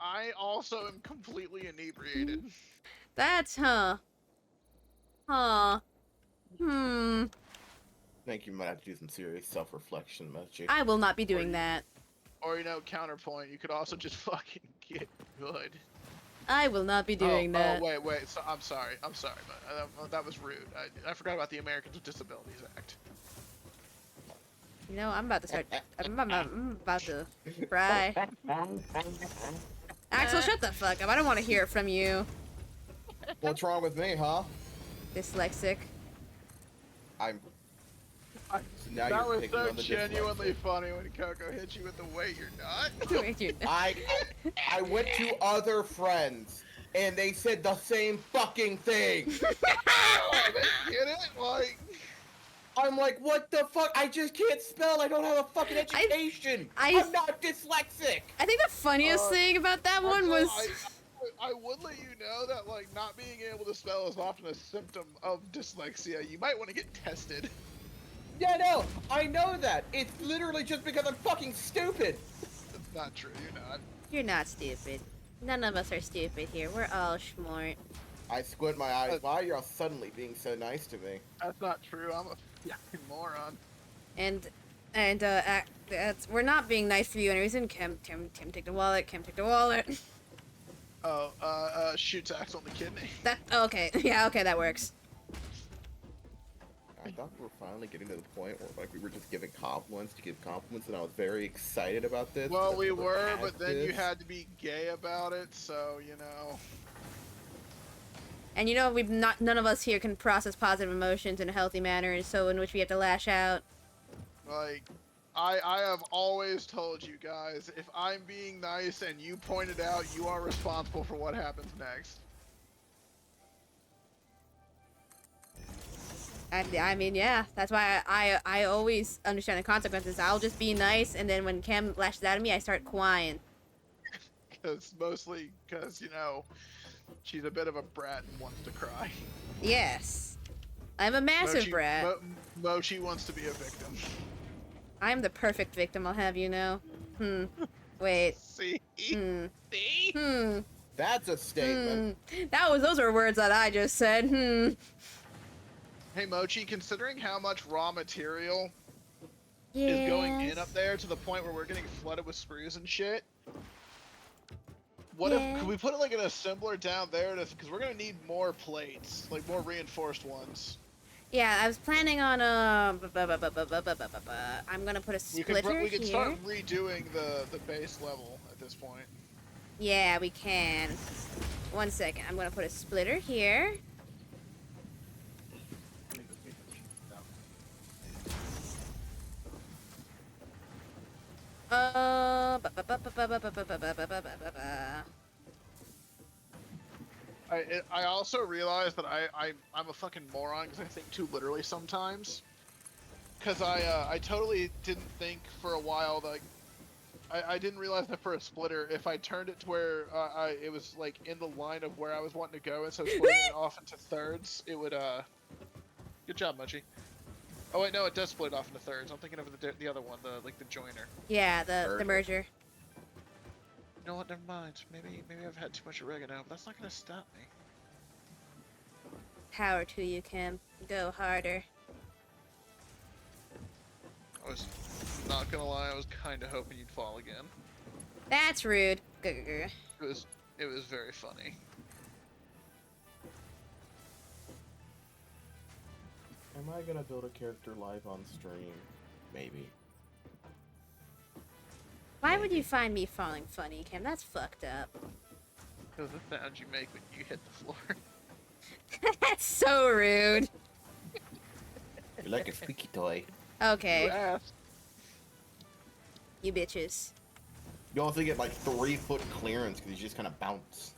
I also am completely inebriated. That's Huh. Think you might have to do some serious self-reflection, Mochi. I will not be doing that. Or, you know, counterpoint, you could also just fucking get good. I will not be doing that. Oh, wait. So, I'm sorry, but that was rude. I forgot about the Americans with Disabilities Act. You know, I'm about to start. I'm about to cry. Axel, shut the fuck up. I don't want to hear it from you. What's wrong with me, huh? Dyslexic. Now That you're was picking so on the genuinely dyslexic. funny when Coco hit you with the weight you're not. Wait, you- I went to other friends, and they said the same fucking thing. Get it? Like, I'm like, what the fuck? I just can't spell. I don't have a fucking education. I'm not dyslexic. I think the funniest thing about that one was. I would let you know that, like, not being able to spell is often a symptom of dyslexia. You might want to get tested. Yeah, no, I know that. It's literally just because I'm fucking stupid. That's not true, you're not. You're not stupid. None of us are stupid here. We're all smart. I squint my eyes. Why are y'all suddenly being so nice to me? That's not true. I'm a fucking moron. And we're not being nice for you any reason. Kim, take the wallet. Kim, take the wallet. Oh, shoots Axel in the kidney. That okay? Yeah, okay, that works. I thought we were finally getting to the point where, like, we were just giving compliments to give compliments, and I was very excited about this. Well, but we never were, had but then you this. had to be gay about it, so, you know. And you know, none of us here can process positive emotions in a healthy manner, so in which we have to lash out. Like, I have always told you guys, if I'm being nice and you point it out, you are responsible for what happens next. I mean, yeah, that's why I always understand the consequences. I'll just be nice, and then when Kim lashes out at me, I start crying. Mostly because, you know, she's a bit of a brat and wants to cry. Yes. I'm a massive brat. Mochi wants to be a victim. I'm the perfect victim, I'll have you know. Wait. See? Hmm. See? That's a statement. Those were words that I just said. Hey Mochi, considering how much raw material Yes. is going in up there to the point where we're getting flooded with screws and shit, what if, could we put like an assembler down there because we're gonna need more plates, like more reinforced ones. Yeah, I was planning on I'm gonna put a splitter we could here. start redoing the base level at this point. Yeah, we can. 1 second, I'm gonna put a splitter here. I also realized that I'm a fucking moron because I think too literally sometimes. Because I totally didn't think for a while that I didn't realize that for a splitter, if I turned it to where it was like in the line of where I was wanting to go, and so splitting it off into thirds, it would Good job, Mochi. Oh wait, no, it does split off into thirds. I'm thinking of the other one, the joiner. Yeah, the merger. You know what? Never mind. Maybe I've had too much oregano, but that's not gonna stop me. Power to you, Kim. Go harder. I was not gonna lie. I was kind of hoping you'd fall again. That's rude. It was very funny. Am I gonna build a character live on stream? Maybe. Why would you find me falling funny, Kim? That's fucked up. Because the sound you make when you hit the floor. That's so rude. You're like a squeaky toy. Okay. You asked. You bitches. You also get like 3-foot clearance because you just kind of bounce.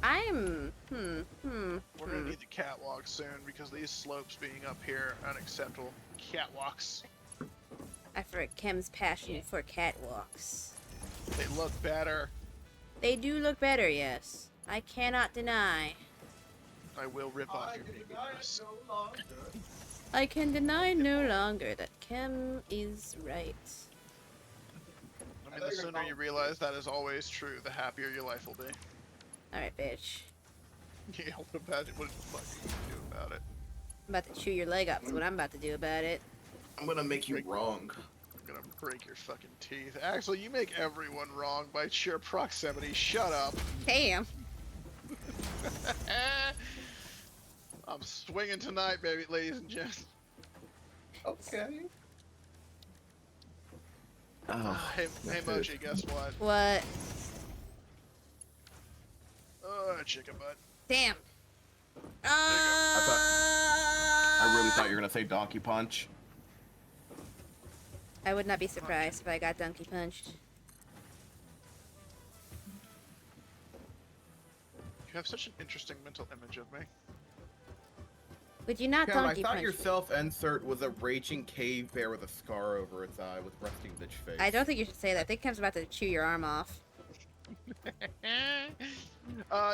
I'm... We're gonna need the catwalk soon because these slopes being up here are unacceptable. Catwalks. I forget Kim's passion for catwalks. They look better. They do look better, yes. I cannot deny. I will rip off your baby dress. I can deny no longer that Kim is right. I mean, the sooner you realize that is always true, the happier your life will be. Alright, bitch. Yeah, what the fuck are you gonna do about it? I'm about to chew your leg up is what I'm about to do about it. I'm gonna make you wrong. I'm gonna break your fucking teeth. Actually, you make everyone wrong by sheer proximity. Shut up. Damn. I'm swinging tonight, baby, ladies and gents. Okay. Oh, Hey Mochi, guess what? What? Chicken butt. Damn. I really thought you were gonna say donkey punch. I would not be surprised if I got donkey punched. You have such an interesting mental image of me. Would you not Cam, I donkey thought punch your me? self-insert was a raging cave bear with a scar over its eye with resting bitch face. I don't think you should say that. I think Kim's about to chew your arm off.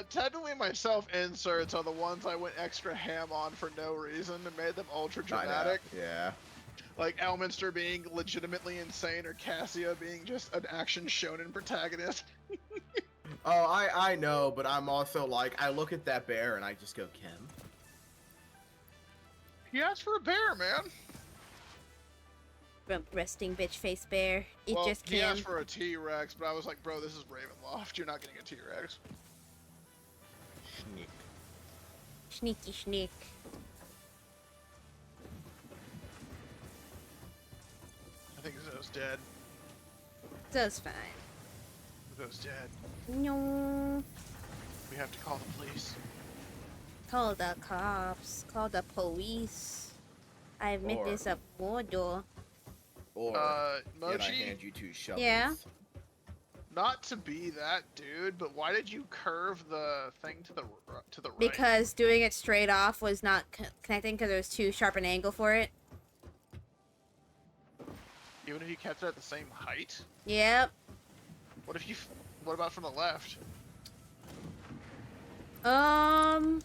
Technically my self-inserts are the ones I went extra ham on for no reason and made them ultra I know, dramatic. yeah. Like Elminster being legitimately insane or Cassia being just an action shonen protagonist. Oh, I know, but I'm also like, I look at that bear and I just go, Kim. He asked for a bear, man. Rump resting bitch face bear. It Well, just he Kim. asked for a T-Rex, but I was like, bro, this is Ravenloft. You're not getting a T-Rex. Sneak. Sneaky sneak. I think Zoe's dead. Zoe's fine. Zoe's dead. No. We have to call the police. Call the cops. Call the police. I've made Or- this a border. Or can I Mochi, hand you 2 shovels? Yeah. not to be that dude, but why did you curve the thing to the right? Because doing it straight off was not connecting because it was too sharp an angle for it. Even if you kept it at the same height? Yep. What if you... What about from the left? I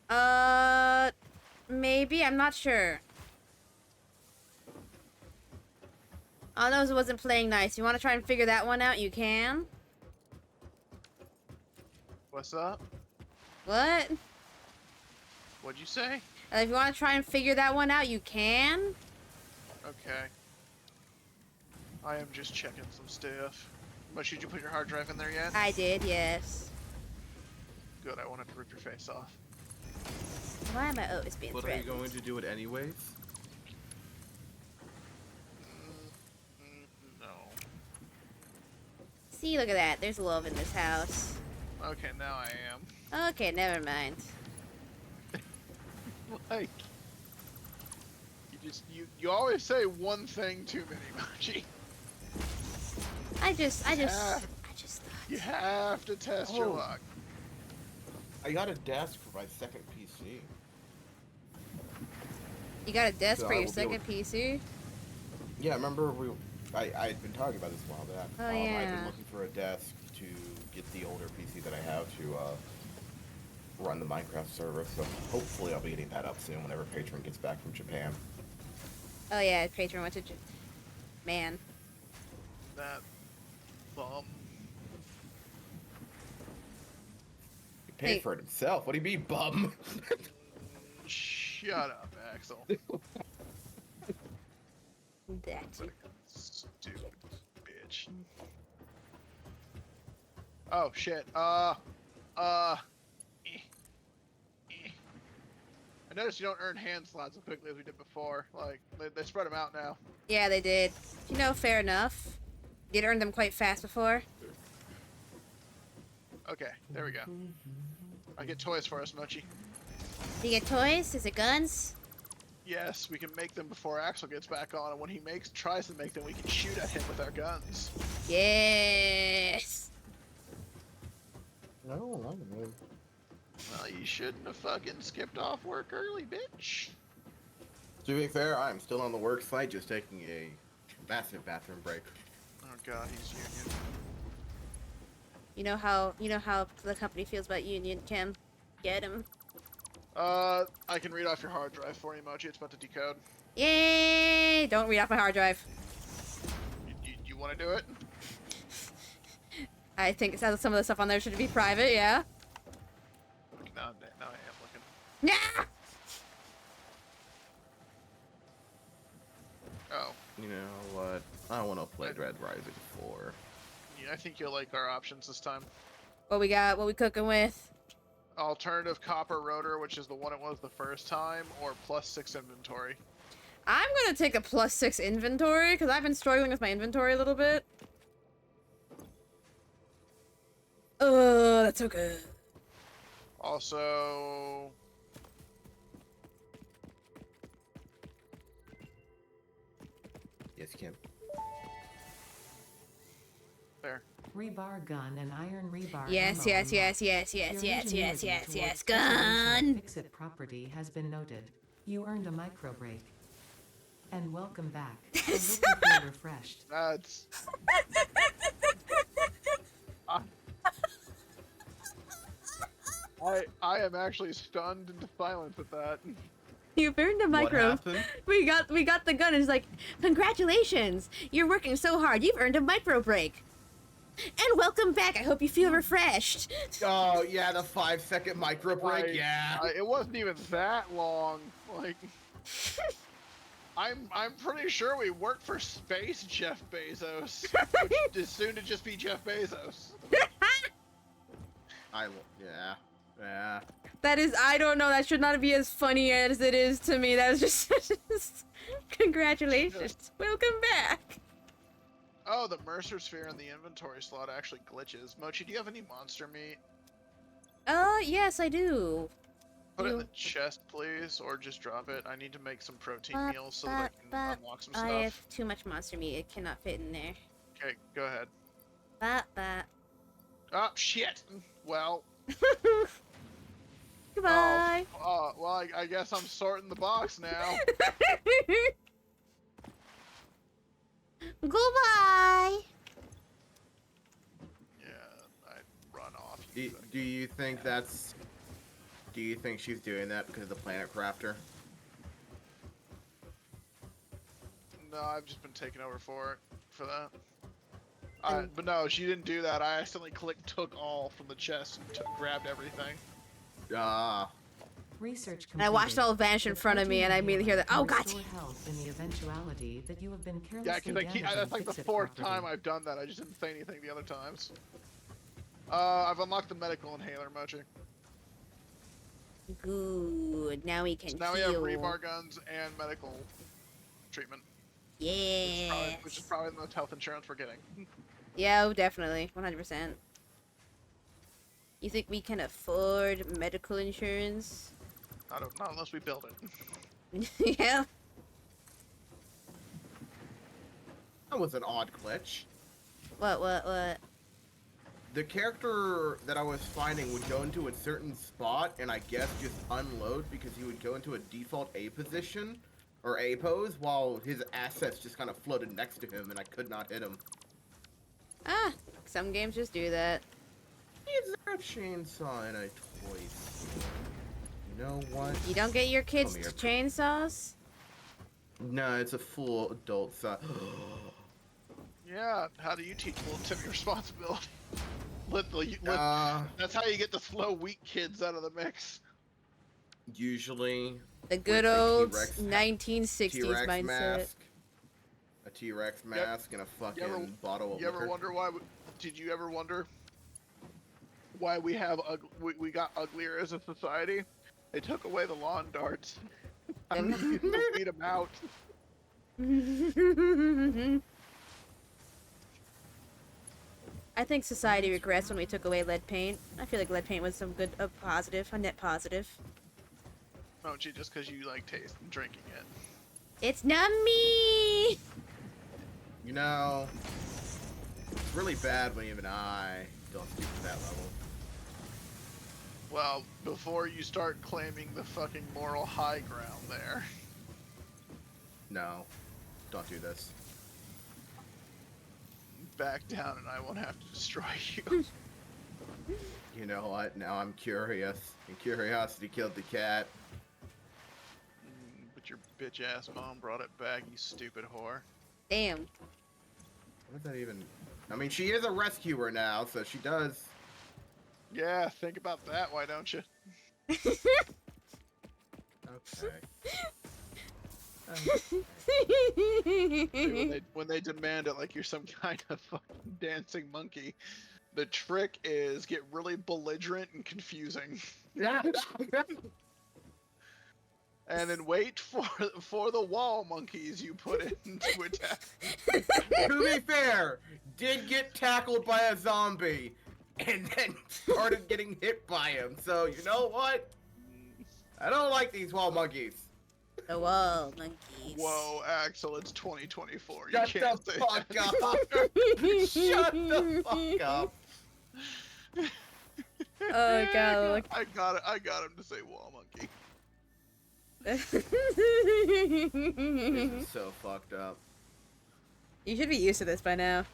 forgot. Maybe, I'm not sure. All I know is it wasn't playing nice. You want to try and figure that one out? You can. What's up? What? What'd you say? If you want to try and figure that one out, you can. Okay. I am just checking some stuff. But did you put your hard drive in there yet? I did, yes. Good, I wanted to rip your face off. Why am I always being But are you threatened? going to do it anyways? No. See, look at that. There's love in this house. Okay, now I am. Okay, never mind. Like... You always say one thing too many, Mochi. I just Yeah. thought. You have to test your Oh. luck. I got a desk for my second PC. You got a desk So for I your will be able- second PC? Yeah, remember I had been talking about this a while back. Oh, I've yeah. been looking for a desk to get the older PC that I have to run the Minecraft server. So hopefully I'll be getting that up soon whenever Patron gets back from Japan. Oh yeah, Patron went to man. That bum. He paid Hey. for it himself. What do you mean, bum? Shut up, Axel. That. Stupid bitch. Oh shit. I noticed you don't earn hand slots as quickly as we did before. Like, they spread them out now. Yeah, they did. You know, fair enough. You'd earned them quite fast before. Okay, there we go. I get toys for us, Mochi. Do you get toys? Is it guns? Yes, we can make them before Axel gets back on, and when he tries to make them, we can shoot at him with our guns. Yes. No, Well, you shouldn't have fucking skipped off work early, bitch. To be fair, I'm still on the work site, just taking a massive bathroom break. Oh god, he's union. You know how the company feels about union, Kim. Get him. I can read off your hard drive for you, Mochi. It's about to decode. Yay! Don't read off my hard drive. You want to do it? I think some of the stuff on there should be private. Yeah. Now I am looking. Yeah. Oh, You know what? I want to play Red Rising 4. yeah, I think you'll like our options this time. What we got? What we cooking with? Alternative copper rotor, which is the one it was the first time, or +6 inventory. I'm gonna take a +6 inventory because I've been struggling with my inventory a little bit. Oh, that's so good. Also, Yes, Kim. there. Rebar gun and iron rebar. Yes, ammo yes, yes, unlocked. yes, yes, Your yes, yes, ingenuity yes, towards yes. preservation of Gun. Fix-it property has been noted. You earned a micro break. And welcome back. I hope you feel refreshed. That's. I am actually stunned into silence at that. You burned a micro. What happened? We got the gun and it's like, congratulations! You're working so hard. You've earned a micro break. And welcome back. I hope you feel refreshed. Oh, yeah, the 5-second micro break, yeah. It wasn't even that long. Like, I'm pretty sure we work for Space Jeff Bezos, which is soon to just be Jeff Bezos. Yeah. That is, I don't know. That should not be as funny as it is to me. That was just congratulations. Welcome back. Oh, the Mercer Sphere in the inventory slot actually glitches. Mochi, do you have any monster meat? Yes, I do. Put it in You- the chest, please, or just drop it. I need to make some protein Bop, meals so that I bop, can bop. unlock some I stuff. have too much monster meat. It cannot fit in there. Okay, go ahead. Bop, bop. Oh, shit! Well, Goodbye. well, I guess I'm sorting the box now. Goodbye. Yeah, I run off. Do you think that's... Do you think she's doing that because of the Planet Crafter? No, I've just been taking over for that. But no, she didn't do that. I accidentally took all from the chest and grabbed everything. Ah. Research And I watched it all vanish in The front of me, and I immediately hear that. protein Oh, inhaler God. can restore health in the eventuality that you have been Yeah, carelessly because that's like the damaging fourth fix-it time property. I've done that. I just didn't say anything the other times. I've unlocked the medical inhaler, Mochi. Good. Now we can So now heal. we have rebar guns and medical treatment. Yeah. Which is probably the most health insurance we're getting. Yeah, oh, definitely. 100%. You think we can afford medical insurance? Not unless we build it. Yeah. That was an odd glitch. What? The character that I was finding would go into a certain spot and I guess just unload because he would go into a default A position or A pose while his assets just kind of floated next to him and I could not hit him. Ah, some games just do that. Is there a chainsaw in a toy store? You know what? You don't get your kids Come to here. chainsaws? No, it's a full adult size. Yeah, how do you teach little Timmy responsibility? Uh, That's how you get the slow, weak kids out of the mix. usually The good with a old T-Rex 1960s T-Rex mindset. mask, a T-Rex mask, and a fucking bottle of You ever liquor. wonder why? Did you ever wonder why we have we got uglier as a society? They took away the lawn darts. I mean, beat them out. I think society regrets when we took away lead paint. I feel like lead paint was some good, a net positive. Don't you? Just because you like taste and drinking it. It's not me! You know, it's really bad when even I don't speak to that level. Well, before you start claiming the fucking moral high ground there. No, don't do this. Back down and I won't have to destroy you. You know what? Now I'm curious, and curiosity killed the cat. But your bitch ass mom brought it back, you stupid whore. Damn. What does that even... I mean, she is a rescuer now, so she does... Yeah, think about that, why don't you? Okay. When they demand it like you're some kind of fucking dancing monkey, the trick is get really belligerent and confusing. And then wait for the wall monkeys you put in to attack. To be fair, did get tackled by a zombie, and then started getting hit by him. So you know what? I don't like these wall monkeys. The wall monkeys. Whoa, Axel, it's 2024. You Shut can't the say fuck that. up. Shut the fuck up. Oh god. I got him to say wall monkey. This is so fucked up. You should be used to this by now.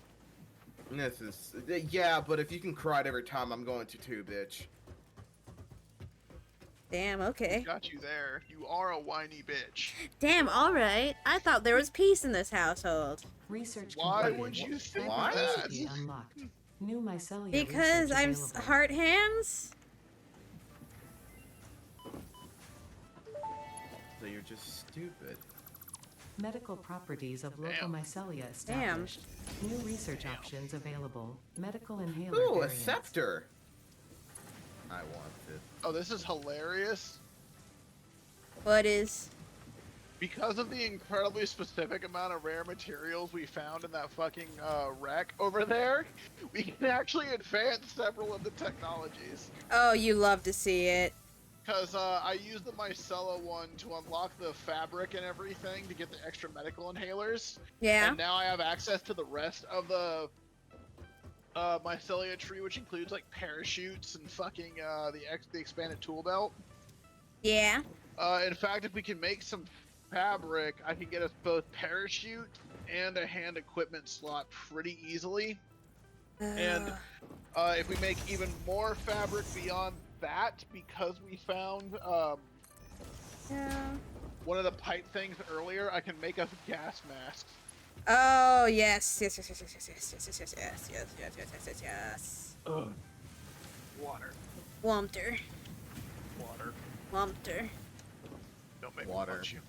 This is... Yeah, but if you can cry every time, I'm going to too, bitch. Damn, okay. Got you there. You are a whiny bitch. Damn, alright. I thought there was peace in this household. Research Why completed. would you think Why? that? Recipe unlocked. New mycelia Because research I'm available. heart hands? So you're just stupid. Medical properties of local Damn. mycelia Damn. established. New research options available. Medical inhaler Ooh, a variants. scepter. I want it. Oh, this is hilarious. What is? because of the incredibly specific amount of rare materials we found in that fucking wreck over there, we can actually advance several of the technologies. Oh, you love to see it. Because I used the Micella one to unlock the fabric and everything to get the extra medical inhalers. Yeah. And now I have access to the rest of the mycelia tree, which includes like parachutes and fucking the expanded tool belt. Yeah. In fact, if we can make some fabric, I can get us both parachute and a hand equipment slot pretty easily. And if we make even more fabric beyond that, because we found Yeah. one of the pipe things earlier, I can make us gas masks. Oh yes, yes, yes, yes, yes, yes, yes, yes, yes, yes, yes, yes, yes, yes, yes, yes. Ugh. Water. Womter. Water. Womter. Don't make Water. me punch you.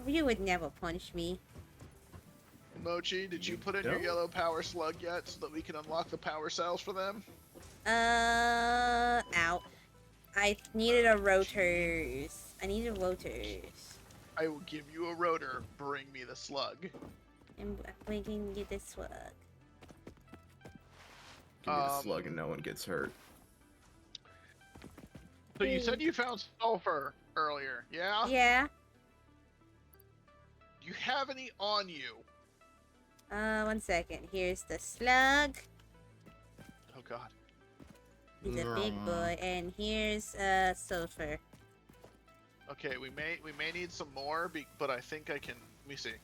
You would never punch me. Mochi, did you put in your Don't. yellow power slug yet so that we can unlock the power cells for them? Ow. I needed a rotors. I needed rotors. I will give you a rotor. Bring me the slug. I'm bringing you this one. Give me the slug and no one gets hurt. So you said you found sulfur earlier, yeah? Yeah. Do you have any on you? 1 second. Here's the slug. Oh god. He's a big boy, and here's sulfur. Okay, we may need some more, but I think I can. Let me see.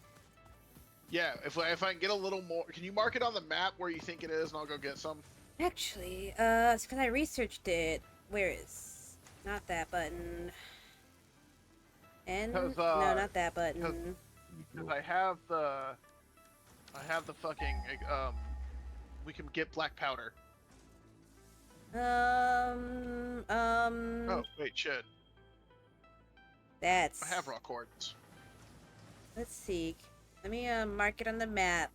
Yeah, if I can get a little more, can you mark it on the map where you think it is, and I'll go get some? Actually, it's because I researched it. Where is? Not that button. And no, not that button. Because I have the fucking we can get black powder. Oh wait, shit. That's. I have raw quartz. Let's see. Let me mark it on the map.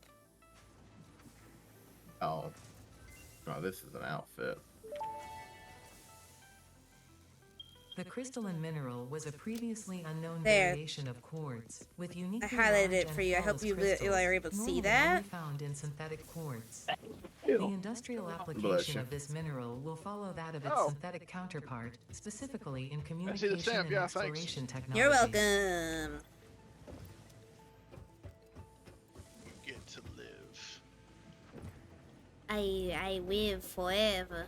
Oh. Oh, this is an outfit. The crystalline mineral was a previously unknown There. variation of quartz with unique. I highlighted it for you. I hope you are able to see that. Found in synthetic quartz. The industrial application of this mineral will follow that of its synthetic counterpart, specifically in communication stamp. and Yeah, exploration technology. You're welcome. You get to live. I live forever.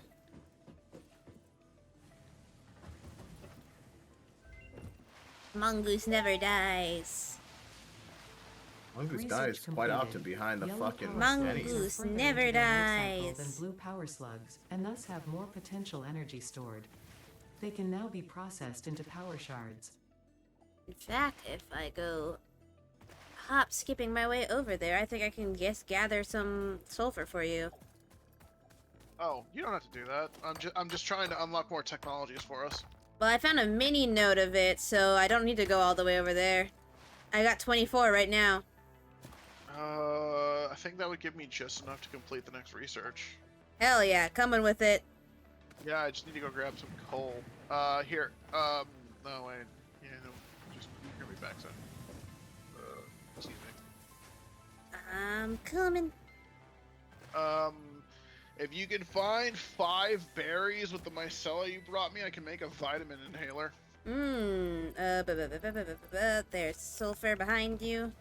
Mongoose never dies. Mongoose Research dies quite completed. often behind the Yellow fucking power Mongoose slugs pennies. are further never into their life cycle dies. than blue power slugs, and thus have more potential energy stored. They can now be processed into power shards. In fact, if I go skipping my way over there, I think I can gather some sulfur for you. Oh, you don't have to do that. I'm just trying to unlock more technologies for us. Well, I found a mini node of it, so I don't need to go all the way over there. I got 24 right now. I think that would give me just enough to complete the next research. Hell yeah, coming with it. Yeah, I just need to go grab some coal. Here. No, wait. Yeah, no, just you're gonna be back soon. Excuse me. I'm coming. If you can find 5 berries with the micella you brought me, I can make a vitamin inhaler. There's sulfur behind you.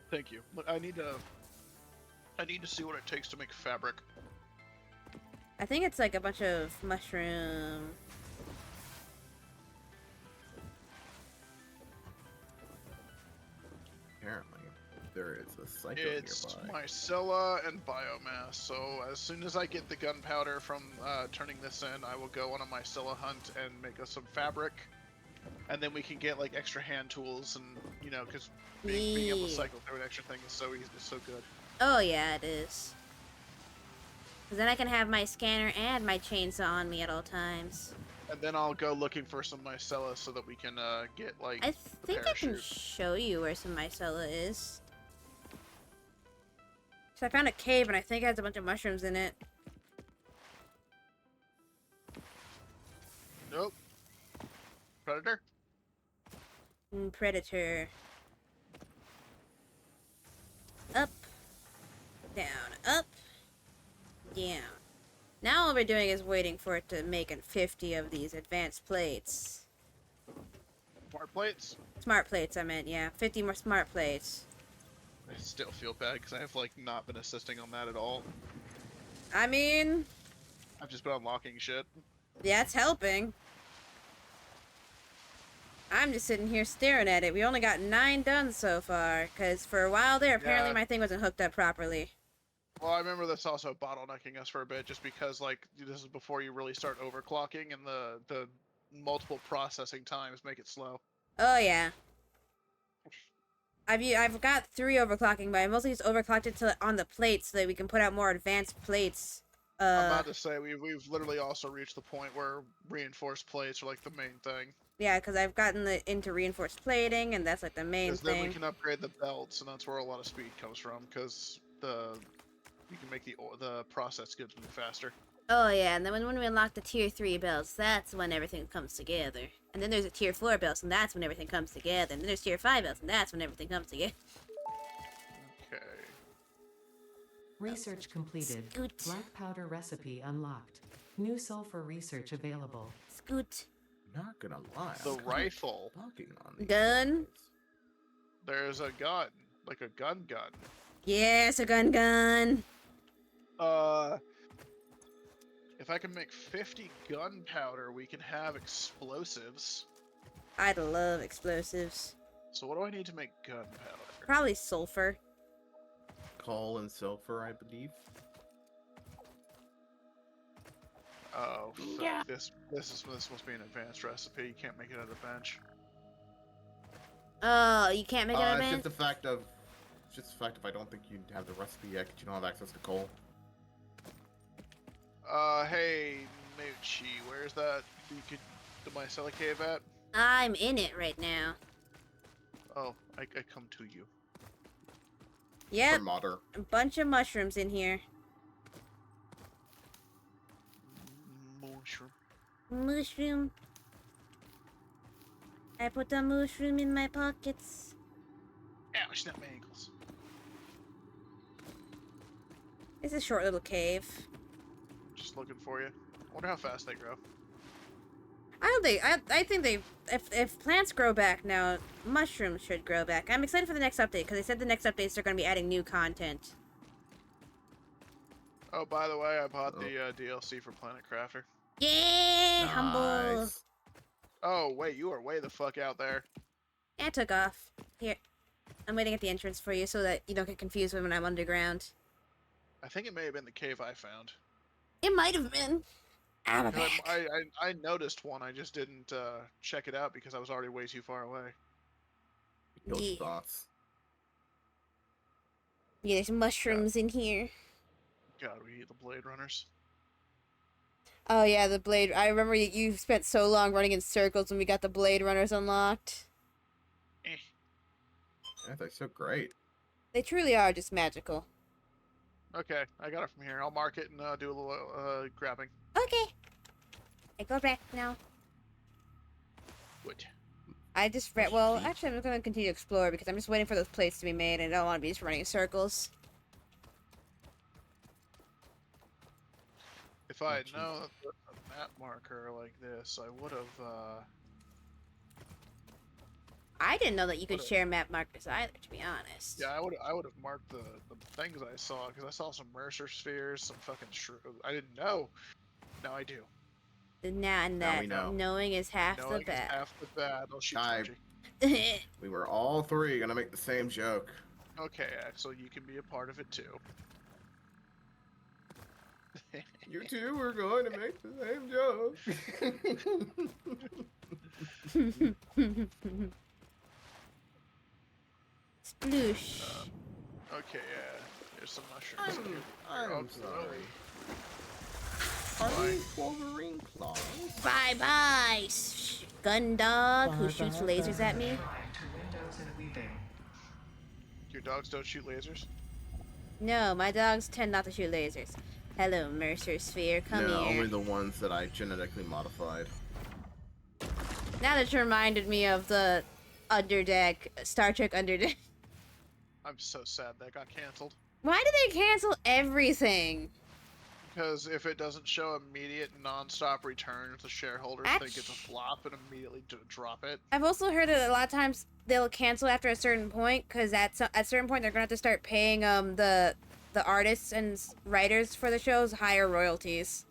Thank you. Look, I need to see what it takes to make fabric. I think it's like a bunch of mushroom. Apparently, there is a psycho It's nearby. micella and biomass. So as soon as I get the gunpowder from turning this in, I will go on a micella hunt and make us some fabric. And then we can get like extra hand tools, and you know, because being able to Yeah. cycle through an extra thing is so easy, it's so good. Oh yeah, it is. 'Cause then I can have my scanner and my chainsaw on me at all times. And then I'll go looking for some micella so that we can get like I the think I can parachute. show you where some mycella is. So I found a cave and I think it has a bunch of mushrooms in it. Nope. Predator? Predator. Up. Down. Up. Down. Now all we're doing is waiting for it to make 50 of these advanced plates. Smart plates. Smart plates, I meant, yeah. 50 more smart plates. I still feel bad because I have like not been assisting on that at all. I mean, I've just been unlocking shit. yeah, it's helping. I'm just sitting here staring at it. We only got 9 done so far, because for a while there, apparently Yeah. my thing wasn't hooked up properly. Well, I remember that's also bottlenecking us for a bit, just because like this is before you really start overclocking, and the multiple processing times make it slow. Oh, yeah. I've got 3 overclocking, but I mostly just overclocked it to on the plates so that we can put out more advanced plates. I'm about to say we've literally also reached the point where reinforced plates are like the main thing. Yeah, because I've gotten into reinforced plating, and that's like the main Because then we thing. can upgrade the belts, and that's where a lot of speed comes from. Because you can make the process goods move faster. Oh yeah, and then when we unlock the tier 3 belts, that's when everything comes together. And then there's a tier 4 belts, and that's when everything comes together. And then there's tier 5 belts, and that's when everything comes together. Okay. Research completed. Scoot. Black powder recipe unlocked. New sulfur research available. Scoot. Not gonna lie. The I'm kinda rifle. fucking on these Gun. guys. There's a gun, like a gun. Yes, a gun. If I can make 50 gunpowder, we can have explosives. I'd love explosives. So what do I need to make gunpowder? Probably sulfur. Coal and sulfur, I believe. Oh, fuck. This must be an advanced recipe. You can't make it at a bench. Oh, you can't make it a It's bench? just the fact of, I don't think you have the recipe yet, 'cause you don't have access to coal. Hey, Moochie, where's that? You could the Mycella cave at? I'm in it right now. Oh, I come to you. Yep, For modder. a bunch of mushrooms in here. Mushroom. Mushroom. I put a mushroom in my pockets. Ow, snap my ankles. It's a short little cave. Just looking for you. I wonder how fast they grow. I think they, if plants grow back now, mushrooms should grow back. I'm excited for the next update, because they said the next updates are going to be adding new content. Oh, by the way, I bought Oh. the DLC for Planet Crafter. Yeah, humble. Nice. Oh, wait, you are way the fuck out there. Yeah, I took off. Here. I'm waiting at the entrance for you so that you don't get confused when I'm underground. I think it may have been the cave I found. It might have been. I'm a 'Cause back. I noticed one, I just didn't check it out because I was already way too far away. Killed Yeah. spots. Yeah, there's mushrooms in here. God, we eat the Blade Runners. Oh yeah, the blade. I remember you spent so long running in circles when we got the Blade Runners unlocked. Eh. Yeah, they're so great. They truly are just magical. Okay, I got it from here. I'll mark it and do a little grabbing. Okay. I go back now. Wood. I just read. Well, actually, I'm going to continue to explore because I'm just waiting for those plates to be made, and I don't want to be just running in circles. If I had Gotcha. known that there was a map marker like this, I would have. I didn't know that you could Whatever. share map markers either, to be honest. Yeah, I would have marked the things I saw because I saw some Mercer spheres, some fucking I didn't know. Now I do. Now, and Now that we know. knowing is half Knowing the is battle. half the bad. I'll shoot I- Georgie. We were all three gonna make the same joke. Okay, Axel, you can be a part of it too. You two were going to make the same joke. Sploosh. Okay, yeah. There's some mushrooms. in here. I'm Oh, sorry. Are these Wolverine claws? Bye bye, gun dog who shoots lasers at me. Drive to windows and weaving. Your dogs don't shoot lasers? No, my dogs tend not to shoot lasers. Hello, Mercer Sphere, come No, here. only the ones that I genetically modified. Now that you reminded me of the Underdeck, Star Trek Underdeck. I'm so sad that got canceled. Why do they cancel everything? Because if it doesn't show immediate non-stop returns, the shareholders think it's a flop and immediately drop it. I've also heard that a lot of times they'll cancel after a certain point because at a certain point they're gonna have to start paying the artists and writers for the shows higher royalties.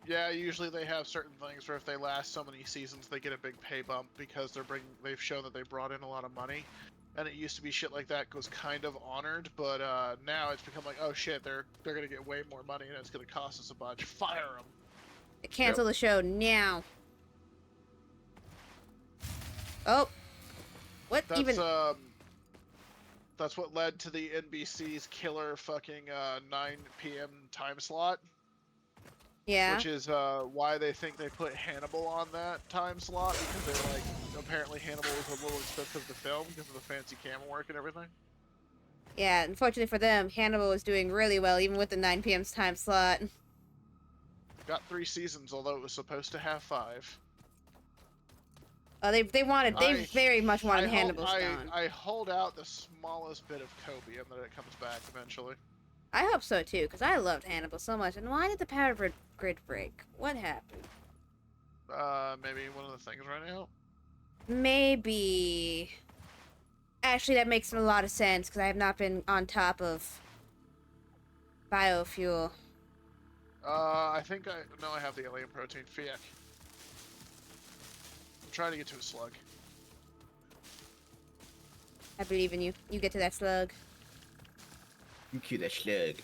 Yeah, usually they have certain things where if they last so many seasons, they get a big pay bump because they've shown that they brought in a lot of money. And it used to be shit like that was kind of honored, but now it's become like, oh shit, they're gonna get way more money and it's gonna cost us a bunch. Fire them. Cancel the show now. Oh, what That's even? That's what led to the NBC's killer fucking 9 p.m. time slot. Yeah. Which is why they think they put Hannibal on that time slot, because they're like, apparently Hannibal was a little expensive to film because of the fancy camera work and everything. Yeah, unfortunately for them, Hannibal was doing really well even with the 9 p.m. time slot. Got 3 seasons, although it was supposed to have 5. They very much wanted Hannibal gone. I hold out the smallest bit of copium that it comes back eventually. I hope so too, because I loved Hannibal so much. And why did the power grid break? What happened? Maybe one of the things right now. Maybe. Actually, that makes a lot of sense because I have not been on top of biofuel. I think I have the alien protein. Fiak. I'm trying to get to a slug. I believe in you. You get to that slug. You cute that slug.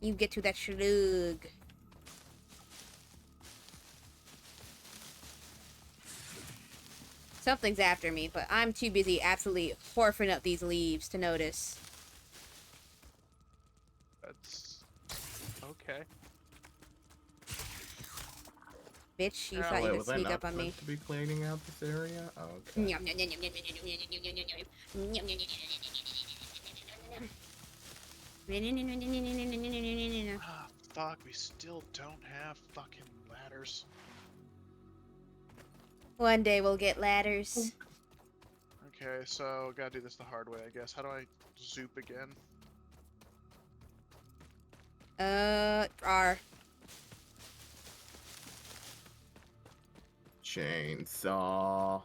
You get to that slug. Something's after me, but I'm too busy absolutely horfing up these leaves to notice. That's okay. Bitch, you thought you could sneak up on me. To be cleaning out this area? Okay. Ah, fuck, we still don't have fucking ladders. One day we'll get ladders. Okay, so gotta do this the hard way, I guess. How do I zoop again? R. Chainsaw.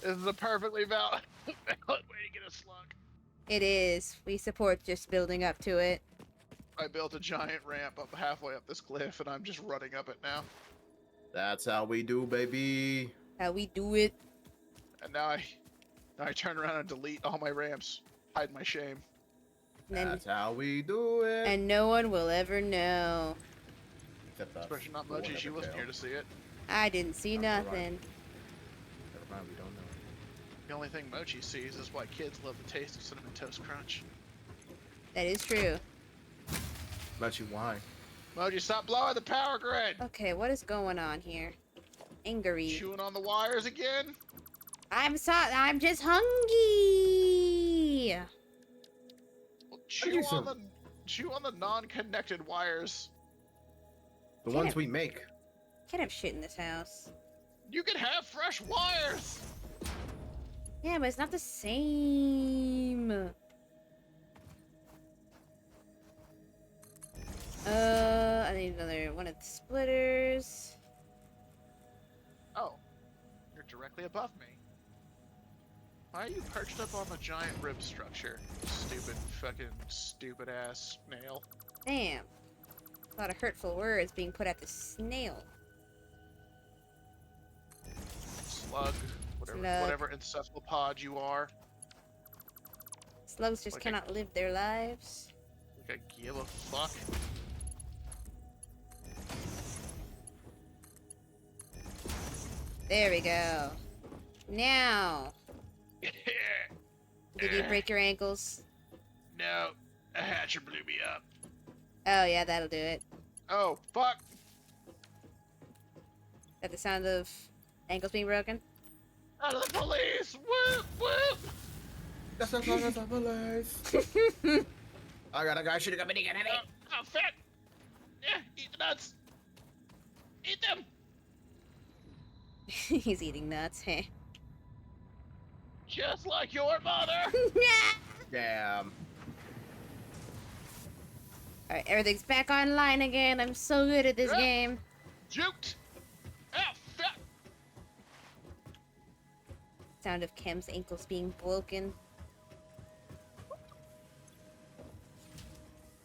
This is a perfectly valid way to get a slug. It is. We support just building up to it. I built a giant ramp up halfway up this cliff, and I'm just running up it now. That's how we do, baby. How we do it. And now I turn around and delete all my ramps, hide my shame. That's how we do it. And no one will ever know. Except us. Especially not Mochi, she wasn't here to see it. I didn't see nothing. Never mind, we don't know. The only thing Mochi sees is why kids love the taste of Cinnamon Toast Crunch. That is true. Mochi, why? Mochi, stop blowing the power grid! Okay, what is going on here? Angry. Chewing on the wires again? I'm just hungry. Well, chew on the non-connected wires. The ones we make. Can't have shit in this house. You can have fresh wires! Yeah, but it's not the same. I need another one of the splitters. Oh, you're directly above me. Why are you perched up on the giant rib structure? Stupid ass snail. Damn. A lot of hurtful words being put at the snail. Slug. Whatever encephalopod you are. Slugs just Like cannot live their lives. Like I give a fuck. There we go. Now. Did you break your ankles? No, a hatcher blew me up. Oh yeah, that'll do it. Oh, fuck! Is that the sound of ankles being broken? Out of the police! Whoop, whoop! That's not song of the police. I got a guy shooting a minigun at me. Oh, fuck! Yeah, eat the nuts. Eat them. He's eating nuts. Heh. Just like your mother. Damn. Alright, everything's back online again. I'm so good at this Yeah. game. Juked. Ah, fuck. Sound of Kem's ankles being broken.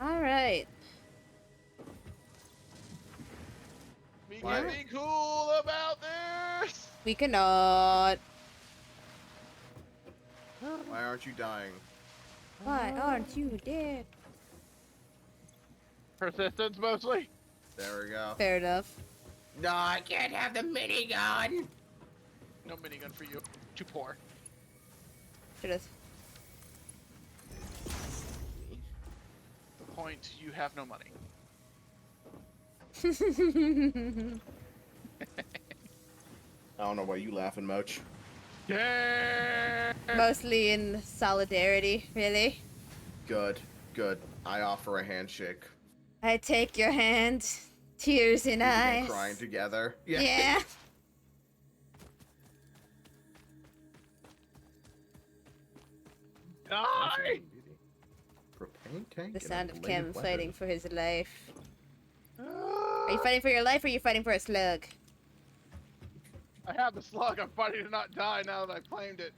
Alright. We Why? can be cool about this. We cannot. Why aren't you dying? Why aren't you dead? Persistence, mostly. There we go. Fair enough. No, I can't have the minigun. No minigun for you. Too poor. Should've. The point, you have no money. I don't know why you laughing, Moch. Yeah. Mostly in solidarity, really. Good, good. I offer a handshake. I take your hand. Tears in We begin eyes. crying together. Yeah. Die. Propane tank. The and a sound of bladed Kem weapon. fighting for his life. Are you fighting for your life or are you fighting for a slug? I have the slug. I'm fighting to not die now that I've claimed it.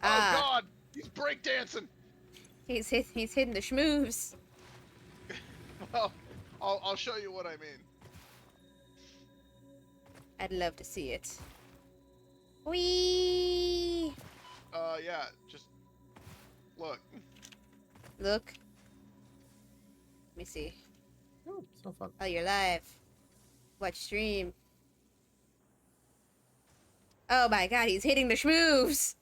Ah. Oh God, he's breakdancing. He's hitting the schmoves. Well, I'll show you what I mean. I'd love to see it. Whee! Yeah, just look. Look. Let me see. Oh, so fun. Oh, you're live. Watch stream. Oh my god, he's hitting the schmoves!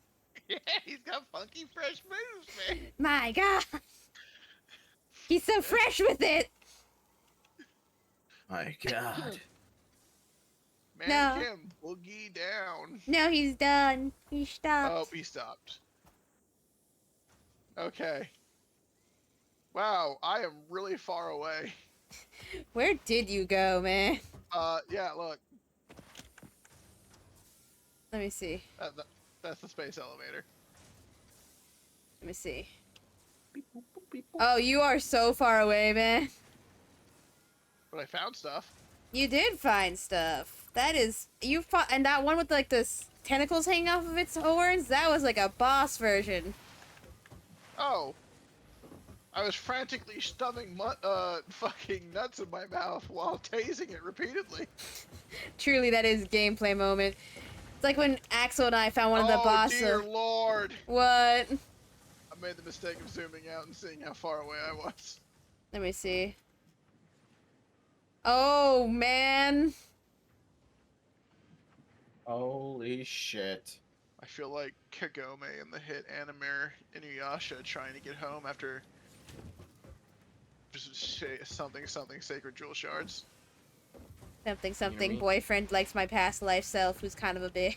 Yeah, he's got funky, fresh moves, man. My god! He's so fresh with it! My God. Man, No. Kim, boogie down. No, he's done. He Oh, stopped. he stopped. Okay. Wow, I am really far away. Where did you go, man? Yeah, look. Let me see. That's the space elevator. Let me see. Beep, boop, boop, beep, boop. Oh, you are so far away, man. But I found stuff. You did find stuff. That is... You fought... And that one with, like, the tentacles hanging off of its horns? That was, like, a boss version. Oh. I was frantically stuffing fucking nuts in my mouth while tasing it repeatedly. Truly, that is gameplay moment. It's like when Axel and I found one of the Oh, bosses. dear lord. What? I made the mistake of zooming out and seeing how far away I was. Let me see. Oh, man. Holy shit. I feel like Kagome in the hit Animer Inuyasha trying to get home after just something sacred jewel shards. Something me? boyfriend likes my past life self who's kind of a bitch.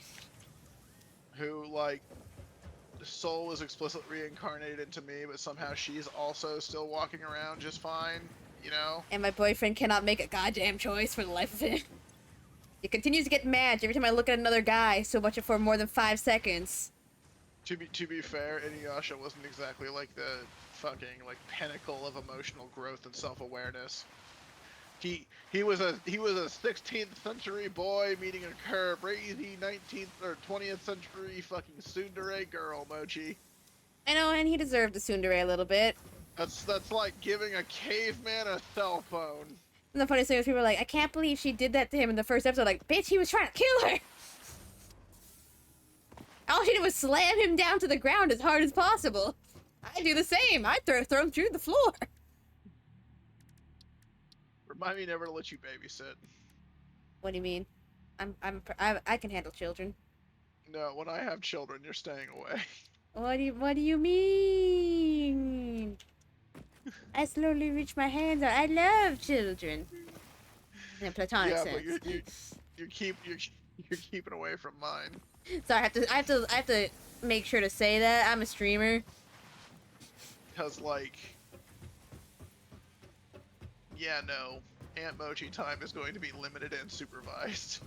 Who, like, the soul was explicitly reincarnated into me, but somehow she's also still walking around just fine, you know? And my boyfriend cannot make a goddamn choice for the life of him. He continues to get mad every time I look at another guy, so much for more than 5 seconds. To be fair, Inuyasha wasn't exactly like the fucking like pinnacle of emotional growth and self-awareness. He was a 16th century boy meeting a crazy 19th or 20th century fucking tsundere girl, Mochi. I know, and he deserved the tsundere a little bit. That's like giving a caveman a cell phone. And the funniest thing is people are like, I can't believe she did that to him in the first episode. Like, bitch, he was trying to kill her! All she did was slam him down to the ground as hard as possible. I do the same. I throw him through the floor. Remind me never to let you babysit. What do you mean? I can handle children. No, when I have children, you're staying away. What do you mean? I slowly reach my hands out. I love children. In a platonic Yeah, sense. but you're keeping away from mine. So I have to make sure to say that I'm a streamer. Cause like, yeah, no, Aunt Mochi time is going to be limited and supervised.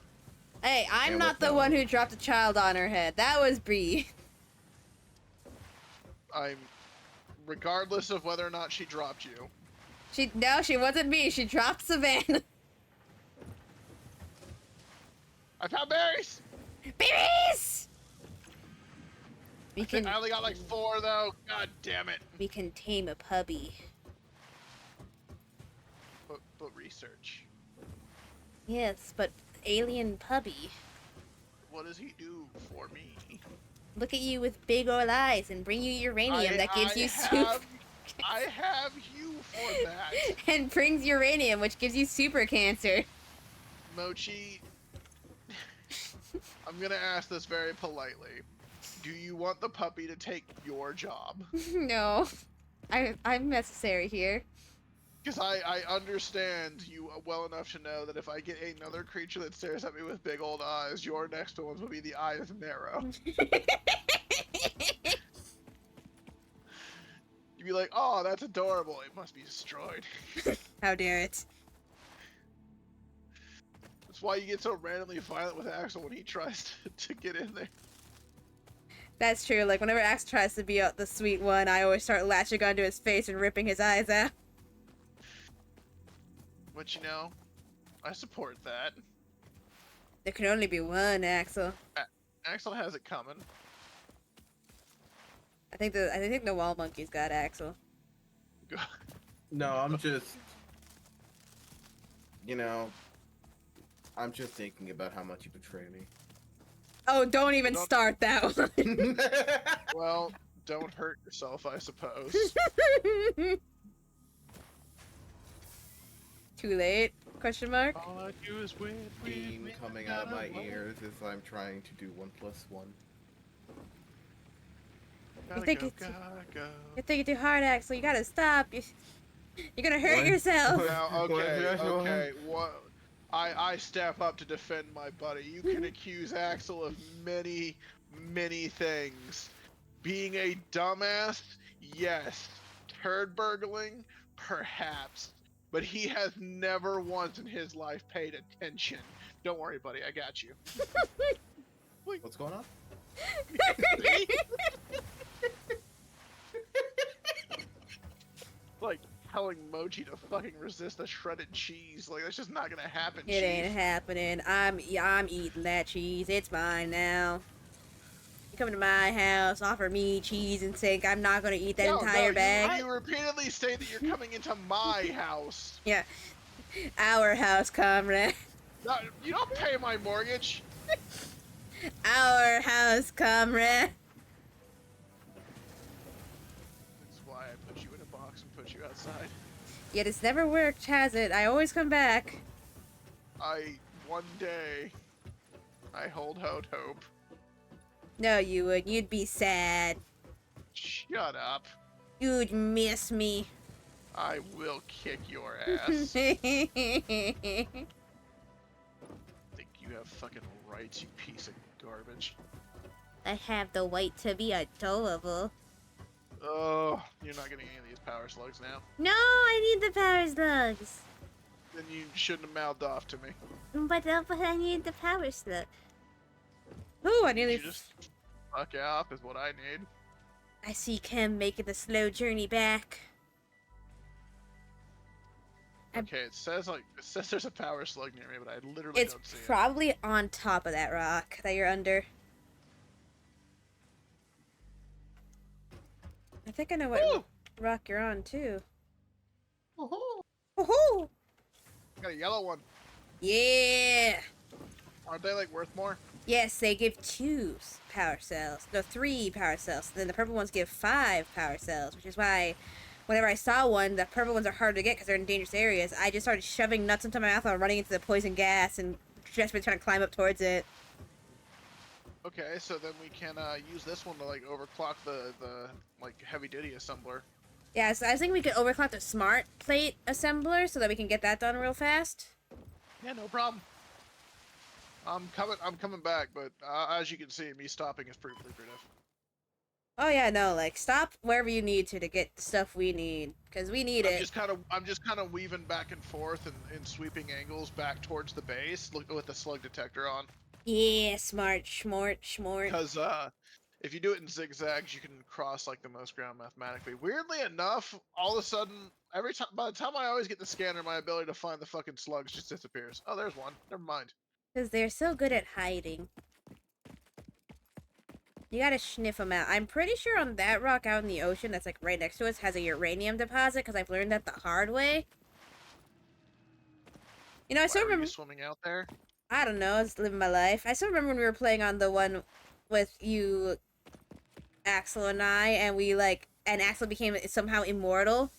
Hey, I'm And not with the no- one who dropped a child on her head. That was Bree. Regardless of whether or not she dropped you. No, she wasn't me. She dropped Savannah. I found berries! Babies! I only got like 4 though. God damn it. We can tame a puppy. But research. Yes, but alien puppy. What does he do for me? Look at you with big old eyes and bring you uranium that gives you soup. I have you for that. And brings uranium, which gives you super cancer. Mochi, I'm gonna ask this very politely. Do you want the puppy to take your job? No. I'm necessary here. Because I understand you well enough to know that if I get another creature that stares at me with big old eyes, your next ones will be the eyes narrow. You'd be like, oh, that's adorable. It must be destroyed. How dare it. That's why you get so randomly violent with Axel when he tries to get in there. That's true. Like, whenever Axe tries to be the sweet one, I always start latching onto his face and ripping his eyes out. But you know, I support that. There can only be one, Axel. Axel has it coming. I think the wall monkey's got Axel. No, I'm just, I'm just thinking about how much you betray me. Oh, don't even Don't- start that one. Well, don't hurt yourself, I suppose. Too late? Question mark? All I do is win. Steam coming out of my ears as I'm trying to do 1 + 1. Gotta think go, it's- gotta go. You're thinking too hard, Axel. You gotta stop. You're gonna hurt What? yourself. Now, What? okay. What? I step up to defend my buddy. You can accuse Axel of many, many things. Being a dumbass, yes. Turd burgling, perhaps. But he has never once in his life paid attention. Don't worry, buddy. I got you. What's going on? Like telling Mochi to fucking resist a shredded cheese. Like that's just not gonna happen. It ain't happening. I'm eating that cheese. It's mine now. You come to my house, offer me cheese, and think I'm not gonna eat that entire bag. You repeatedly say that you're coming into my house. Yeah, our house, comrade. No, you don't pay my mortgage. Our house, comrade. That's why I put you in a box and put you outside. Yet it's never worked, has it? I always come back. One day, I hold out hope. No, you would. You'd be sad. Shut up. You'd miss me. I will kick your ass. I Think you have fucking rights, you piece of garbage. have the right to be adorable. Oh, you're not getting any of these power slugs now. No, I need the power slugs. Then you shouldn't have mouthed off to me. But I need the power slug. Ooh, I nearly. You just fuck off is what I need. I see Kim making the slow journey back. Okay, it says there's a power slug near me, but I literally It's don't see it. probably on top of that rock that you're under. I think I know what Ooh! rock you're on too. Woohoo! Woohoo! Got a yellow one. Yeah! Aren't they like worth more? Yes, they give 2 power cells. No, 3 power cells. Then the purple ones give 5 power cells, which is why whenever I saw one, the purple ones are hard to get because they're in dangerous areas. I just started shoving nuts into my mouth and running into the poison gas and just been trying to climb up towards it. Okay, so then we can use this one to like overclock the like heavy duty assembler. Yeah, so I was thinking we could overclock the smart plate assembler so that we can get that done real fast. Yeah, no problem. I'm coming back, but as you can see, me stopping is pretty lucrative. Oh yeah, no, like stop wherever you need to get the stuff we need, because we need I'm it. just kind of weaving back and forth in sweeping angles back towards the base, with the slug detector on. Yeah, smart, smart, smart. Because if you do it in zigzags, you can cross like the most ground mathematically. Weirdly enough, all of a sudden, every time by the time I always get the scanner, my ability to find the fucking slugs just disappears. Oh, there's one. Never mind. Because they're so good at hiding. You gotta sniff them out. I'm pretty sure on that rock out in the ocean that's like right next to us has a uranium deposit, because I've learned that the hard way. You know, I Why still were you remember. swimming out there? I don't know, I was living my life. I still remember when we were playing on the one with you, Axel, and I, and and Axel became somehow immortal.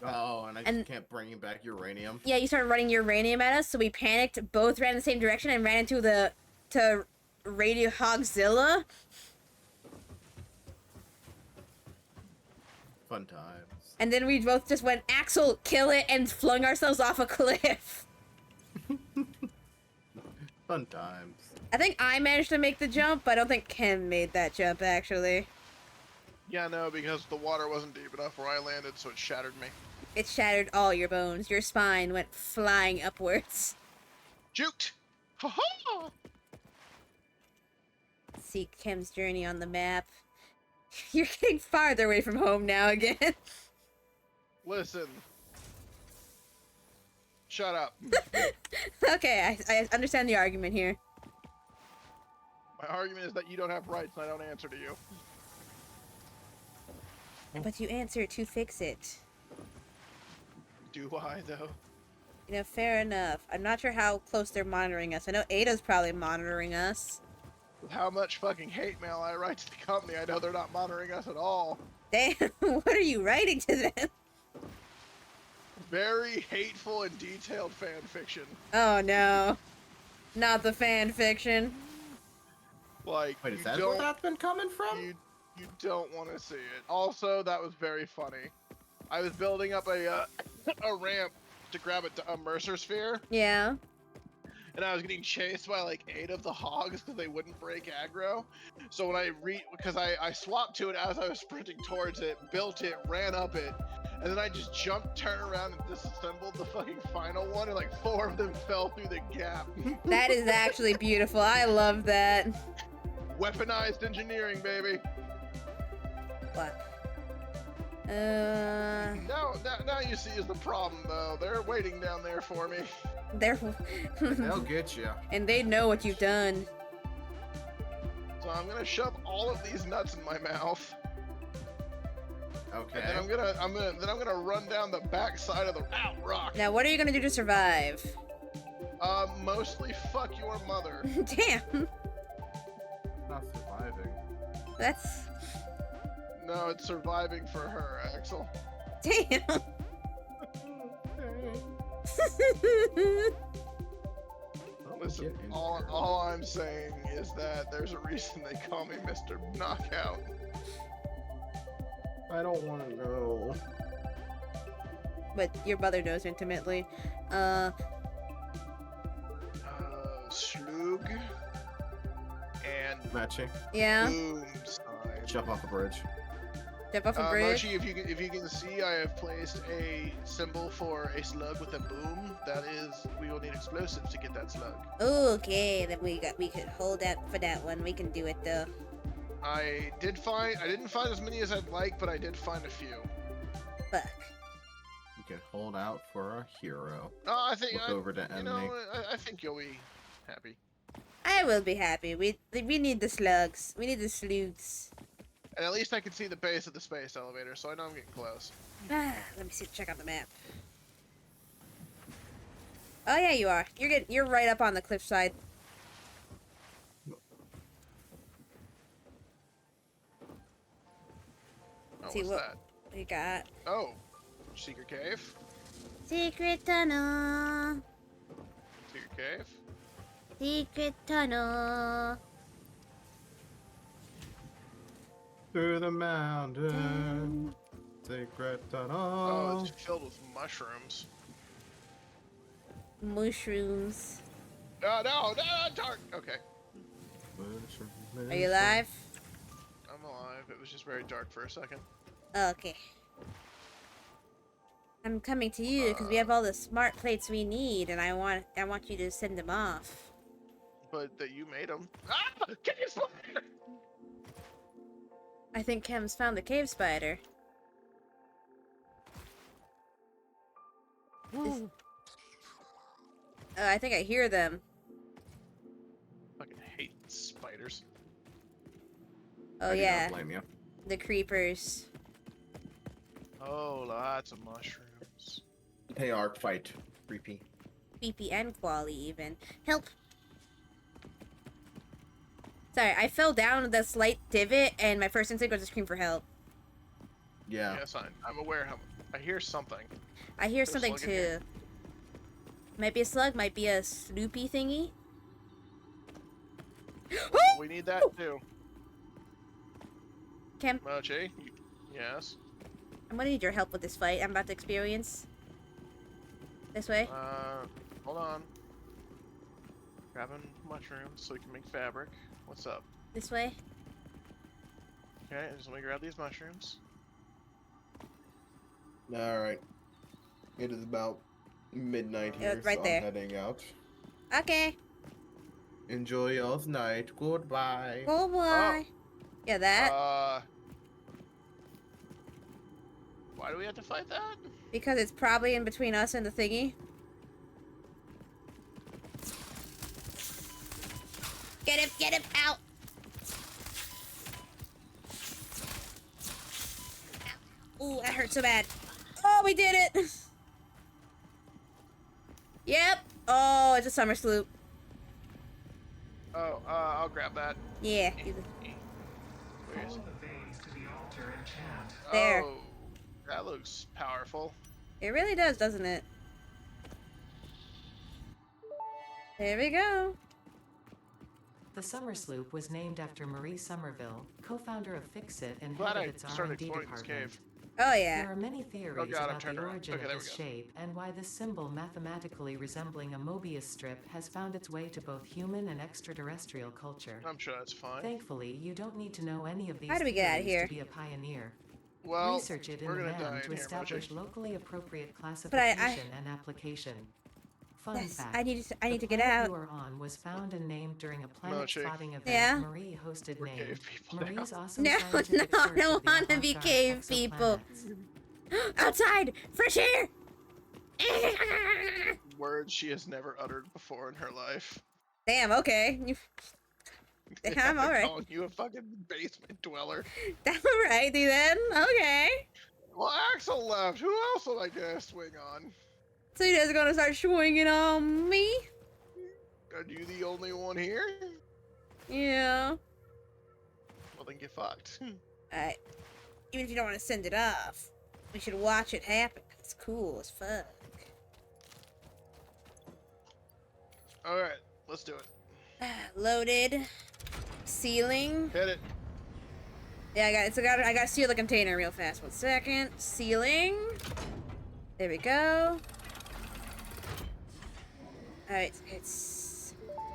Oh, and I And- just kept bringing back uranium. Yeah, you started running uranium at us, so we panicked, both ran in the same direction, and ran to Radio Hogzilla. Fun times. And then we both just went, Axel, kill it, and flung ourselves off a cliff. Fun times. I think I managed to make the jump, but I don't think Ken made that jump, actually. Yeah, no, because the water wasn't deep enough where I landed, so it shattered me. It shattered all your bones. Your spine went flying upwards. Juked! Ha ha! See Kim's journey on the map. You're getting farther away from home now again. Listen. Shut up. Okay, I understand the argument here. My argument is that you don't have rights and I don't answer to you. But you answer to fix it. Do I, though? You know, fair enough. I'm not sure how close they're monitoring us. I know Ada's probably monitoring us. With how much fucking hate mail I write to the company, I know they're not monitoring us at all. Damn, what are you writing to them? Very hateful and detailed fan fiction. Oh no. Not the fan fiction. Like, Wait, you is that don't, where that's been coming from? you don't want to see it. Also, that was very funny. I was building up a ramp to grab a Mercer sphere, Yeah. and I was getting chased by like 8 of the hogs because they wouldn't break aggro. So when I swapped to it as I was sprinting towards it, built it, ran up it, and then I just jumped, turned around, and disassembled the fucking final one, and like 4 of them fell through the gap. That is actually beautiful. I love that. Weaponized engineering, baby. What? Now you see is the problem though. They're waiting down there for me. They're They'll get you. and they know what you've done. So I'm gonna shove all of these nuts in my mouth, Okay. and then I'm gonna run down the back side of the rock. Now, what are you gonna do to survive? Mostly fuck your mother. Damn, Not surviving. that's No, it's surviving for her, Axel. damn. Listen, all I'm saying is that there's a reason they call me Mr. Knockout. I don't want to know. But your mother knows intimately. Slug and Matching. Yeah. boom sign. Jump off a bridge. Jump off a bridge. Mochi, if you can see, I have placed a symbol for a slug with a boom. That is, we will need explosives to get that slug. Okay, then we could hold out for that one. We can do it though. I didn't find as many as I'd like, but I did find a few. Fuck. You can hold out for a hero. I think Look over to you enemy. know, I think you'll be happy. I will be happy. We need the slugs. We need the slugs. And at least I can see the base of the space elevator, so I know I'm getting close. Ah, let me see. Check out the map. Oh yeah, you are. You're right up on the cliffside. Oh, See what's what that? we got. Oh, secret cave. Secret tunnel. Secret cave. Secret tunnel. Through the mountain. Secret Oh, tunnel. it's filled with mushrooms. Mushrooms. No, dark. Okay, Are you alive? I'm alive. It was just very dark for a second. Okay. I'm coming to you because we have all the smart plates we need, and I want you to send them off. But that you made them. Ah! Get your spider! I think Kem's found the cave spider. I think I hear them. Fucking hate spiders. Oh I do yeah, not blame you. the creepers. Oh, lots of mushrooms. They are quite creepy. Creepy and quali even. Help! Sorry, I fell down the slight divot, and my first instinct was to scream for help. Yeah. Yes, I'm aware. I hear something. I hear There's a something slug in here. too. Might be a slug, might be a Snoopy thingy. We need that too. Kem, Mochi? Yes. I'm gonna need your help with this fight I'm about to experience. This way. Hold on. Grabbing mushrooms so we can make fabric. What's up? This way. Okay, just let me grab these mushrooms. Alright. It is about midnight Yeah, here, right so there. I'm heading out. Okay. Enjoy y'all's night. Goodbye. Oh boy. Yeah, that. Why do we have to fight that? Because it's probably in between us and the thingy. Get him, out! Ooh, that hurt so bad. Oh, we did it! Yep. Oh, it's a summer sloop. Oh, I'll grab that. Yeah. Where is Follow it? the veins to the altar and chant. There. Oh, that looks powerful. It really does, doesn't it? There we go. The Summer Sloop was named after Marie Somerville, co-founder of Fixit and Glad head I of its started R&D exploring this department. cave. Oh, yeah. There are many theories Oh God, I'm about turned the around. origin Okay, of there we this go. shape and why this symbol mathematically resembling a Mobius strip has found its way to both human and extraterrestrial culture. I'm sure that's fine. Thankfully, you don't need to know any of these How do we get out of theories here? to be a pioneer. Well, Research it in we're the gonna die man in to here, establish Mochi. locally appropriate classification and application. Fun Yes, fact. I need the to get planet out. you are on was found and named during a planet Mochi. spotting event Yeah? Marie hosted We're named cave people now. Marie's awesome No, scientific no, I search don't of the wanna be avant-garde cave people. exoplanets. Outside! Fresh air! Words she has never uttered before in her life. Damn, okay. I'm alright. Calling you a fucking basement dweller. Alrighty then. Okay. Well, Axel left. Who else am I gonna swing on? So you guys are gonna start swinging on me? Are you the only one here? Yeah. Well, then get fucked. Alright. Even if you don't want to send it off, we should watch it happen. It's cool as fuck. Alright, let's do it. Loaded. Sealing. Hit it. Yeah, I got it. So I got to seal the container real fast. 1 second. Sealing. There we go. Alright,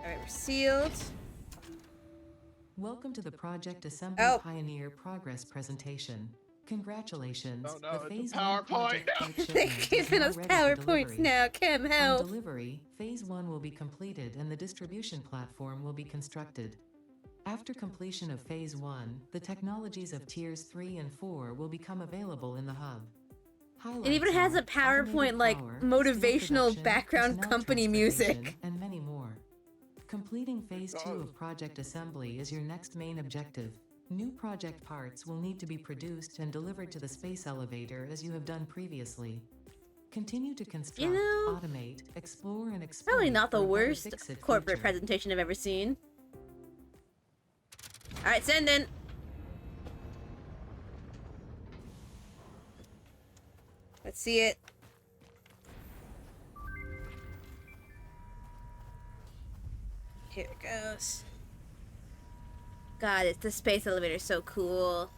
alright, we're sealed. Welcome to the Project Assembly Oh. Pioneer Progress presentation. Congratulations. Oh, no, the it's a Phase 1 PowerPoint. project plate They're shipment is giving now us ready for PowerPoints delivery. now. Kim, On help. delivery, Phase 1 will be completed and the distribution platform will be constructed. After completion of Phase 1, the technologies of Tiers 3 and 4 will become available in the hub. It even has a Highlights are PowerPoint, automated like, power, motivational steel production, background personnel company music. transportation, and many more. Completing Phase 2 Oh. of Project Assembly is your next main objective. New project parts will need to be produced and delivered to the space elevator as you have done previously. Continue to construct, know, automate, explore, and exploit. Probably not the for a better worst Fix-It corporate future. presentation I've ever seen. Alright, send in. Let's see it. Here it goes. God, the space elevator is so cool.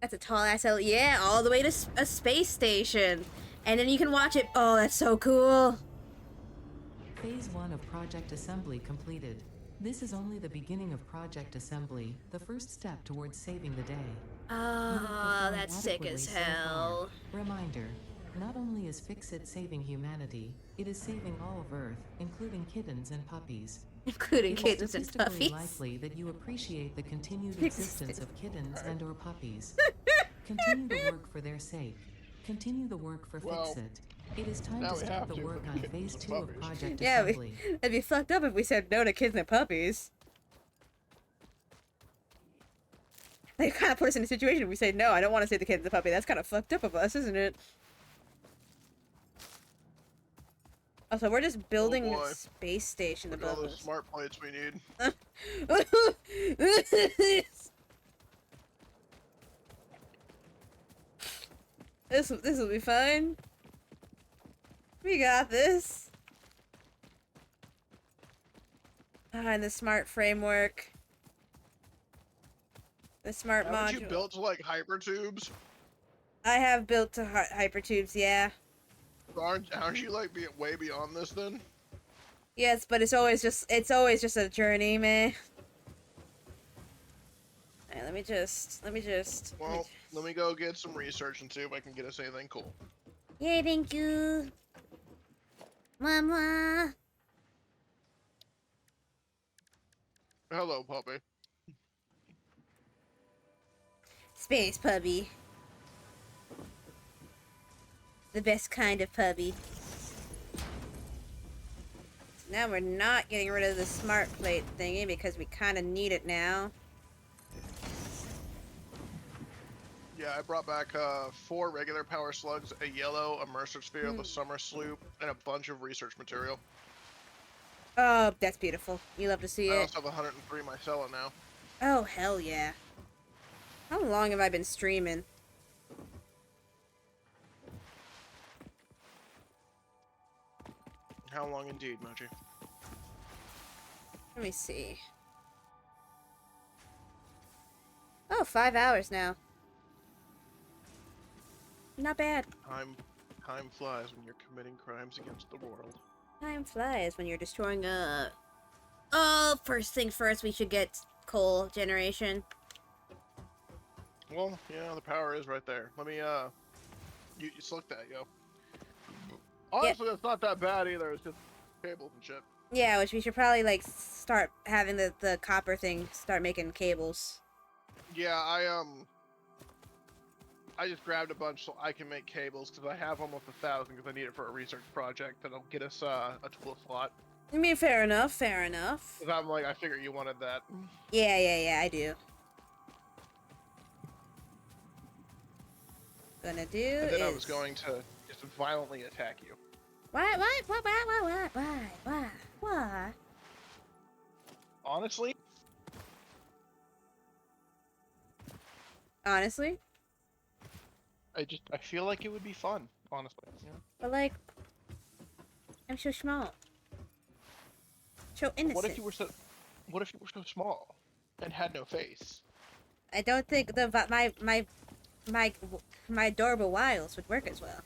That's a tall ass elevator. Yeah, all the way to a space station. And then you can watch it. Oh, that's so cool. Phase 1 of Project Assembly completed. This is only the beginning of Project Assembly, the first step towards saving the day. You have Oh, performed that's sick adequately as so far. hell. Reminder, not only is Fix-It saving humanity, it is saving all of Earth, including kittens and puppies. Including It is kittens and statistically puppies. likely that you appreciate the continued Existence. existence of kittens and/or puppies. Continue to work for their sake. Continue the work for Well, Fix-It. It is time now to we start have the to work for on kittens Phase and 2 of puppies. Project Yeah, Assembly. that'd be fucked up if we said no to kittens and puppies. They kind of put us in a situation we say, no, I don't want to say the kittens and puppy. That's kind of fucked up of us, isn't it? Also, we're just building boy. a space station Look at all above those us. smart plates we need. This will be fine. We got this. And the smart framework. The smart Haven't module. you built like hypertubes? I have built to hypertubes, yeah. Aren't you like way beyond this then? Yes, but it's always just a journey, man. Alright, let me just Well, let me go get some research and see if I can get us anything cool. Yeah, thank you. Mama. Hello, puppy. Space puppy. The best kind of puppy. Now we're not getting rid of the smart plate thingy because we kind of need it now. Yeah, I brought back 4 regular power slugs, a yellow immersive sphere, the summer sloop, and a bunch of research material. Oh, that's beautiful. You love to see I it. also have 103 mycella now. Oh, hell yeah. How long have I been streaming? How long indeed, Mochi? Let me see. Oh, 5 hours now. Not bad. Time flies when you're committing crimes against the world. Time flies when you're destroying a... Oh, first thing first, we should get coal generation. Well, yeah, the power is right there. Let me, you select that, yo. Honestly, that's not that bad either. It's just cables and shit. Yeah, which we should probably, like, start having the copper thing start making cables. Yeah, I just grabbed a bunch so I can make cables because I have almost 1,000 because I need it for a research project that'll get us a tool slot. I mean, fair enough, fair enough. Because I'm like, I figure you wanted that. Yeah, I do. Gonna do And then is... I was going to just violently attack you. Why? Honestly? Honestly? I feel like it would be fun, honestly. Yeah. But, like, I'm so small. So innocent. What if you were so small and had no face? I don't think my adorable wiles would work as well.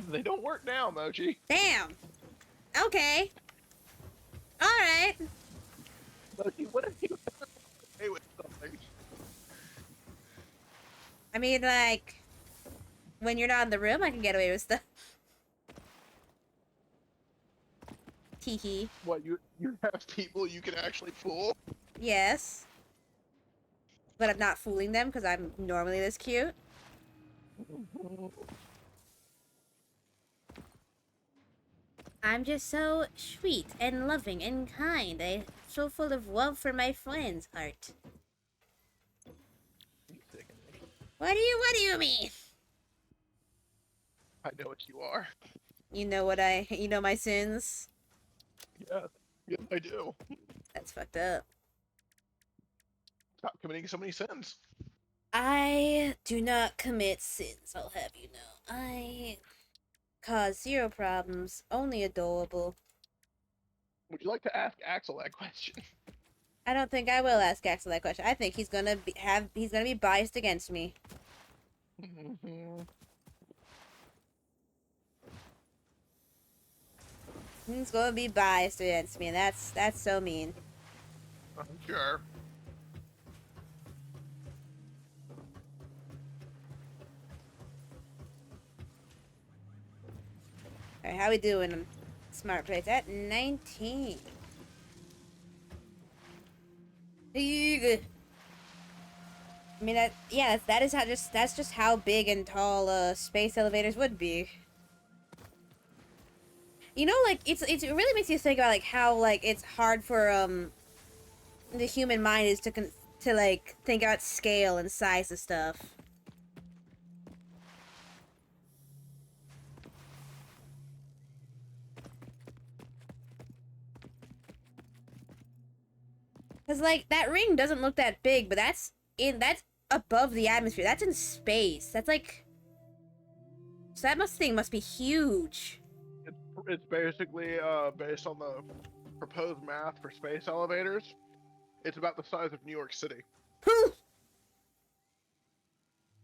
They don't work now, Mochi. Damn. Okay. All right. Mochi, what if you hey with something? I mean, like, when you're not in the room, I can get away with stuff. Teehee. What, you have people you can actually fool? Yes. But I'm not fooling them because I'm normally this cute. I'm just so sweet and loving and kind. I'm so full of love for my friends, Art. What do you mean? I know what you are. You know my sins? Yes, I do. That's fucked up. Stop committing so many sins. I do not commit sins, I'll have you know. I cause 0 problems, only adorable. Would you like to ask Axel that question? I don't think I will ask Axel that question. I think he's gonna be biased against me. He's gonna be biased against me, and that's so mean. I'm sure. Alright, how we doing on smart plates? At 19. Eeg. I mean, that's just how big and tall space elevators would be. You know, like it really makes you think about like how like it's hard for the human mind is to like think about scale and size of stuff. Cause like that ring doesn't look that big, but that's above the atmosphere. That's in space. That's like so that thing must be huge. It's basically based on the proposed math for space elevators. It's about the size of New York City.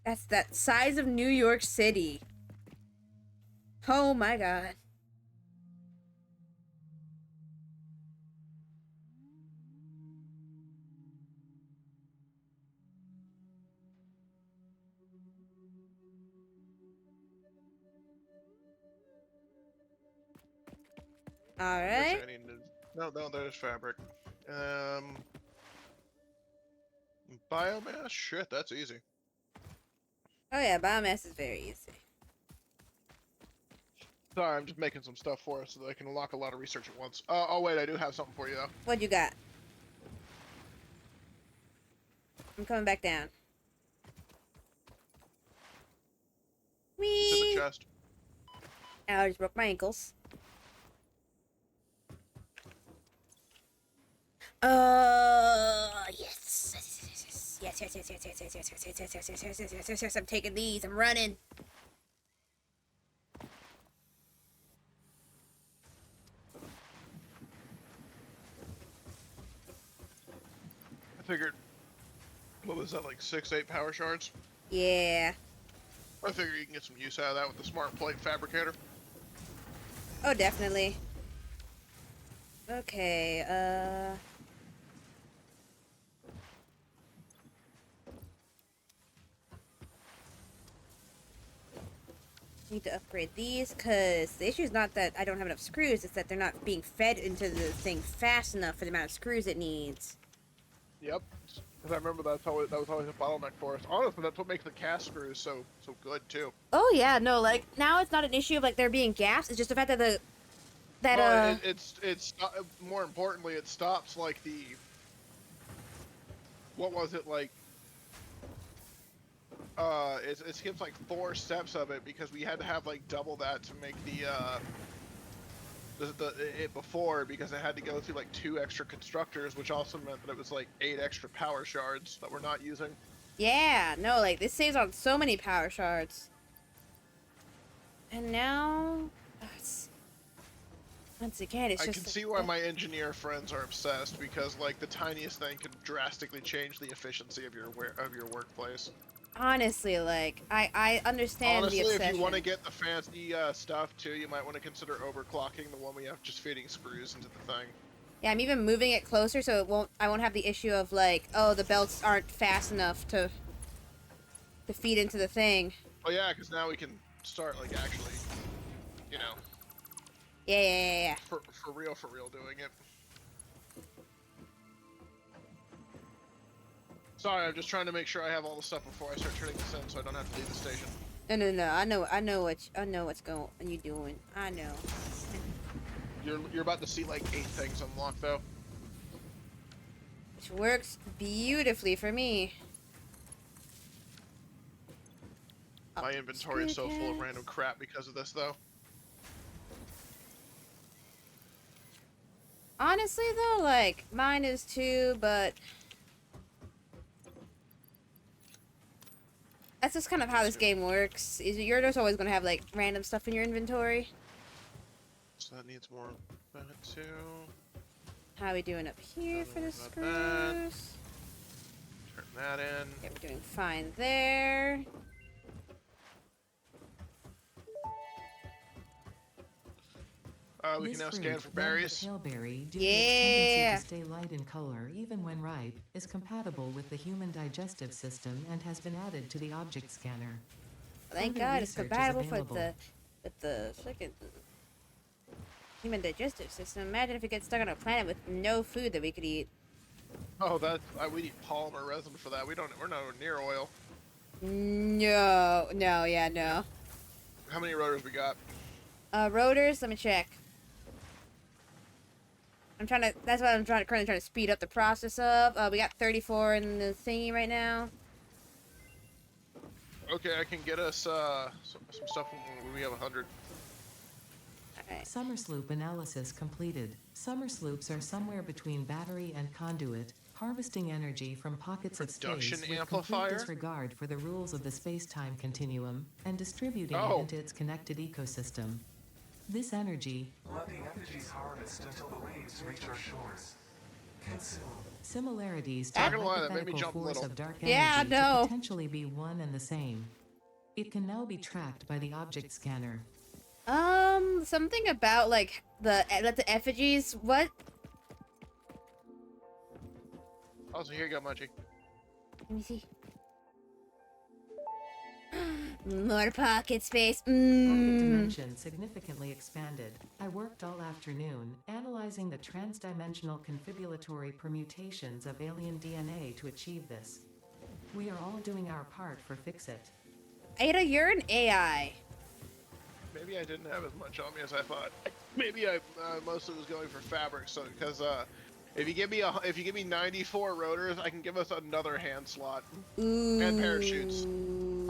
That's that size of New York City. Oh my god. All First right. thing I need to... No, there's fabric. Biomass? Shit, that's easy. Oh yeah, biomass is very easy. Sorry, I'm just making some stuff for us so that I can unlock a lot of research at once. Oh wait, I do have something for you though. What you got? I'm coming back down. It's in the Whee! chest. Ow, I just broke my ankles. Yes. Yes, I'm taking these. I'm running. I figured, what was that, like 6-8 power shards? Yeah. I figure you can get some use out of that with the smart plate fabricator. Oh, definitely. Okay, need to upgrade these, because the issue is not that I don't have enough screws, it's that they're not being fed into the thing fast enough for the amount of screws it needs. Yep. Because I remember that was always a bottleneck for us. Honestly, that's what makes the cast screws so good too. Oh yeah, no, like, now it's not an issue of, like, there being gaps, it's just the fact that Well, it's more importantly, it stops like the... What was it, like... it skips like 4 steps of it because we had to have like double that to make it before, because it had to go through like 2 extra constructors, which also meant that it was like 8 extra power shards that we're not using. Yeah, no, like, this saves on so many power shards. And now... once again, it's I just... can see why my engineer friends are obsessed, because like the tiniest thing can drastically change the efficiency of your workplace. Honestly, like, I understand the Honestly, obsession. if you want to get the fancy stuff too, you might want to consider overclocking the one we have just feeding screws into the thing. Yeah, I'm even moving it closer so I won't have the issue of like, oh, the belts aren't fast enough to feed into the thing. Oh yeah, because now we can start like actually, you know, Yeah. for real doing it. Sorry, I'm just trying to make sure I have all the stuff before I start turning this in, so I don't have to leave the station. No. I know what's going on. You doing? I know. You're about to see like 8 things unlocked though. Which works beautifully for me. My inventory is so full of random crap because of this though. Honestly though, like, mine is too, but that's just kind of how this game works. You're just always gonna have like random stuff in your inventory. So that needs more of that too. How are we doing up here for the screws? Turn that in. Yeah, we're doing fine there. We This can now fruit, scan for named the berries. paleberry, due to Yeah. its tendency to stay light in color even when ripe, is compatible with the human digestive system and has been added to the object scanner. Thank Further God it's research is compatible available. with the fucking human digestive system. Imagine if we get stuck on a planet with no food that we could eat. Oh, we need polymer resin for that. We're nowhere near oil. No, no, yeah, no. How many rotors we got? Rotors, let me check. That's what currently trying to speed up the process of. We got 34 in the thingy right now. Okay, I can get us some stuff when we have 100. Alright. Summer sloop analysis completed. Summer sloops are somewhere between battery and conduit, harvesting energy from pockets of Production space with amplifier? complete disregard for the rules of the space-time continuum, and distributing it Oh. into its connected ecosystem. This energy, Let the effigies harvest until the waves reach our shores. Consume. similarities to Not the gonna lie, that made me hypothetical jump a force little. of dark Yeah, energy no. to potentially be one and the same. It can now be tracked by the object scanner. Something about like the effigies. What? Also, here you go, Munchie. Let me see. More pocket space. Pocket Mmm. dimension significantly expanded. I worked all afternoon, analyzing the transdimensional confibulatory permutations of alien DNA to achieve this. We are all doing our part for Fix-It. Ada, you're an AI. Maybe I didn't have as much on me as I thought. Maybe I mostly was going for fabric, so because if you give me 94 rotors, I can give us another hand slot Ooh. and parachutes.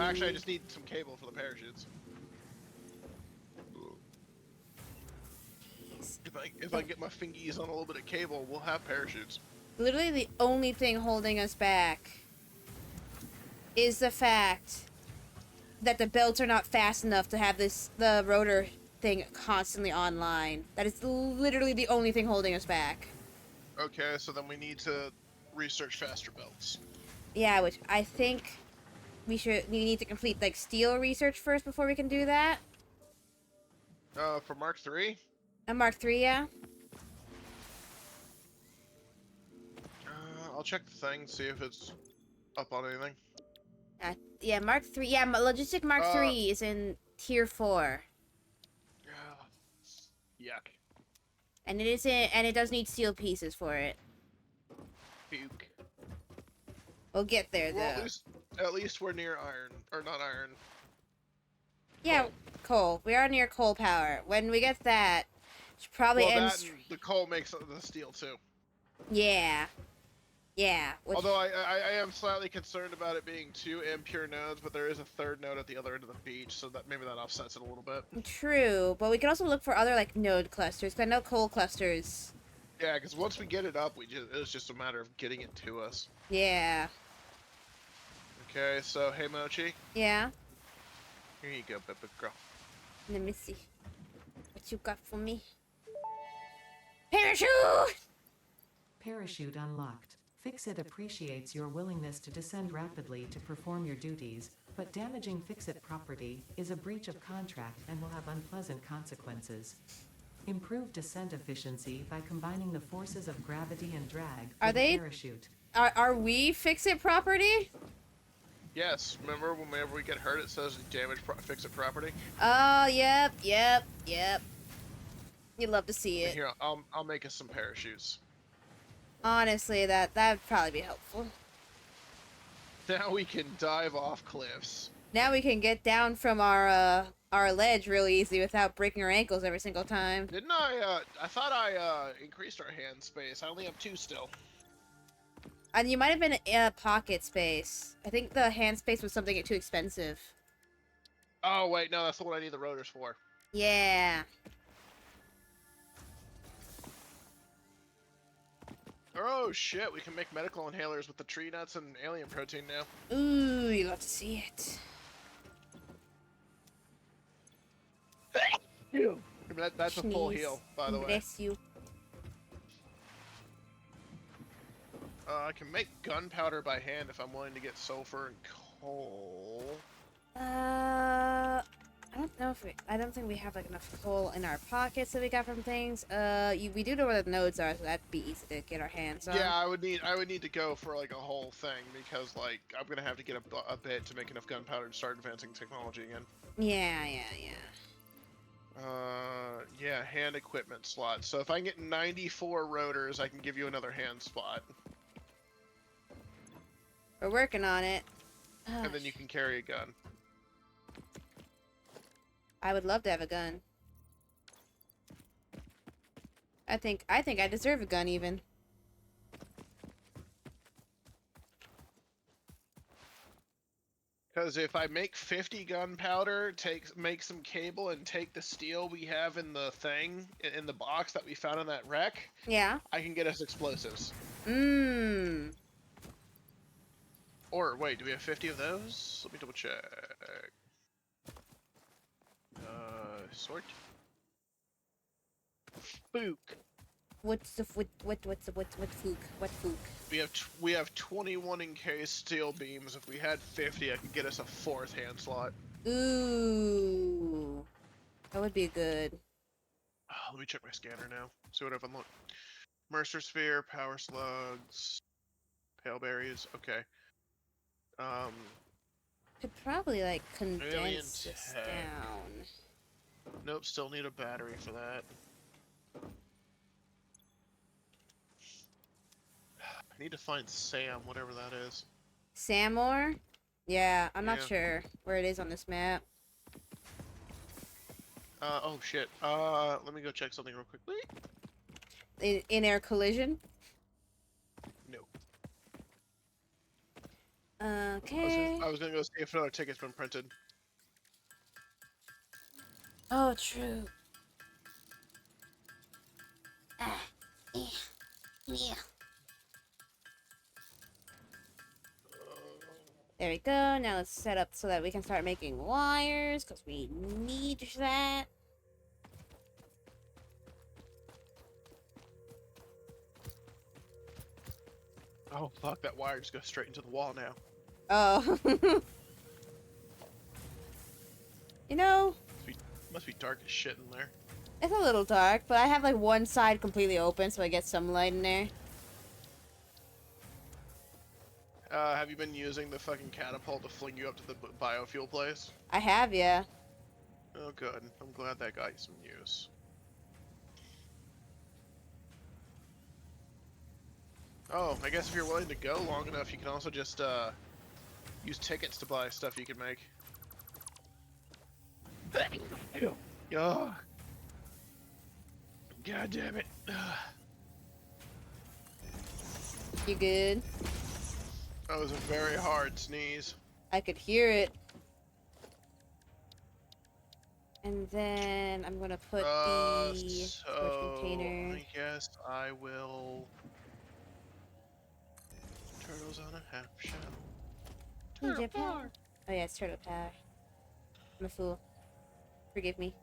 Actually, I just need some cable for the parachutes. If I get my fingies on a little bit of cable, we'll have parachutes. Literally the only thing holding us back is the fact that the belts are not fast enough to have the rotor thing constantly online. That is literally the only thing holding us back. Okay, so then we need to research faster belts. Yeah, which I think we need to complete like steel research first before we can do that. For Mark III? And Mark III, yeah. I'll check the thing, see if it's up on anything. Yeah, Mark III. Yeah, Logistic Mark Uh, III is in Tier 4. Yuck. And it does need steel pieces for it. Puke. We'll get there, though. Well, at least we're near iron. Or not iron. Yeah, coal. We are near coal power. When we get that, it's probably Well, ends. that and the coal makes the steel, too. Yeah. Yeah. Although I am slightly concerned about it being 2 impure nodes, but there is a 3rd node at the other end of the beach, so that maybe that offsets it a little bit. True, but we can also look for other like node clusters. 'Cause I know coal clusters. Yeah, because once we get it up, it's just a matter of getting it to us. Yeah. Okay, so hey Mochi, Yeah. here you go, baby girl. Let me see. What you got for me? Parachute! Parachute unlocked. Fix-It appreciates your willingness to descend rapidly to perform your duties, but damaging Fix-It property is a breach of contract and will have unpleasant consequences. Improve descent efficiency by combining the forces of gravity and drag with a parachute. Are we Fix-It property? Yes, remember whenever we get hurt, it says damage fix-it property. Oh, yep. You'd love to see it. Here, I'll make us some parachutes. Honestly, that'd probably be helpful. Now we can dive off cliffs. Now we can get down from our ledge really easy without breaking our ankles every single time. Didn't I thought I increased our hand space. I only have 2 still. And you might have been pocket space. I think the hand space was something too expensive. Oh wait, no, that's the one I need the rotors for. Yeah. Oh shit, we can make medical inhalers with the tree nuts and alien protein now. Ooh, you love to see it. I mean, that's a full Sneeze. heal, by the way. Bless you. I can make gunpowder by hand if I'm willing to get sulfur and coal. I don't know if I don't think we have like enough coal in our pockets that we got from things. We do know where the nodes are, so that'd be easy to get our hands on. Yeah, I would need to go for like a whole thing because like I'm gonna have to get a bit to make enough gunpowder to start advancing technology again. Yeah. Yeah, hand equipment slot. So if I can get 94 rotors, I can give you another hand spot, We're working on it. and then you can carry a gun. I would love to have a gun. I think I deserve a gun even. Because if I make 50 gunpowder, make some cable, and take the steel we have in the thing in the box that we found in that wreck, Yeah. I can get us explosives. Mmm. Or wait, do we have 50 of those? Let me double check. Sort. Fook. What's the fook? What fook? We have 21 encased steel beams. If we had 50, I could get us a 4th hand slot. Ooh. That would be good. Let me check my scanner now. See what I've unlocked. Mercer sphere, power slugs, pale berries. Okay. Could probably like Alien condense this tech. down. Nope, still need a battery for that. I need to find Sam, whatever that is. Samor? Yeah, I'm not Yeah. sure where it is on this map. Oh shit. Let me go check something real quickly. In air collision. No. Okay. I was gonna go see if another ticket's been printed. Oh, true. Yeah. There we go. Now let's set up so that we can start making wires, because we need that. Oh fuck, that wire just goes straight into the wall now. Oh. You know, Must be dark as shit in there. it's a little dark, but I have like one side completely open so I get some light in there. Have you been using the fucking catapult to fling you up to the biofuel place? I have, yeah. Oh good, I'm glad that got you some use. Oh, I guess if you're willing to go long enough, you can also just use tickets to buy stuff you can make. Oh. God damn it. You good? That was a very hard sneeze. I could hear it. And then I'm gonna put the storage container. I guess I will. Turtles on a half shell. Ninja power. Oh yeah, it's turtle power. I'm a fool. Forgive me.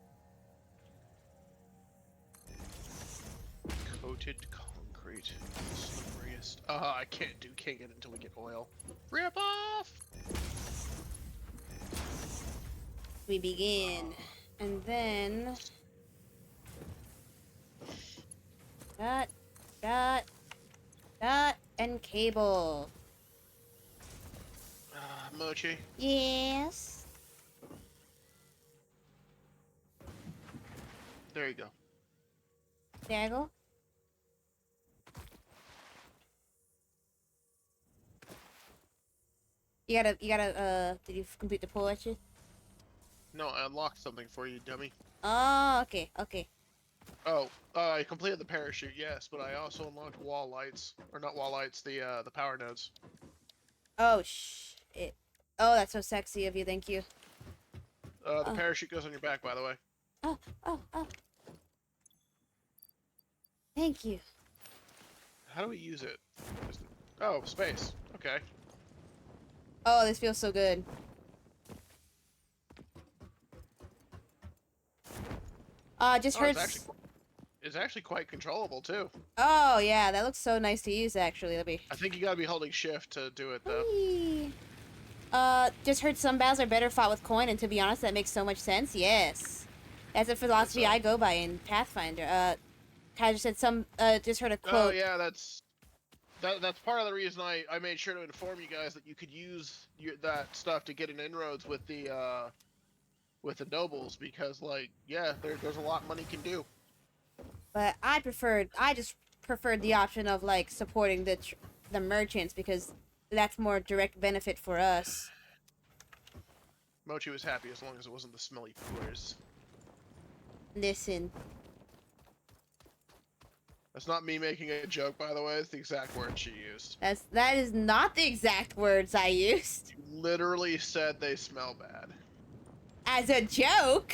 Coated concrete. Slipperiest. I can't get it until we get oil. Rip off! We begin. And then dot, and cable. Mochi. Yes. There you go. There I go. You gotta, did you complete the pull actually? No, I unlocked something for you, dummy. Oh, okay. Oh, I completed the parachute, yes, but I also unlocked wall lights. Or not wall lights, the power nodes. Oh, shit. Oh, that's so sexy of you, thank you. The parachute goes on your back, by the way. Oh. Thank you. How do we use it? Oh, space. Okay. Oh, this feels so good. Just Oh, hurts. it's actually quite controllable, too. Oh, yeah, that looks so nice to use, actually. Let me... I think you gotta be holding shift to do it, though. Whee! Just heard some battles are better fought with coin, and to be honest, that makes so much sense. Yes. That's a philosophy I go by in Pathfinder. Kaiser said just heard a Oh quote. yeah, that's part of the reason I made sure to inform you guys that you could use that stuff to get an inroads with the nobles, because like yeah, there's a lot money can do. But I just preferred the option of like supporting the merchants because that's more direct benefit for us. Mochi was happy as long as it wasn't the smelly poors. Listen, That's not me making a joke, by the way. It's the exact word she used. that is not the exact words I used. You literally said they smell bad. As a joke.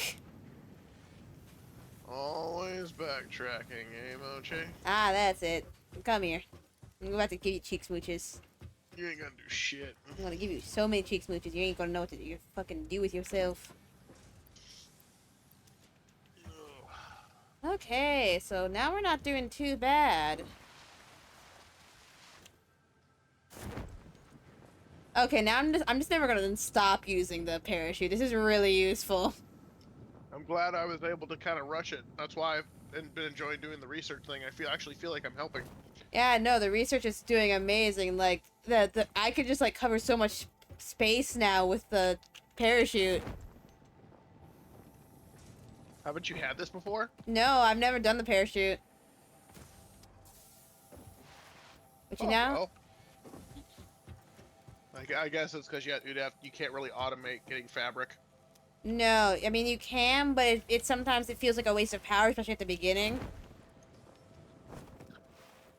Always backtracking, eh, Mochi? Ah, that's it. Come here. I'm about to give you cheek smooches. You ain't gonna do shit. I'm gonna give you so many cheek smooches, you ain't gonna know what to you fucking do with yourself. Okay, so now we're not doing too bad. Okay, now I'm just never gonna stop using the parachute. This is really useful. I'm glad I was able to kind of rush it. That's why I've been enjoying doing the research thing. I actually feel like I'm helping. Yeah, no, the research is doing amazing. Like the I could just like cover so much space now with the parachute. Haven't you had this before? No, I've never done the parachute. But you know? Well. I guess it's because you can't really automate getting fabric. No, I mean you can, but it sometimes it feels like a waste of power, especially at the beginning.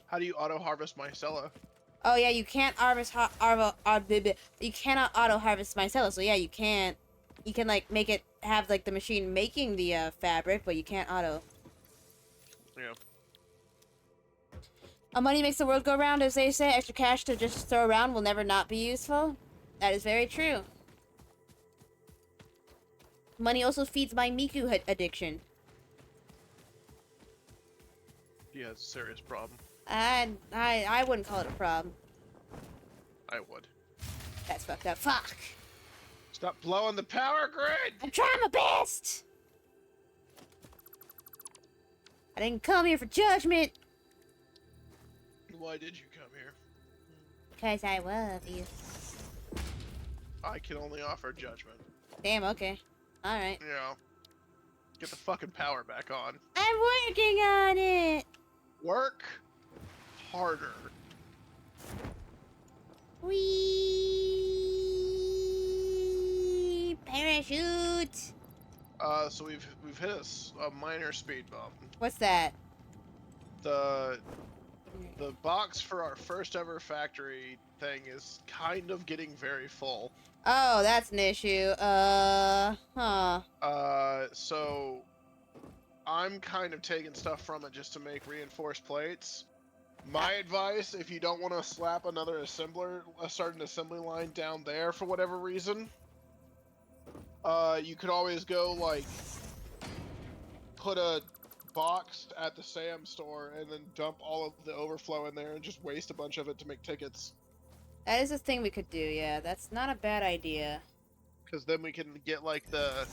How do you auto harvest mycella? Oh yeah, you can't you cannot auto harvest mycella. So yeah, you can't. You can like make it have like the machine making the fabric, but you can't auto. Yeah. Money makes the world go round, as they say. Extra cash to just throw around will never not be useful. That is very true. Money also feeds my Miku addiction. Yeah, it's a serious problem. I wouldn't call it a problem. I would. That's fucked up. Fuck. Stop blowing the power grid! I'm trying my best. I didn't come here for judgment. Why did you come here? Because I love you. I can only offer judgment. Damn, okay. Alright. You know, get the fucking power back on. I'm working on it! Work harder. Whee! Parachute! So we've hit a minor speed bump. What's that? The box for our first ever factory thing is kind of getting very full. Oh, that's an issue. Huh. So I'm kind of taking stuff from it just to make reinforced plates. My advice, if you don't want to slap another start an assembly line down there for whatever reason, you could always go like put a box at the Sam store and then dump all of the overflow in there and just waste a bunch of it to make tickets. That is a thing we could do, yeah. That's not a bad idea. Because then we can get like the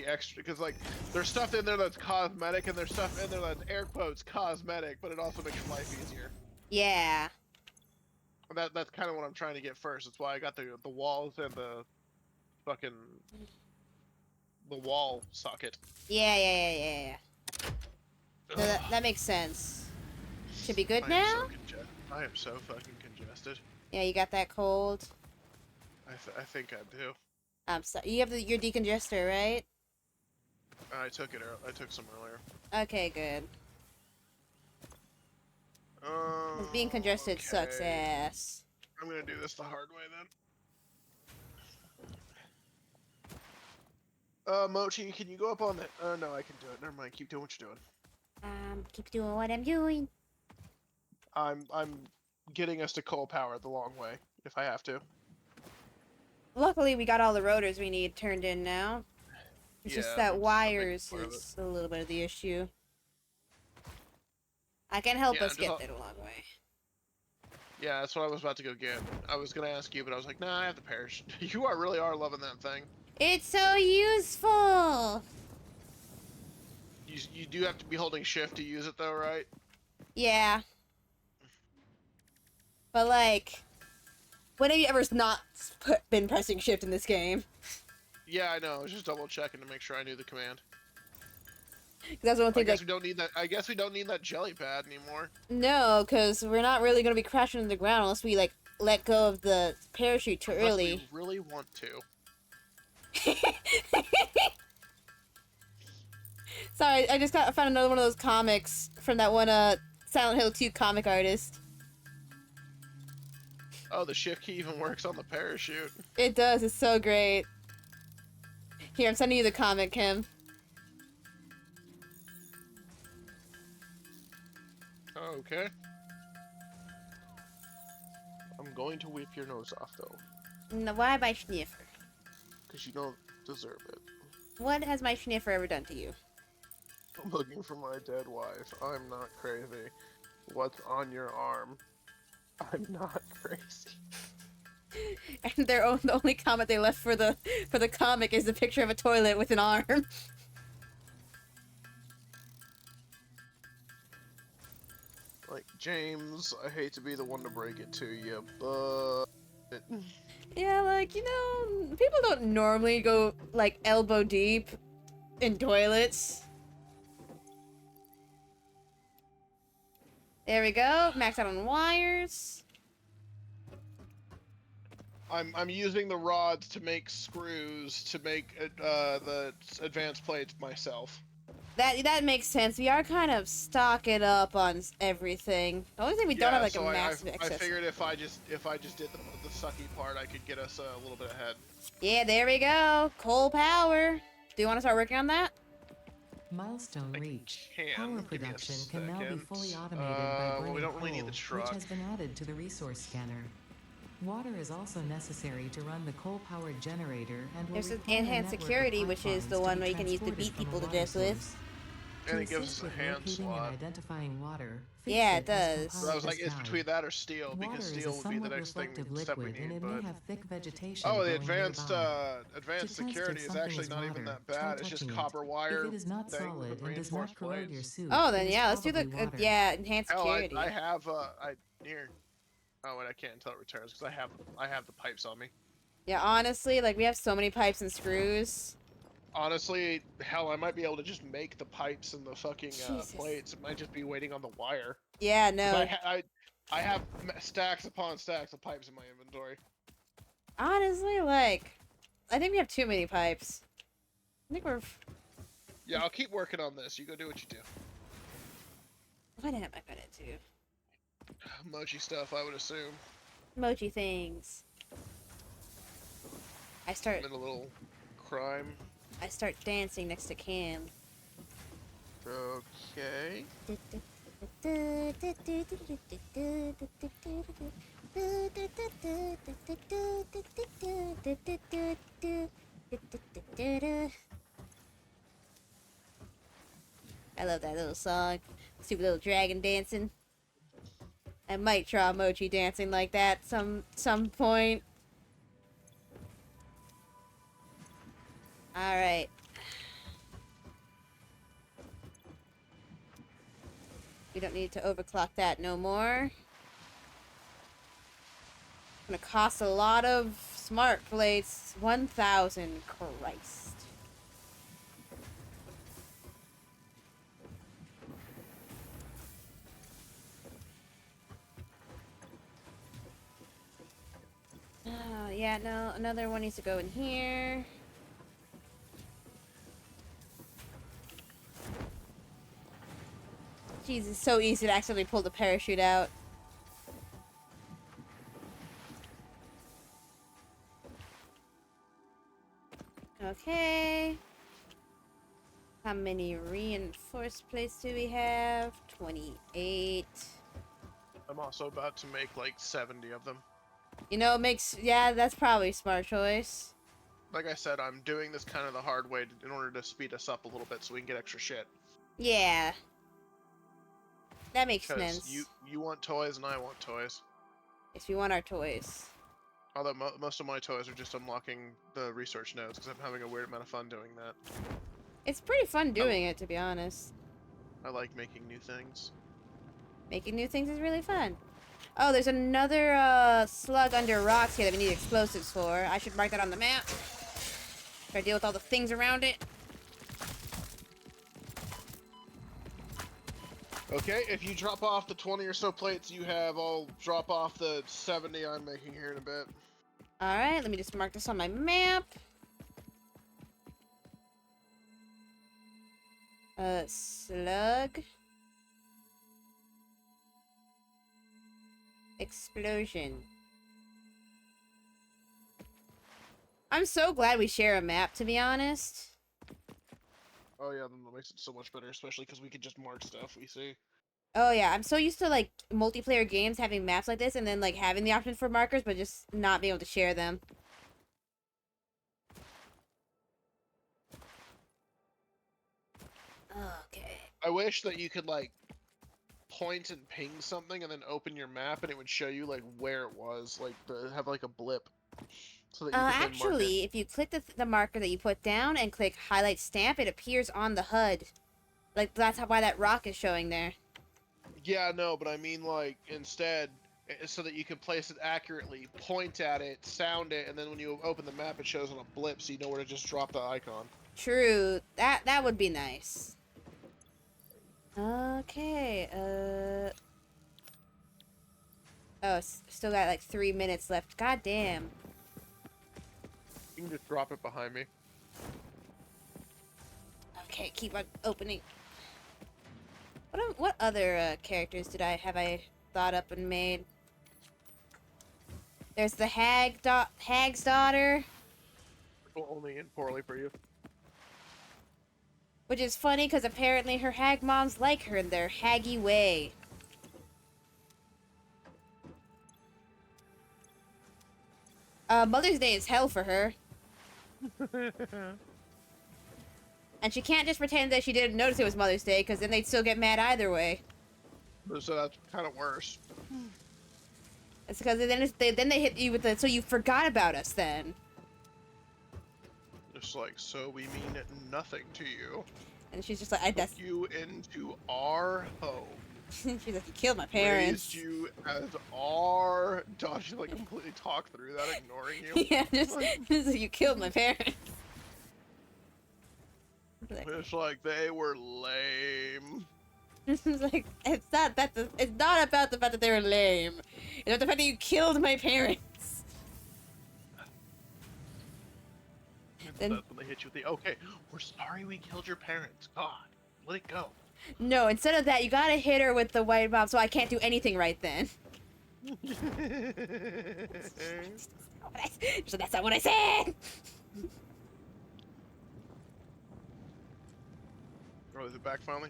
extra, because like there's stuff in there that's cosmetic and there's stuff in there that's air quotes cosmetic, but it also makes your life easier. Yeah. That's kind of what I'm trying to get first. That's why I got the walls and the fucking the wall socket. Yeah. No, that makes sense. Should be good now? I am so fucking congested. Yeah, you got that cold. I think I do. I'm sorry. You have your decongester, right? I took some earlier. Okay, good. 'Cause being congested sucks ass. I'm gonna do this the hard way then. Mochi, can you go up on that? No, I can do it. Never mind. Keep doing what you're doing. Keep doing what I'm doing. I'm getting us to coal power the long way, if I have to. Luckily, we got all the rotors we need turned in now. It's just that wires is a little bit of the issue. I can help us get there the long way. Yeah, that's what I was about to go get. I was gonna ask you, but I was like, nah, I have the parachute. You really are loving that thing. It's so useful. You do have to be holding shift to use it though, right? Yeah. But like, when have you ever not been pressing shift in this game? Yeah, I know. I was just double checking to make sure I knew the command. 'Cause that's one I thing guess that we don't need that. I guess we don't need that jelly pad anymore. no, because we're not really gonna be crashing to the ground unless we like let go of the parachute too Unless early. we really want to. Sorry, I just found another one of those comics from that one Silent Hill 2 comic artist. Oh, the shift key even works on the parachute. It does. It's so great. Here, I'm sending you the comic, Kim. Okay. I'm going to whip your nose off though, No, why my sniffer? because you don't deserve it. What has my sniffer ever done to you? I'm looking for my dead wife. I'm not crazy. What's on your arm? I'm not crazy. And the only comment they left for the comic is the picture of a toilet with an arm. Like, James, I hate to be the one to break it to you, but... Yeah, like, you know, people don't normally go, like, elbow deep in toilets. There we go. Max out on wires. I'm using the rods to make screws to make the advanced plates myself. That makes sense. We are kind of stocking up on everything. The only thing we don't have, like, so a massive I excess. figured if I just did the sucky part, I could get us a little bit ahead. Yeah, there we go. Coal power. Do you want to start working on that? Milestone I reached. can. Power Give me a production can now be second. fully automated by Well, burning we don't really coal, need the which truck. has been added to the resource scanner. Water is also necessary to run the coal-powered generator and will There's an require a enhanced network of security, which is pipelines the to one be where you can use to transported beat from a people to water death with. source. And To it gives assist us a with hand locating slot. and identifying water, Yeah, it Fixit has does. So I was compiled like, this it's guide. between that or steel, Water because is a steel would be the somewhat next step reflective we liquid, and need, it but... may have thick vegetation Oh, the growing advanced nearby. advanced To test security if is something actually is not even water, that try bad. It's just touching it. copper If wire it is not thing solid with and does reinforced not corrode your plates. suit, Oh, it then is yeah, let's do the probably water. yeah, enhanced Oh, security. I have I here. Oh, and I can't until it returns because I have the pipes on me. Yeah, honestly, like we have so many pipes and screws. Honestly, hell, I might be able to just make the pipes and the fucking Jesus. plates. It might just be waiting on the wire. Yeah, 'Cause no. I have stacks upon stacks of pipes in my inventory. Honestly, like, I think we have too many pipes. I think we're. Yeah, I'll keep working on this. You go do what you do. What am I gonna do? Mochi stuff, I would assume. Mochi things. I start I'm in a little crime. dancing next to Cam. Okay. I love that little song. Stupid little dragon dancing. I might try Mochi dancing like that some point. Alright. We don't need to overclock that no more. Gonna cost a lot of smart plates. 1,000. Christ. Yeah, no, another one needs to go in here. Jeez, it's so easy to accidentally pull the parachute out. Okay. How many reinforced plates do we have? 28. I'm also about to make like 70 of them. You know, yeah, that's probably a smart choice. Like I said, I'm doing this kind of the hard way in order to speed us up a little bit so we can get extra shit. Yeah. That makes Because sense. you want toys and I want toys. Yes, we want our toys. Although most of my toys are just unlocking the research nodes because I'm having a weird amount of fun doing that. It's pretty fun doing it, to be honest. I like making new things. Making new things is really fun. Oh, there's another slug under rocks here that we need explosives for. I should mark that on the map. Try to deal with all the things around it. Okay, if you drop off the 20 or so plates you have, I'll drop off the 70 I'm making here in a bit. Alright, let me just mark this on my map. Slug. Explosion. I'm so glad we share a map, to be honest. Oh yeah, then that makes it so much better, especially because we can just mark stuff we see. Oh yeah, I'm so used to like multiplayer games having maps like this and then like having the option for markers but just not being able to share them. Okay. I wish that you could like point and ping something and then open your map and it would show you like where it was, like have like a blip. So that you could then mark it. Actually, if you click the marker that you put down and click highlight stamp, it appears on the HUD. Like that's why that rock is showing there. Yeah, no, but I mean like instead, so that you can place it accurately, point at it, sound it, and then when you open the map, it shows on a blip, so you know where to just drop the icon. True. That would be nice. Okay. Oh, still got like 3 minutes left. God damn. You can just drop it behind me. Okay, keep on opening. What other characters have I thought up and made? There's the hag's daughter, Well, only in poorly for you. which is funny because apparently her hag moms like her in their haggy way. Mother's Day is hell for her. And she can't just pretend that she didn't notice it was Mother's Day, because then they'd still get mad either way. So that's kind of worse. It's because then they hit you with the, so you forgot about us then. Just like, so we mean nothing to you. And she's just like, that's... Took you into our home. She's like, you killed my parents. Raised you as our daughter. She like completely talked through that, ignoring you. Yeah, just you killed my parents. It's like they were lame. It's like it's not about the fact that they were lame. It's about the fact that you killed my parents. Then, that's when they hit you with the, okay, we're sorry we killed your parents. God, let it go. No, instead of that, you gotta hit her with the white bomb, so I can't do anything right then. So that's not what I said. Oh, is it back finally?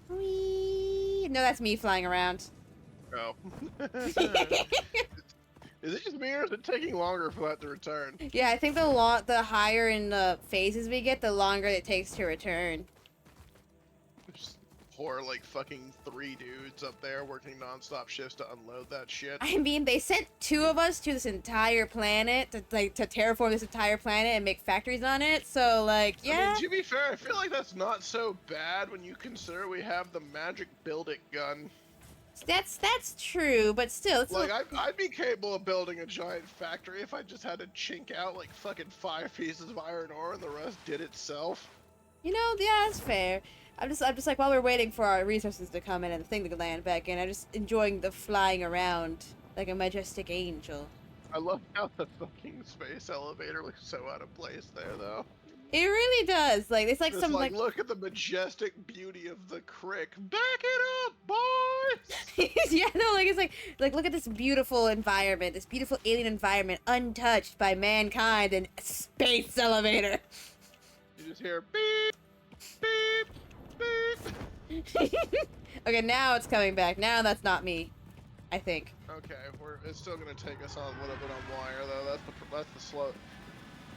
Whee! No, that's me flying around. Oh. Is it just me, or is it taking longer for that to return? Yeah, I think the higher in the phases we get, the longer it takes to return. There's poor, like, fucking 3 dudes up there working non-stop shifts to unload that shit. I mean, they sent 2 of us to this entire planet to terraform this entire planet and make factories on it. So, like, yeah. I mean, to be fair, I feel like that's not so bad when you consider we have the magic build-it gun. That's true, but still, it's like I'd be capable of building a giant factory if I just had to chink out like fucking 5 pieces of iron ore and the rest did itself. You know, yeah, that's fair. I'm just like, while we're waiting for our resources to come in and the thing to land back in, I'm just enjoying the flying around like a majestic angel. I love how the fucking space elevator looks so out of place there, though. It really does. Like, it's like just some like look at the majestic beauty of the crick. Back it up, boys. Yeah, no, like it's like look at this beautiful environment, this beautiful alien environment, untouched by mankind, and space elevator. You just hear beep, beep, beep. Okay, now it's coming back. Now that's not me, I think. Okay, it's still gonna take us on a little bit on wire though. That's the slow.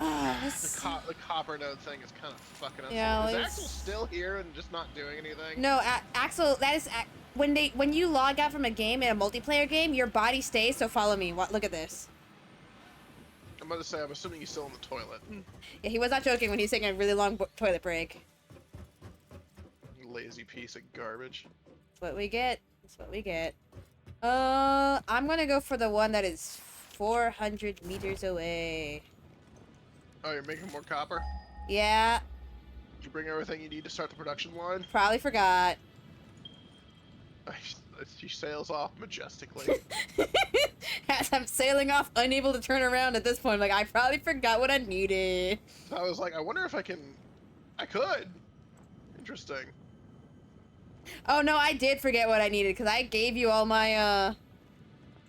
The copper node thing is kind of fucking us. Yeah, Is it's- Axel still here and just not doing anything? No, Axel, that is when you log out from a game in a multiplayer game, your body stays. So follow me. Look at this. I'm about to say, I'm assuming he's still in the toilet. Yeah, he was not joking when he's taking a really long toilet break. Lazy piece of garbage. That's what we get. That's what we get. I'm gonna go for the one that is 400 meters away. Oh, you're making more copper? Yeah, Did you bring everything you need to start the production line? probably forgot. She sails off majestically. As I'm sailing off, unable to turn around at this point, like, I probably forgot what I needed. So I was like, I wonder if I can... I could. Interesting. Oh no, I did forget what I needed, because I gave you all my,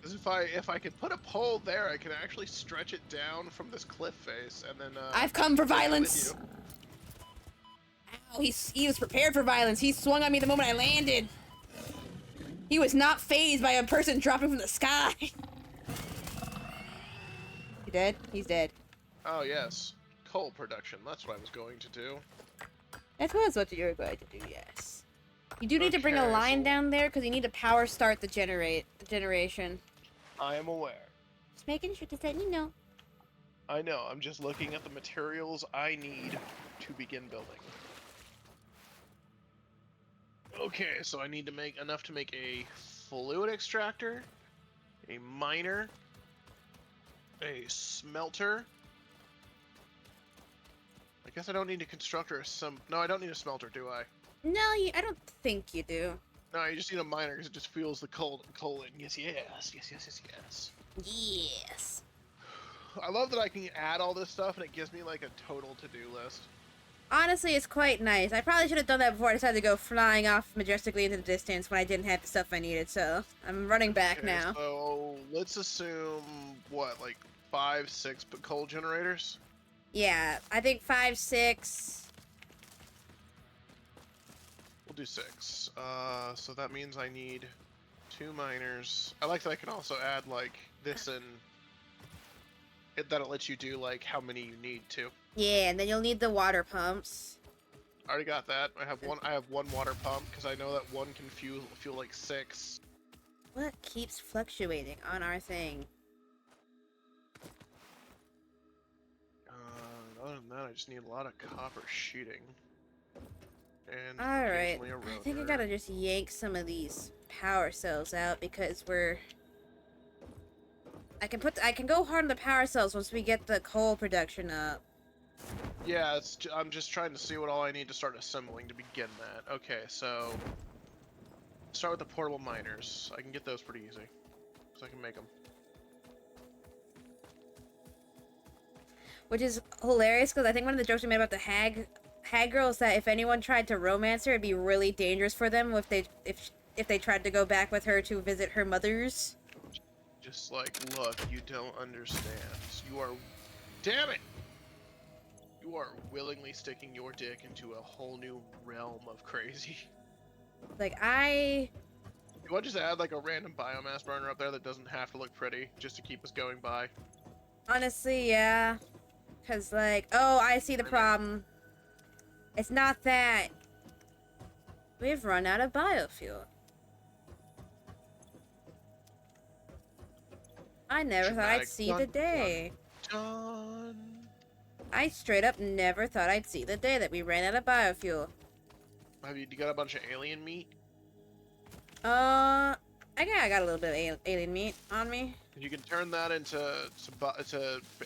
Because if I could put a pole there, I can actually stretch it down from this cliff face, and then, I've come for take it with violence! you. Ow, he was prepared for violence. He swung on me the moment I landed. He was not fazed by a person dropping from the sky. He dead? He's dead. Oh, yes. Coal production. That's what I was going to do. That was what you were going to do, yes. You do need to bring a Okay, line so- down there, because you need to power start the generation. I am aware. Just making sure, just letting you know. I know. I'm just looking at the materials I need to begin building. Okay, so I need to make enough to make a fluid extractor, a miner, a smelter. I guess I don't need a constructor or some... No, I don't need a smelter, do I? No, I don't think you do. No, you just need a miner because it just fuels the coal in. Yes, yes, yes, yes, yes, yes. Yes. I love that I can add all this stuff and it gives me like a total to-do list. Honestly, it's quite nice. I probably should have done that before I decided to go flying off majestically into the distance when I didn't have the stuff I needed, so I'm running back Okay, now. So let's assume, what, like 5, 6 coal generators? Yeah, I think 5, 6... We'll do 6. So that means I need 2 miners. I like that I can also add like this and that'll let you do like how many you need to. Yeah, and then you'll need the water pumps. I already got that. I have one water pump because I know that one can fuel like 6. What keeps fluctuating on our thing? Other than that, I just need a lot of copper sheeting. And Alright, occasionally a I think I rotor. gotta just yank some of these power cells out because we're... I can go hard on the power cells once we get the coal production up. Yeah, I'm just trying to see what all I need to start assembling to begin that. Okay, so start with the portable miners. I can get those pretty easy, so I can make them. Which is hilarious because I think one of the jokes we made about the hag girl is that if anyone tried to romance her, it'd be really dangerous for them if they tried to go back with her to visit her mother's. Just like, look, you don't understand. You are, damn it! You are willingly sticking your dick into a whole new realm of crazy. Like, You want to just add like a random biomass burner up there that doesn't have to look pretty, just to keep us going by? honestly, yeah. Because, like, oh, I see the problem. It's not that. We've run out of biofuel. I never thought I'd Dramatic see the dun, day. Dun. I straight up never thought I'd see the day that we ran out of biofuel. Have you got a bunch of alien meat? I got a little bit of alien meat on me. You can turn that into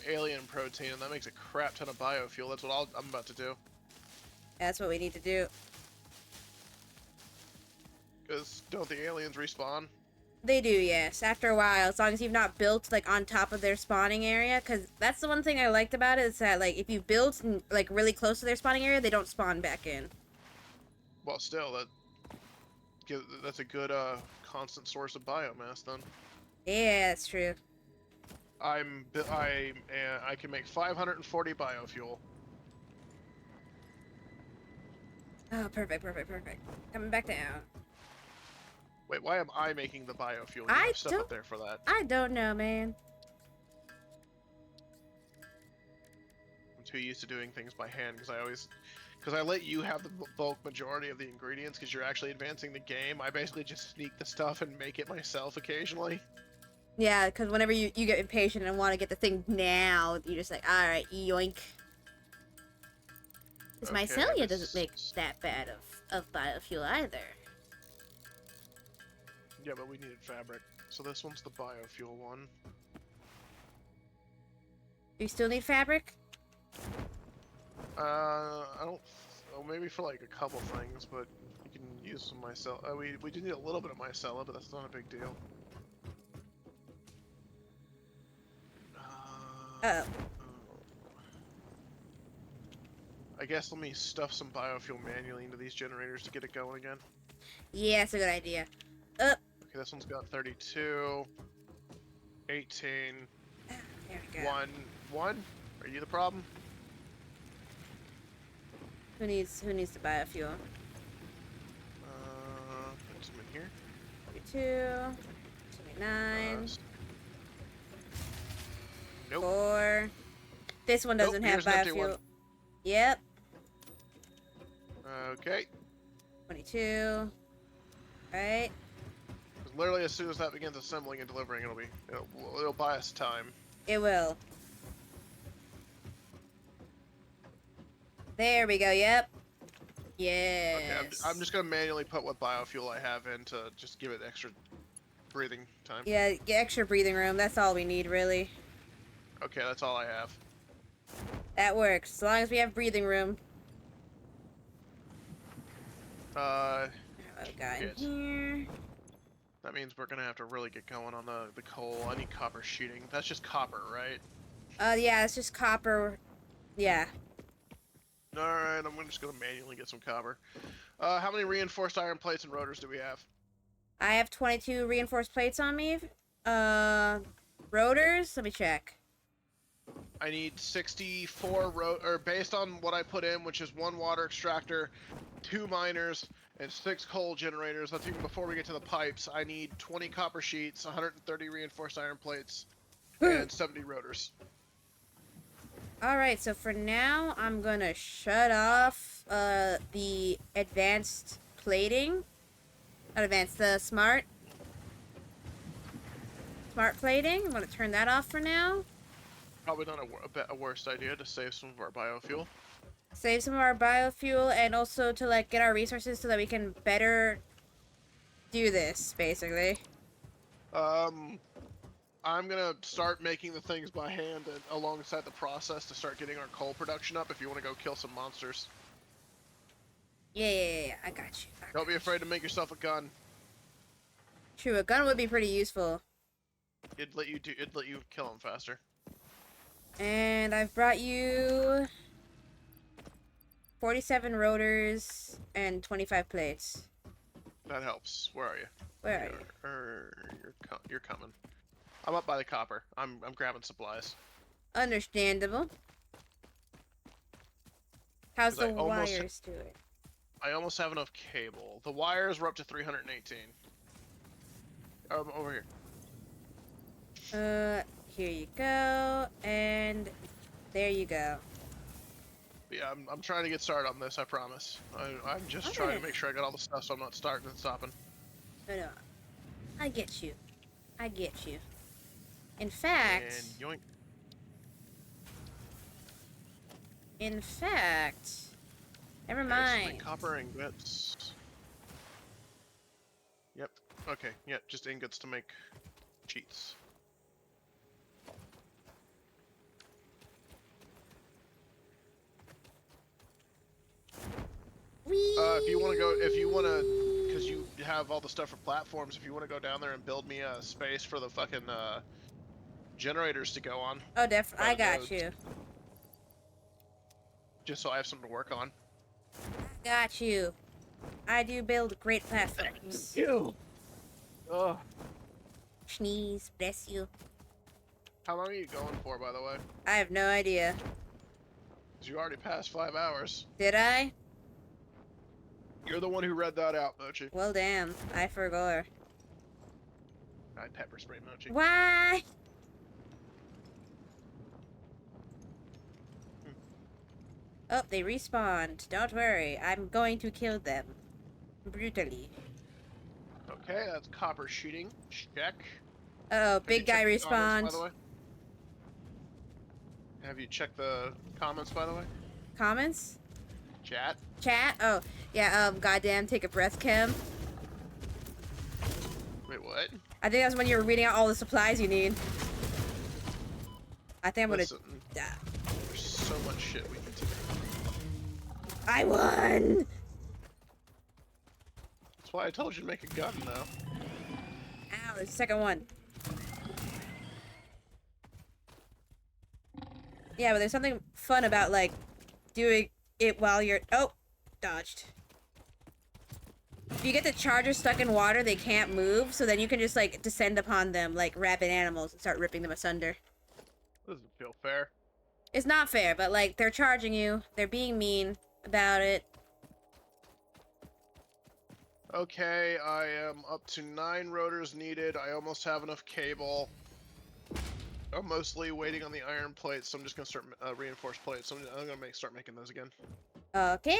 alien protein, and that makes a crap ton of biofuel. That's what I'm about to do. That's what we need to do. Because don't the aliens respawn? They do, yes. After a while, as long as you've not built, like, on top of their spawning area. Because that's the one thing I liked about it, is that, like, if you build, like, really close to their spawning area, they don't spawn back in. Well, still, that's a good constant source of biomass then. Yeah, that's true. I can make 540 biofuel. Oh, perfect. Coming back down. Wait, why am I making the biofuel? You I have stuff don't- up there for that. I don't know, man. too used to doing things by hand because I let you have the bulk majority of the ingredients because you're actually advancing the game. I basically just sneak the stuff and make it myself occasionally. Yeah, because whenever you get impatient and want to get the thing now, you're just like, alright, yoink. Because Okay, mycelia doesn't make that bad of biofuel either. Yeah, but we needed fabric. So this one's the biofuel one. Do you still need fabric? I don't. Oh, maybe for like a couple things, but you can use some mycel. We do need a little bit of mycella, but that's not a big deal. Uh-oh. I guess let me stuff some biofuel manually into these generators to get it going again. Yeah, that's a good idea. Okay, this one's got 32, 18, There we go. 1. Are you the problem? Who needs the biofuel? Put some in here. 42, 29, Nope. 4. This one doesn't have here's an empty one. biofuel. Yep. Okay. 22. Right. 'Cause literally, as soon as that begins assembling and delivering, it'll buy us time. It will. There we go. Yep. Yes. Okay, I'm just gonna manually put what biofuel I have in to just give it extra breathing time. Yeah, get extra breathing room. That's all we need, really. Okay, that's all I have. That works. As long as we have breathing room. Uh, What we got in Good. here? that means we're gonna have to really get going on the coal. I need copper sheeting. That's just copper, right? Yeah, it's just copper. Yeah. Alright, I'm just gonna manually get some copper. How many reinforced iron plates and rotors do we have? I have 22 reinforced plates on me. Rotors? Let me check. I need 64 based on what I put in, which is 1 water extractor, 2 miners, and 6 coal generators. That's even before we get to the pipes. I need 20 copper sheets, 130 reinforced iron plates, and 70 rotors. Alright, so for now, I'm gonna shut off the advanced plating. Not advanced, the smart plating. I'm gonna turn that off for now. Probably not a worst idea to save some of our biofuel. Save some of our biofuel and also to like get our resources so that we can better do this, basically. I'm gonna start making the things by hand and alongside the process to start getting our coal production up if you want to go kill some monsters. Yeah, I got you. Don't be afraid to make yourself a gun. True, a gun would be pretty useful. It'd let you kill them faster. And I've brought you 47 rotors and 25 plates. That helps. Where are you? Where are you? You're coming. I'm up by the copper. I'm grabbing supplies. Understandable. How's 'Cause the wires do it? I almost have enough cable. The wires were up to 318. Over here. Here you go, and there you go. Yeah, I'm trying to get started on this. I promise. I'm just trying to make sure I got all the stuff, so I'm not starting and stopping. No, I get you. I get you. In fact, And yoink. Never Okay, so mind. make copper ingots. Yep. Okay. Yeah, just ingots to make cheats. If you want to, because you have all the stuff for platforms, if you want to go down there and build me a space for the fucking generators to go on. Oh, definitely. I got nodes. you. Just so I have something to work on. Got you. I do build great platforms. Ew. Ugh. Sneeze, bless you. How long are you going for, by the way? I have no idea. 'Cause you already passed 5 hours. Did I? You're the one who read that out, Mochi. Well, damn. I forgot. I pepper spray Mochi. Why? Oh, they respawned. Don't worry, I'm going to kill them. Brutally. Okay, that's copper sheeting. Check. Uh-oh, Have you big guy checked the comments, by the respawned. way? Have you checked the comments, by the way? Comments? Chat? Chat? Oh, yeah, goddamn, take a breath, Kim. Wait, what? I think that's when you were reading out all the supplies you need. I think I'm gonna... Listen, there's so much shit we need to make. I won! That's why I told you to make a gun now. Ow, there's the second one. Yeah, but there's something fun about, like, doing it while you're... Oh! Dodged. If you get the charger stuck in water, they can't move, so then you can just, like, descend upon them like rabid animals and start ripping them asunder. Doesn't feel fair. It's not fair, but, like, they're charging you. They're being mean about it. Okay, I am up to 9 rotors needed. I almost have enough cable. I'm mostly waiting on the iron plates, so I'm just gonna start reinforced plates. So I'm gonna start making those again. Okay.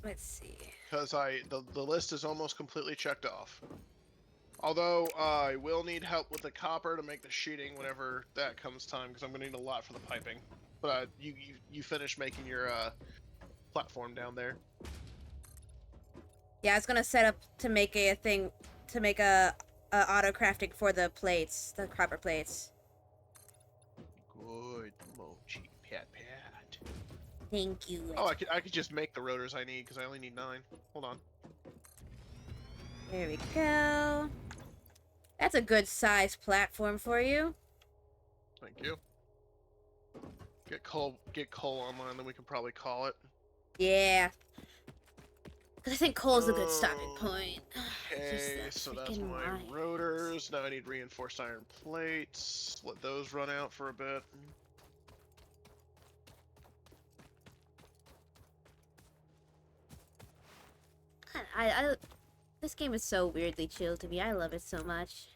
Let's see. Because the list is almost completely checked off. Although I will need help with the copper to make the sheeting whenever that comes time, because I'm gonna need a lot for the piping. But you finish making your platform down there. Yeah, I was gonna set up to make a thing to make a auto crafting for the plates, the copper plates. Good mochi pat pat. Thank you. Oh, I could just make the rotors I need because I only need 9. Hold on. There we go. That's a good size platform for you. Thank you. Get coal online, then we can probably call it. Yeah. Because I think coal's a good starting point. Okay, Just so that that's freaking my mine. rotors. Now I need reinforced iron plates. Let those run out for a bit. This game is so weirdly chill to me. I love it so much.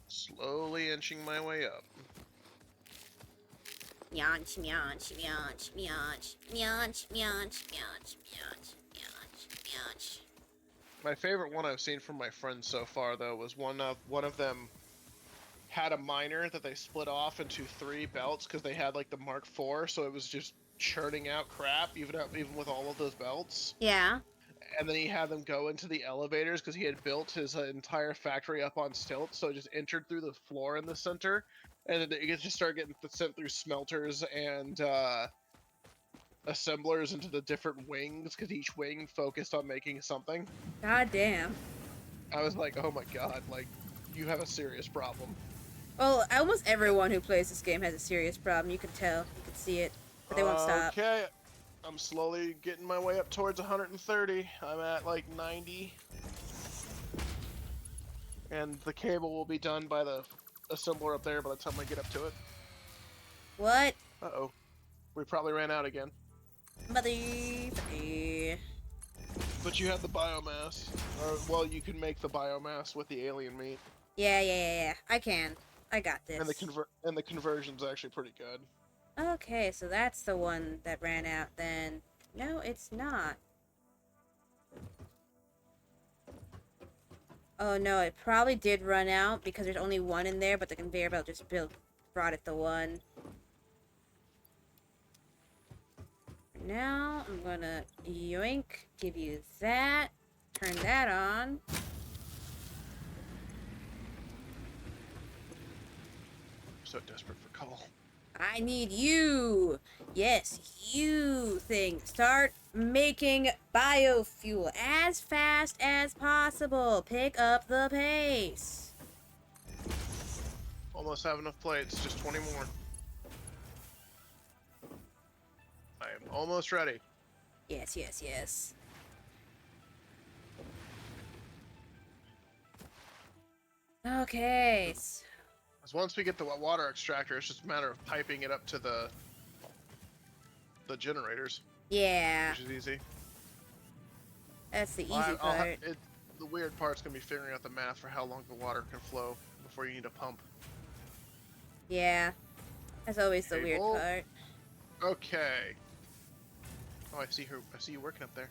Slowly inching my way up. Meonch, meonch, meonch, meonch, meonch, meonch, meonch, meonch, meonch, meonch. My favorite one I've seen from my friends so far, though, was one of them had a miner that they split off into 3 belts because they had like the Mark IV, so it was just churning out crap even with all of those belts. Yeah. And then he had them go into the elevators because he had built his entire factory up on stilts, so it just entered through the floor in the center, and then it just started getting sent through smelters and assemblers into the different wings because each wing focused on making something. God damn. I was like, oh my god, like, you have a serious problem. Well, almost everyone who plays this game has a serious problem. You can tell. You can see it. But they won't stop. Okay. I'm slowly getting my way up towards 130. I'm at like 90. And the cable will be done by the assembler up there by the time I get up to it. What? Uh-oh. We probably ran out again. Motherfucker. But you have the biomass. Or, well, you can make the biomass with the alien meat. Yeah. I can. I got this. And the conversion's actually pretty good. Okay, so that's the one that ran out then. No, it's not. Oh no, it probably did run out because there's only one in there, but the conveyor belt just brought it the one. Now, I'm gonna yoink, give you that, turn that on. I'm so desperate for coal. I need you. Yes, you thing. Start making biofuel as fast as possible. Pick up the pace. Almost have enough plates, just 20 more. I am almost ready. Yes. Okay. Because once we get the water extractor, it's just a matter of piping it up to the generators, Yeah, which is easy. that's the easy I'll part. the weird part's gonna be figuring out the math for how long the water can flow before you need a pump. Yeah. That's always the weird Cable. part. Okay. Oh, I see her. I see you working up there.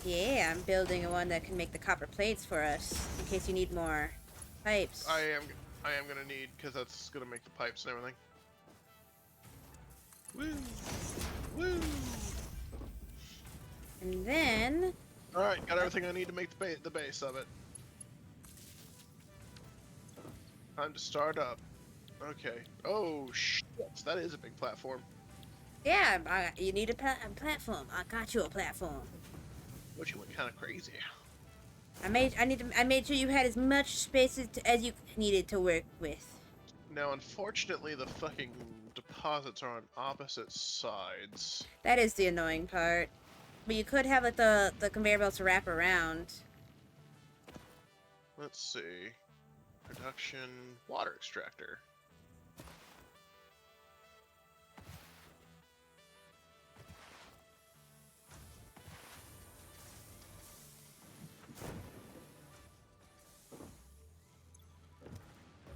Yeah, I'm building one that can make the copper plates for us, in case you need more pipes. I am gonna need, because that's gonna make the pipes and everything. Woo! Woo! And then... All right, got everything I need to make the base of it. Time to start up. Okay. Oh shit! That is a big platform. Yeah, you need a platform. I got you a platform. Which you went kind of crazy. I made sure you had as much space as you needed to work with. Now, unfortunately, the fucking deposits are on opposite sides. That is the annoying part. But you could have like the conveyor belts wrap around. Let's see. Production water extractor.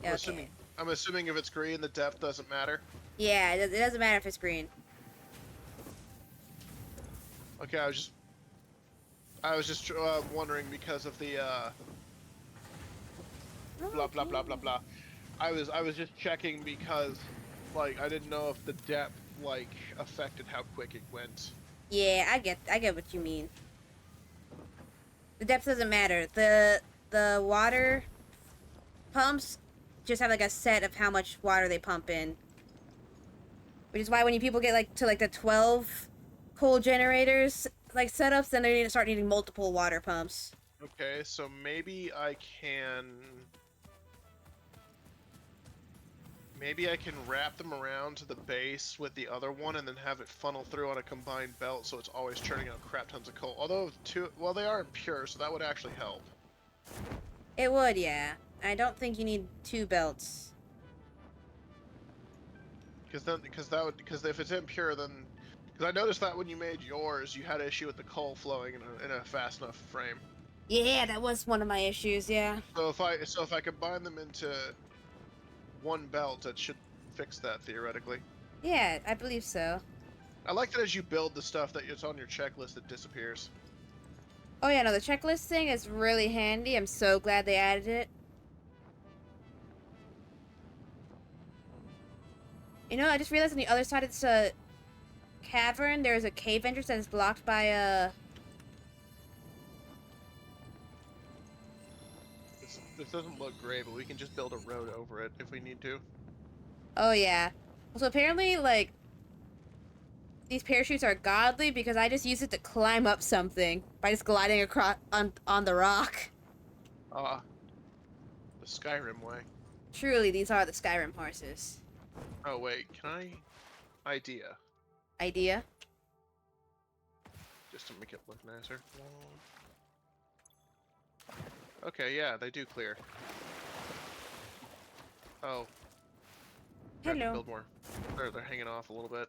I'm Okay. assuming if it's green, the depth doesn't matter. Yeah, it doesn't matter if it's green. Okay, I was just wondering because of the blah blah blah blah blah. I was just checking because like I didn't know if the depth like affected how quick it went. Yeah, I get what you mean. The depth doesn't matter. The water pumps just have like a set of how much water they pump in. Which is why when people get like to like the 12 coal generators like setups, then they need to start needing multiple water pumps. Okay, so maybe I can wrap them around to the base with the other one and then have it funnel through on a combined belt so it's always churning out crap tons of coal. Although they are impure, so that would actually help. It would, yeah. I don't think you need 2 belts. Because if it's impure, then because I noticed that when you made yours, you had an issue with the coal flowing in a fast enough frame. Yeah, that was one of my issues, yeah. So if I combine them into one belt, that should fix that theoretically. Yeah, I believe so. I like that as you build the stuff that it's on your checklist, it disappears. Oh yeah, no, the checklist thing is really handy. I'm so glad they added it. You know, I just realized on the other side of this cavern, there's a cave entrance that is blocked by a... This doesn't look great, but we can just build a road over it if we need to. Oh yeah. So apparently, like, these parachutes are godly because I just use it to climb up something by just gliding across on the rock. Ah, the Skyrim way. Truly, these are the Skyrim horses. Oh wait, can I? Idea. Idea? Just to make it look nicer. Okay, yeah, they do clear. Oh. I have to Hello. build more. They're hanging off a little bit.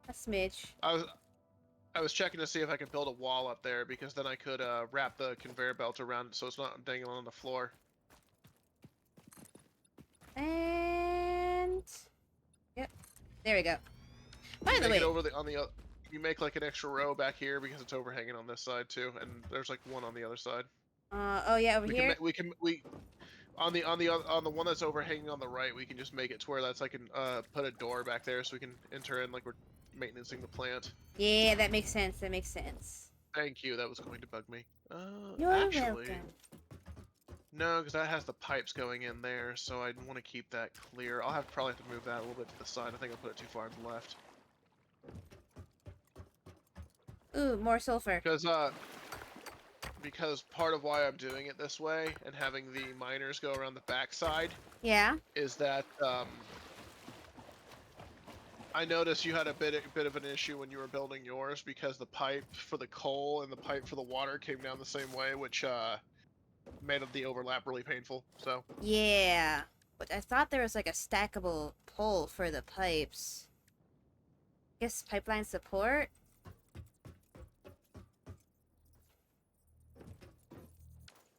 A smidge. I was checking to see if I could build a wall up there because then I could wrap the conveyor belt around it so it's not dangling on the floor. And... Yep. There we go. By the Make way... it over you make like an extra row back here because it's overhanging on this side too, and there's like one on the other side. oh yeah, over here? On the one that's overhanging on the right, we can just make it to where that's like put a door back there so we can enter in like we're maintaining the plant. Yeah, that makes sense. That makes sense. Thank you. That was going to bug me. You're Actually, welcome. no, because that has the pipes going in there, so I want to keep that clear. I'll probably have to move that a little bit to the side. I think I'll put it too far to the left. Ooh, more sulfur. Because part of why I'm doing it this way and having the miners go around the backside Yeah? is that I noticed you had a bit of an issue when you were building yours because the pipe for the coal and the pipe for the water came down the same way, which made the overlap really painful. So Yeah. But I thought there was like a stackable pole for the pipes. Guess pipeline support?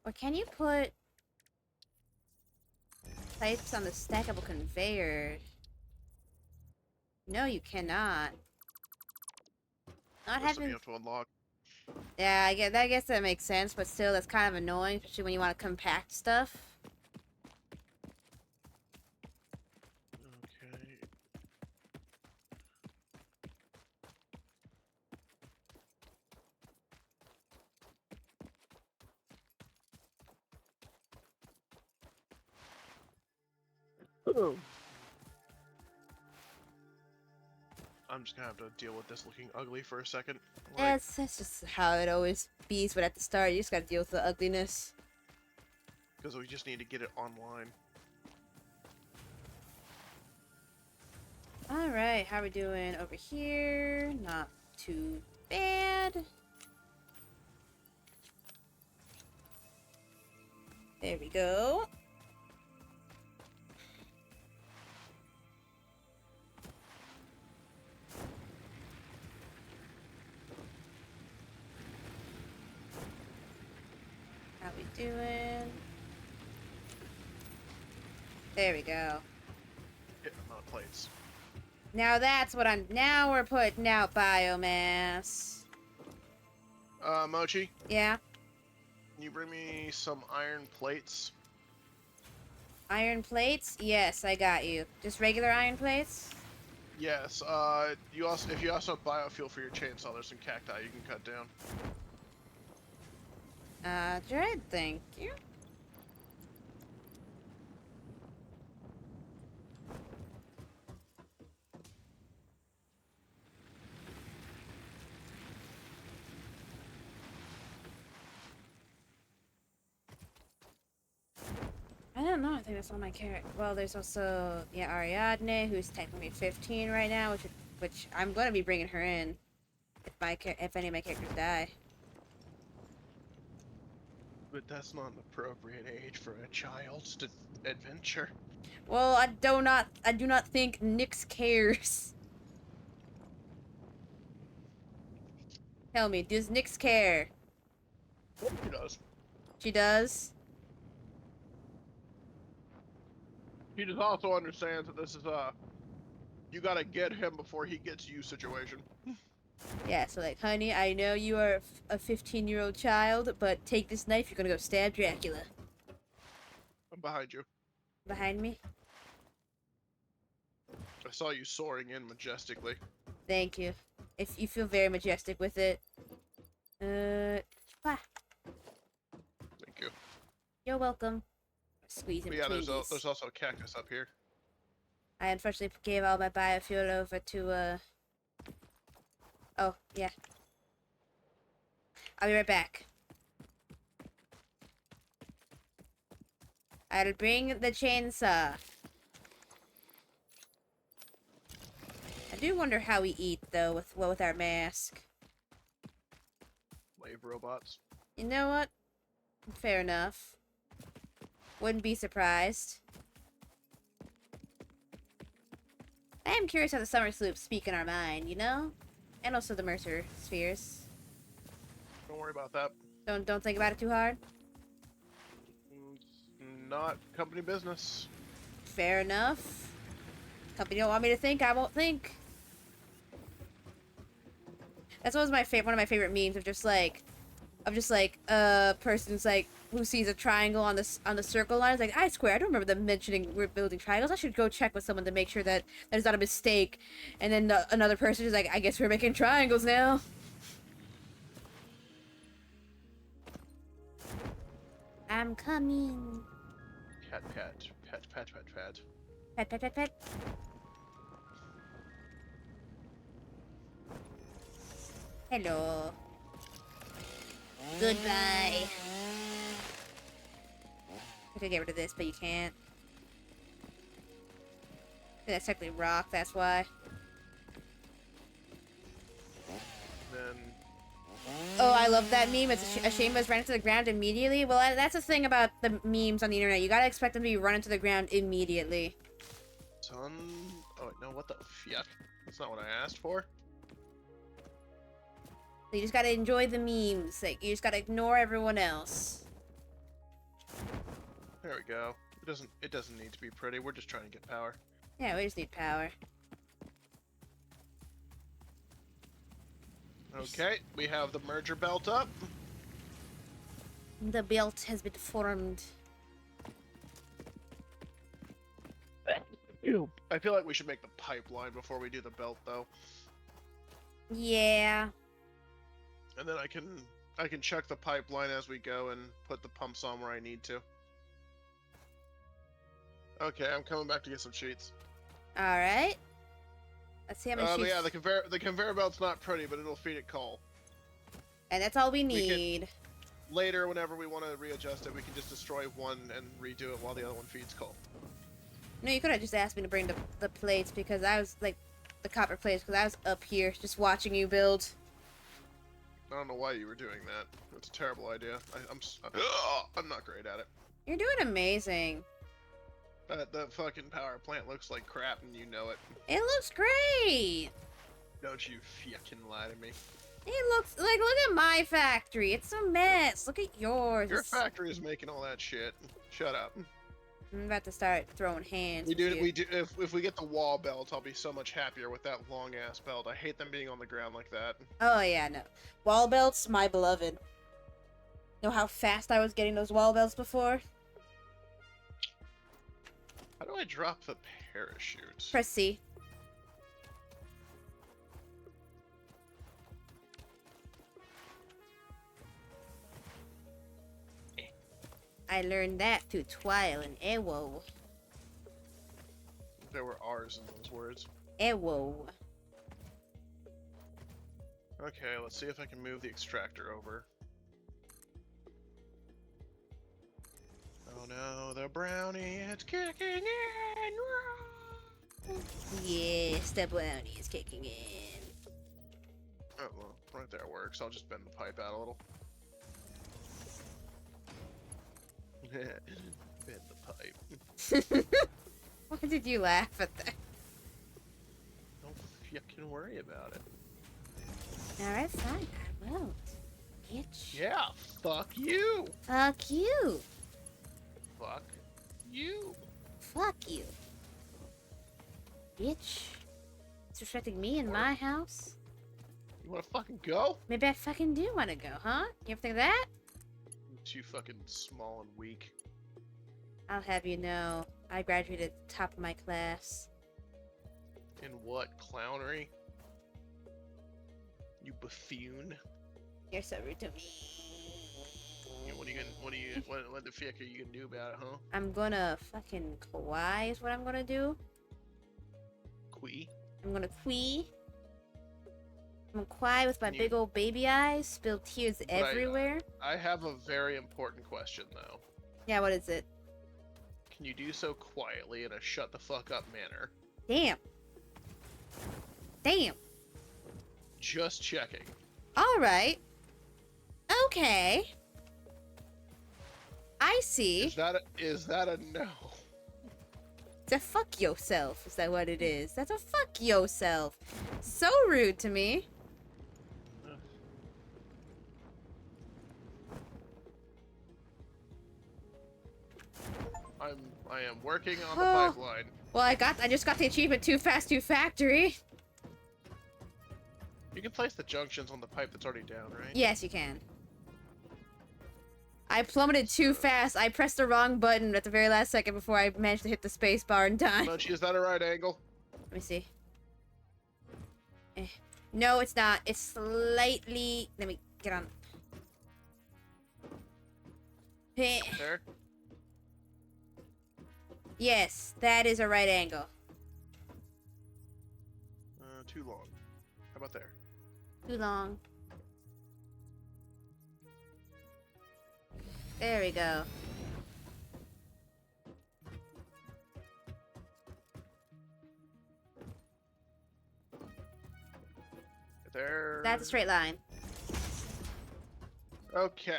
Or can you put... Types on the stackable conveyor. No, you cannot. Not That's something having. you have to unlock. Yeah, I guess that makes sense, but still, that's kind of annoying, especially when you want to compact stuff. Okay. I'm just gonna have to deal with this looking ugly for a second. Like, That's just how it always be, but at the start, you just gotta deal with the ugliness. because we just need to get it online. Alright, how are we doing over here? Not too bad. There we go. How we doing? There we go. Get amount of plates. Now that's what I'm. Now we're putting out biomass. Mochi, Yeah? can you bring me some iron plates? Iron plates? Yes, I got you. Just regular iron plates? Yes. You also, if you also have biofuel for your chainsaw, there's some cacti you can cut down. Dread, thank you. I don't know. I think that's all my character. Well, there's also Ariadne, who's technically 15 right now, which I'm gonna be bringing her in if any of my characters die. But that's not an appropriate age for a child's adventure. Well, I do not think Nyx cares. Tell me, does Nyx care? He does. She does. He just also understands that this is you gotta get him before he gets you situation. Yeah, so like, honey, I know you are a 15-year-old child, but take this knife. You're gonna go stab Dracula. I'm behind you. Behind me. I saw you soaring in majestically. Thank you. If you feel very majestic with it. Bah. Thank you. You're welcome. Squeeze in But yeah, between these. there's also a cactus up here. I unfortunately gave all my biofuel over to, Oh, yeah. I'll be right back. I'll bring the chainsaw. I do wonder how we eat, though, with our mask. Wave robots. You know what? Fair enough. Wouldn't be surprised. I am curious how the summer sloops speak in our mind, you know? And also the Mercer spheres. Don't worry about that. Don't think about it too hard. Not company business. Fair enough. Company don't want me to think, I won't think. That's one of my favorite memes of just like a person's like who sees a triangle on the circle line. It's like, I swear, I don't remember them mentioning we're building triangles. I should go check with someone to make sure that that is not a mistake. And then another person is like, I guess we're making triangles now. I'm coming. Pet, pet, pet, pet, pet, pet. Pet, pet, pet, pet. Hello. Goodbye. I could get rid of this, but you can't. That's technically rock, that's why. Then Oh, I love that meme. It's a shame it was run into the ground immediately. Well, that's the thing about the memes on the internet. You gotta expect them to be run into the ground immediately. son. Oh wait, no, what the fuck? That's not what I asked for. So you just gotta enjoy the memes. Like, you just gotta ignore everyone else. There we go. It doesn't need to be pretty. We're just trying to get power. Yeah, we just need power. Okay, we have the merger belt up. The belt has been formed. I feel like we should make the pipeline before we do the belt, though, Yeah. and then I can check the pipeline as we go and put the pumps on where I need to. Okay, I'm coming back to get some sheets. All right. Let's see how many But sheets. yeah, the conveyor belt's not pretty, but it'll feed it coal. And that's all we can- need. Later, whenever we want to readjust it, we can just destroy one and redo it while the other one feeds coal. No, you could have just asked me to bring the plates because I was like the copper plates because I was up here just watching you build. I don't know why you were doing that. It's a terrible idea. I'm not great at it. You're doing amazing. The fucking power plant looks like crap, and you know it. It looks great. Don't you fucking lie to me. It looks like, look at my factory. It's a mess. Look at yours. Your It's- factory is making all that shit. Shut up. I'm about to start throwing hands. We with do. you. We do. If we get the wall belt, I'll be so much happier with that long ass belt. I hate them being on the ground like that. Oh yeah, no. Wall belts, my beloved. Know how fast I was getting those wall belts before? How do I drop the parachute? Press C. I learned that through trial and error. There were R's in those words. Error. Okay, let's see if I can move the extractor over. Oh no, the brownie is kicking in! Yes, the brownie is kicking in. Oh well, right there works. I'll just bend the pipe out a little. Bend the pipe. Why did you laugh at that? Don't fucking worry about it. Alright, fine, I won't. Bitch. Yeah, fuck you! Fuck you. Fuck you! Fuck you. Bitch. Disrespecting me in my house? You wanna fucking go? Maybe I fucking do want to go, huh? You ever think of that? You're too fucking small and weak. I'll have you know, I graduated top of my class. In what, clownery? You buffoon. You're so rude to me. Yeah, what the fuck are you gonna do about it, huh? I'm gonna fucking kawaii is what I'm gonna do. Quee? I'm gonna quee. I'm gonna cry with my You- big old baby eyes, spill tears everywhere. I have a very important question, though. Yeah, what is it? Can you do so quietly in a shut the fuck up manner? Damn. Damn. Just checking. Alright. Okay. I see. Is that a no? It's a fuck yourself. Is that what it is? That's a fuck yourself. So rude to me. I am working on the Oh. pipeline. Well, I just got the achievement Too Fast, Too Factory. You can place the junctions on the pipe that's already down, right? Yes, you can. I plummeted too fast. I pressed the wrong button at the very last second before I managed to hit the space bar in time. Munchie, is that a right angle? Let me see. No, it's not. It's slightly... Let me get on. There? Yes, that is a right angle. Too long. How about there? Too long. There we go. There. That's a straight line. Okay.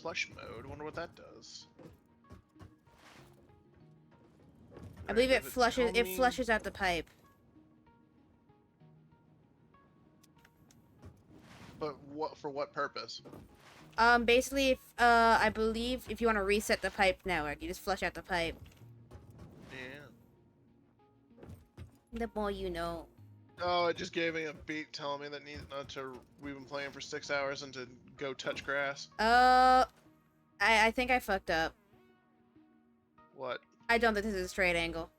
Flush mode. Wonder what that does. I believe it Does flushes. tell It me- flushes out the pipe. But what for? What purpose? Basically, if, I believe if you want to reset the pipe network, you just flush out the pipe. Yeah. The more you know. Oh, it just gave me a beep telling me that we've been playing for 6 hours and to go touch grass. I think I fucked up. What? I don't think this is a straight angle.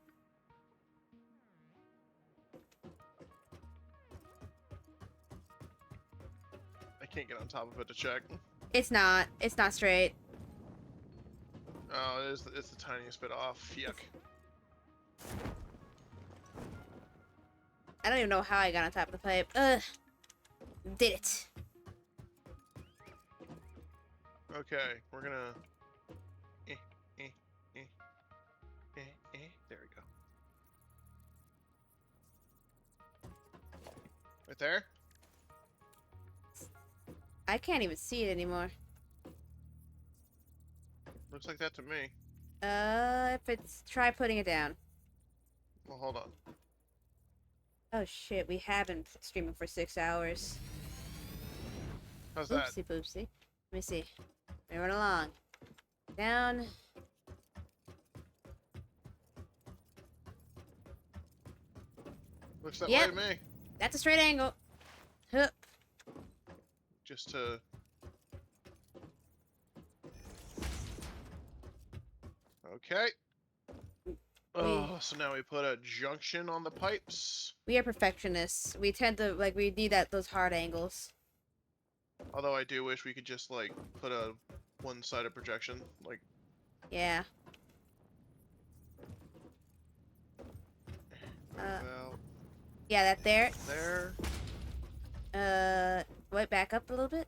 I can't get on top of it to check. It's not. It's not straight. Oh, it's the tiniest bit off. Yuck. I don't even know how I got on top of the pipe. Ugh. Did it. Okay, we're gonna. There we go. Right there. I can't even see it anymore. Looks like that to me. If it's... Try putting it down. Well, hold on. Oh shit, we have been streaming for 6 hours. How's that? Oopsie poopsie. Let me see. We run along. Down. Looks that Yep. way to me. That's a straight angle. Hup. Just to. Okay. Oh, so now we put a junction on the pipes. We are perfectionists. We tend to, like, we need those hard angles. Although I do wish we could just like put a one-sided projection, like. Yeah. About Yeah, that there. there. Wait, back up a little bit.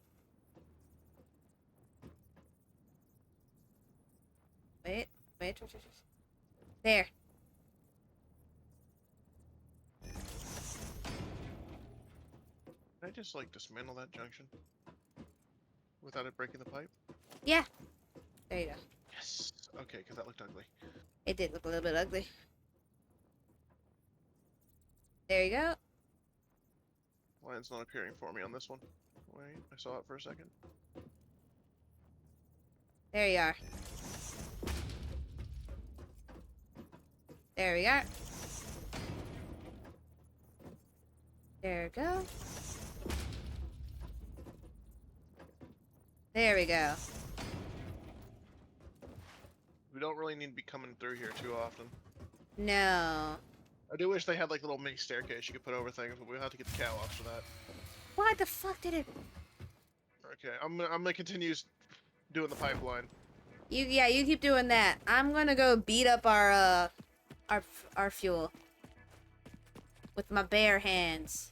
Wait. There. Can I just like dismantle that junction without it breaking the pipe? Yeah. There you go. Yes. Okay, because that looked ugly. It did look a little bit ugly. There you go. Line's not appearing for me on this one. Wait, I saw it for a second. There you are. There we are. There we go. There we go. We don't really need to be coming through here too often. No. I do wish they had like a little mini staircase you could put over things, but we'll have to get the catwalks for that. Why the fuck did it? Okay, I'm gonna continue doing the pipeline. You keep doing that. I'm gonna go beat up our fuel with my bare hands.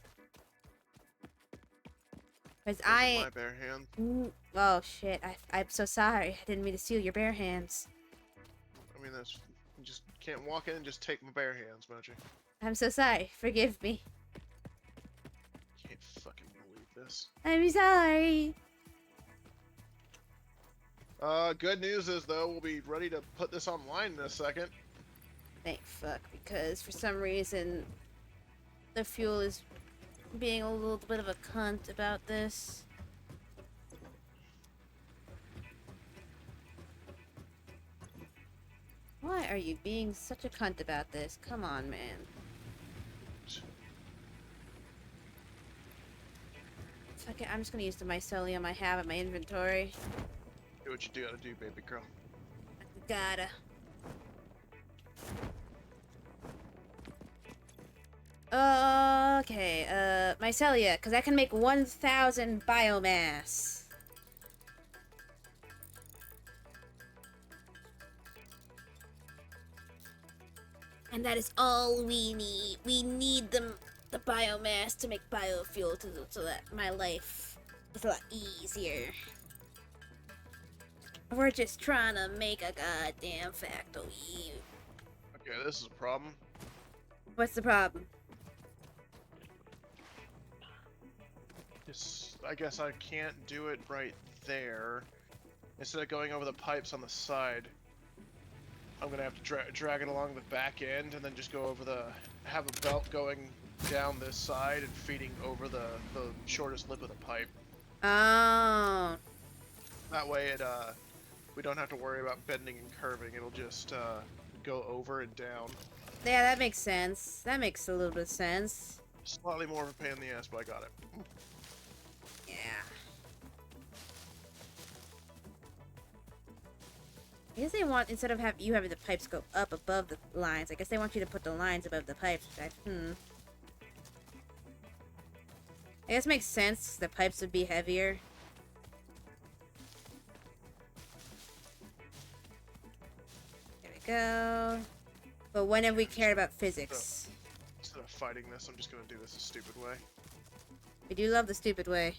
Cause My bare hand. Oh shit! I'm so sorry. I didn't mean to steal your bare hands. I mean, that's you just can't walk in and just take my bare hands, Mochi. I'm so sorry. Forgive me. Can't fucking believe this. I'm sorry. Good news is though we'll be ready to put this online in a second. Thank fuck, because for some reason the fuel is being a little bit of a cunt about this. Why are you being such a cunt about this? Come on, man. Fuck it, I'm just gonna use the mycelium I have in my inventory. Do what you gotta do, baby girl. Gotta. Okay, mycelia, because I can make 1,000 biomass. And that is all we need. We need the biomass to make biofuel so that my life is a lot easier. We're just trying to make a goddamn factory. Okay, this is a problem. What's the problem? I guess I can't do it right there. Instead of going over the pipes on the side, I'm gonna have to drag it along the back end and then just go over have a belt going down this side and feeding over the shortest lip of the pipe. Oh. That way it we don't have to worry about bending and curving. It'll just go over and down. Yeah, that makes sense. That makes a little bit of sense. Slightly more of a pain in the ass, but I got it. Yeah. I guess they want, instead of you having the pipes go up above the lines, I guess they want you to put the lines above the pipes. I guess it makes sense. The pipes would be heavier. There we go. But when have we cared about physics? Instead of fighting this, I'm just gonna do this a stupid way. We do love the stupid way.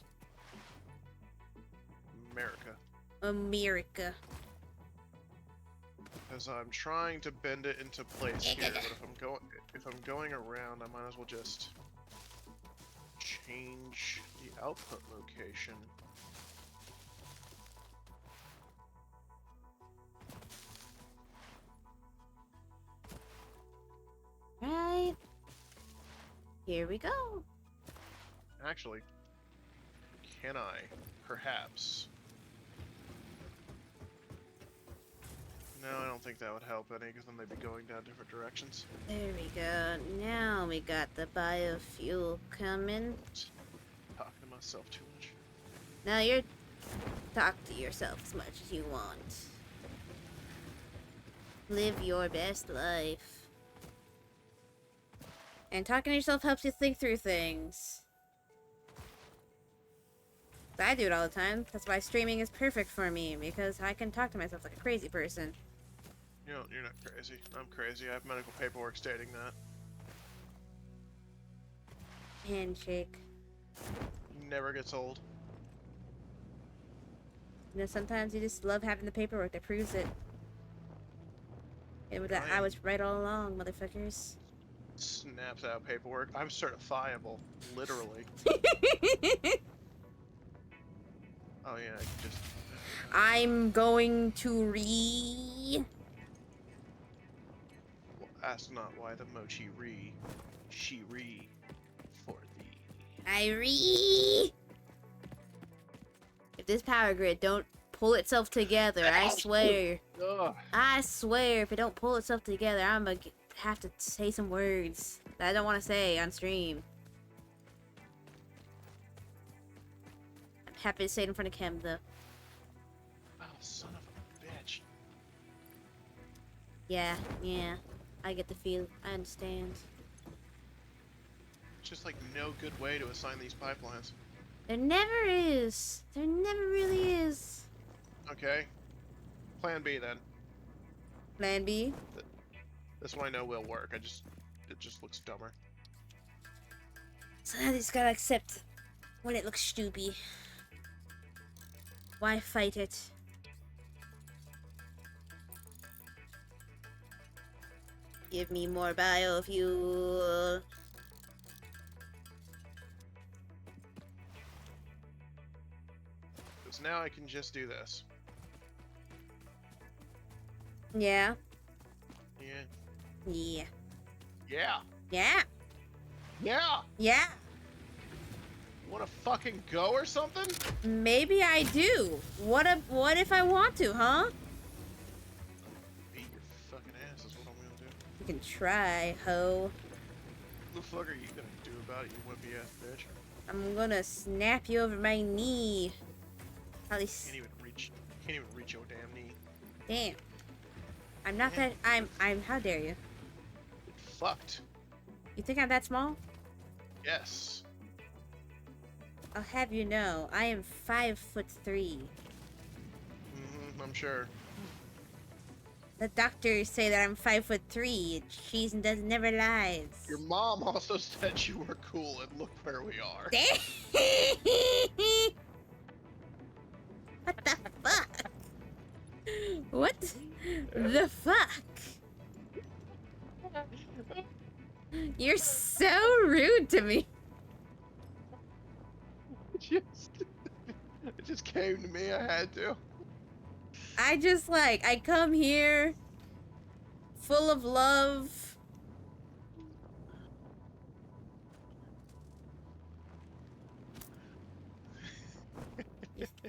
America. America. Because I'm trying to bend it into place here, but if I'm going around, I might as well just change the output location. Right. Here we go. Actually, can I perhaps? No, I don't think that would help any, because then they'd be going down different directions. There we go. Now we got the biofuel coming. Talking to myself too much. Now you're talk to yourself as much as you want. Live your best life. And talking to yourself helps you think through things. I do it all the time. That's why streaming is perfect for me, because I can talk to myself like a crazy person. You're not crazy. I'm crazy. I have medical paperwork stating that. Handshake. Never gets old. You know, sometimes you just love having the paperwork that proves it. And with that, I was right all along, motherfuckers. Snaps out paperwork. I'm certifiable, literally. Oh yeah, I can just. I'm going to Ask not why the mochi she for thee. If this power grid don't pull itself together, I swear. Ugh. I swear, if it don't pull itself together, I'm gonna have to say some words that I don't want to say on stream. I'm happy to say it in front of Kim, though. Oh, son of a bitch. Yeah. I get the feel. I understand. Just like no good way to assign these pipelines. There never is. There never really is. Okay. Plan B then. Plan B. This one I know will work. It just looks dumber. So I just gotta accept when it looks stupid. Why fight it? Give me more biofuel. Because now I can just do this. Yeah. Yeah. Yeah. Yeah. Yeah. Yeah. Yeah. Want to fucking go or something? Maybe I do. What if I want to, huh? Beat your fucking ass is what I'm gonna do. You can try, ho. What the fuck are you gonna do about it, you wimpy ass bitch? I'm gonna snap you over my knee. At least. Can't even reach your damn knee. Damn. I'm not that. I'm. How dare you? Fucked. You think I'm that small? Yes. I'll have you know, I am 5'3". I'm sure. The doctors say that I'm 5'3". She never lies. Your mom also said you were cool, and look where we are. What the fuck? What the fuck? You're so rude to me. It just came to me. I had to. I come here full of love.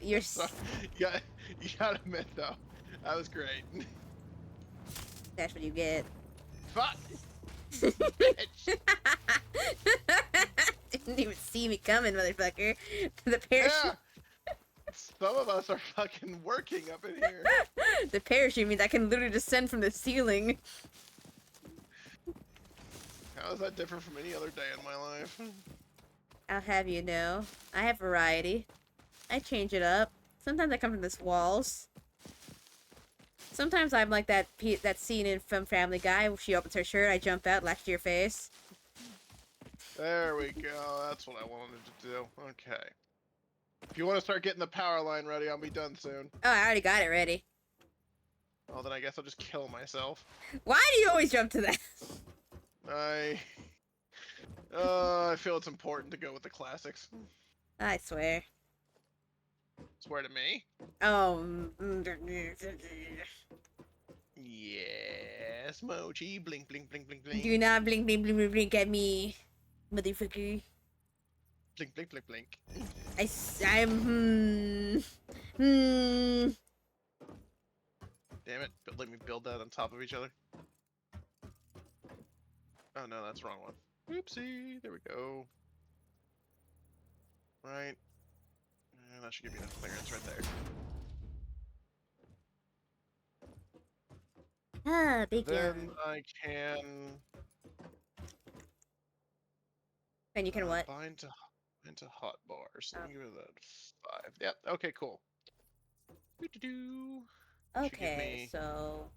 You're So, you gotta admit though, that was great. that's what you get. Fuck, bitch. Didn't even see me coming, motherfucker. The parachute. Yeah, some of us are fucking working up in here. The parachute means I can literally descend from the ceiling. How is that different from any other day in my life? I'll have you know, I have variety. I change it up. Sometimes I come from this walls. Sometimes I'm like that scene from Family Guy where she opens her shirt, I jump out, latch to your face. There we go. That's what I wanted to do. Okay. If you want to start getting the power line ready, I'll be done soon. Oh, I already got it ready. Well, then I guess I'll just kill myself. Why do you always jump to that? I feel it's important to go with the classics. I swear. Swear to me. Oh. Yes, Mochi. Blink, blink, blink, blink, blink. Do not blink, blink, blink, blink, blink at me, motherfucker. Blink, blink, blink, blink. I'm. Damn it. Let me build that on top of each other. Oh no, that's the wrong one. Oopsie. There we go. Right. And that should give me enough clearance right there. Ah, big Then gun. I can. And you can what? Bind to hot bars. Let Oh. me give it a 5. Yep. Okay. Cool. Doo-doo-doo. Should give Okay, me- so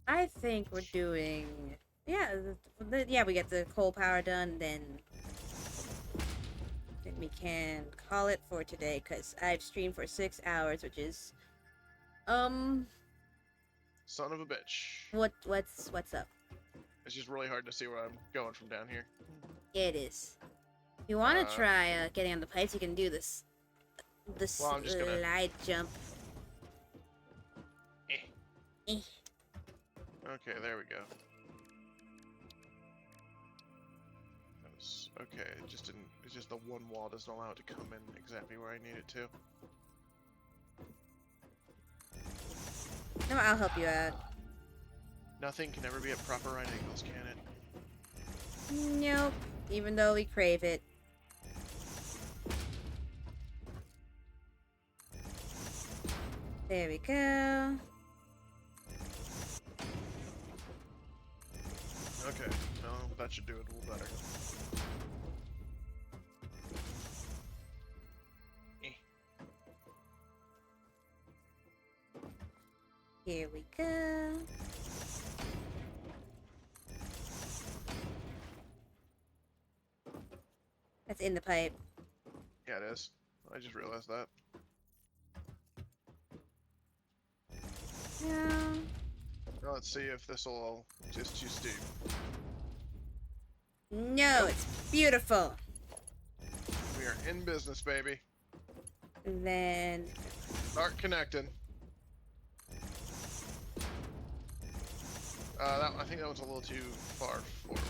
I think we're doing. Yeah, yeah, we get the coal power done, then we can call it for today because I've streamed for 6 hours, which is Son of a bitch. what's up? It's just really hard to see where I'm going from down here. It is. If you want to Uh, try getting on the pipes, you can do this. This Well, I'm just gonna- slide jump. Eh. Eh. Okay, there we go. Okay, it just didn't. It's just the one wall doesn't allow it to come in exactly where I need it to. No, I'll help you out. Nothing can ever be at proper right angles, can it? Nope. Even though we crave it. There we go. Okay, well, that should do it a little better. Eh. Here we go. That's in the pipe. Yeah, it is. I just realized that. Yeah. Now let's see if this will just too steep. No, it's beautiful. We are in business, baby. Then Start connecting. I think that one's a little too far forward.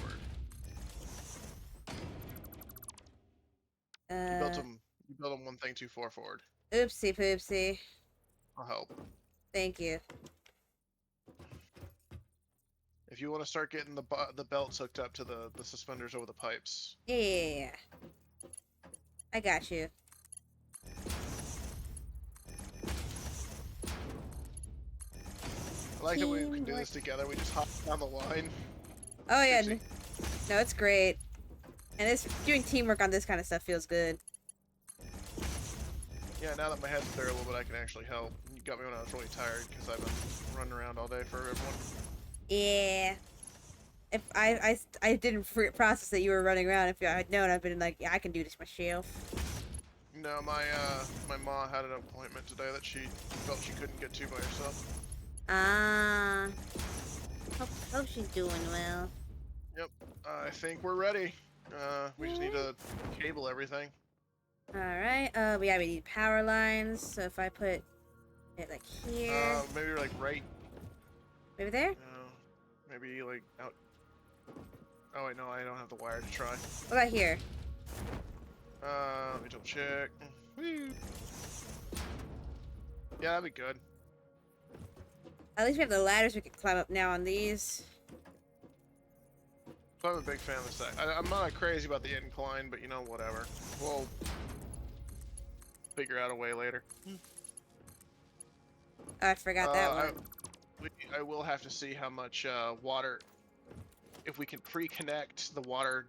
You built them one thing too far forward. Oopsie poopsie. I'll help. Thank you. If you want to start getting the belts hooked up to the suspenders over the pipes. Yeah. I got you. I like that we can do this together. We just hop down the line. Oh yeah. Oopsie. No, it's great. And this doing teamwork on this kind of stuff feels good. Yeah, now that my head's clear a little bit, I can actually help. You got me when I was really tired because I've been running around all day for everyone. Yeah. If I didn't process that you were running around. If I had known, I'd been like, yeah, I can do this myself. No, my mom had an appointment today that she felt she couldn't get to by herself. Ah. Hope she's doing well. Yep, I think we're ready. We just need to cable everything. Alright, we need power lines, so if I put it like here. Maybe like right. Maybe there? Maybe like out. Oh wait, no, I don't have the wire to try. What about here? Let me double check. Woo. Yeah, that'd be good. At least we have the ladders we can climb up now on these. I'm a big fan of this. I'm not crazy about the incline, but you know, whatever. We'll figure out a way later. Oh, I forgot that one. I will have to see how much water. If we can pre-connect the water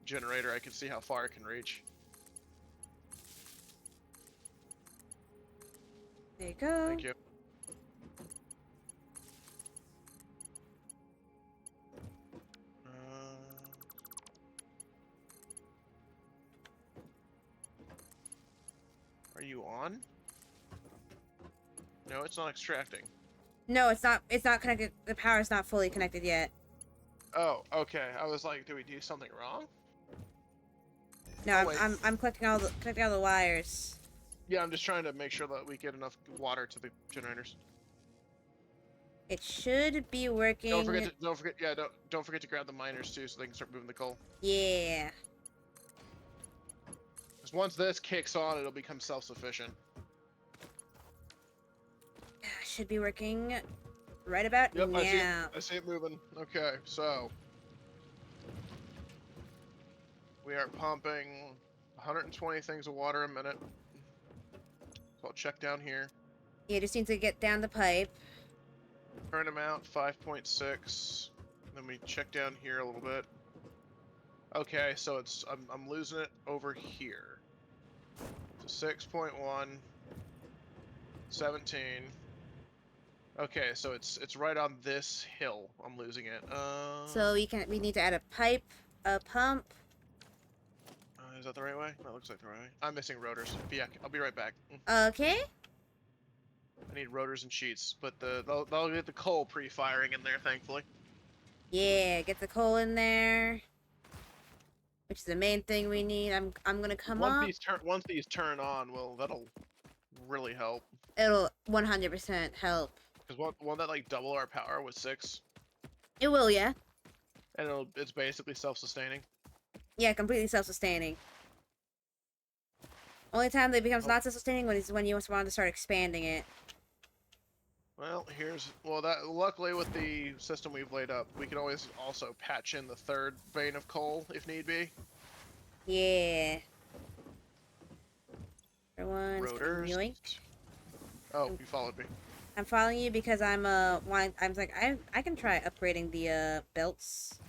generator, I can see how far it can reach. There you go. Thank you. Are you on? No, it's not extracting. No, it's not. It's not connected. The power's not fully connected yet. Oh, okay. I was like, did we do something wrong? No, Oh, I'm, wait. I'm connecting all the wires. Yeah, I'm just trying to make sure that we get enough water to the generators. It should be working. Don't forget. Yeah, don't forget to grab the miners too, so they can start moving the coal. Yeah. Because once this kicks on, it'll become self-sufficient. Should be working right about Yep, now. I see it moving. Okay, so we are pumping 120 things of water a minute. So I'll check down here. You just need to get down the pipe. Current amount 5.6. Then we check down here a little bit. Okay, so it's I'm losing it over here. So 6.1, 17. Okay, so it's right on this hill. I'm losing it. So we need to add a pipe, a pump. Is that the right way? That looks like the right way. I'm missing rotors. But yeah, I'll be right back. Okay. I need rotors and sheets, but they'll get the coal pre-firing in there, thankfully. Yeah, get the coal in there. Which is the main thing we need. I'm gonna come up. Once these turn on, well, that'll really help. It'll 100% help. Because won't that like double our power with 6? It will, yeah. And it's basically self-sustaining. Yeah, completely self-sustaining. Only time that it becomes not self-sustaining is when you want to start expanding it. Well, luckily with the system we've laid up, we can always also patch in the 3rd vein of coal if need be. Yeah. Everyone's Rotors. yoink. Oh, you followed me. I'm following you because I'm like I can try upgrading the belts,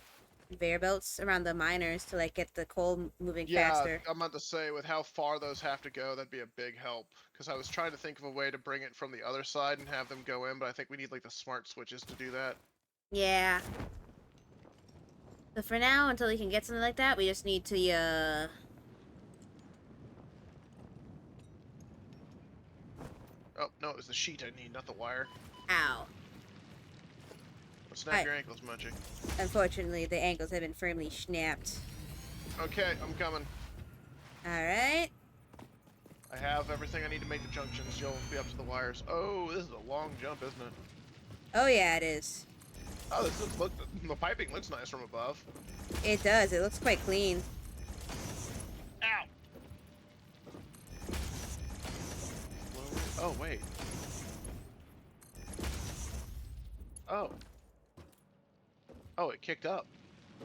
conveyor belts around the miners to like get the coal moving faster. I'm about to say, with how far those have to go, that'd be a big help. Because I was trying to think of a way to bring it from the other side and have them go in, but I think we need like the smart switches to do that. Yeah. But for now, until we can get something like that, we just need to Oh, no, it was the sheet I need, not the wire. Ow. Don't snap your ankles, Munchie. Unfortunately, the ankles have been firmly snapped. Okay, I'm coming. Alright. I have everything I need to make the junctions. You'll be up to the wires. Oh, this is a long jump, isn't it? Oh yeah, it is. Oh, the piping looks nice from above. It does. It looks quite clean. Ow! Oh, wait. Oh. Oh, it kicked up.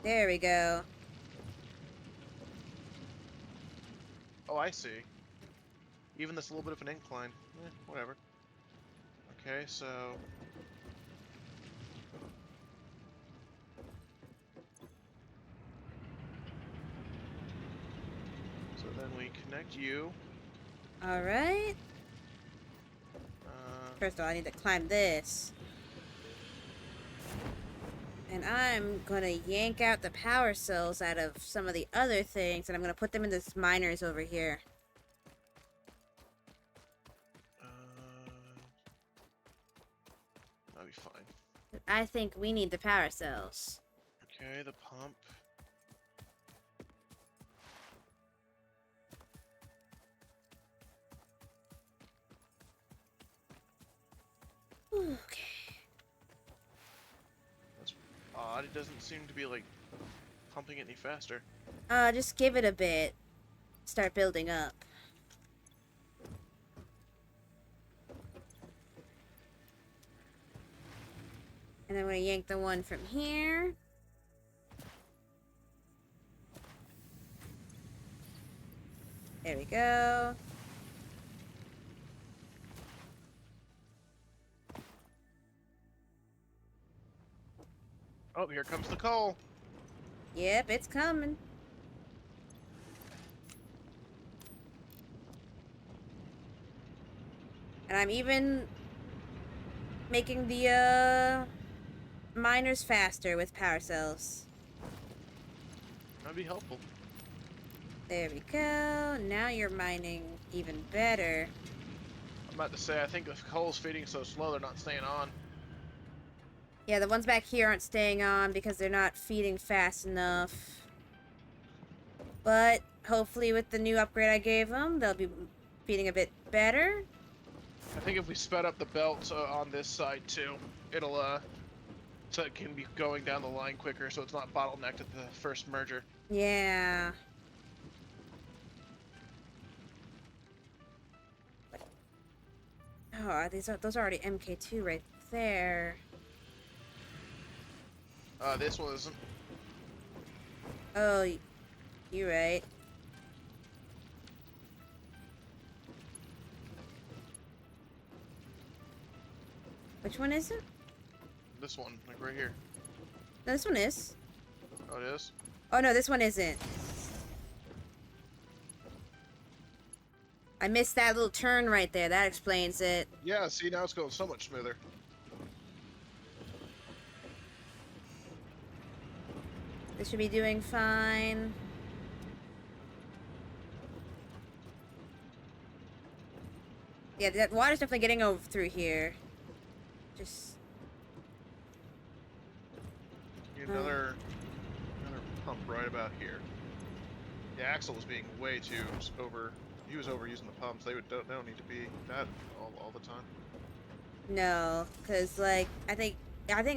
There we go. Oh, I see. Even this little bit of an incline. Whatever. Okay, so... So then we connect you. Alright. First of all, I need to climb this. And I'm gonna yank out the power cells out of some of the other things, and I'm gonna put them in this miners over here. That'll be fine. I think we need the power cells. Okay, the pump. Okay. That's odd. It doesn't seem to be, like, pumping any faster. Just give it a bit. Start building up. And I'm gonna yank the one from here. There we go. Oh, here comes the coal. Yep, it's coming. And I'm even making the miners faster with power cells. That'd be helpful. There we go. Now you're mining even better. I'm about to say, I think the coal's feeding so slow they're not staying on. Yeah, the ones back here aren't staying on because they're not feeding fast enough. But hopefully with the new upgrade I gave them, they'll be feeding a bit better. I think if we sped up the belt on this side too, it'll so it can be going down the line quicker, so it's not bottlenecked at the first merger. Yeah. Oh, those are already MK2 right there. This one isn't. Oh, you're right. Which one is it? This one, like right here. No, this one is. Oh, it is? Oh no, this one isn't. I missed that little turn right there. That explains it. Yeah, see, now it's going so much smoother. This should be doing fine. Yeah, that water's definitely getting over through here. Just... Another pump right about here. The axle was being way too over. He was overusing the pumps. They don't need to be that all the time. No, because like I think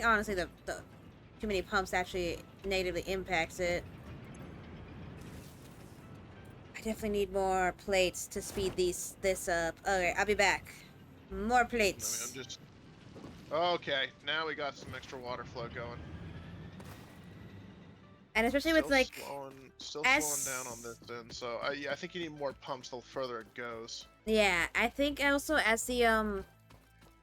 honestly the too many pumps actually negatively impacts it. I definitely need more plates to speed this up. Okay, I'll be back. More plates. I mean, I'm just. Okay, now we got some extra water flow going. And especially with like Still as- slowing down on this end, so I think you need more pumps the further it goes. yeah, I think also as the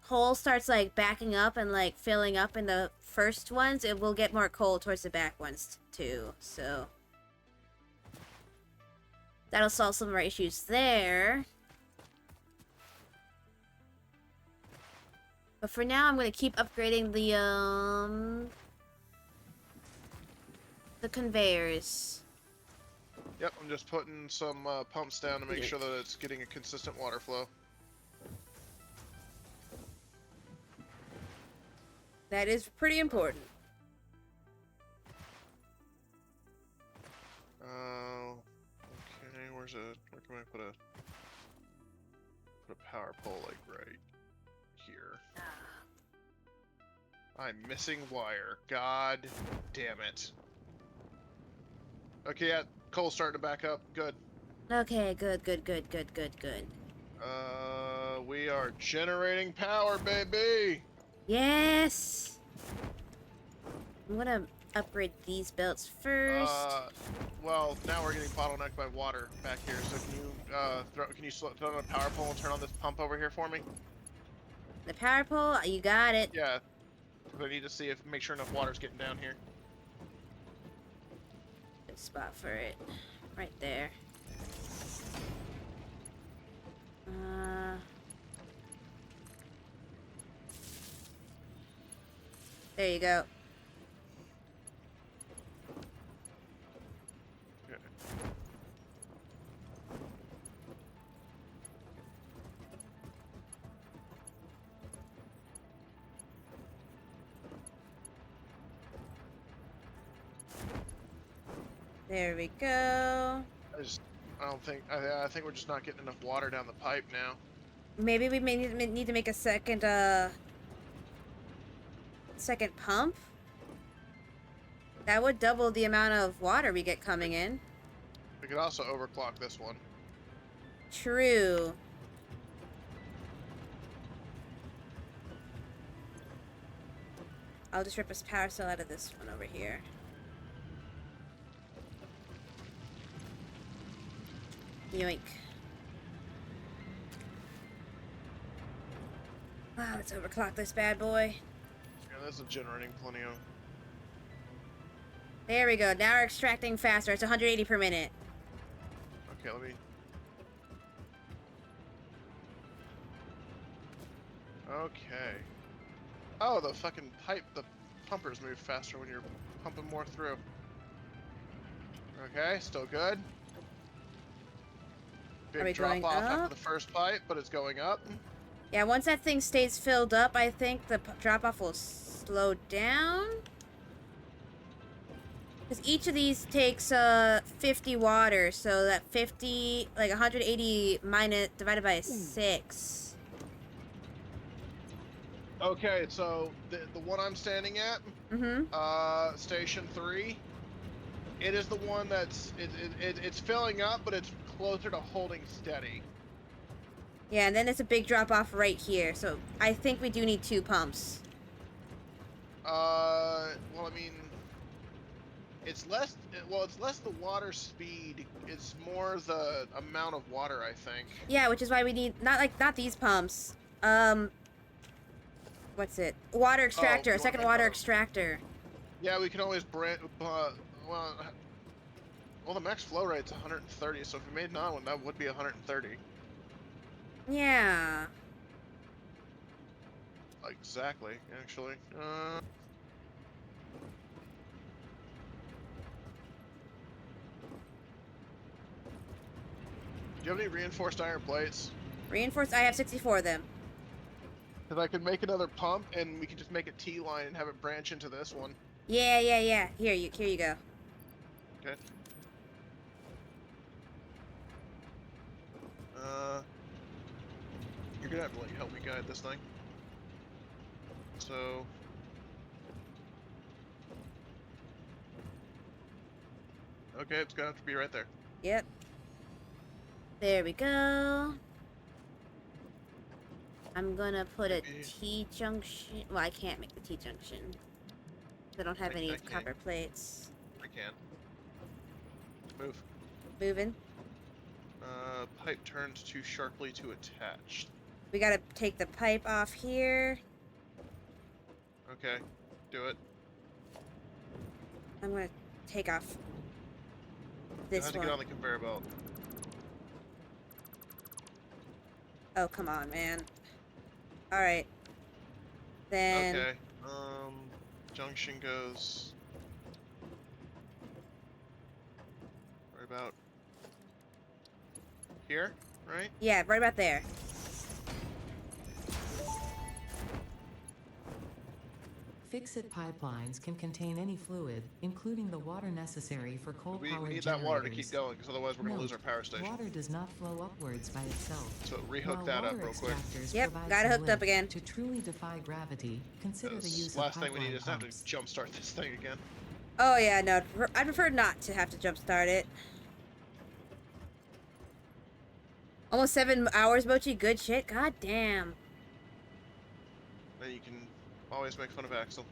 hole starts like backing up and like filling up in the first ones, it will get more coal towards the back ones too. So that'll solve some of our issues there. But for now, I'm gonna keep upgrading the conveyors. Yep, I'm just putting some pumps down to make sure that it's getting a consistent water flow. That is pretty important. Okay, where can I put a power pole like right here? I'm missing wire. God damn it. Okay, yeah, coal's starting to back up. Good. Okay, good. We are generating power, baby! Yes! I'm gonna upgrade these belts first. Well, now we're getting bottlenecked by water back here, so can you throw on a power pole and turn on this pump over here for me? The power pole, you got it. Yeah. I need to see make sure enough water's getting down here. Good spot for it. Right there. There you go. Okay. There we go. I think we're just not getting enough water down the pipe now. Maybe we may need to make a second pump. That would double the amount of water we get coming in. We could also overclock this one. True. I'll just rip a power cell out of this one over here. Yoink. Wow, let's overclock this bad boy. Yeah, this is generating plenty of. There we go. Now we're extracting faster. It's 180 per minute. Okay, let me. Okay. Oh, the fucking pipe, the pumpers move faster when you're pumping more through. Okay, still good. Are we Big drop going off up? after the first pipe, but it's going up. Yeah, once that thing stays filled up, I think the drop-off will slow down. Because each of these takes 50 water, so that 50, like 180 minus divided by 6. Okay, so the one I'm standing at, station 3, it is the one that's it's filling up, but it's closer to holding steady. Yeah, and then it's a big drop-off right here, so I think we do need 2 pumps. Well, I mean, it's less. Well, it's less the water speed. It's more the amount of water, I think. Yeah, which is why we need not these pumps. What's it? Water extractor, you a wanna second make water a- extractor. Yeah, we can always well, the max flow rate's 130. So if we made another one, that would be 130. Yeah. Exactly, actually. Do you have any reinforced iron plates? Reinforced, I have 64 of them. Because I could make another pump, and we could just make a T-line and have it branch into this one. Yeah. Here you go. Okay. You're gonna have to, like, help me guide this thing. So... Okay, it's gonna have to be right there. Yep. There we go. I'm gonna put a Maybe- T-junction. Well, I can't make the T-junction. I don't have any I can. copper plates. I can. Move. Moving. Pipe turns too sharply to attach. We gotta take the pipe off here. Okay, do it. I'm gonna take off You this have to one. get on the conveyor belt. Oh, come on, man. Alright. Then... Okay. Junction goes... right about... here, right? Yeah, right about there. Fix-it pipelines can contain any fluid, including the water necessary for coal-powered We generators. need that water to keep going, because otherwise we're going to lose our Note, power station. Water does not flow upwards by itself. So rehook While that up water real quick. extractors Yep, provide got it some hooked up lift again. To truly defy gravity, consider the This use last of thing we need pipeline is to have to pumps. jumpstart this thing again. Oh, yeah, no. I'd prefer not to have to jumpstart it. Almost 7 hours, Mochi. Good shit. God damn. Then you can always make fun of Axel.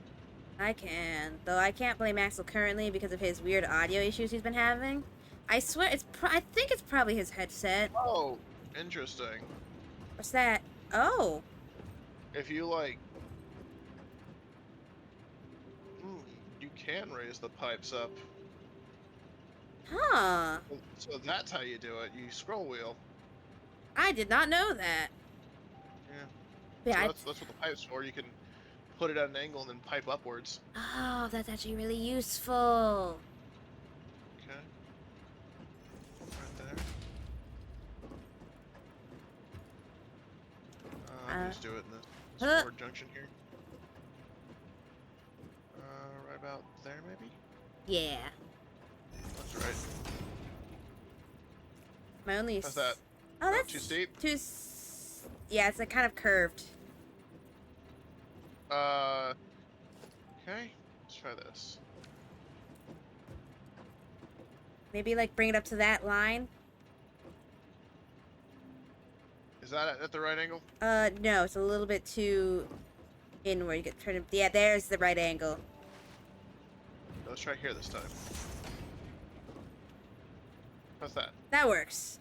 I can. Though I can't blame Axel currently because of his weird audio issues he's been having. I swear, I think it's probably his headset. Oh, interesting. What's that? Oh. If you like... you can raise the pipes up. Huh. So that's how you do it. You scroll wheel. I did not know that. Yeah. Yeah, So that's what the pipe's for. You can put it at an angle and then pipe upwards. Oh, that's actually really useful. Okay. Right there. Just do it in the huh. forward junction here. Right about there, maybe? Yeah. That's right. My only... How's that? Oh, Not that's... too steep? Yeah, it's like kind of curved. Okay. Let's try this. Maybe, like, bring it up to that line. Is that at the right angle? No, it's a little bit too Inward, you get turn. Yeah, there's the right angle. Let's try here this time. How's that? That works.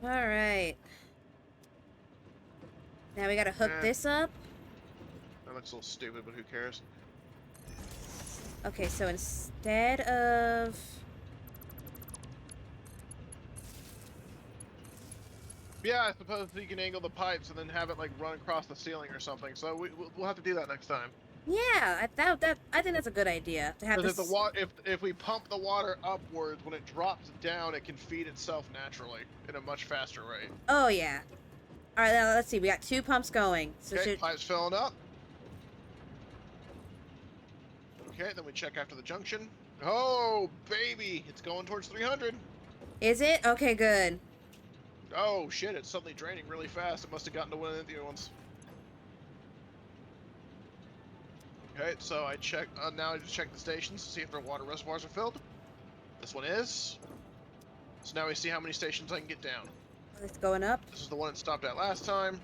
All right. Now we gotta hook this up. That looks a little stupid, but who cares? Okay, so instead of... Yeah, I suppose you can angle the pipes and then have it like run across the ceiling or something. So we'll have to do that next time. Yeah, I think that's a good idea to have Because this. if we pump the water upwards, when it drops down, it can feed itself naturally in a much faster rate. Oh yeah. All right, now let's see. We got 2 pumps going. So Okay, pipes filling up. Okay, then we check after the junction. Oh baby, it's going towards 300. Is it? Okay, good. Oh shit, it's suddenly draining really fast. It must have gotten to one of the other ones. Okay, so I check. Now I just check the stations to see if their water reservoirs are filled. This one is. So now we see how many stations I can get down. It's going up. This is the one it stopped at last time.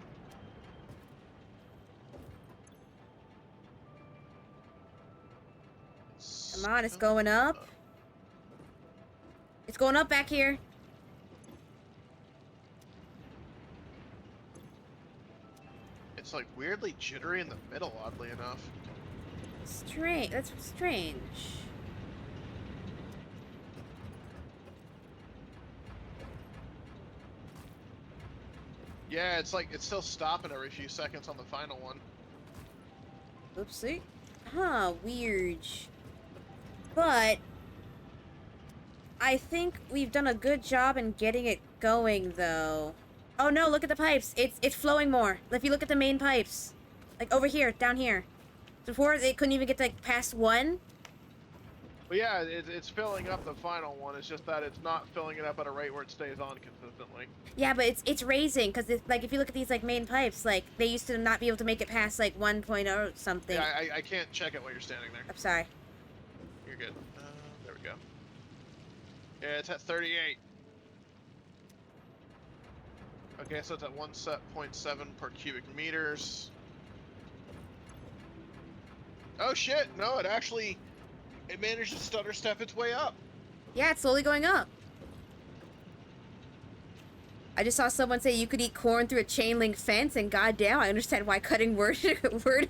Come on, it's going up. It's going up back here. It's like weirdly jittery in the middle, oddly enough. Strange. That's strange. Yeah, it's like it's still stopping every few seconds on the final one. Oopsie. Huh, weird. But I think we've done a good job in getting it going, though. Oh no, look at the pipes. It's flowing more. If you look at the main pipes. Like over here, down here. Before, they couldn't even get like past 1. But yeah, it's filling up the final one. It's just that it's not filling it up at a rate where it stays on consistently. Yeah, but it's raising, because like if you look at these like main pipes, like they used to not be able to make it past like 1.0 something. Yeah, I can't check it while you're standing there. I'm sorry. You're good. There we go. Yeah, it's at 38. Okay, so it's at 1.7 per cubic meters. Oh shit! No, it managed to stutter step its way up. Yeah, it's slowly going up. I just saw someone say you could eat corn through a chain link fence, and goddamn, I understand why cutting word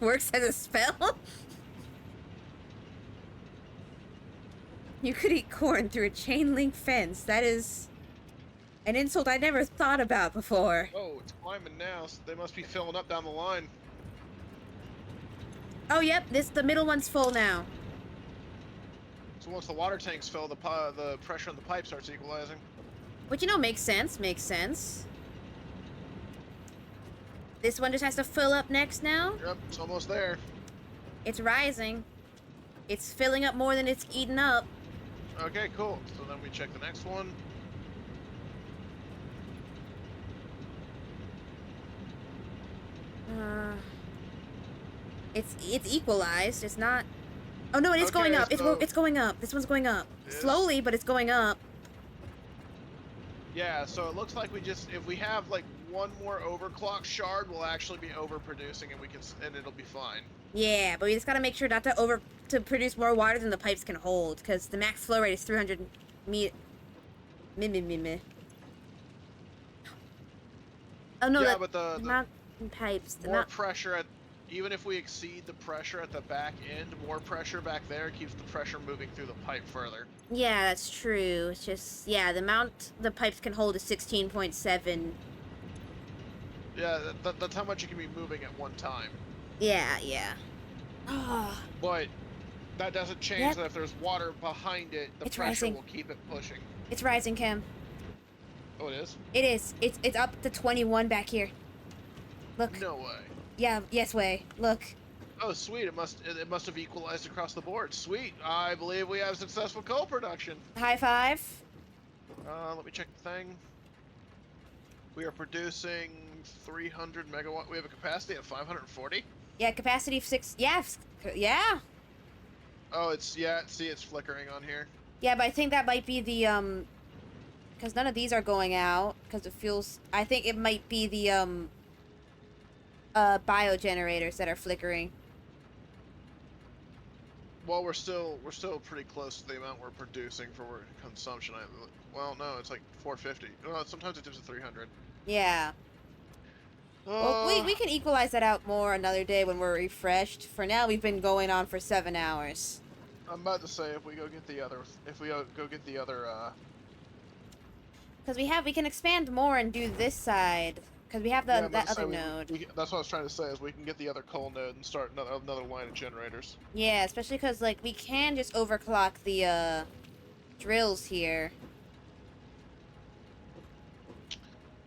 works as a spell. You could eat corn through a chain link fence. That is an insult I never thought about before. Oh, it's climbing now. So they must be filling up down the line. Oh, yep, the middle one's full now. So once the water tanks fill, the pressure on the pipe starts equalizing. Which, you know, makes sense. Makes sense. This one just has to fill up next now. Yep, it's almost there. It's rising. It's filling up more than it's eating up. Okay, cool. So then we check the next one. It's equalized. It's not. Oh no, it is Okay, going up. so- It's going up. This one's going up It is? slowly, but it's going up. Yeah, so it looks like if we have like one more overclock shard, we'll actually be overproducing, and it'll be fine. Yeah, but we just gotta make sure not to produce more water than the pipes can hold, because the max flow rate is 300 me. Oh no, Yeah, the but the mountain pipes. The more pressure even if we exceed the pressure at the back end, more pressure back there keeps the pressure moving through the pipe further. Yeah, that's true. It's just, yeah, the pipes can hold is 16.7. Yeah, that's how much you can be moving at one time. Yeah, yeah. Ah, But that doesn't change Yep. that if there's water behind it, the It's pressure rising. will keep it pushing. it's rising, Cam. Oh, it is? It is. It's up to 21 back here. Look. No way. Yeah, yes way. Look. Oh, sweet. It must have equalized across the board. Sweet. I believe we have successful co-production. High five. Let me check the thing. We are producing 300 megawatt. We have a capacity of 540. Yeah, capacity of 6. Yeah, yeah. Oh, see, it's flickering on here. Yeah, but I think that might be the Because none of these are going out. Because it feels... I think it might be the, biogenerators that are flickering. Well, we're still pretty close to the amount we're producing for consumption. Well, no, it's like 450. Well, sometimes it dips to 300. Yeah. Well, we can equalize that out more another day when we're refreshed. For now, we've been going on for 7 hours. I'm about to say if we go get the other, Because we can expand more and do this side. Because we have yeah, I'm about that to say other node. that's what I was trying to say is we can get the other coal node and start another line of generators. Yeah, especially because, like, we can just overclock the, drills here.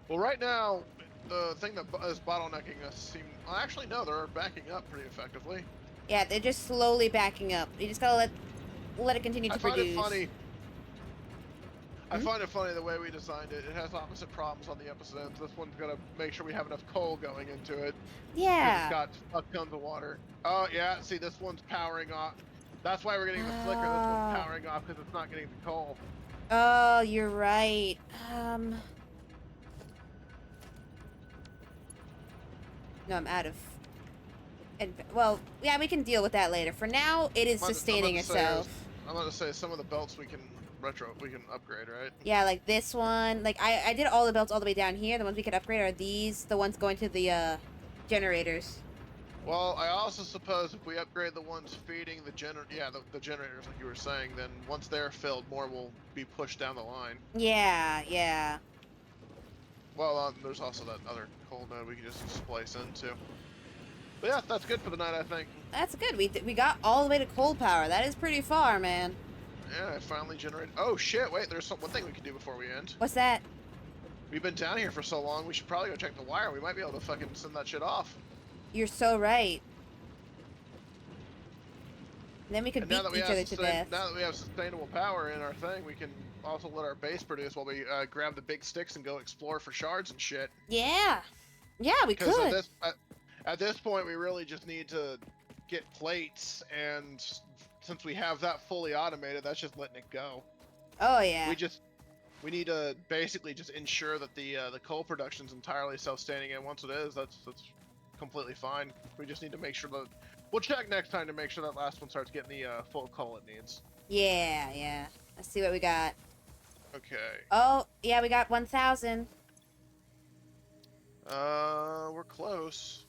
Well, right now, the thing that is bottlenecking us well, actually, no, they're backing up pretty effectively. Yeah, they're just slowly backing up. You just gotta let it continue to I find it produce. funny. I Hmm? find it funny the way we designed it. It has opposite problems on the episodes. This one's gonna make sure we have enough coal going into it. Because it's Yeah. got fuck tons of water. Oh, yeah, see, this one's powering off. That's why we're getting the flicker. This one's powering off because it's not getting the coal. Oh, you're right. No, I'm out of... And, well, yeah, we can deal with that later. For now, it is sustaining itself. I'm about to say some of the belts we can upgrade, right? Yeah, like this one. Like, I did all the belts all the way down here. The ones we could upgrade are these. The ones going to the, generators. Well, I also suppose if we upgrade the ones feeding the the generators, like you were saying, then once they're filled, more will be pushed down the line. Yeah, yeah. Well, there's also that other coal node we can just splice into. But yeah, that's good for the night, I think. That's good. We got all the way to coal power. That is pretty far, man. Yeah, I finally generated... Oh, shit, wait, there's one thing we can do before we end. What's that? We've been down here for so long, we should probably go check the wire. We might be able to fucking send that shit off. You're so right. Then we could beat each other to death. Now that we have sustainable power in our thing, we can also let our base produce while we grab the big sticks and go explore for shards and shit. Yeah. Yeah, we could. At this point, we really just need to get plates, and since we have that fully automated, that's just letting it go. Oh, yeah. We need to basically just ensure that the coal production's entirely self-sustaining, and once it is, that's completely fine. We just need to make sure that... We'll check next time to make sure that last one starts getting the full coal it needs. Yeah, yeah. Let's see what we got. Okay. Oh, yeah, we got 1,000. We're close.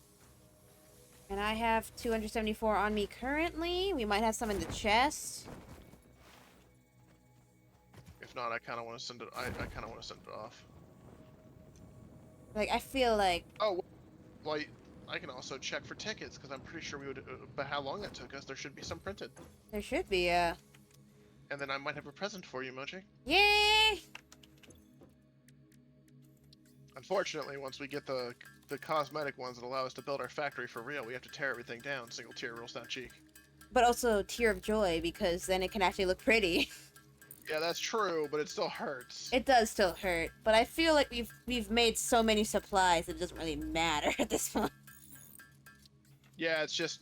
And I have 274 on me currently. We might have some in the chest. If not, I kind of want to send it. I kind of want to send it off. Like, I feel like... Oh, well, I can also check for tickets because I'm pretty sure we would. But how long that took us, there should be some printed. There should be, And then I might have a present for you, Mochi. Yay! Unfortunately, once we get the cosmetic ones that allow us to build our factory for real, we have to tear everything down. Single tier rules not cheek. But also tear of joy, because then it can actually look pretty. Yeah, that's true, but it still hurts. It does still hurt, but I feel like we've made so many supplies it doesn't really matter at this point. Yeah, it's just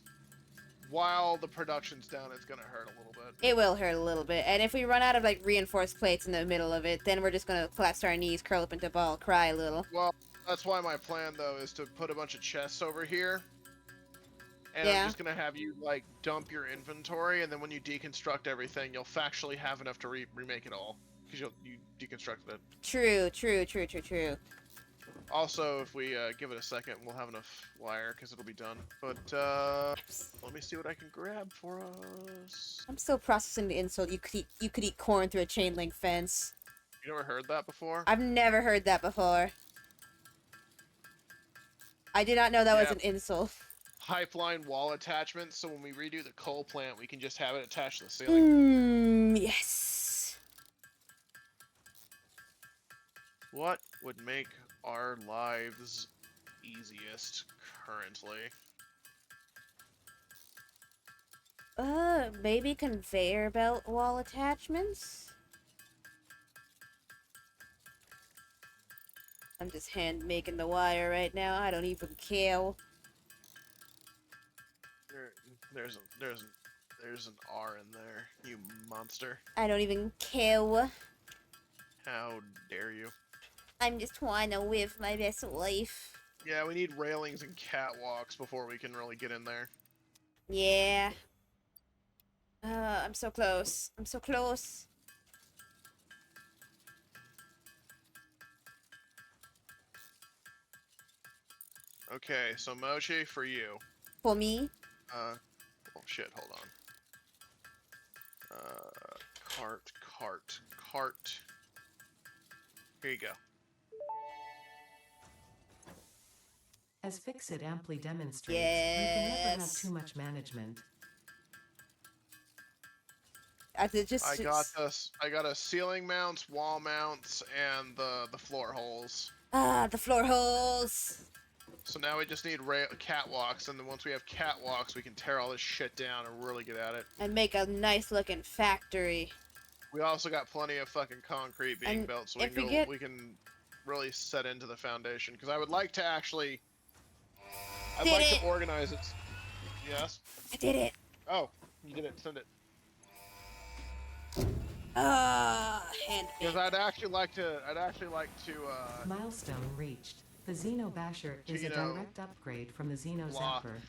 while the production's down, it's gonna hurt a little bit. It will hurt a little bit, and if we run out of like reinforced plates in the middle of it, then we're just gonna collapse to our knees, curl up into a ball, cry a little. Well, that's why my plan though is to put a bunch of chests over here. And Yeah. I'm just gonna have you like dump your inventory, and then when you deconstruct everything, you'll factually have enough to remake it all because you deconstructed it. True. Also, if we give it a second, we'll have enough wire because it'll be done. But let me see what I can grab for us. I'm still processing the insult. You could eat corn through a chain link fence. You never heard that before? I've never heard that before. I did not know that was an insult. Pipeline wall attachment, so when we redo the coal plant, we can just have it attached to the ceiling. Yes. What would make our lives easiest currently? Maybe conveyor belt wall attachments? I'm just hand making the wire right now. I don't even care. There's an R in there, you monster. I don't even care. How dare you? I'm just trying to live my best life. Yeah, we need railings and catwalks before we can really get in there. Yeah. I'm so close. I'm so close. Okay, so Mochi, for you. For me? Oh shit, hold on. Cart. Here you go. As Fixit amply demonstrates, you can never have Yes. too much management. I did just. I got a ceiling mounts, wall mounts, and the floor holes. The floor holes. So now we just need catwalks, and then once we have catwalks, we can tear all this shit down and really get at it. And make a nice looking factory. We also got plenty of fucking concrete being And built, so if we can really set into the foundation. Because I would like to actually, I'd like to organize it. Yes. I did it. Oh, you didn't send it. Hand Because I'd actually like to. Milestone reached. The Xeno Basher is you a know, direct upgrade from the Xeno blah. Zapper.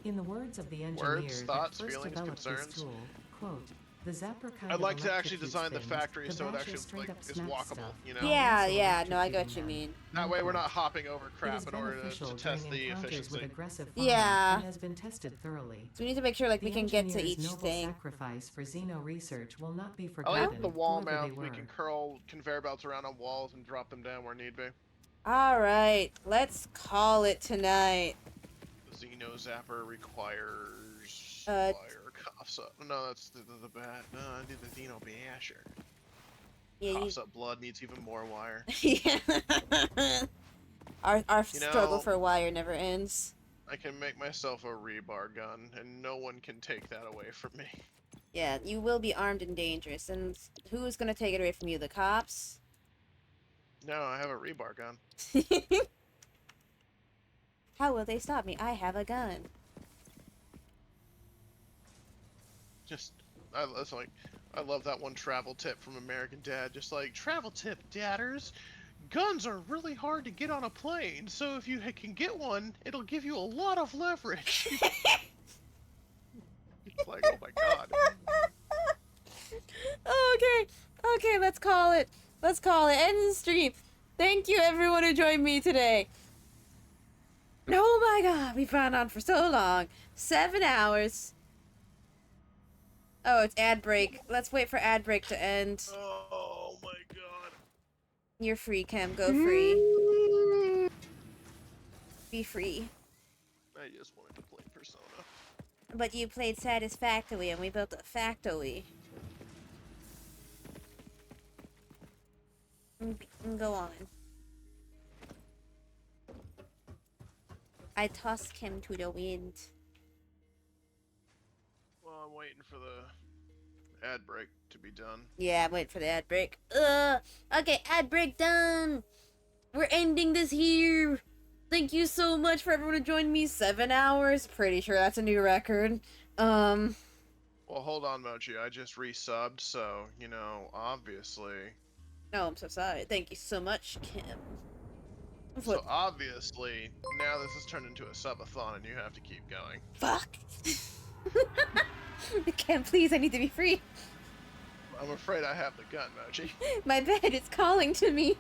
In the words of the engineer thoughts, that first feelings, developed concerns. this tool, quote, the Zapper kind I'd of like to actually electrocutes design the things. factory The so it Basher actually straight up is snaps walkable. stuff. You know. Yeah, Also yeah, no, I got electrocuting what you them. mean. That way we're not Unquote. hopping over It crap is in order to beneficial test during the encounters with efficiency. aggressive fauna Yeah. and has been tested thoroughly. So we need to make sure like The we can get to engineer's each noble thing. sacrifice for Xeno research will not be I forgotten. like the wall whoever they mounts. We were. can curl conveyor belts around on walls and drop them down where need be. All right, let's call it tonight. Xeno Zapper requires Uh, wire coughs up. No, that's the bat. No, I need the Xeno Basher. Yeah, you. Coughs up blood needs even more wire. Yeah. Our You struggle know- for wire never ends. I can make myself a rebar gun, and no one can take that away from me. Yeah, you will be armed and dangerous, and who's gonna take it away from you? The cops? No, I have a rebar gun. How will they stop me? I have a gun. I love that one travel tip from American Dad. Just like, travel tip, dadders. Guns are really hard to get on a plane, so if you can get one, it'll give you a lot of leverage. It's like, oh my god. Okay, let's call it. Let's call it. End the stream. Thank you everyone who joined me today. Oh my god, we've gone on for so long. 7 hours. Oh, it's ad break. Let's wait for ad break to end. Oh my god. You're free, Cam. Go free. Be free. I just wanted to play Persona. But you played Satisfactory and we built a factory. Go on. I tossed him to the wind. Well, I'm waiting for the ad break to be done. Yeah, I'm waiting for the ad break. Okay, ad break done. We're ending this here. Thank you so much for everyone who joined me. 7 hours. Pretty sure that's a new record. Well, hold on, Mochi. I just resubbed, so, you know, obviously. No, I'm so sorry. Thank you so much, Kim. So obviously, now this has turned into a subathon and you have to keep going. Fuck. Kim, please, I need to be free. I'm afraid I have the gun, Mochi. My bed is calling to me.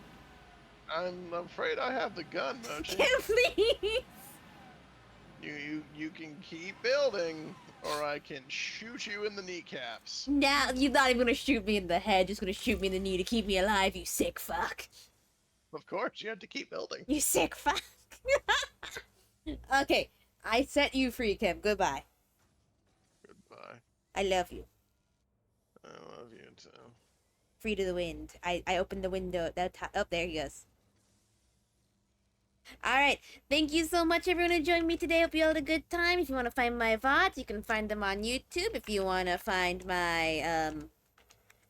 I'm afraid I have the gun, Mochi. Kim, please. You can keep building, or I can shoot you in the kneecaps. Now, you're not even gonna shoot me in the head, just gonna shoot me in the knee to keep me alive, you sick fuck. Of course, you have to keep building. You sick fuck. Okay, I set you free, Kim. Goodbye. Goodbye. I love you. I love you too. Free to the wind. I opened the window. Oh, there he goes. Alright, thank you so much everyone who joined me today. Hope you all had a good time. If you want to find my VODs, you can find them on YouTube. If you want to find my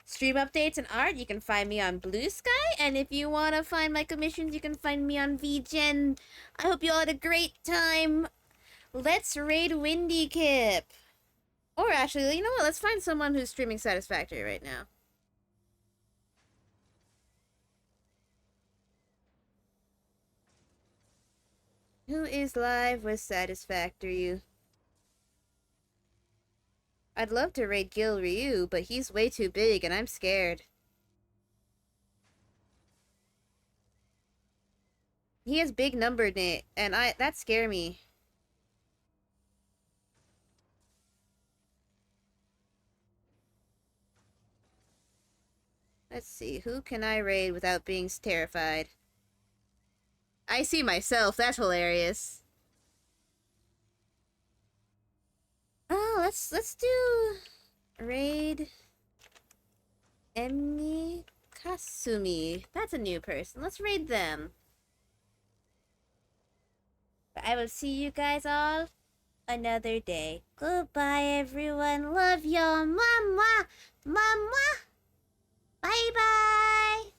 stream updates and art, you can find me on Blue Sky. And if you want to find my commissions, you can find me on VGen. I hope you all had a great time. Let's raid Windy Kip. Or actually, you know what? Let's find someone who's streaming Satisfactory right now. Who is live with Satisfactory? I'd love to raid Gil Ryu, but he's way too big and I'm scared. He has big numbered in it, and that scare me. Let's see, who can I raid without being terrified? I see myself, that's hilarious. Oh, let's do raid Emi Kasumi. That's a new person. Let's raid them. But I will see you guys all another day. Goodbye, everyone. Love y'all. Mama. Mama. Bye-bye.